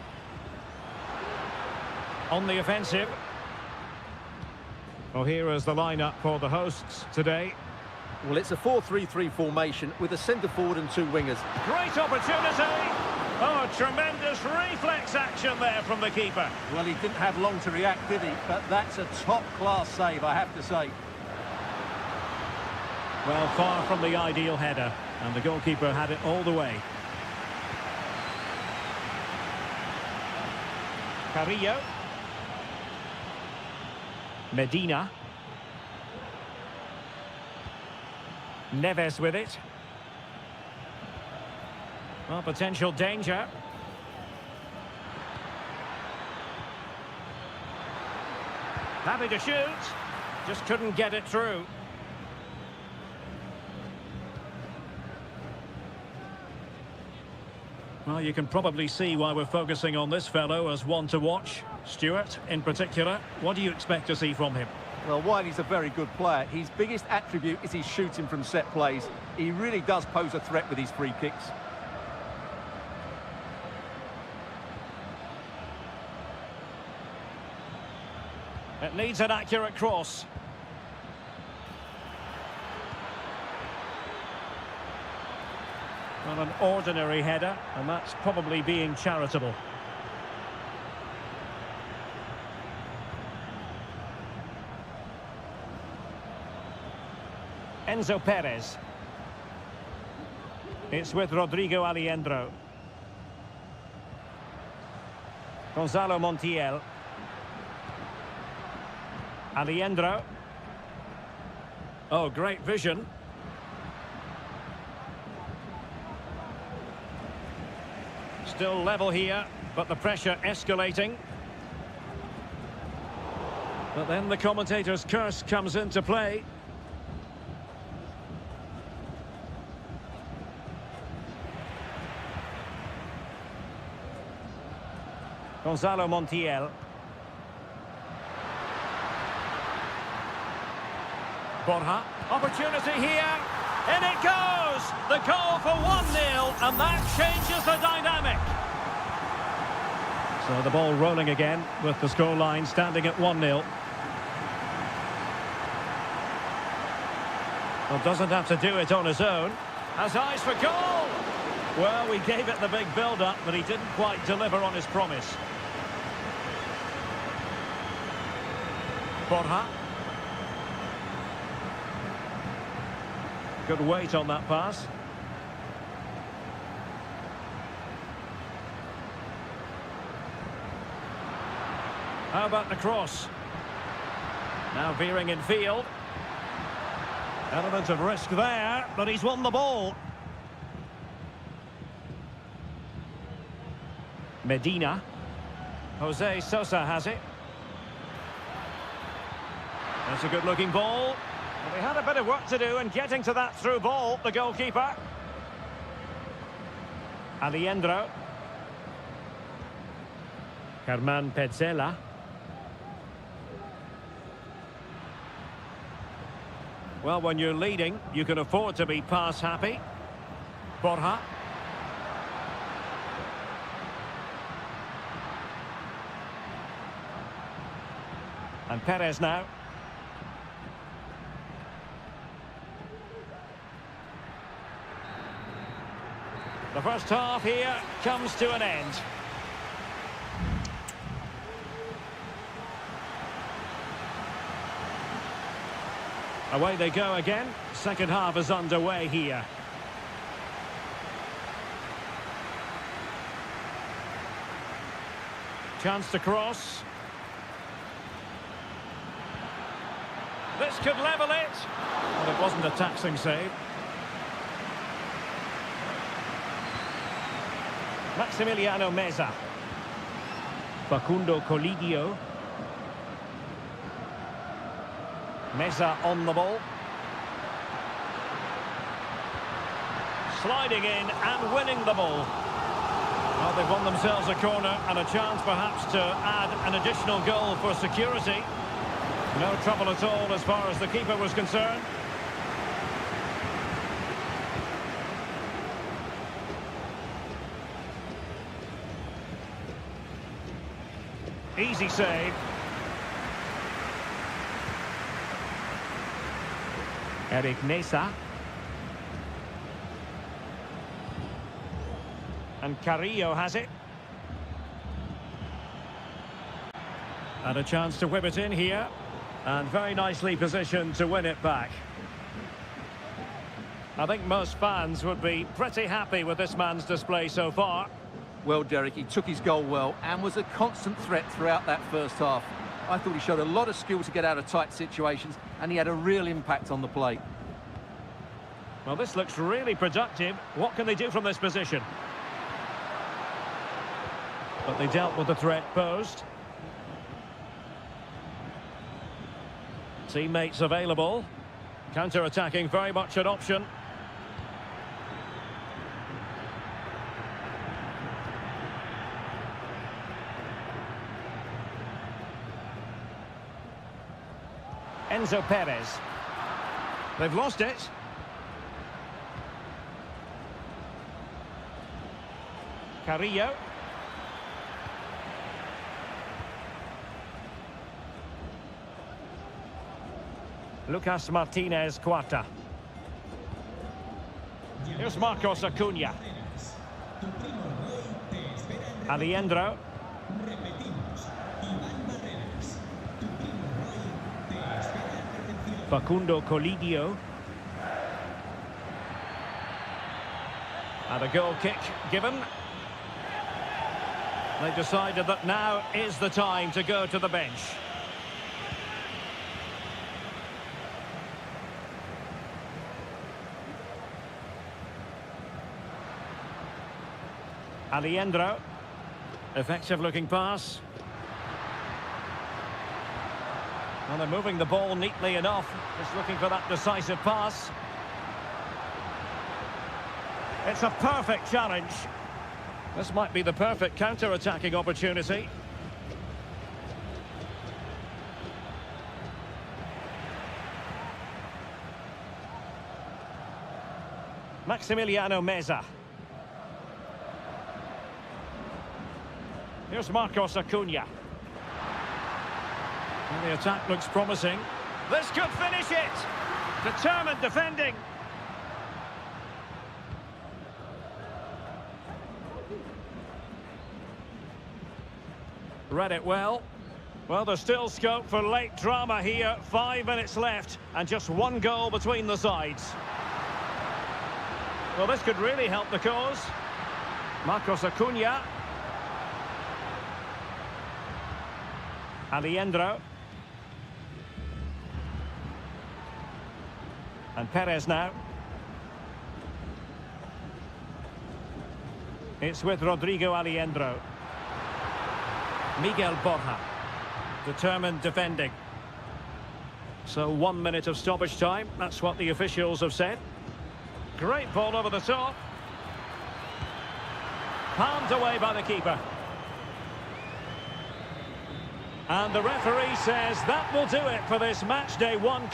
On the offensive. Well, here is the lineup for the hosts today. Well, it's a 4-3-3 formation with a centre-forward and two wingers. Great opportunity! Oh, tremendous reflex action there from the keeper. Well, he didn't have long to react, did he? But that's a top-class save, I have to say. Well, far from the ideal header, and the goalkeeper had it all the way. Carrillo. Medina. Neves with it. Well, potential danger. Happy to shoot. Just couldn't get it through. Well, you can probably see why we're focusing on this fellow as one to watch. Stuart, in particular, what do you expect to see from him? Well, while he's a very good player, his biggest attribute is his shooting from set plays. He really does pose a threat with his free kicks. It needs an accurate cross. Well, an ordinary header, and that's probably being charitable. Enzo Perez. It's with Rodrigo Alejandro. Gonzalo Montiel. Alejandro. Oh, great vision. Still level here, but the pressure escalating. But then the commentator's curse comes into play. Gonzalo Montiel. Borja. Opportunity here. In it goes! The goal for 1-0, and that changes the dynamic. So the ball rolling again with the scoreline standing at 1-0. Well, doesn't have to do it on his own. Has eyes for goal! Well, we gave it the big build-up, but he didn't quite deliver on his promise. Borja. Good weight on that pass. How about the cross? Now veering in field. Element of risk there, but he's won the ball. Medina. Jose Sosa has it. That's a good-looking ball. Well, he had a bit of work to do in getting to that through ball, the goalkeeper. Alejandro. Germán Petzela. Well, when you're leading, you can afford to be pass-happy. Borja. And Perez now. The first half here comes to an end. Away they go again. Second half is underway here. Chance to cross. This could level it. But it wasn't a taxing save. Maximiliano Meza. Facundo Colidio. Meza on the ball. Sliding in and winning the ball. Well, they've won themselves a corner and a chance perhaps to add an additional goal for security. No trouble at all as far as the keeper was concerned. Easy save. Eric Nesa. And Carrillo has it. And a chance to whip it in here. And very nicely positioned to win it back. I think most fans would be pretty happy with this man's display so far. Well, Derek, he took his goal well and was a constant threat throughout that first half. I thought he showed a lot of skill to get out of tight situations, and he had a real impact on the plate. Well, this looks really productive. What can they do from this position? But they dealt with the threat posed. Teammates available. Counter-attacking, very much an option. Enzo Perez. They've lost it. Carrillo. Lucas Martinez Cuarta. Here's Marcos Acuna. Alejandro. Facundo Colidio. And a goal kick given. They've decided that now is the time to go to the bench. Alejandro. Effective looking pass. Well, they're moving the ball neatly enough. Just looking for that decisive pass. It's a perfect challenge. This might be the perfect counter-attacking opportunity. Maximiliano Meza. Here's Marcos Acuna. And the attack looks promising. This could finish it! Determined defending. Read it well. Well, there's still scope for late drama here. 5 minutes left and just one goal between the sides. Well, this could really help the cause. Marcos Acuna. Alejandro. And Perez now. It's with Rodrigo Alejandro. Miguel Borja. Determined defending. So 1 minute of stoppage time. That's what the officials have said. Great ball over the top. Palmed away by the keeper. And the referee says that will do it for this match day 1.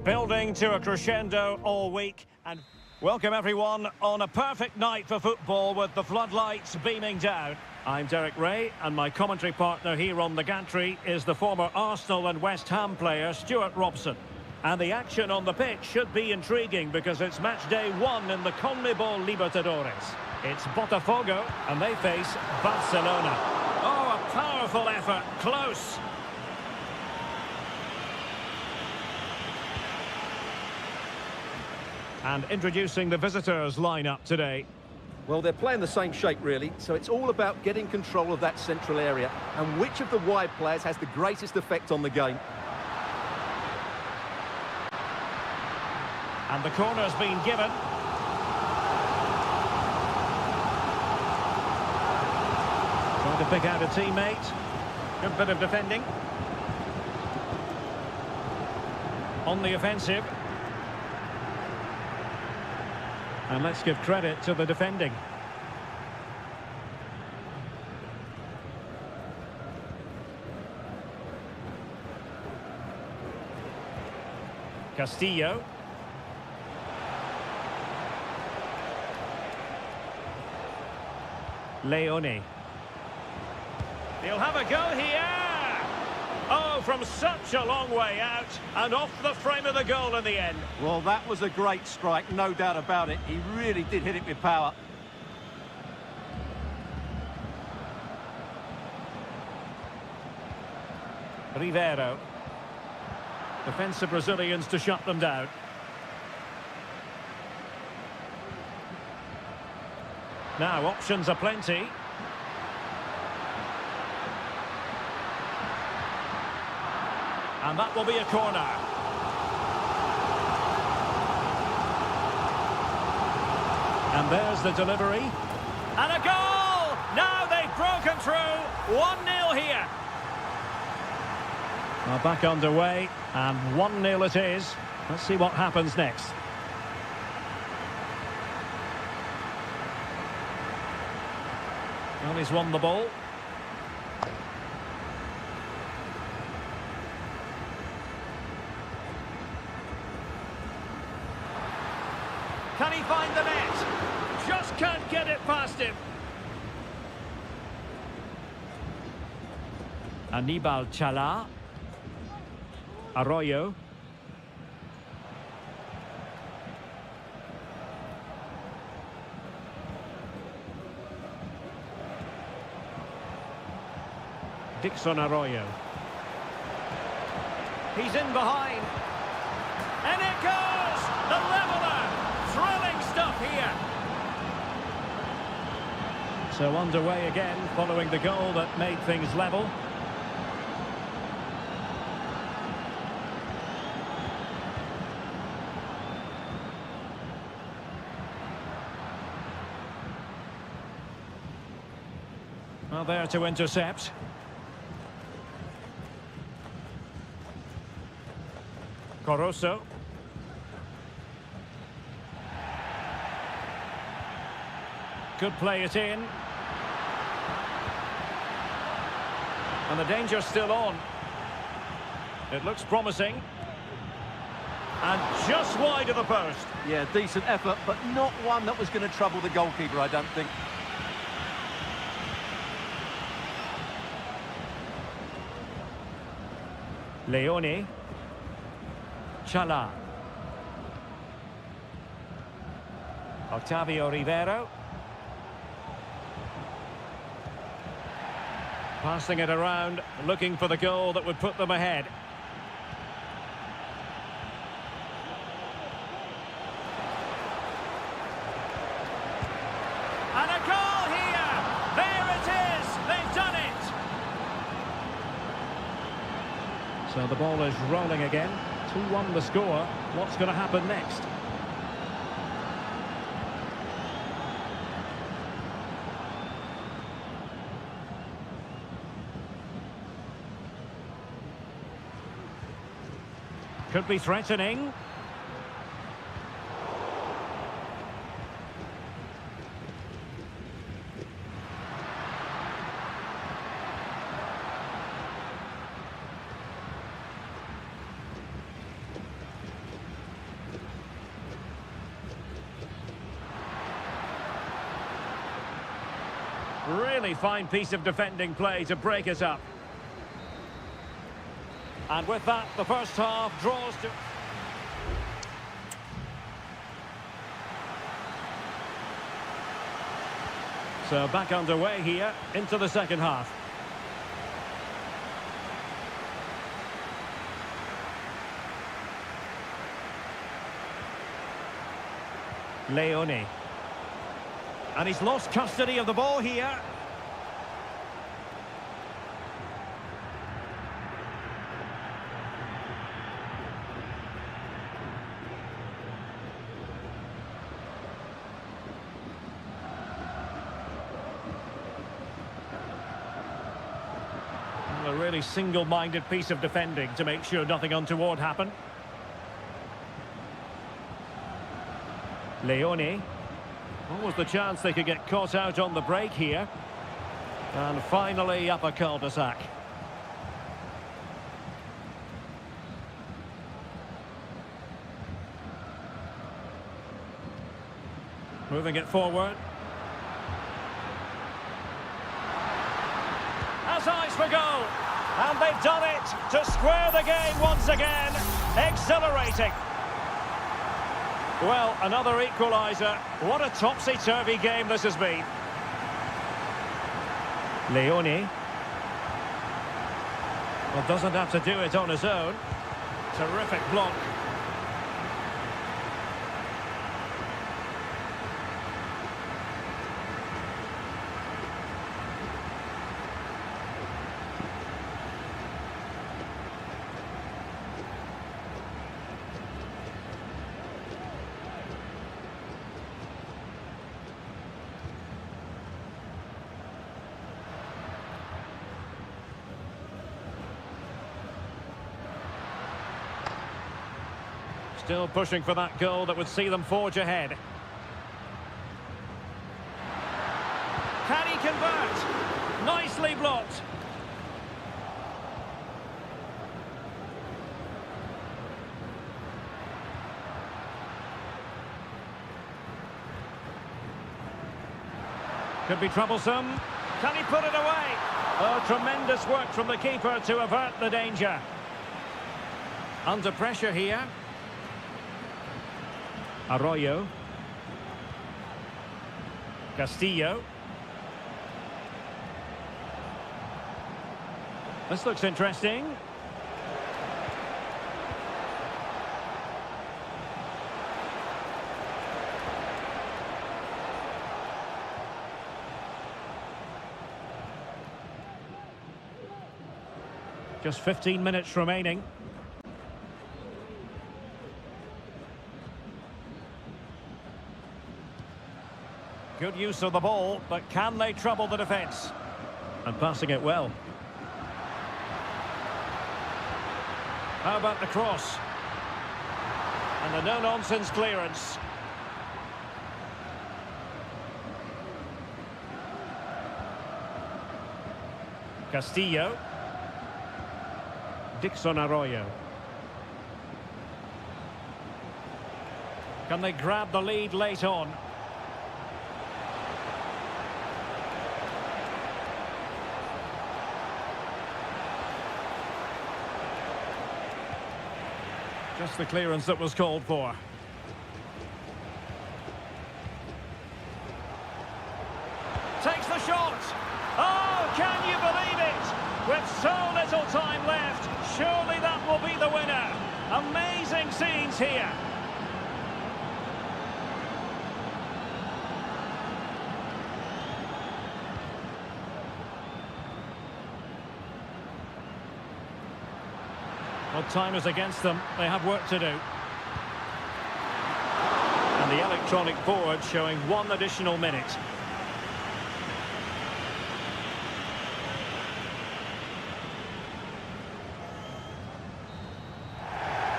Building to a crescendo all week, and welcome everyone on a perfect night for football with the floodlights beaming down. I'm Derek Ray, and my commentary partner here on the gantry is the former Arsenal and West Ham player Stuart Robson. And the action on the pitch should be intriguing because it's match day 1 in the CONMEBOL Libertadores. It's Botafogo, and they face Barcelona. Oh, a powerful effort, close. And introducing the visitors' lineup today. Well, they're playing the same shape, really, so it's all about getting control of that central area and which of the wide players has the greatest effect on the game. And the corner's been given. Trying to pick out a teammate. Good bit of defending. On the offensive. And let's give credit to the defending. Castillo. Leone. He'll have a go here. Oh, from such a long way out, and off the frame of the goal in the end. Well, that was a great strike, no doubt about it. He really did hit it with power. Rivero. Defensive Brazilians to shut them down. Now, options are plenty. And that will be a corner. And there's the delivery. And a goal! Now they've broken through. 1-0 here. Well, back underway, and 1-0 it is. Let's see what happens next. Well, he's won the ball. Can he find the net? Just can't get it past him. Anibal Chala. Arroyo. Dixon Arroyo. He's in behind. And it goes! The leveller! Thrilling stuff here. So underway again, following the goal that made things level. Well, there to intercept. Coroso. Could play it in. And the danger's still on. It looks promising. And just wide of the post. Yeah, decent effort, but not one that was going to trouble the goalkeeper, I don't think. Leone. Chala. Octavio Rivero. Passing it around, looking for the goal that would put them ahead. And a goal here! There it is! They've done it! So the ball is rolling again. 2-1 the score. What's going to happen next? Could be threatening. Really fine piece of defending play to break us up. And with that, the first half draws to... So back underway here into the second half. Leone. And he's lost custody of the ball here. A really single-minded piece of defending to make sure nothing untoward happened. Leone. What was the chance they could get caught out on the break here? And finally up a cul-de-sac. Moving it forward. Has eyes for goal. And they've done it to square the game once again. Exhilarating. Well, another equaliser. What a topsy-turvy game this has been. Leone. Well, doesn't have to do it on his own. Terrific block. Still pushing for that goal that would see them forge ahead. Can he convert? Nicely blocked. Could be troublesome. Can he put it away? Oh, tremendous work from the keeper to avert the danger. Under pressure here. Arroyo. Castillo. This looks interesting. Just 15 minutes remaining. Good use of the ball, but can they trouble the defence? And passing it well. How about the cross? And the no-nonsense clearance. Castillo. Dixon Arroyo. Can they grab the lead late on? Just the clearance that was called for. Takes the shot. Oh, can you believe it? With so little time left, surely that will be the winner. Amazing scenes here. Well, time is against them. They have work to do. And the electronic board showing 1 additional minute.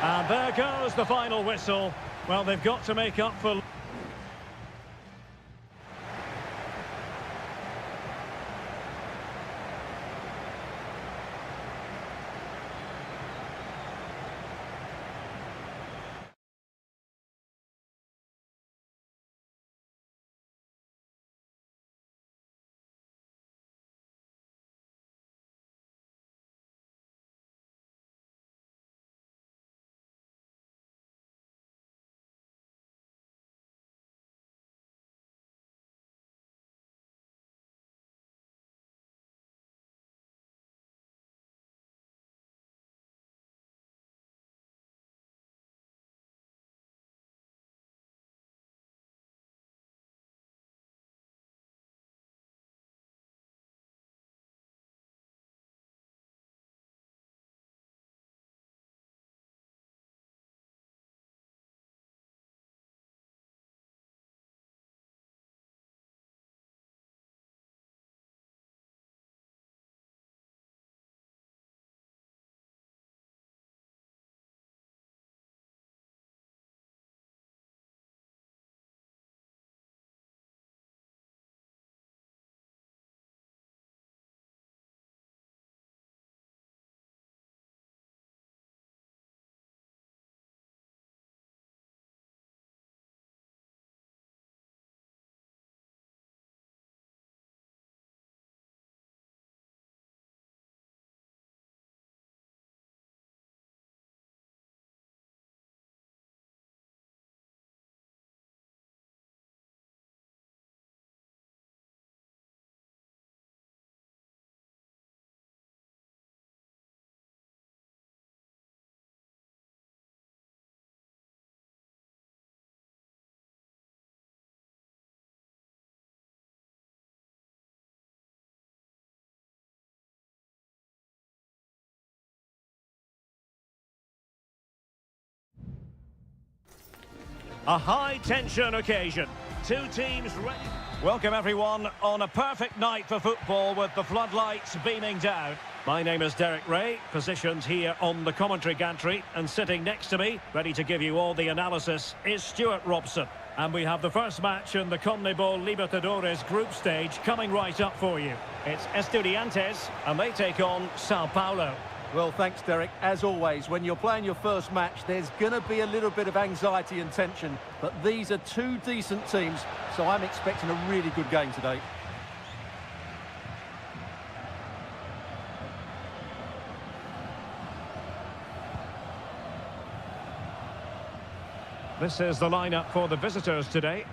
And there goes the final whistle. Well, they've got to make up for... A high-tension occasion. Two teams ready. Welcome, everyone, on a perfect night for football with the floodlights beaming down. My name is Derek Ray, positioned here on the commentary gantry, and sitting next to me, ready to give you all the analysis, is Stuart Robson. And we have the first match in the CONMEBOL Libertadores group stage coming right up for you. It's Estudiantes, and they take on Sao Paulo. Well, thanks, Derek. As always, when you're playing your first match, there's going to be a little bit of anxiety and tension. But these are two decent teams, so I'm expecting a really good game today. This is the lineup for the visitors today.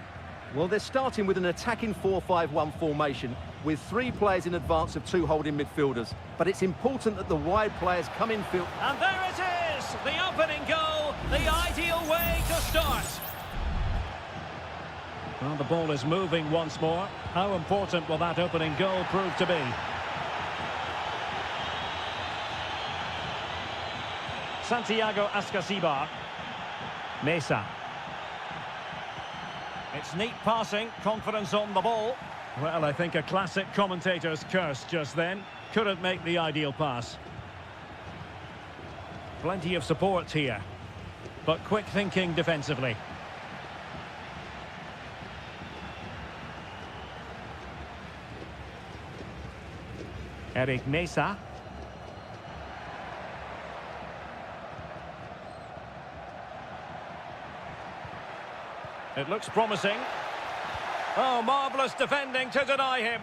Well, they're starting with an attacking 4-5-1 formation with three players in advance of two holding midfielders. But it's important that the wide players come in field. And there it is! The opening goal, the ideal way to start. Well, the ball is moving once more. How important will that opening goal prove to be? Santiago Ascasibar. Mesa. It's neat passing, confidence on the ball. Well, I think a classic commentator's curse just then. Couldn't make the ideal pass. Plenty of support here, but quick thinking defensively. Eric Mesa. It looks promising. Oh, marvellous defending to deny him.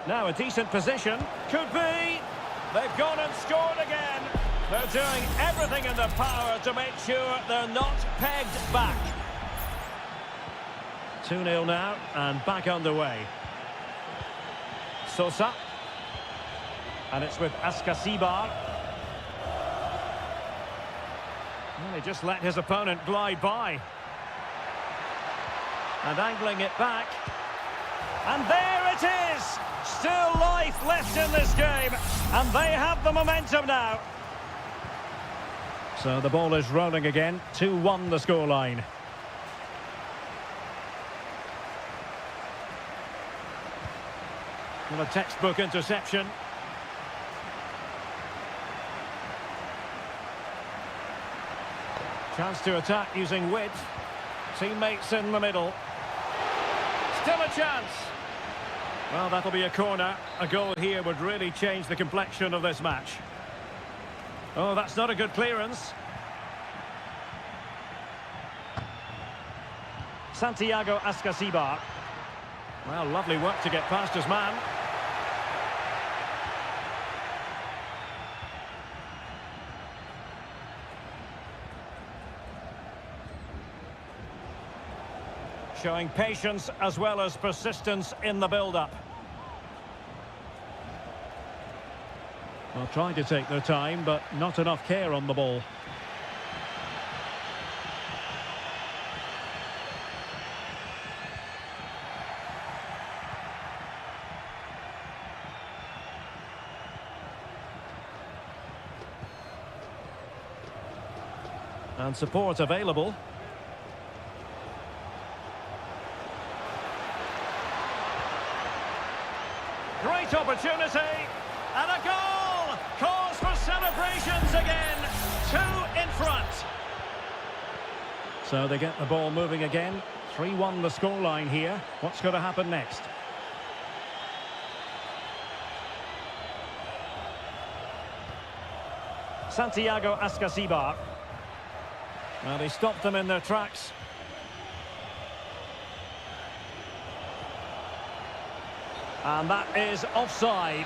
Now a decent position. Could be. They've gone and scored again. They're doing everything in their power to make sure they're not pegged back. 2-0 now, and back underway. Sosa. And it's with Ascasibar. Well, he just let his opponent glide by. And angling it back. And there it is! Still life left in this game. And they have the momentum now. So the ball is rolling again. 2-1 the scoreline. Well, a textbook interception. Chance to attack using width. Teammates in the middle. Still a chance. Well, that'll be a corner. A goal here would really change the complexion of this match. Oh, that's not a good clearance. Santiago Ascasibar. Well, lovely work to get past his man. Showing patience as well as persistence in the build-up. Well, trying to take their time, but not enough care on the ball. And support available. Great opportunity, and a goal! Cause for celebrations again, 2 in front. So they get the ball moving again, 3-1 the scoreline here. What's going to happen next? Santiago Ascasibar. Well, they stopped them in their tracks. And that is offside.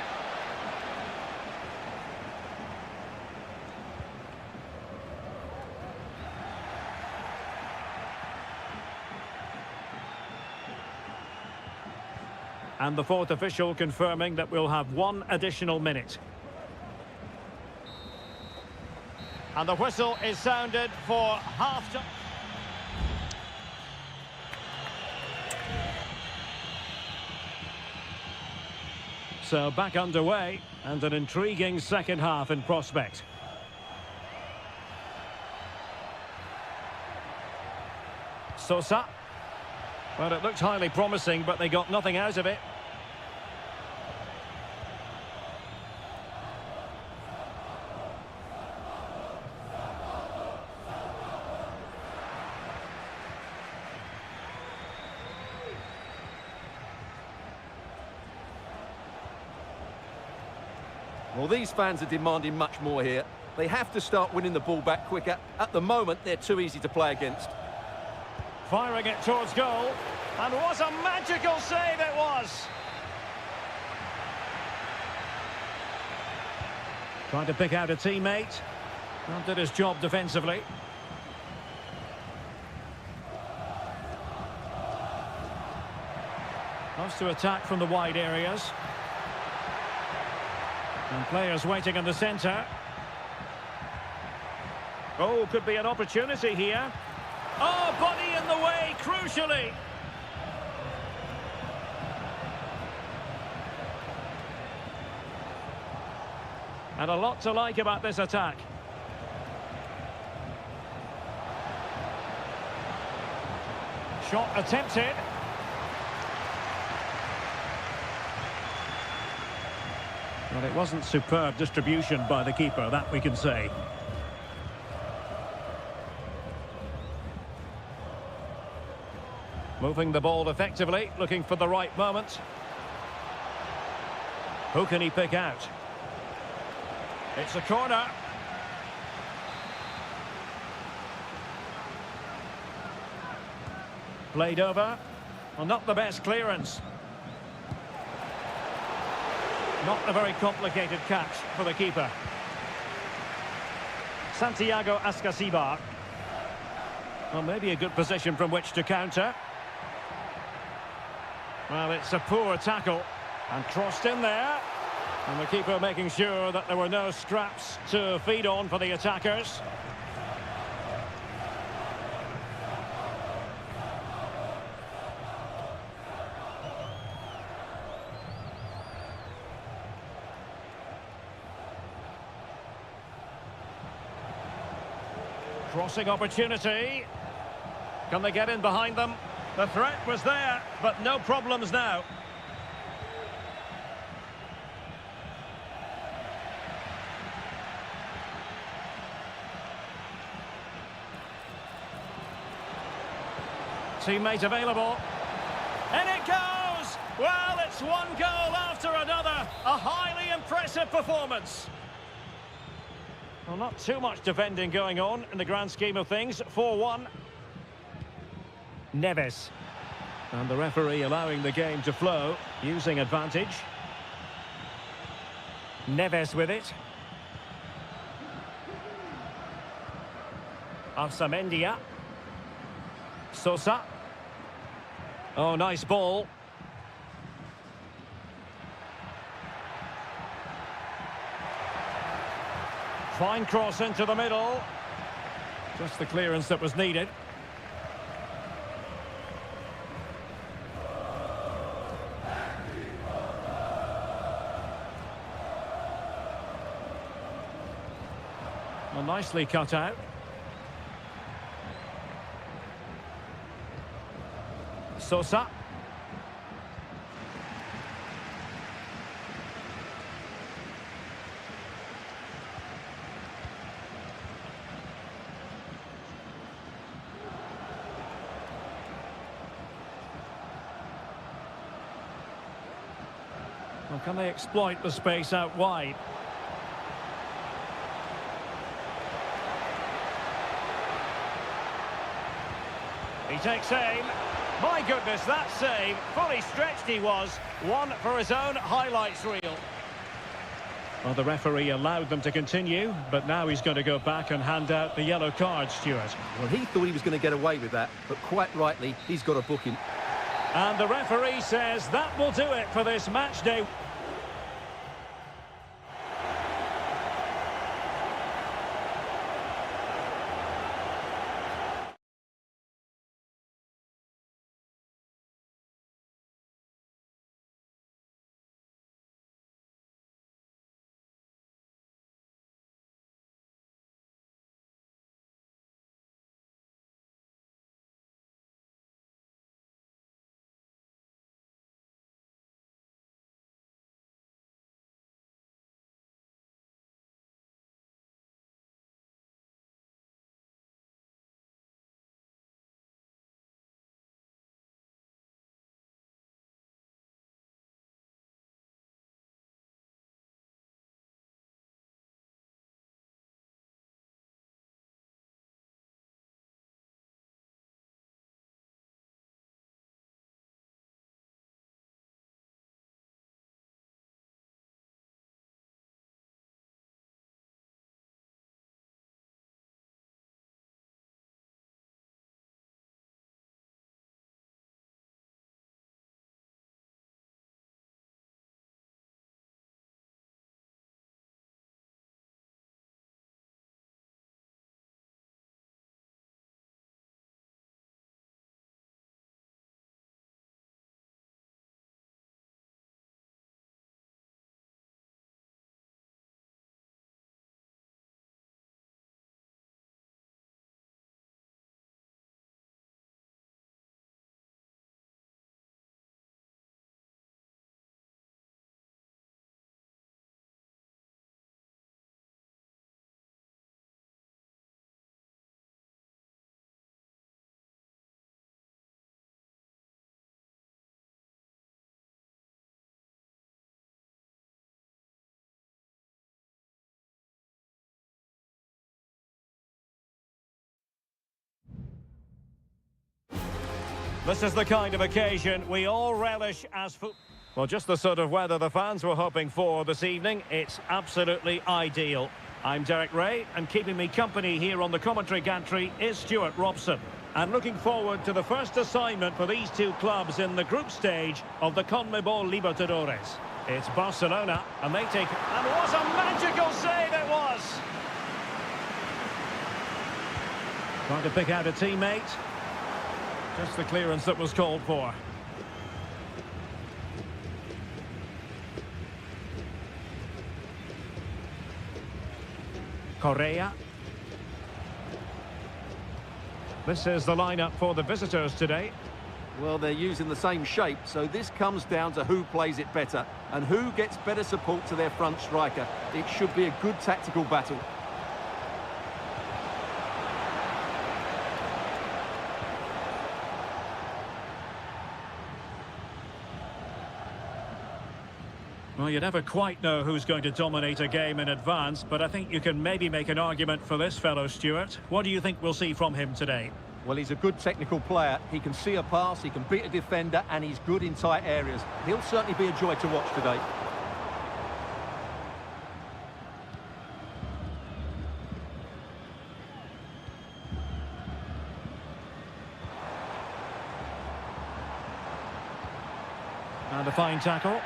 And the fourth official confirming that we'll have 1 additional minute. And the whistle is sounded for half-time. So back underway, and an intriguing second half in prospect. Sosa. Well, it looked highly promising, but they got nothing out of it. Well, these fans are demanding much more here. They have to start winning the ball back quicker. At the moment, they're too easy to play against. Firing it towards goal. And what a magical save it was! Trying to pick out a teammate. And did his job defensively. Loves to attack from the wide areas. And players waiting in the centre. Oh, could be an opportunity here. Oh, body in the way, crucially. And a lot to like about this attack. Shot attempted. Well, it wasn't superb distribution by the keeper, that we can say. Moving the ball effectively, looking for the right moment. Who can he pick out? It's a corner. Played over. Well, not the best clearance. Not a very complicated catch for the keeper. Santiago Ascasibar. Well, maybe a good position from which to counter. Well, it's a poor tackle. And crossed in there. And the keeper making sure that there were no scraps to feed on for the attackers. Crossing opportunity. Can they get in behind them? The threat was there, but no problems now. Teammate available. And it goes! Well, it's one goal after another. A highly impressive performance. Well, not too much defending going on in the grand scheme of things. 4-1. Neves. And the referee allowing the game to flow, using advantage. Neves with it. Arsamendia. Sosa. Oh, nice ball. Fine cross into the middle. Just the clearance that was needed. Well, nicely cut out. Sosa. Well, can they exploit the space out wide? He takes aim. My goodness, that save. Fully stretched he was. One for his own highlights reel. Well, the referee allowed them to continue, but now he's going to go back and hand out the yellow card, Stuart. Well, he thought he was going to get away with that, but quite rightly, he's got a booking. And the referee says that will do it for this match day. This is the kind of occasion we all relish as football. Well, just the sort of weather the fans were hoping for this evening. It's absolutely ideal. I'm Derek Ray, and keeping me company here on the commentary gantry is Stuart Robson. And looking forward to the first assignment for these two clubs in the group stage of the CONMEBOL Libertadores. It's Barcelona, and they take... And what a magical save it was! Trying to pick out a teammate. Just the clearance that was called for. Correa. This is the lineup for the visitors today. Well, they're using the same shape, so this comes down to who plays it better and who gets better support to their front striker. It should be a good tactical battle. Well, you never quite know who's going to dominate a game in advance, but I think you can maybe make an argument for this fellow, Stuart. What do you think we'll see from him today? Well, he's a good technical player. He can see a pass, he can beat a defender, and he's good in tight areas. He'll certainly be a joy to watch today. And a fine tackle.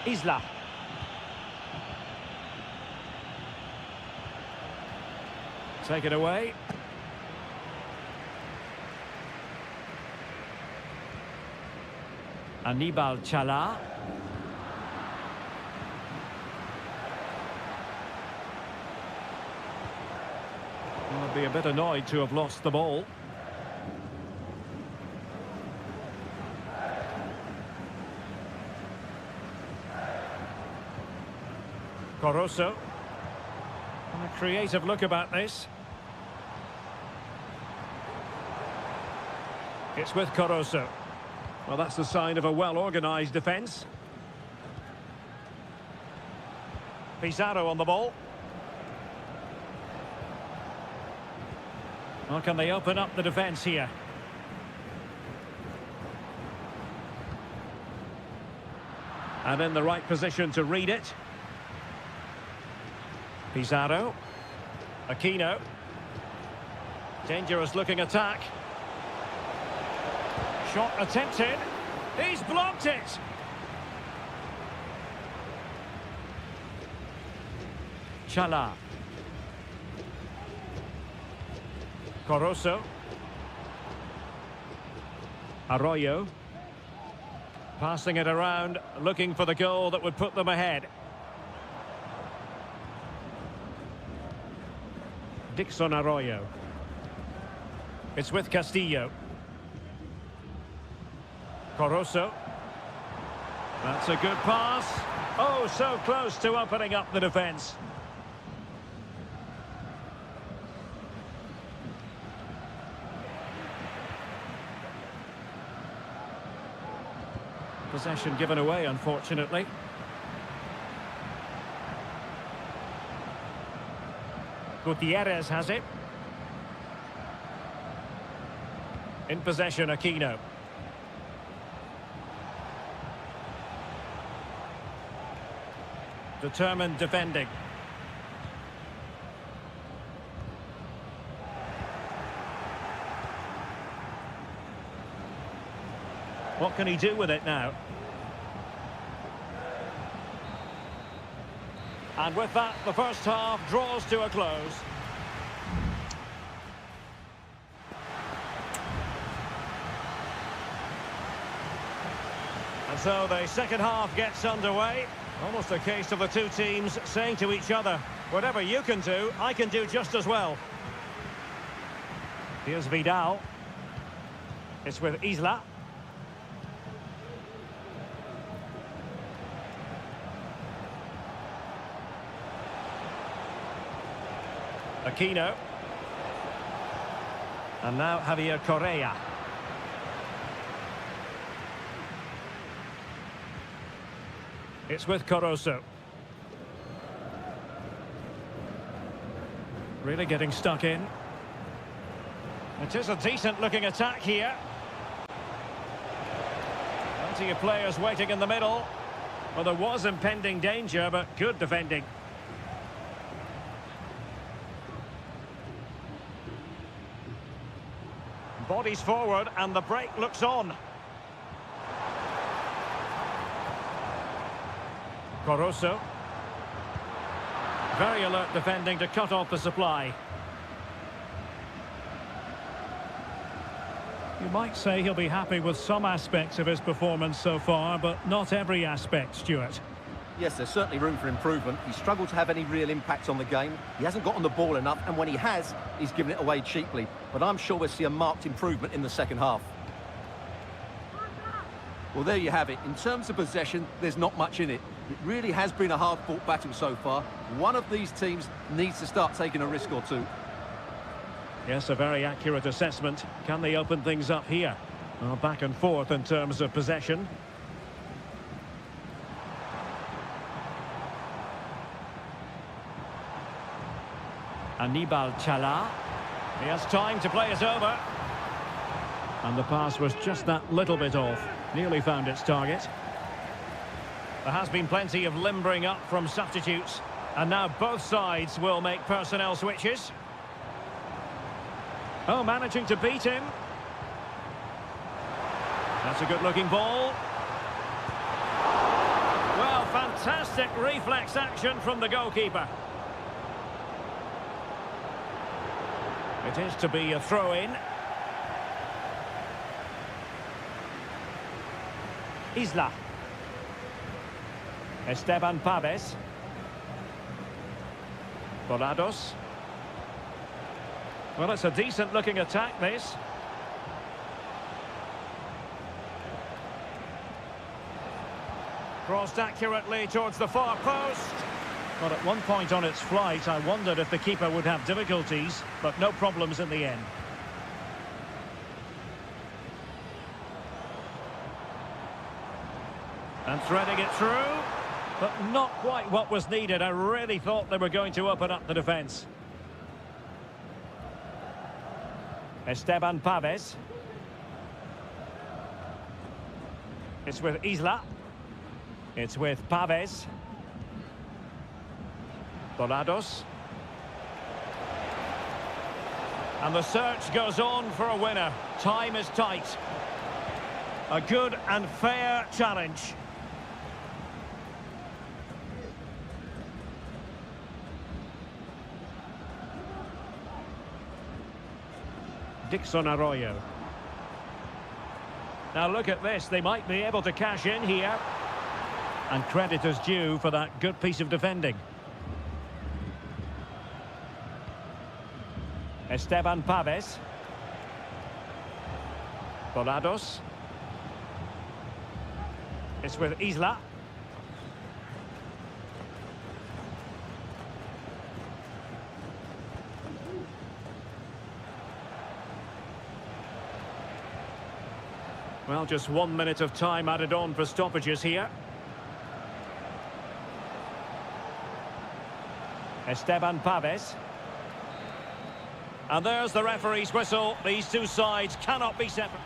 Isla. Take it away. Anibal Chala. I'll be a bit annoyed to have lost the ball. Coroso. A creative look about this. It's with Coroso. Well, that's the sign of a well-organised defence. Pizarro on the ball. Well, can they open up the defence here? And in the right position to read it. Pizarro. Aquino. Dangerous looking attack. Shot attempted. He's blocked it. Chala. Coroso. Arroyo. Passing it around, looking for the goal that would put them ahead. Dixon Arroyo. It's with Castillo. Coroso. That's a good pass. Oh, so close to opening up the defence. Possession given away, unfortunately. Gutierrez has it. In possession, Aquino. Determined defending. What can he do with it now? And with that, the first half draws to a close. And so the second half gets underway. Almost a case of the two teams saying to each other, whatever you can do, I can do just as well. Here's Vidal. It's with Isla. Aquino. And now Javier Correa. It's with Coroso. Really getting stuck in. It is a decent-looking attack here. Plenty of players waiting in the middle. Well, there was impending danger, but good defending. Bodies forward, and the break looks on. Corosso. Very alert defending to cut off the supply. You might say he'll be happy with some aspects of his performance so far, but not every aspect, Stuart. Yes, there's certainly room for improvement. He's struggled to have any real impact on the game. He hasn't got on the ball enough, and when he has, he's given it away cheaply. But I'm sure we'll see a marked improvement in the second half. Well, there you have it. In terms of possession, there's not much in it. It really has been a hard-fought battle so far. One of these teams needs to start taking a risk or two. Yes, a very accurate assessment. Can they open things up here? Well, back and forth in terms of possession. Anibal Chala. He has time to play it over. And the pass was just that little bit off. Nearly found its target. There has been plenty of limbering up from substitutes. And now both sides will make personnel switches. Oh, managing to beat him. That's a good-looking ball. Well, fantastic reflex action from the goalkeeper. It is to be a throw-in. Isla. Esteban Paves. Volados. Well, it's a decent-looking attack, this. Crossed accurately towards the far post. But at one point on its flight, I wondered if the keeper would have difficulties, but no problems in the end. And threading it through, but not quite what was needed. I really thought they were going to open up the defence. Esteban Paves. It's with Isla. It's with Paves. Volados. And the search goes on for a winner. Time is tight. A good and fair challenge. Dixon Arroyo. Now look at this, they might be able to cash in here. And credit is due for that good piece of defending. Esteban Paves. Volados. It's with Isla. Well, just 1 minute of time added on for stoppages here. Esteban Paves. And there's the referee's whistle. These two sides cannot be separate.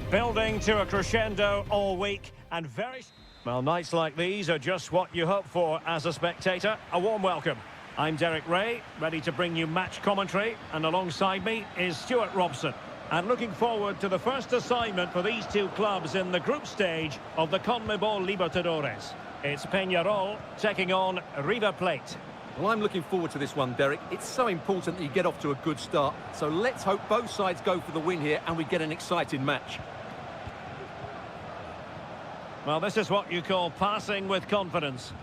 Building to a crescendo all week and very... Well, nights like these are just what you hope for as a spectator. A warm welcome. I'm Derek Ray, ready to bring you match commentary, and alongside me is Stuart Robson. And looking forward to the first assignment for these two clubs in the group stage of the CONMEBOL Libertadores. It's Peñarol taking on River Plate. Well, I'm looking forward to this one, Derek. It's so important that you get off to a good start. So let's hope both sides go for the win here and we get an exciting match. Well, this is what you call passing with confidence.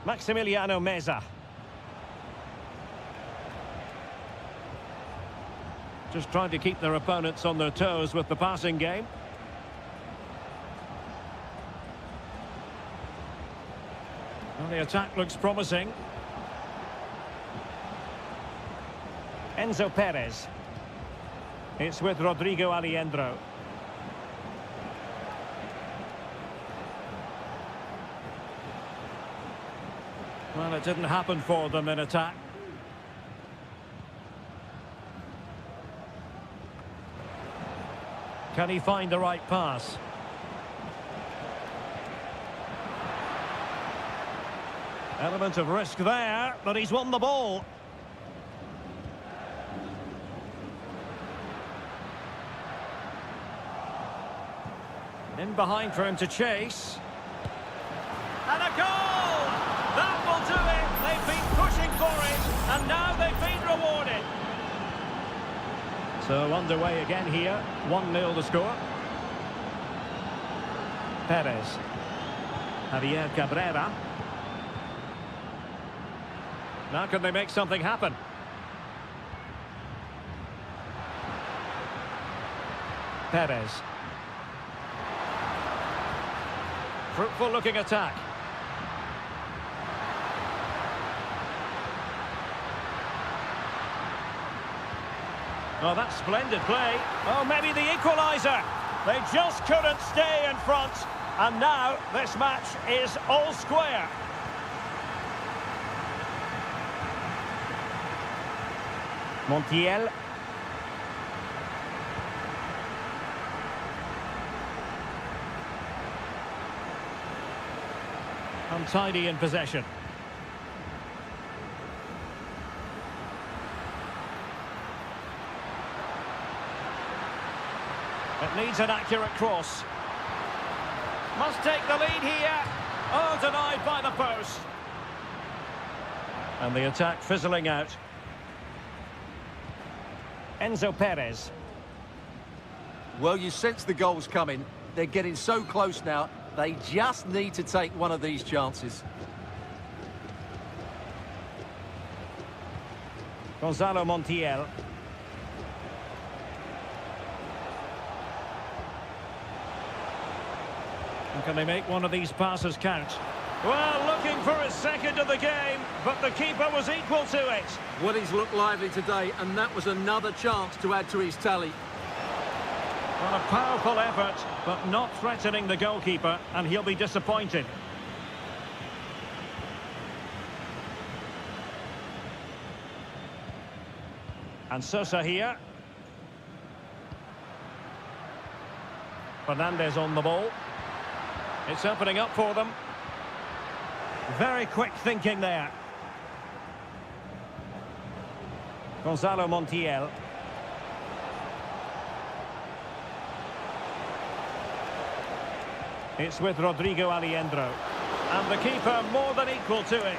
Maximiliano Meza. Just trying to keep their opponents on their toes with the passing game. Well, the attack looks promising. Enzo Perez. It's with Rodrigo Aliendro. Well, it didn't happen for them in attack. Can he find the right pass? Element of risk there, but he's won the ball. In behind for him to chase. And a goal! That will do it. They've been pushing for it, and now they've been rewarded. So underway again here. 1-0 the score. Perez. Javier Cabrera. Now can they make something happen? Perez. Fruitful looking attack. Oh, that's splendid play. Oh, maybe the equaliser. They just couldn't stay in front. And now this match is all square. Montiel. Untidy in possession. It needs an accurate cross. Must take the lead here. Oh, denied by the post. And the attack fizzling out. Enzo Perez. Well, you sense the goals coming. They're getting so close now. They just need to take one of these chances. Gonzalo Montiel. And can they make one of these passes count? Well, looking for his second of the game, but the keeper was equal to it. Well, he's looked lively today, and that was another chance to add to his tally. Well, a powerful effort, but not threatening the goalkeeper, and he'll be disappointed. And Sosa here. Fernandez on the ball. It's opening up for them. Very quick thinking there. Gonzalo Montiel. It's with Rodrigo Aliendro. And the keeper more than equal to it.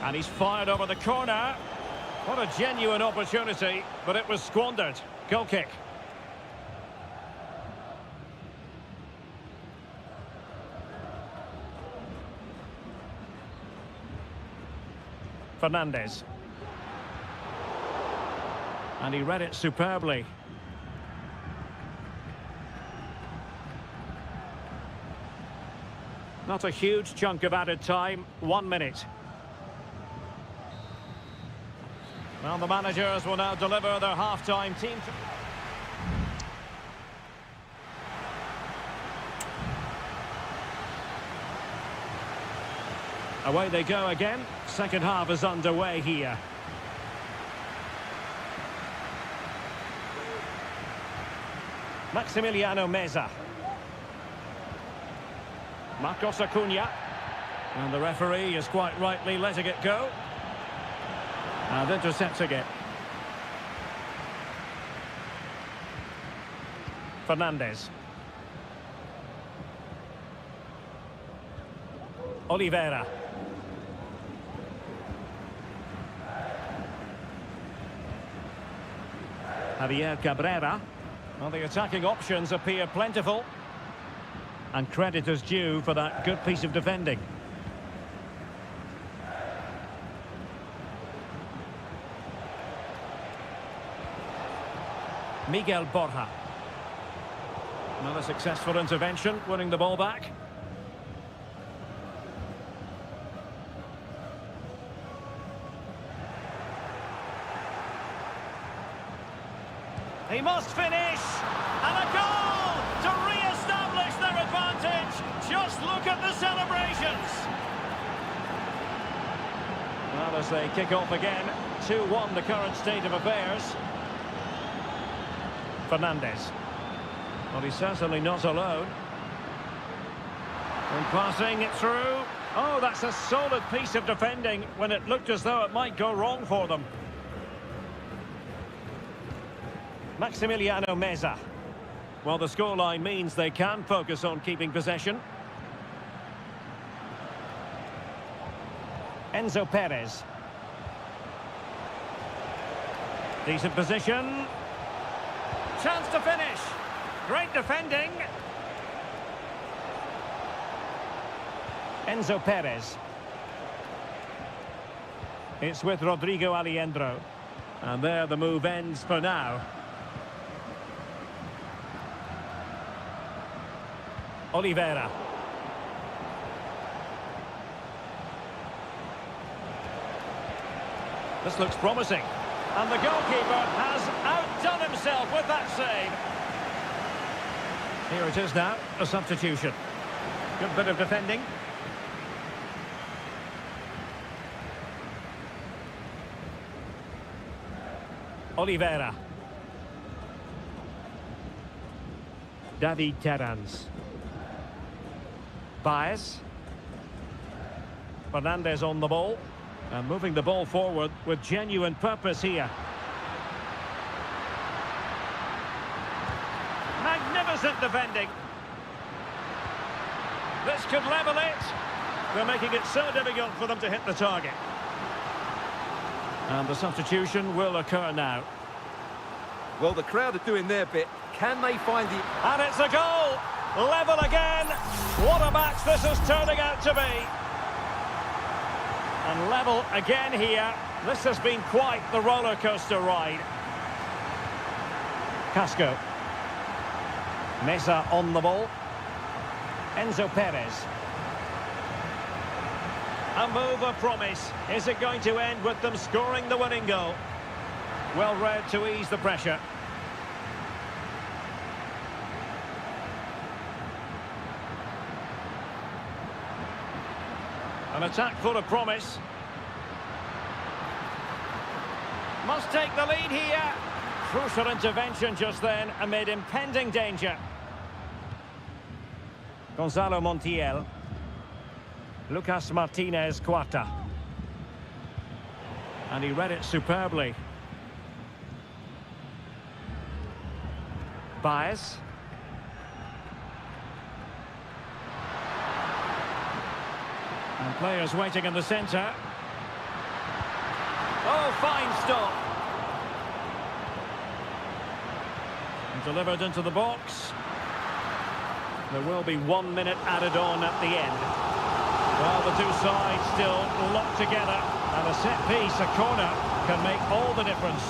And he's fired over the corner. What a genuine opportunity, but it was squandered. Goal kick. Fernandez. And he read it superbly. Not a huge chunk of added time, 1 minute. Well, the managers will now deliver their half-time team. Away they go again. Second half is underway here. Maximiliano Meza. Marcos Acuna. And the referee is quite rightly letting it go. And intercepting it. Fernandez. Oliveira. Javier Cabrera. Well, the attacking options appear plentiful. And credit is due for that good piece of defending. Miguel Borja. Another successful intervention, winning the ball back. He must finish! And a goal to re-establish their advantage! Just look at the celebrations! Well, as they kick off again, 2-1 the current state of affairs. Fernandez. Well, he's certainly not alone. And passing it through. Oh, that's a solid piece of defending when it looked as though it might go wrong for them. Maximiliano Meza. Well, the scoreline means they can focus on keeping possession. Enzo Perez. Decent position. Chance to finish. Great defending. Enzo Perez. It's with Rodrigo Aliendro. And there the move ends for now. Oliveira. This looks promising. And the goalkeeper has outdone himself with that save. Here it is now, a substitution. Good bit of defending. Oliveira. David Terrans. Baez. Fernandez on the ball. And moving the ball forward with genuine purpose here. Magnificent defending. This could level it. They're making it so difficult for them to hit the target. And the substitution will occur now. Well, the crowd are doing their bit. Can they find the... And it's a goal! Level again! What a match this is turning out to be! And level again here. This has been quite the roller coaster ride. Casco. Meza on the ball. Enzo Perez. A move of promise. Is it going to end with them scoring the winning goal? Well read to ease the pressure. An attack full of promise. Must take the lead here. Crucial intervention just then amid impending danger. Gonzalo Montiel. Lucas Martinez Cuarta. And he read it superbly. Baez. And players waiting in the centre. Oh, fine stop. And delivered into the box. There will be 1 minute added on at the end. Well, the two sides still locked together. And a set piece, a corner, can make all the difference.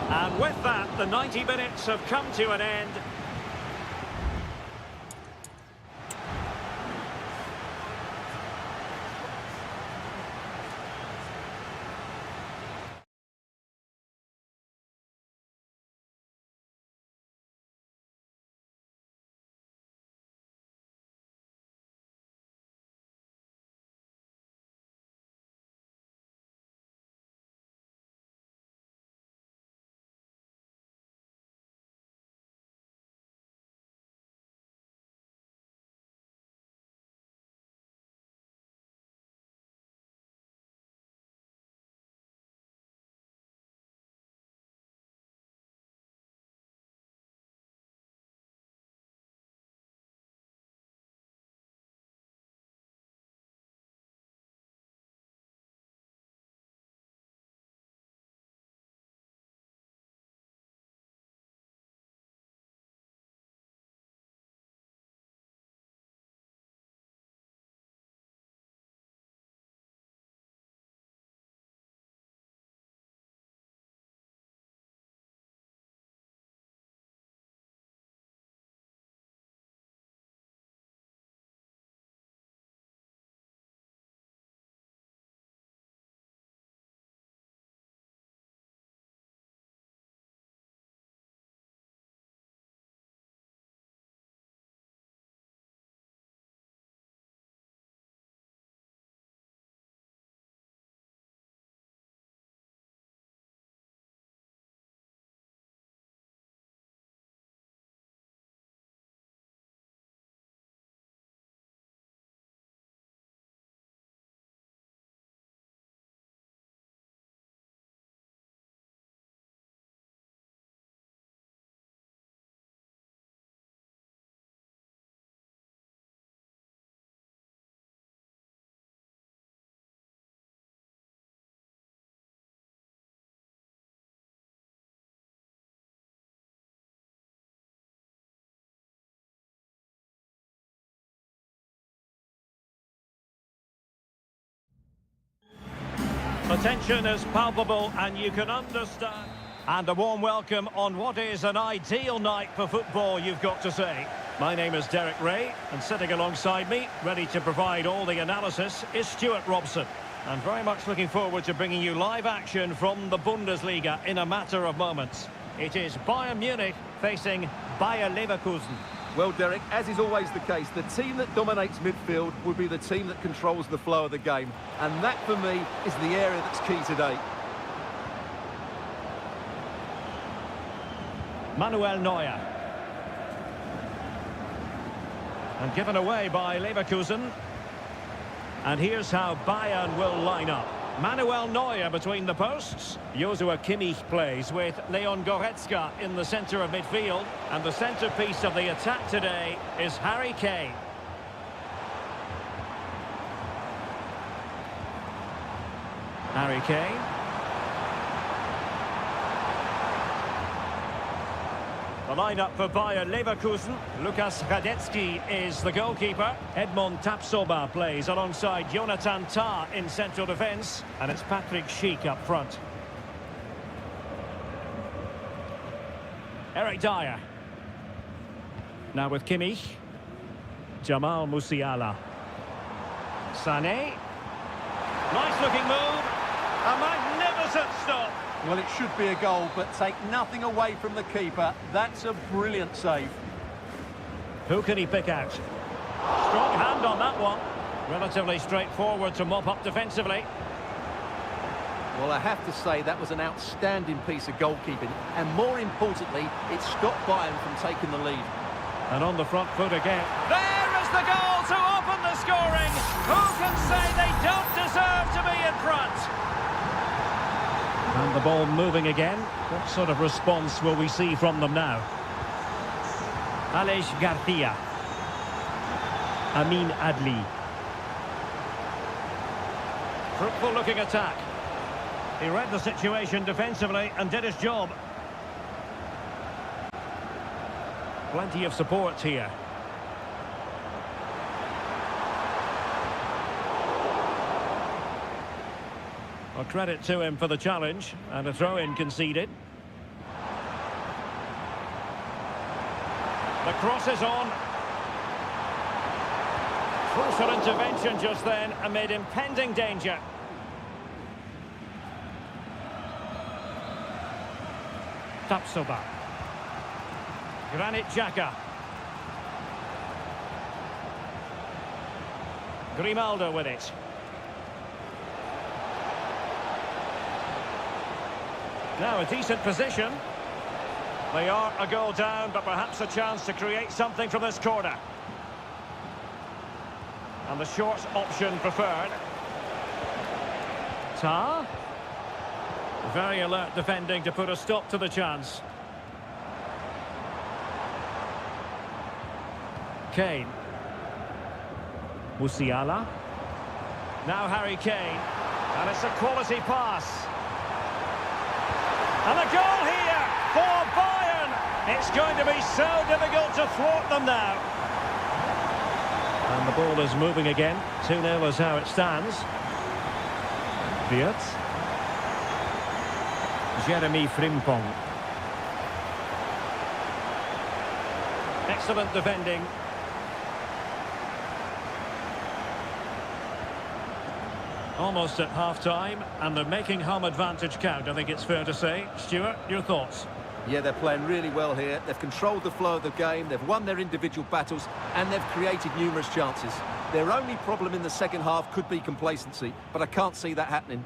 And with that, the 90 minutes have come to an end. tension is palpable and you can understand. And a warm welcome on what is an ideal night for football, you've got to say. My name is Derek Ray, and sitting alongside me, ready to provide all the analysis, is Stuart Robson. And very much looking forward to bringing you live action from the Bundesliga in a matter of moments. It is Bayern Munich facing Bayer Leverkusen. Well, Derek, as is always the case, the team that dominates midfield will be the team that controls the flow of the game. And that, for me, is the area that's key today. Manuel Neuer. And given away by Leverkusen. And here's how Bayern will line up. Manuel Neuer between the posts. Joshua Kimmich plays with Leon Goretzka in the centre of midfield. And the centrepiece of the attack today is Harry Kane. Harry Kane. The lineup for Bayer Leverkusen. Lukas Radetzky is the goalkeeper. Edmond Tapsoba plays alongside Jonathan Tah in central defence. And it's Patrick Schick up front. Eric Dyer. Now with Kimmich. Jamal Musiala. Sané. Nice looking move. A magnificent stop. Well, it should be a goal, but take nothing away from the keeper. That's a brilliant save. Who can he pick out? Strong hand on that one. Relatively straightforward to mop up defensively. Well, I have to say that was an outstanding piece of goalkeeping. And more importantly, it stopped Bayern from taking the lead. And on the front foot again. There is the goal to open the scoring. Who can say they don't deserve to be in front? And the ball moving again. What sort of response will we see from them now? Aleix Garcia. Amin Adli. Fruitful looking attack. He read the situation defensively and did his job. Plenty of support here. Well, credit to him for the challenge, and a throw-in conceded. The cross is on. Crucial intervention just then amid impending danger. Tapsoba. Granit Xhaka. Grimaldo with it. Now a decent position. They are a goal down, but perhaps a chance to create something from this corner. And the short option preferred. Tah. Very alert defending to put a stop to the chance. Kane. Musiala. Now Harry Kane. And it's a quality pass. And a goal here for Bayern. It's going to be so difficult to thwart them now. And the ball is moving again. 2-0 is how it stands. Wirtz. Jeremy Frimpong. Excellent defending. Almost at half-time, and they're making home advantage count, I think it's fair to say. Stuart, your thoughts? Yeah, they're playing really well here. They've controlled the flow of the game, they've won their individual battles, and they've created numerous chances. Their only problem in the second half could be complacency, but I can't see that happening.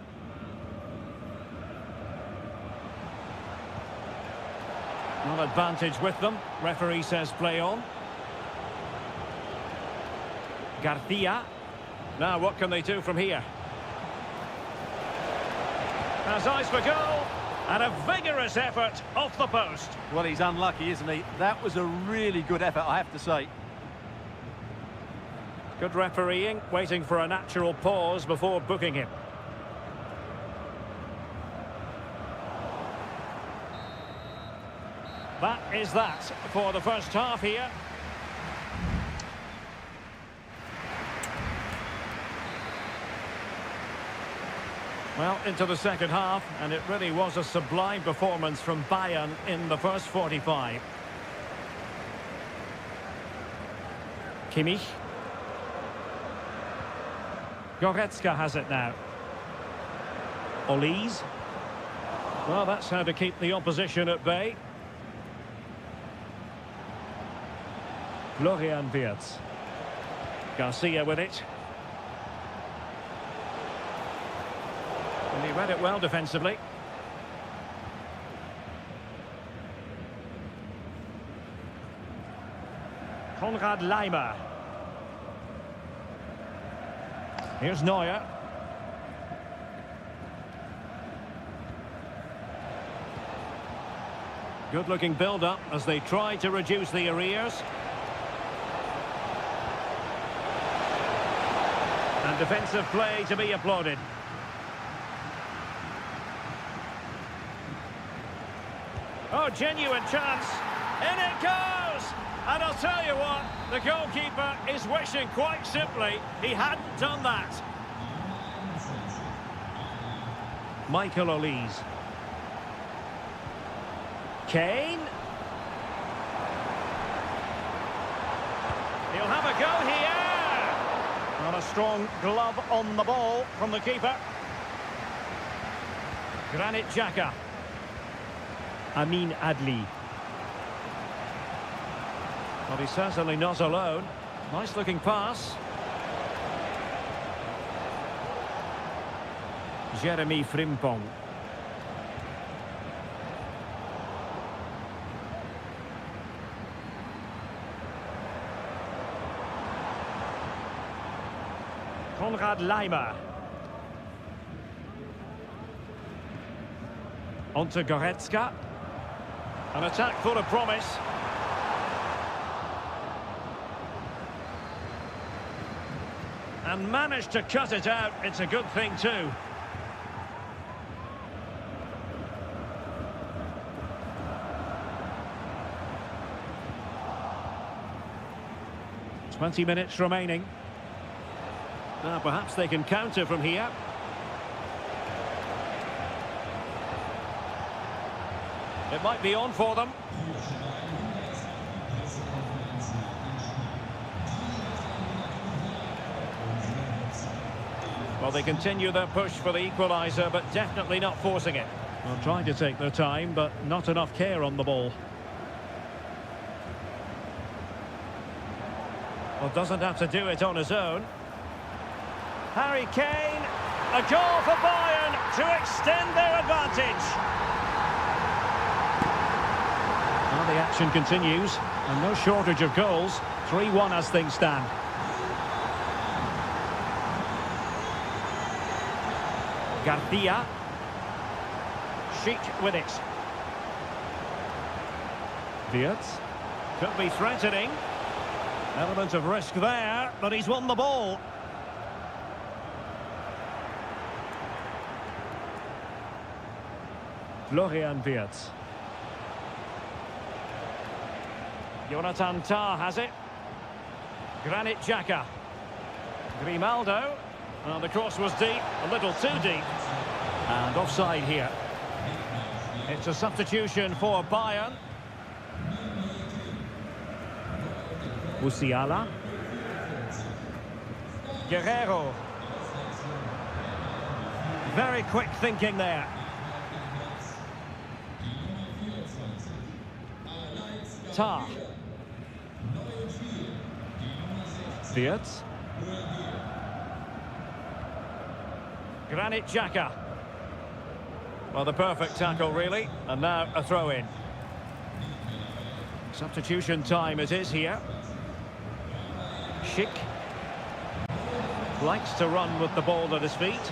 Well, advantage with them. Referee says play on. Garcia. Now, what can they do from here? Has eyes for goal, and a vigorous effort off the post. Well, he's unlucky, isn't he? That was a really good effort, I have to say. Good refereeing, waiting for a natural pause before booking him. That is that for the first half here. Well, into the second half, and it really was a sublime performance from Bayern in the first 45. Kimmich. Goretzka has it now. Olise. Well, that's how to keep the opposition at bay. Florian Wirtz. Garcia with it. And he read it well defensively. Konrad Laimer. Here's Neuer. Good-looking build-up as they try to reduce the arrears. And defensive play to be applauded. Oh, genuine chance. In it goes! And I'll tell you what, the goalkeeper is wishing quite simply he hadn't done that. Michael Olise. Kane. He'll have a go here. Not a strong glove on the ball from the keeper. Granit Xhaka. Amin Adli. Well, he's certainly not alone. Nice looking pass. Jeremy Frimpong. Konrad Laimer. On to Goretzka. An attack full of promise. And managed to cut it out. It's a good thing too. "20 minutes remaining. Now perhaps they can counter from here. It might be on for them. Well, they continue their push for the equaliser, but definitely not forcing it. Well, trying to take their time, but not enough care on the ball. Well, doesn't have to do it on his own. Harry Kane, a goal for Bayern to extend their advantage. Well, the action continues, and no shortage of goals. 3-1 as things stand. Garcia. Schick with it. Wirtz. Could be threatening. Element of risk there, but he's won the ball. Florian Wirtz. Jonathan Tah has it. Granit Xhaka. Grimaldo. Well, the cross was deep, a little too deep. And offside here. It's a substitution for Bayern. Musiala. Guerrero. Very quick thinking there. Tah. Wirtz. Granit Xhaka. Well, the perfect tackle, really. And now a throw-in. Substitution time it is here. Schick. Likes to run with the ball at his feet.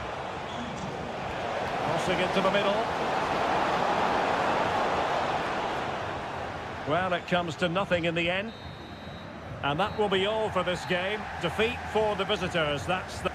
Crossing into the middle. Well, it comes to nothing in the end. And that will be all for this game. Defeat for the visitors. That's the...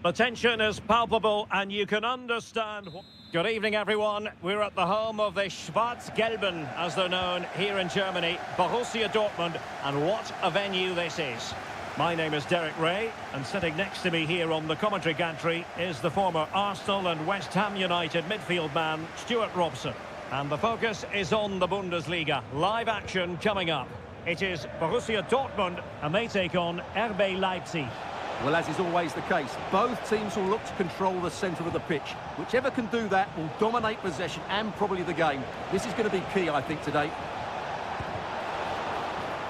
The tension is palpable and you can understand. Good evening, everyone. We're at the home of the Schwarz-Gelben, as they're known here in Germany, Borussia Dortmund, and what a venue this is. My name is Derek Ray, and sitting next to me here on the commentary gantry is the former Arsenal and West Ham United midfield man, Stuart Robson. And the focus is on the Bundesliga. Live action coming up. It is Borussia Dortmund, and they take on RB Leipzig. Well, as is always the case, both teams will look to control the centre of the pitch. Whichever can do that will dominate possession and probably the game. This is going to be key, I think, today.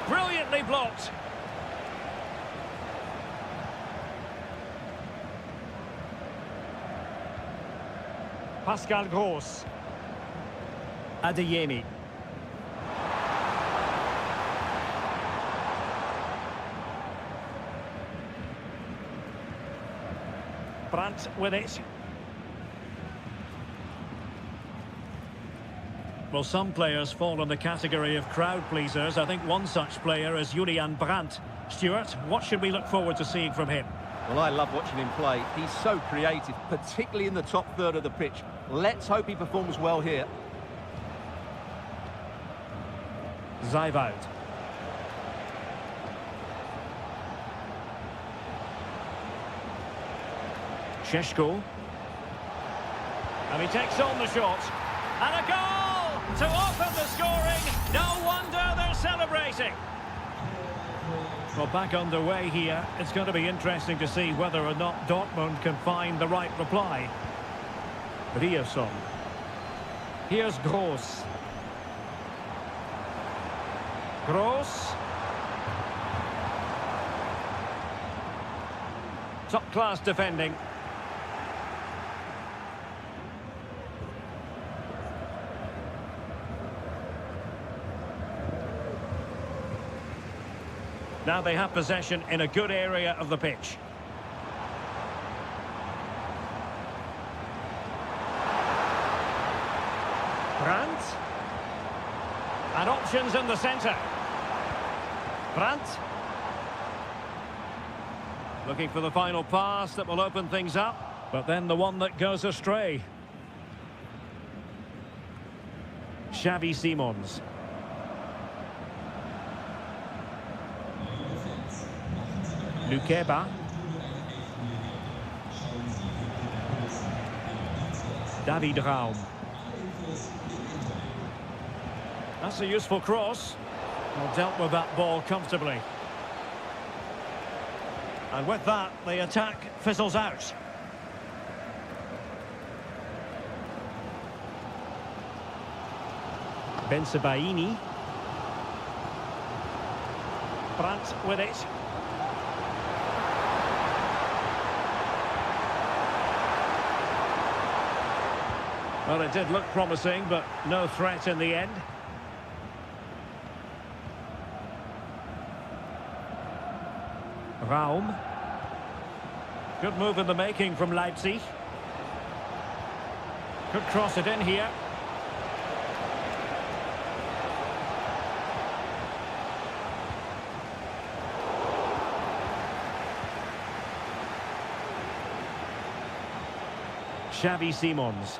Brilliantly blocked. Pascal Gross. Adeyemi. Brandt with it. Well, some players fall in the category of crowd pleasers. I think one such player is Julian Brandt. Stuart, what should we look forward to seeing from him? Well, I love watching him play. He's so creative, particularly in the top third of the pitch. Let's hope he performs well here. Zijvoud. Šeško. And he takes on the shot. And a goal to open the scoring. No wonder they're celebrating. Well, back underway here. It's going to be interesting to see whether or not Dortmund can find the right reply. Ryerson. Here's Gross. Gross. Top-class defending. Now they have possession in a good area of the pitch. Brandt. And options in the centre. Brandt. Looking for the final pass that will open things up, but then the one that goes astray. Xavi Simons. Lukeba. David Raum. That's a useful cross. Well, dealt with that ball comfortably. And with that, the attack fizzles out. Bensebaini. Brandt with it. Well, it did look promising, but no threat in the end. Raum. Good move in the making from Leipzig. Could cross it in here. Xavi Simons.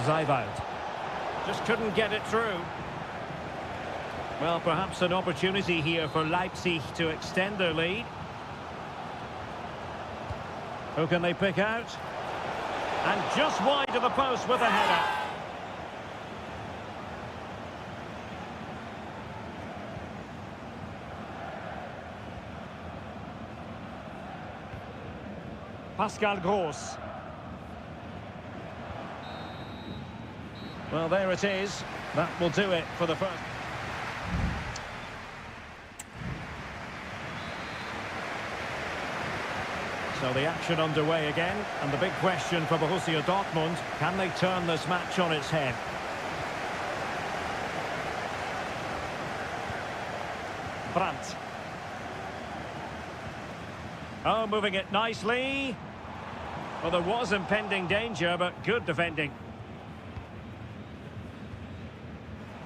Zijvoud. Just couldn't get it through. Well, perhaps an opportunity here for Leipzig to extend their lead. Who can they pick out? And just wide of the post with a header. Pascal Gross. Well, there it is. That will do it for the first. So the action underway again, and the big question for Borussia Dortmund, can they turn this match on its head? Brandt. Oh, moving it nicely. Well, there was impending danger, but good defending.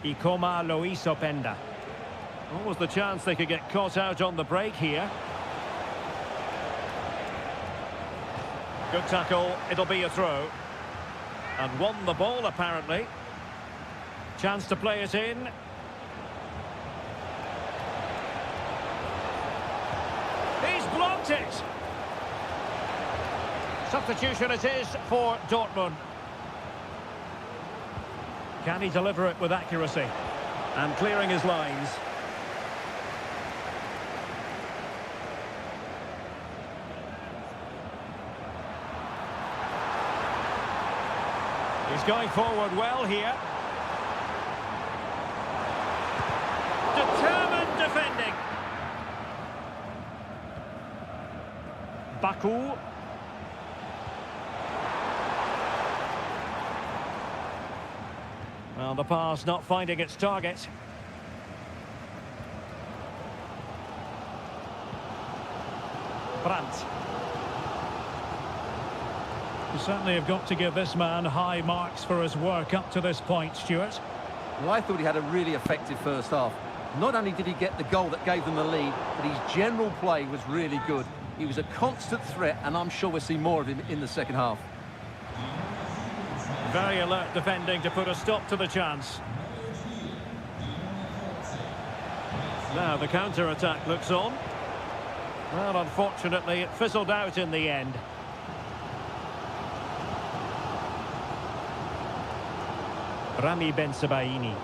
Ikoma Loisopenda. What was the chance they could get caught out on the break here? Good tackle, it'll be a throw. And won the ball, apparently. Chance to play it in. He's blocked it! Substitution it is for Dortmund. Can he deliver it with accuracy? And clearing his lines. He's going forward well here. Determined defending. Baku. Well, the pass not finding its target. Brandt. You certainly have got to give this man high marks for his work up to this point, Stuart. Well, I thought he had a really effective first half. Not only did he get the goal that gave them the lead, but his general play was really good. He was a constant threat, and I'm sure we'll see more of him in the second half. Very alert defending to put a stop to the chance. Now the counter-attack looks on. Well, unfortunately, it fizzled out in the end. Rami Ben Sebaini.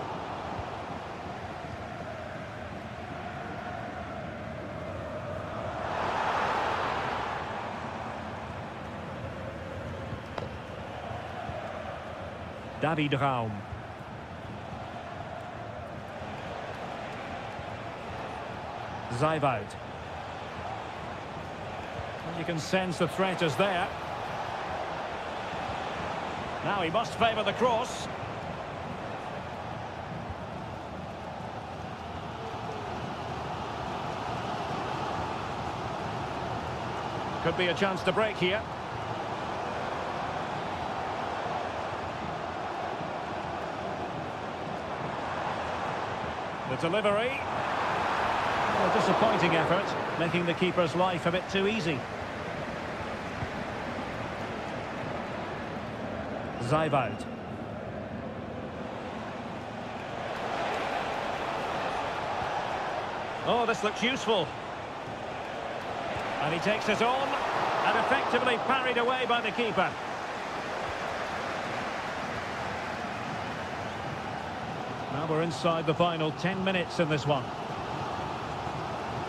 David Raum. Zijvoud. You can sense the threat is there. Now he must favour the cross. Could be a chance to break here. The delivery. A disappointing effort, making the keeper's life a bit too easy. Zijvoud. Oh, this looks useful. And he takes it on, and effectively parried away by the keeper. Now we're inside the final 10 minutes in this one.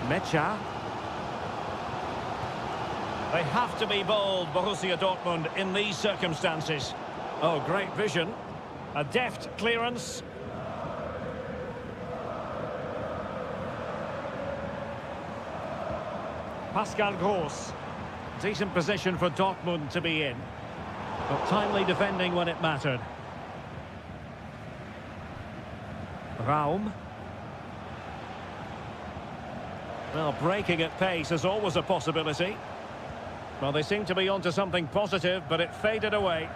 Mecha. They have to be bold, Borussia Dortmund, in these circumstances. Oh, great vision. A deft clearance. Pascal Gross. Decent position for Dortmund to be in. But timely defending when it mattered. Raum. Well, breaking at pace is always a possibility. Well, they seem to be onto something positive, but it faded away.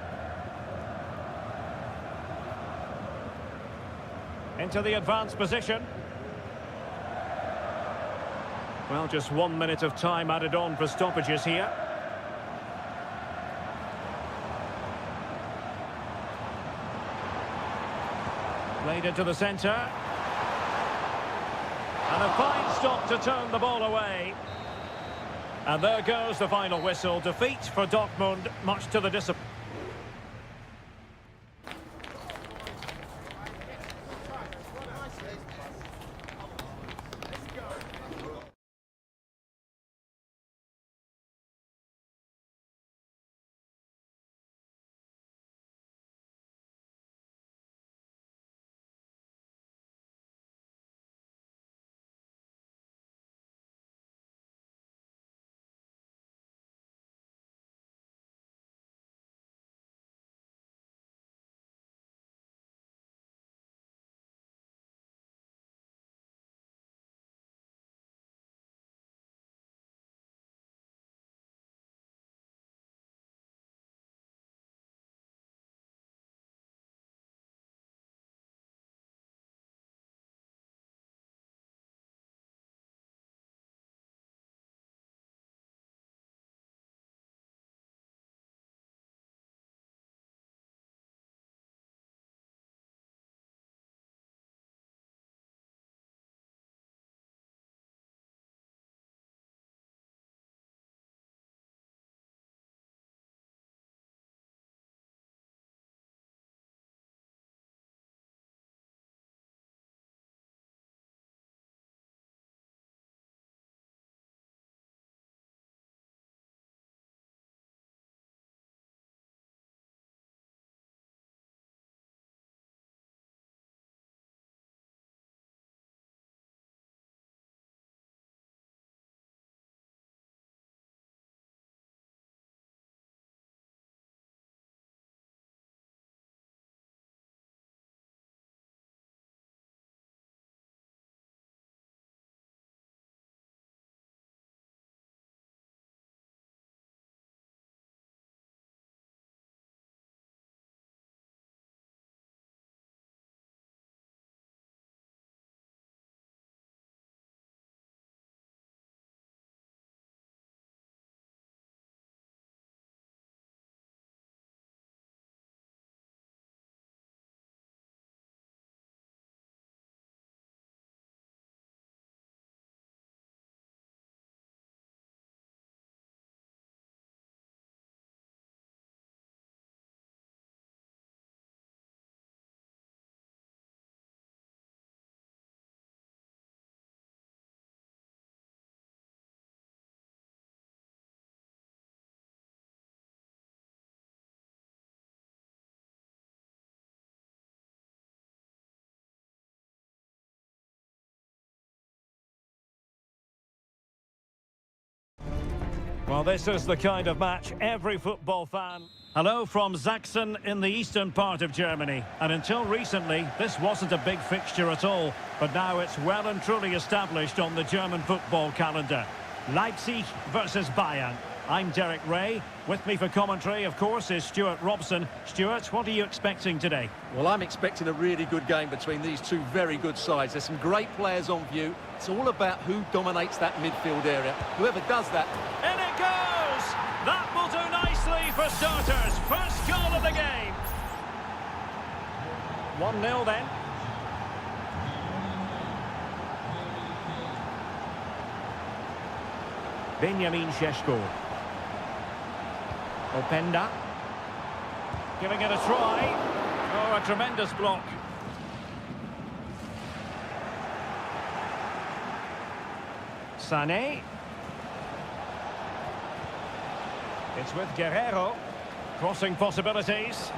Into the advanced position. Well, just 1 minute of time added on for stoppages here. Played into the centre. And a fine stop to turn the ball away. And there goes the final whistle. Defeat for Dortmund, much to the disappointment. Well, this is the kind of match every football fan... Hello from Sachsen in the eastern part of Germany. And until recently, this wasn't a big fixture at all. But now it's well and truly established on the German football calendar. Leipzig versus Bayern. I'm Derek Ray. With me for commentary, of course, is Stuart Robson. Stuart, what are you expecting today? Well, I'm expecting a really good game between these two very good sides. There's some great players on view. It's all about who dominates that midfield area. Whoever does that... In it goes! That will do nicely for starters. First goal of the game. 1-0 then. Benjamin Šeško. Openda. Giving it a try. Oh, a tremendous block. Sané. It's with Guerrero. Crossing possibilities.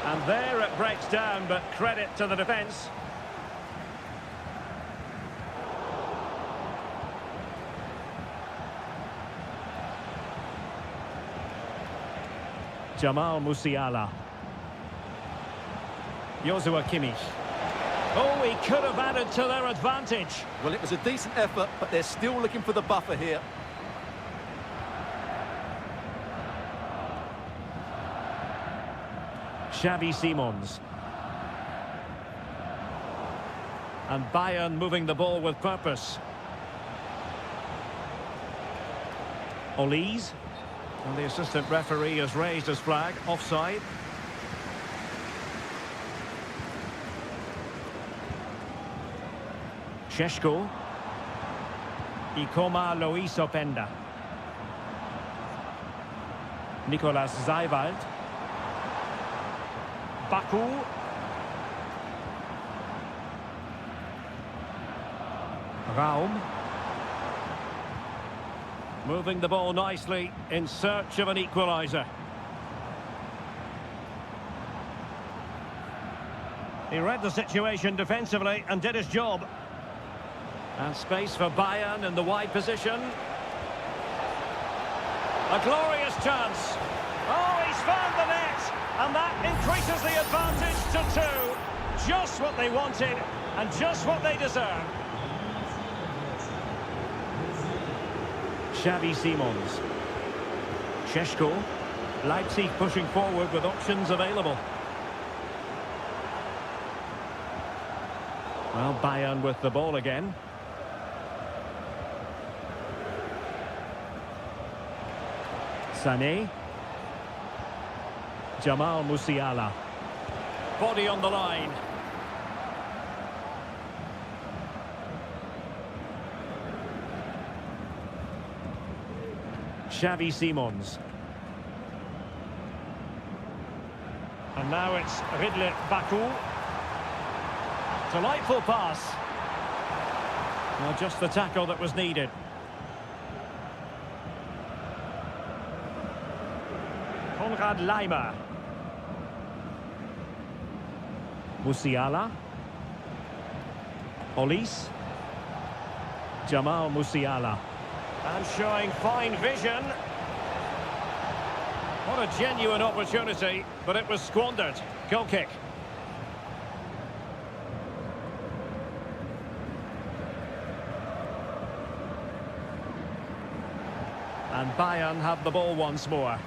And there it breaks down, but credit to the defence. Jamal Musiala. Joshua Kimmich. Oh, he could have added to their advantage. Well, it was a decent effort, but they're still looking for the buffer here. Xavi Simons. And Bayern moving the ball with purpose. Olise. And the assistant referee has raised his flag. Offside. Šeško. Ikoma Luis Openda. Nicolas Seiwald. Baku. Raum. Moving the ball nicely in search of an equaliser. He read the situation defensively and did his job. And space for Bayern in the wide position. A glorious chance. Oh, he's found the net. And that increases the advantage to 2. Just what they wanted and just what they deserve. Xavi Simons. Šeško. Leipzig pushing forward with options available. Well, Bayern with the ball again. Sané. Jamal Musiala. Body on the line. Xavi Simons. And now it's Ridley Baku. Delightful pass. Well, just the tackle that was needed. Konrad Laimer. Musiala. Olise. Jamal Musiala. And showing fine vision. What a genuine opportunity, but it was squandered. Goal kick. And Bayern have the ball once more.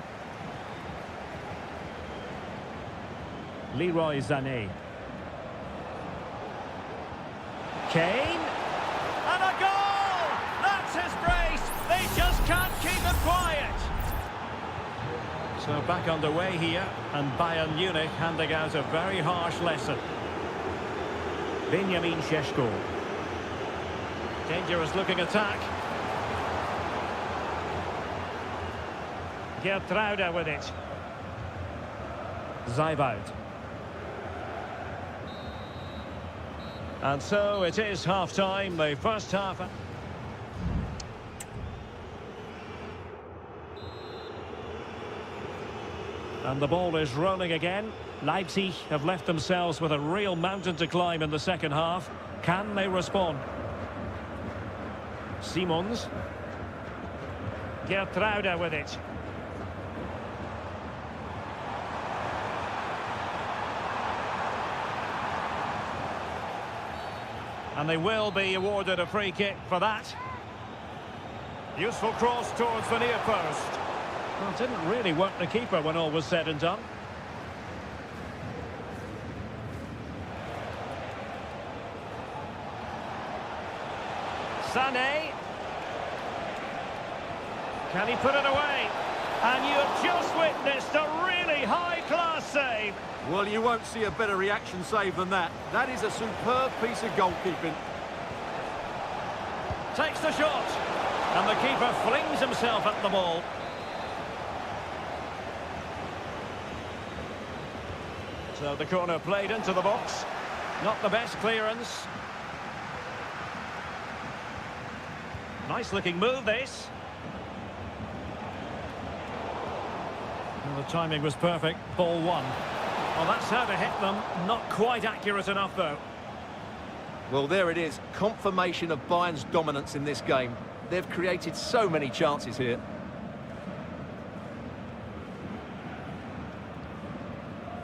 Leroy Sané. Kane. And a goal! That's his brace! They just can't keep it quiet! So back underway here, and Bayern Munich handing out a very harsh lesson. Benjamin Šeško. Dangerous looking attack. Gertruida with it. Seiwald. And so it is half-time, the first half. And the ball is rolling again. Leipzig have left themselves with a real mountain to climb in the second half. Can they respond? Simons. Gertruida with it. And they will be awarded a free kick for that. Useful cross towards the near post. Well, it didn't really work the keeper when all was said and done. Sané. Can he put it away? And you've just witnessed a really high-class save. Well, you won't see a better reaction save than that. That is a superb piece of goalkeeping. Takes the shot. And the keeper flings himself at the ball. So the corner played into the box. Not the best clearance. Nice looking move, this. Well, the timing was perfect. Ball one. Well, that's how to hit them. Not quite accurate enough, though. Well, there it is. Confirmation of Bayern's dominance in this game. They've created so many chances here.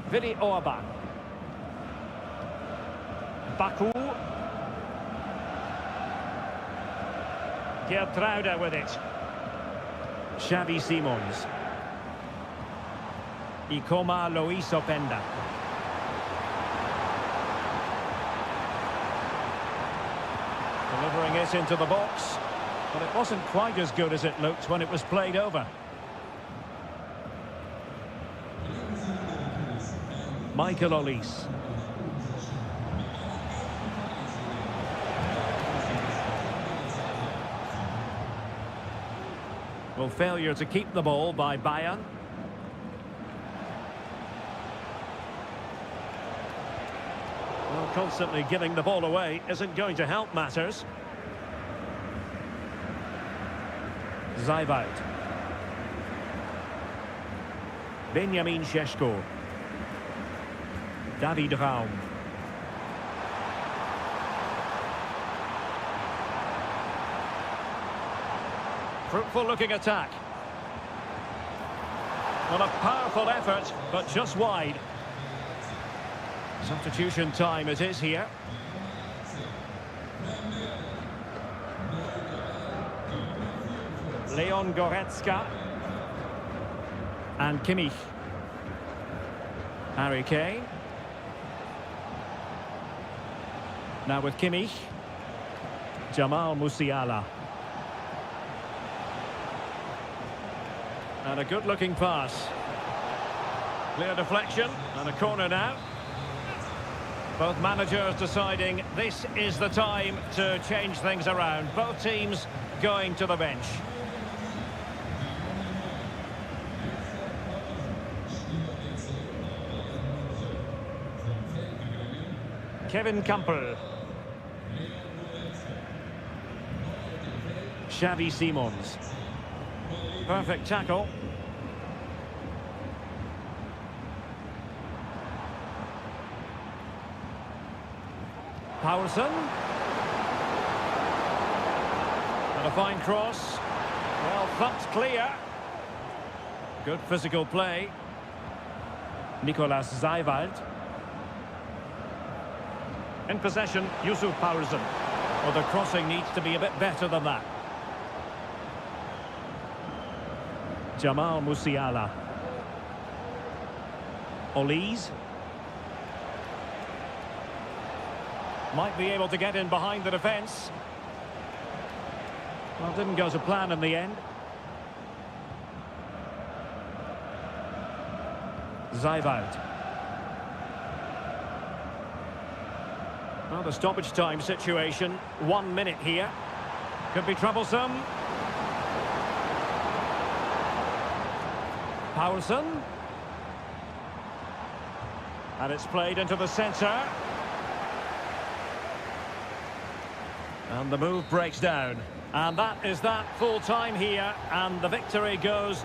Vili Orban. Baku. Gertruida with it. Xavi Simons. Ikoma Lois Openda. Delivering it into the box. But it wasn't quite as good as it looked when it was played over. Michael Olise. Well, failure to keep the ball by Bayern. Well, constantly giving the ball away isn't going to help matters. Zajwald. Benjamin Šeško. David Raum. Fruitful looking attack. Well, a powerful effort, but just wide. Substitution time it is here. Leon Goretzka. And Kimmich. Harry Kane. Now with Kimmich. Jamal Musiala. And a good-looking pass. Clear deflection and a corner now. Both managers deciding this is the time to change things around. Both teams going to the bench. Kevin Campbell. Xavi Simons. Perfect tackle. Powerson. And a fine cross. Well thumped clear. Good physical play. Nicolas Zajwald. In possession, Yusuf Powerson. Well, the crossing needs to be a bit better than that. Jamal Musiala. Olise. Might be able to get in behind the defence. Well, didn't go to plan in the end. Zajwald. Well, the stoppage time situation, 1 minute here. Could be troublesome. Powerson. And it's played into the centre. And the move breaks down. And that is that, full time here. And the victory goes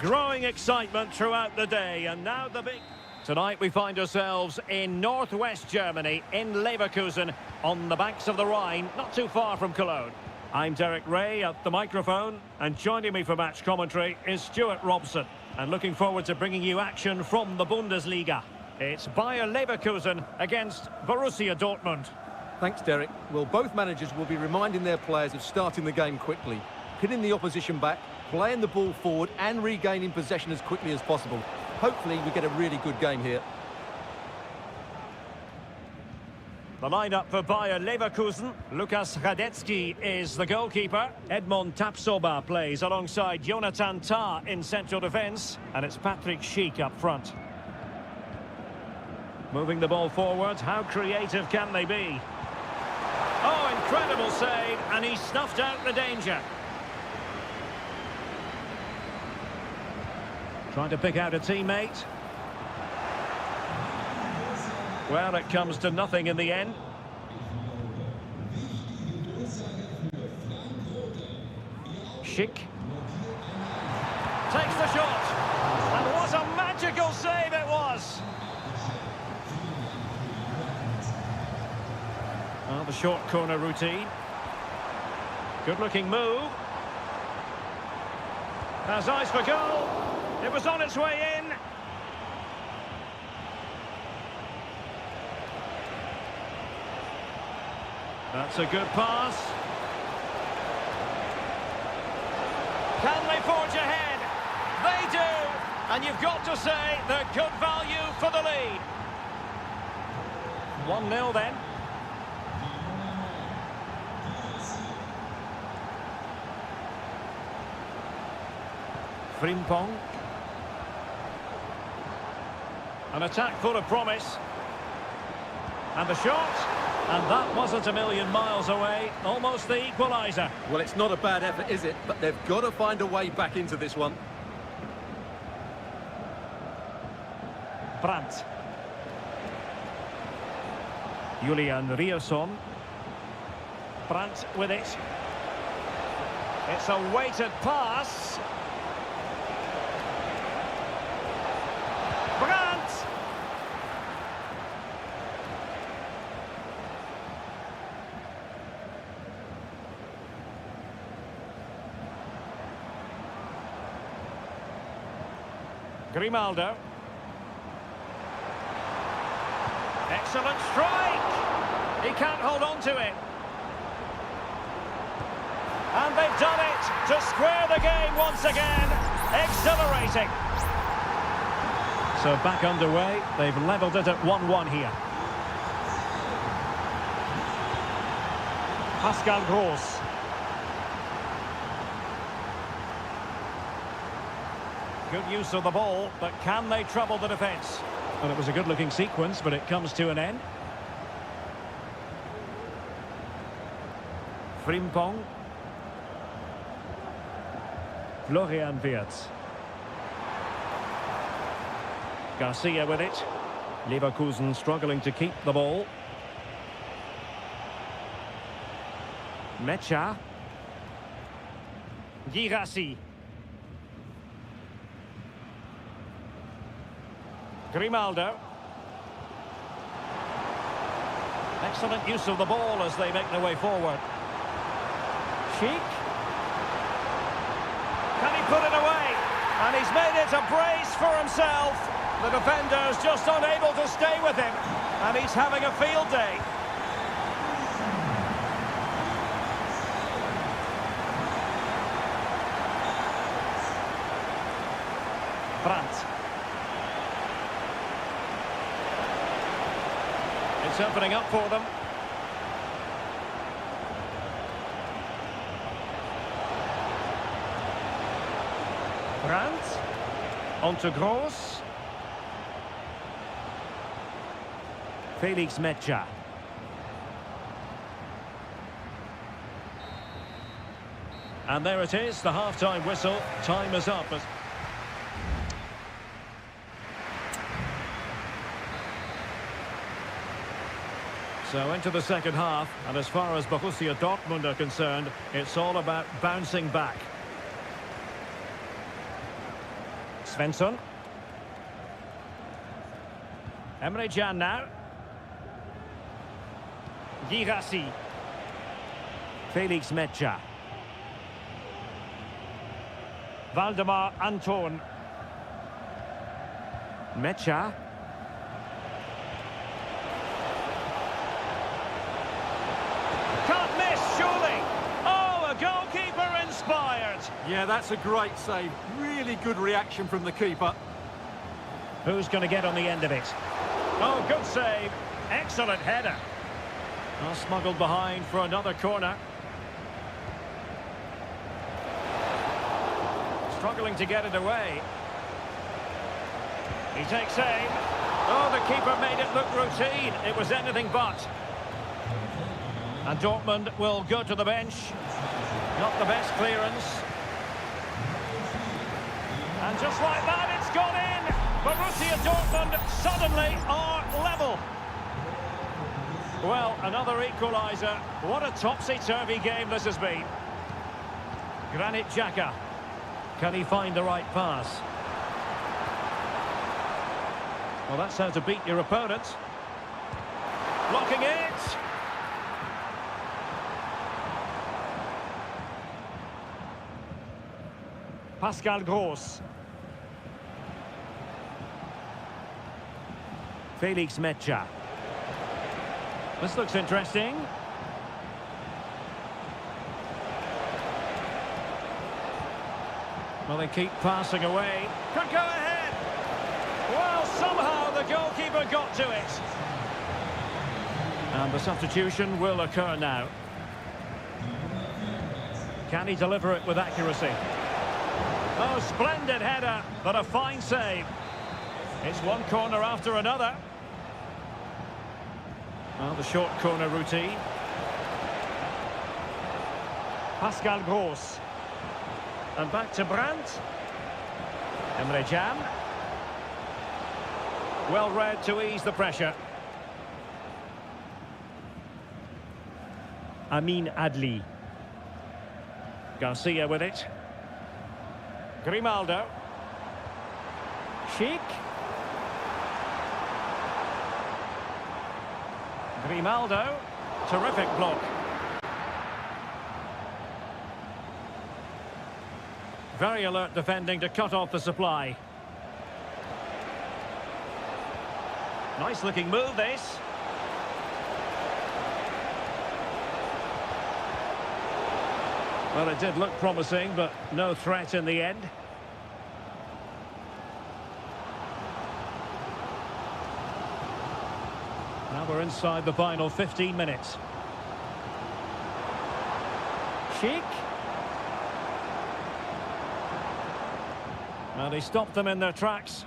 Growing excitement throughout the day, and now the big... Tonight we find ourselves in northwest Germany, in Leverkusen, on the banks of the Rhine, not too far from Cologne. I'm Derek Ray at the microphone, and joining me for match commentary is Stuart Robson. And looking forward to bringing you action from the Bundesliga. It's Bayer Leverkusen against Borussia Dortmund. Thanks, Derek. Well, both managers will be reminding their players of starting the game quickly, pinning the opposition back, playing the ball forward and regaining possession as quickly as possible. Hopefully we get a really good game here. The lineup for Bayer Leverkusen. Lukas Hradecky is the goalkeeper. Edmond Tapsoba plays alongside Jonathan Tah in central defence. And it's Patrick Schick up front. Moving the ball forward. How creative can they be? Oh, incredible save. And he snuffed out the danger. Trying to pick out a teammate. Well, it comes to nothing in the end. Schick. Takes the shot. And what a magical save it was. Well, the short corner routine. Good-looking move. Has eyes for goal. It was on its way in. That's a good pass. Can they forge ahead? They do. And you've got to say they're good value for the lead. 1-0 then. Frimpong. An attack full of promise. And the shot. And that wasn't a million miles away. Almost the equaliser. Well, it's not a bad effort, is it? But they've got to find a way back into this one. Brandt. Julian Rierson. Brandt with it. It's a weighted pass. Brandt! Grimaldo. Excellent strike! He can't hold on to it. And they've done it to square the game once again. Exhilarating. So back underway. They've levelled it at 1-1 here. Pascal Gross. Good use of the ball, but can they trouble the defence? Well, it was a good-looking sequence, but it comes to an end. Frimpong. Florian Wirtz. Garcia with it. Leverkusen struggling to keep the ball. Mecha. Girassi. Grimaldo. Excellent use of the ball as they make their way forward. Schick. Can he put it away? And he's made it a brace for himself. The defender's just unable to stay with him. And he's having a field day. Brandt. It's opening up for them. Brandt. On to Gross. Felix Mecha. And there it is, the half-time whistle. Time is up. So into the second half, and as far as Borussia Dortmund are concerned, it's all about bouncing back. Svensson. Emre Can now. Girassi. Felix Mecha. Valdemar Anton. Mecha. Can't miss, surely. Oh, a goalkeeper inspired. Yeah, that's a great save. Really good reaction from the keeper. Who's going to get on the end of it? Oh, good save. Excellent header. Well, smuggled behind for another corner. Struggling to get it away. He takes aim. Oh, the keeper made it look routine. It was anything but. And Dortmund will go to the bench. Not the best clearance. And just like that, it's gone in. Borussia Dortmund suddenly are level. Well, another equaliser. What a topsy-turvy game this has been. Granit Xhaka. Can he find the right pass? Well, that's how to beat your opponent. Blocking it. Pascal Gross. Felix Mecha. This looks interesting. Well, they keep passing away. Could go ahead. Well, somehow the goalkeeper got to it. And the substitution will occur now. Can he deliver it with accuracy? Oh, splendid header, but a fine save. It's one corner after another. Well, the short corner routine. Pascal Gross. And back to Brandt. Emre Can. Well read to ease the pressure. Amin Adli. Garcia with it. Grimaldo. Sheik. Grimaldo. Terrific block. Very alert defending to cut off the supply. Nice looking move, this. Well, it did look promising, but no threat in the end. Now we're inside the final 15 minutes. Sheik. Well, he stopped them in their tracks.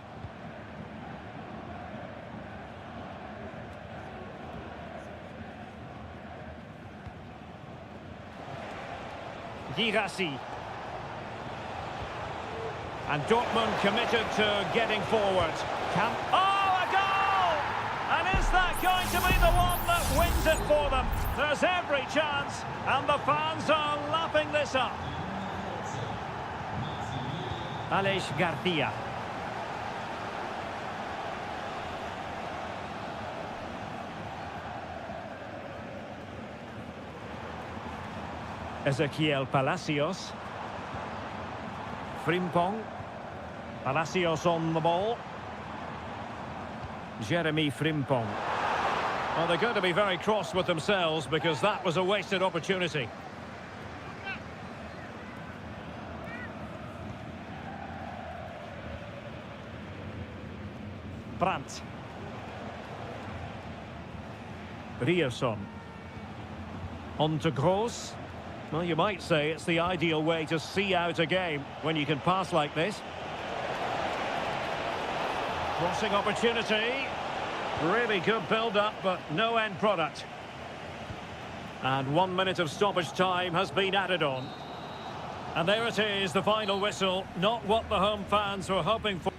Girassi. And Dortmund committed to getting forward. Oh, a goal! And is that going to be the one that wins it for them? There's every chance, and the fans are lapping this up. Alex Garcia. Ezequiel Palacios. Frimpong. Palacios on the ball. Jeremy Frimpong. Well, they're going to be very cross with themselves because that was a wasted opportunity. Brandt. Rierson. On to Gross. Well, you might say it's the ideal way to see out a game when you can pass like this. Crossing opportunity. Really good build-up, but no end product. And 1 minute of stoppage time has been added on. And there it is, the final whistle. Not what the home fans were hoping for.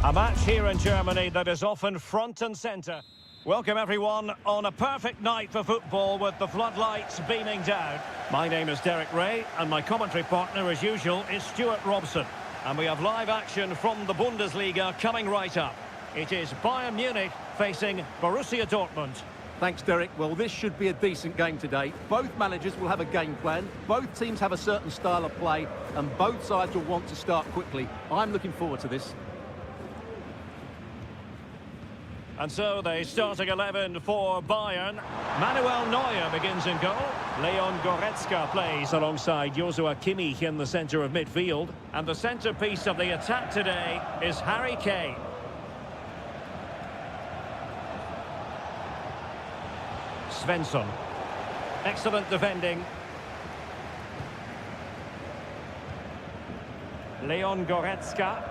A match here in Germany that is often front and centre. Welcome everyone on a perfect night for football with the floodlights beaming down. My name is Derek Ray and my commentary partner as usual is Stuart Robson. And we have live action from the Bundesliga coming right up. It is Bayern Munich facing Borussia Dortmund. Thanks, Derek. Well, this should be a decent game today. Both managers will have a game plan. Both teams have a certain style of play and both sides will want to start quickly. I'm looking forward to this. And so the starting 11 for Bayern. Manuel Neuer begins in goal. Leon Goretzka plays alongside Joshua Kimmich in the centre of midfield. And the centrepiece of the attack today is Harry Kane. Svensson. Excellent defending. Leon Goretzka.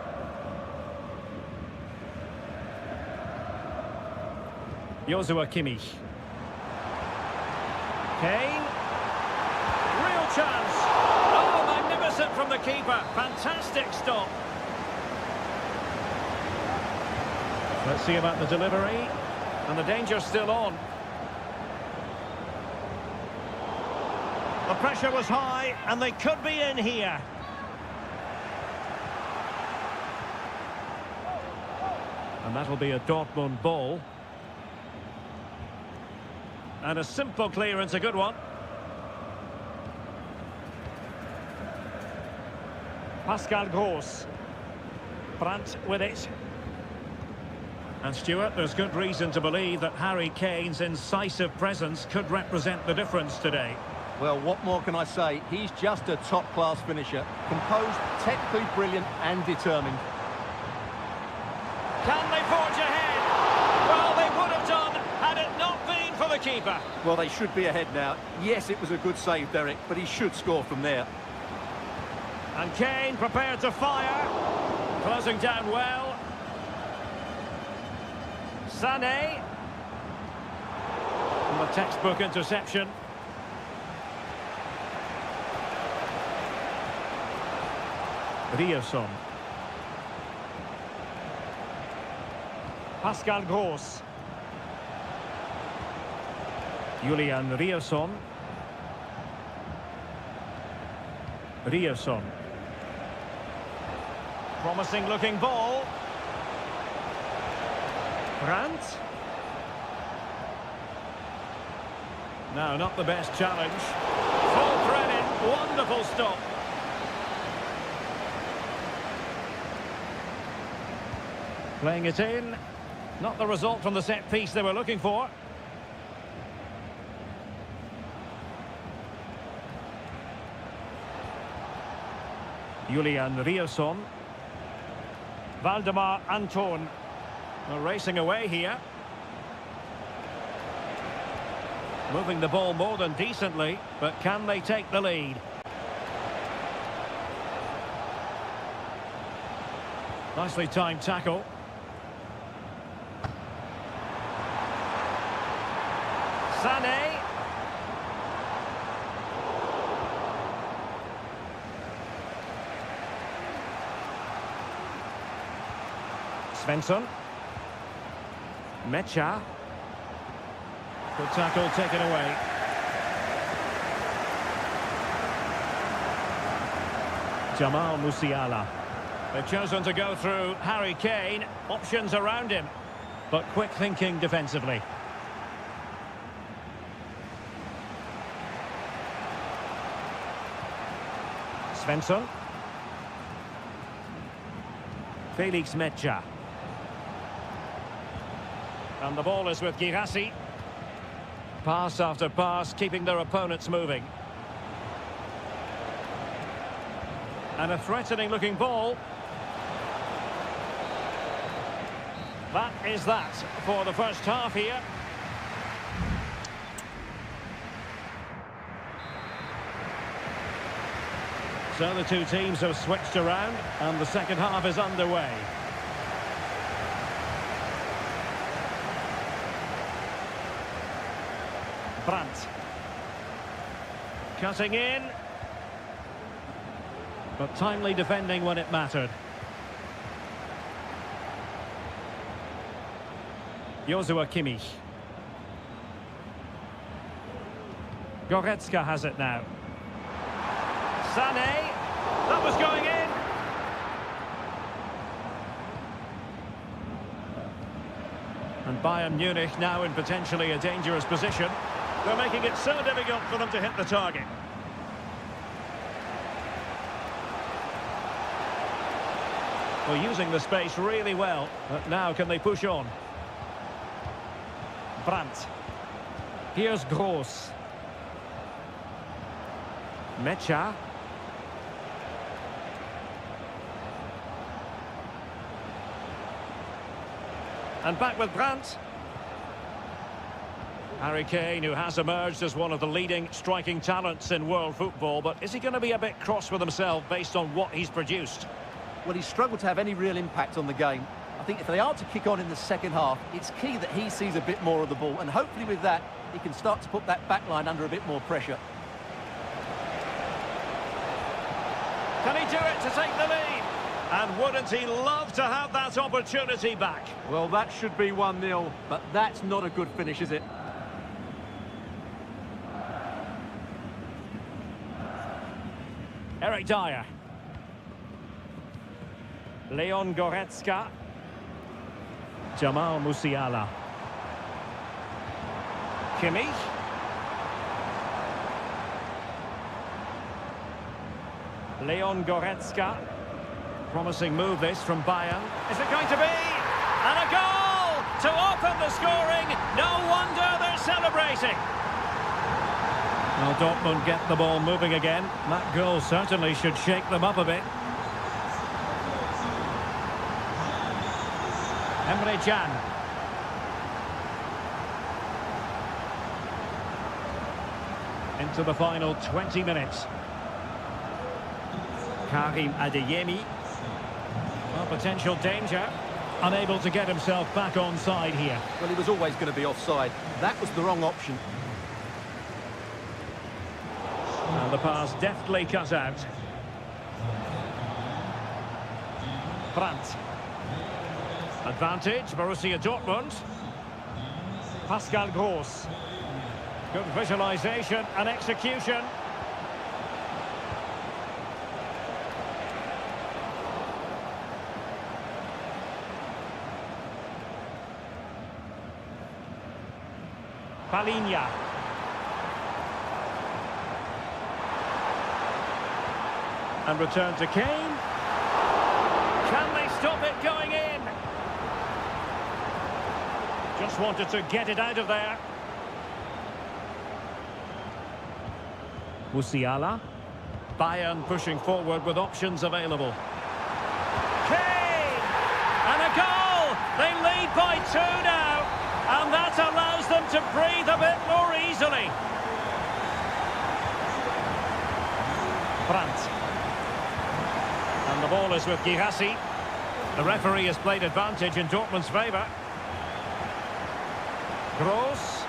Joshua Kimmich. Kane. Real chance. Oh, magnificent from the keeper. Fantastic stop. Let's see about the delivery. And the danger's still on. The pressure was high, and they could be in here. And that'll be a Dortmund ball. And a simple clearance, a good one. Pascal Gross. Brandt with it. And Stuart, there's good reason to believe that Harry Kane's incisive presence could represent the difference today. Well, what more can I say? He's just a top-class finisher. Composed, technically brilliant and determined. Can they forge ahead? Well, they would have done had it not been for the keeper. Well, they should be ahead now. Yes, it was a good save, Derek, but he should score from there. And Kane prepared to fire. Closing down well. Sané. And the textbook interception. Ryerson. Pascal Gross. Julian Ryerson. Ryerson. Promising looking ball. Brandt. No, not the best challenge. Full credit, wonderful stop. Playing it in. Not the result from the set piece they were looking for. Julian Ryerson. Valdemar Anton. They're racing away here. Moving the ball more than decently, but can they take the lead? Nicely timed tackle. Sané. Svensson. Mecha. Good tackle taken away. Jamal Musiala. They've chosen to go through Harry Kane. Options around him, but quick thinking defensively. Svensson. Felix Mecha. And the ball is with Girassi. Pass after pass, keeping their opponents moving. And a threatening-looking ball. That is that for the first half here. So the two teams have switched around and the second half is underway. Brandt. Cutting in. But timely defending when it mattered. Joshua Kimmich. Goretzka has it now. Sané. That was going in. And Bayern Munich now in potentially a dangerous position. They're making it so difficult for them to hit the target. Well, using the space really well, but now can they push on? Brandt. Here's Gross. Mecha. And back with Brandt. Harry Kane, who has emerged as one of the leading striking talents in world football, but is he going to be a bit cross with himself based on what he's produced? Well, he's struggled to have any real impact on the game. I think if they are to kick on in the second half, it's key that he sees a bit more of the ball, and hopefully with that, he can start to put that back line under a bit more pressure. Can he do it to take the lead? And wouldn't he love to have that opportunity back? Well, that should be 1-0, but that's not a good finish, is it? Eric Dyer. Leon Goretzka. Jamal Musiala. Kimmich. Leon Goretzka. Promising move this from Bayern. Is it going to be? And a goal to open the scoring. No wonder they're celebrating. Well, Dortmund get the ball moving again. That goal certainly should shake them up a bit. Emre Can. Into the final 20 minutes. Karim Adeyemi. Well, potential danger. Unable to get himself back on side here. Well, he was always going to be offside. That was the wrong option. And the pass deftly cut out. Brandt. Advantage, Borussia Dortmund. Pascal Gross. Good visualisation and execution. Palinha. And return to Kane. Can they stop it going in? Just wanted to get it out of there. Musiala. Bayern pushing forward with options available. Kane! And a goal! They lead by 2 now. And that allows them to breathe a bit more easily. Brandt. And the ball is with Girassi. The referee has played advantage in Dortmund's favour. Gross.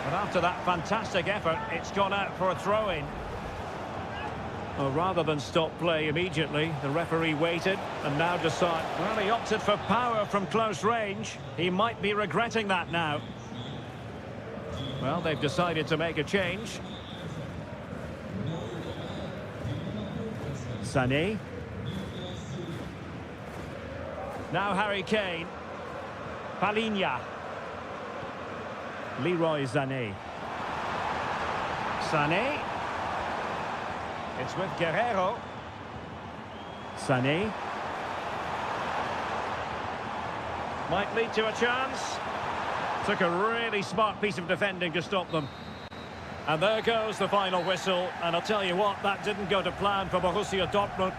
But after that fantastic effort, it's gone out for a throw-in. Well, rather than stop play immediately, the referee waited and now decide. Well, he opted for power from close range. He might be regretting that now. Well, they've decided to make a change. Sané. Now Harry Kane. Palinha. Leroy Sané. Sané. It's with Guerrero. Sané. Might lead to a chance. Took a really smart piece of defending to stop them. And there goes the final whistle. And I'll tell you what, that didn't go to plan for Borussia Dortmund.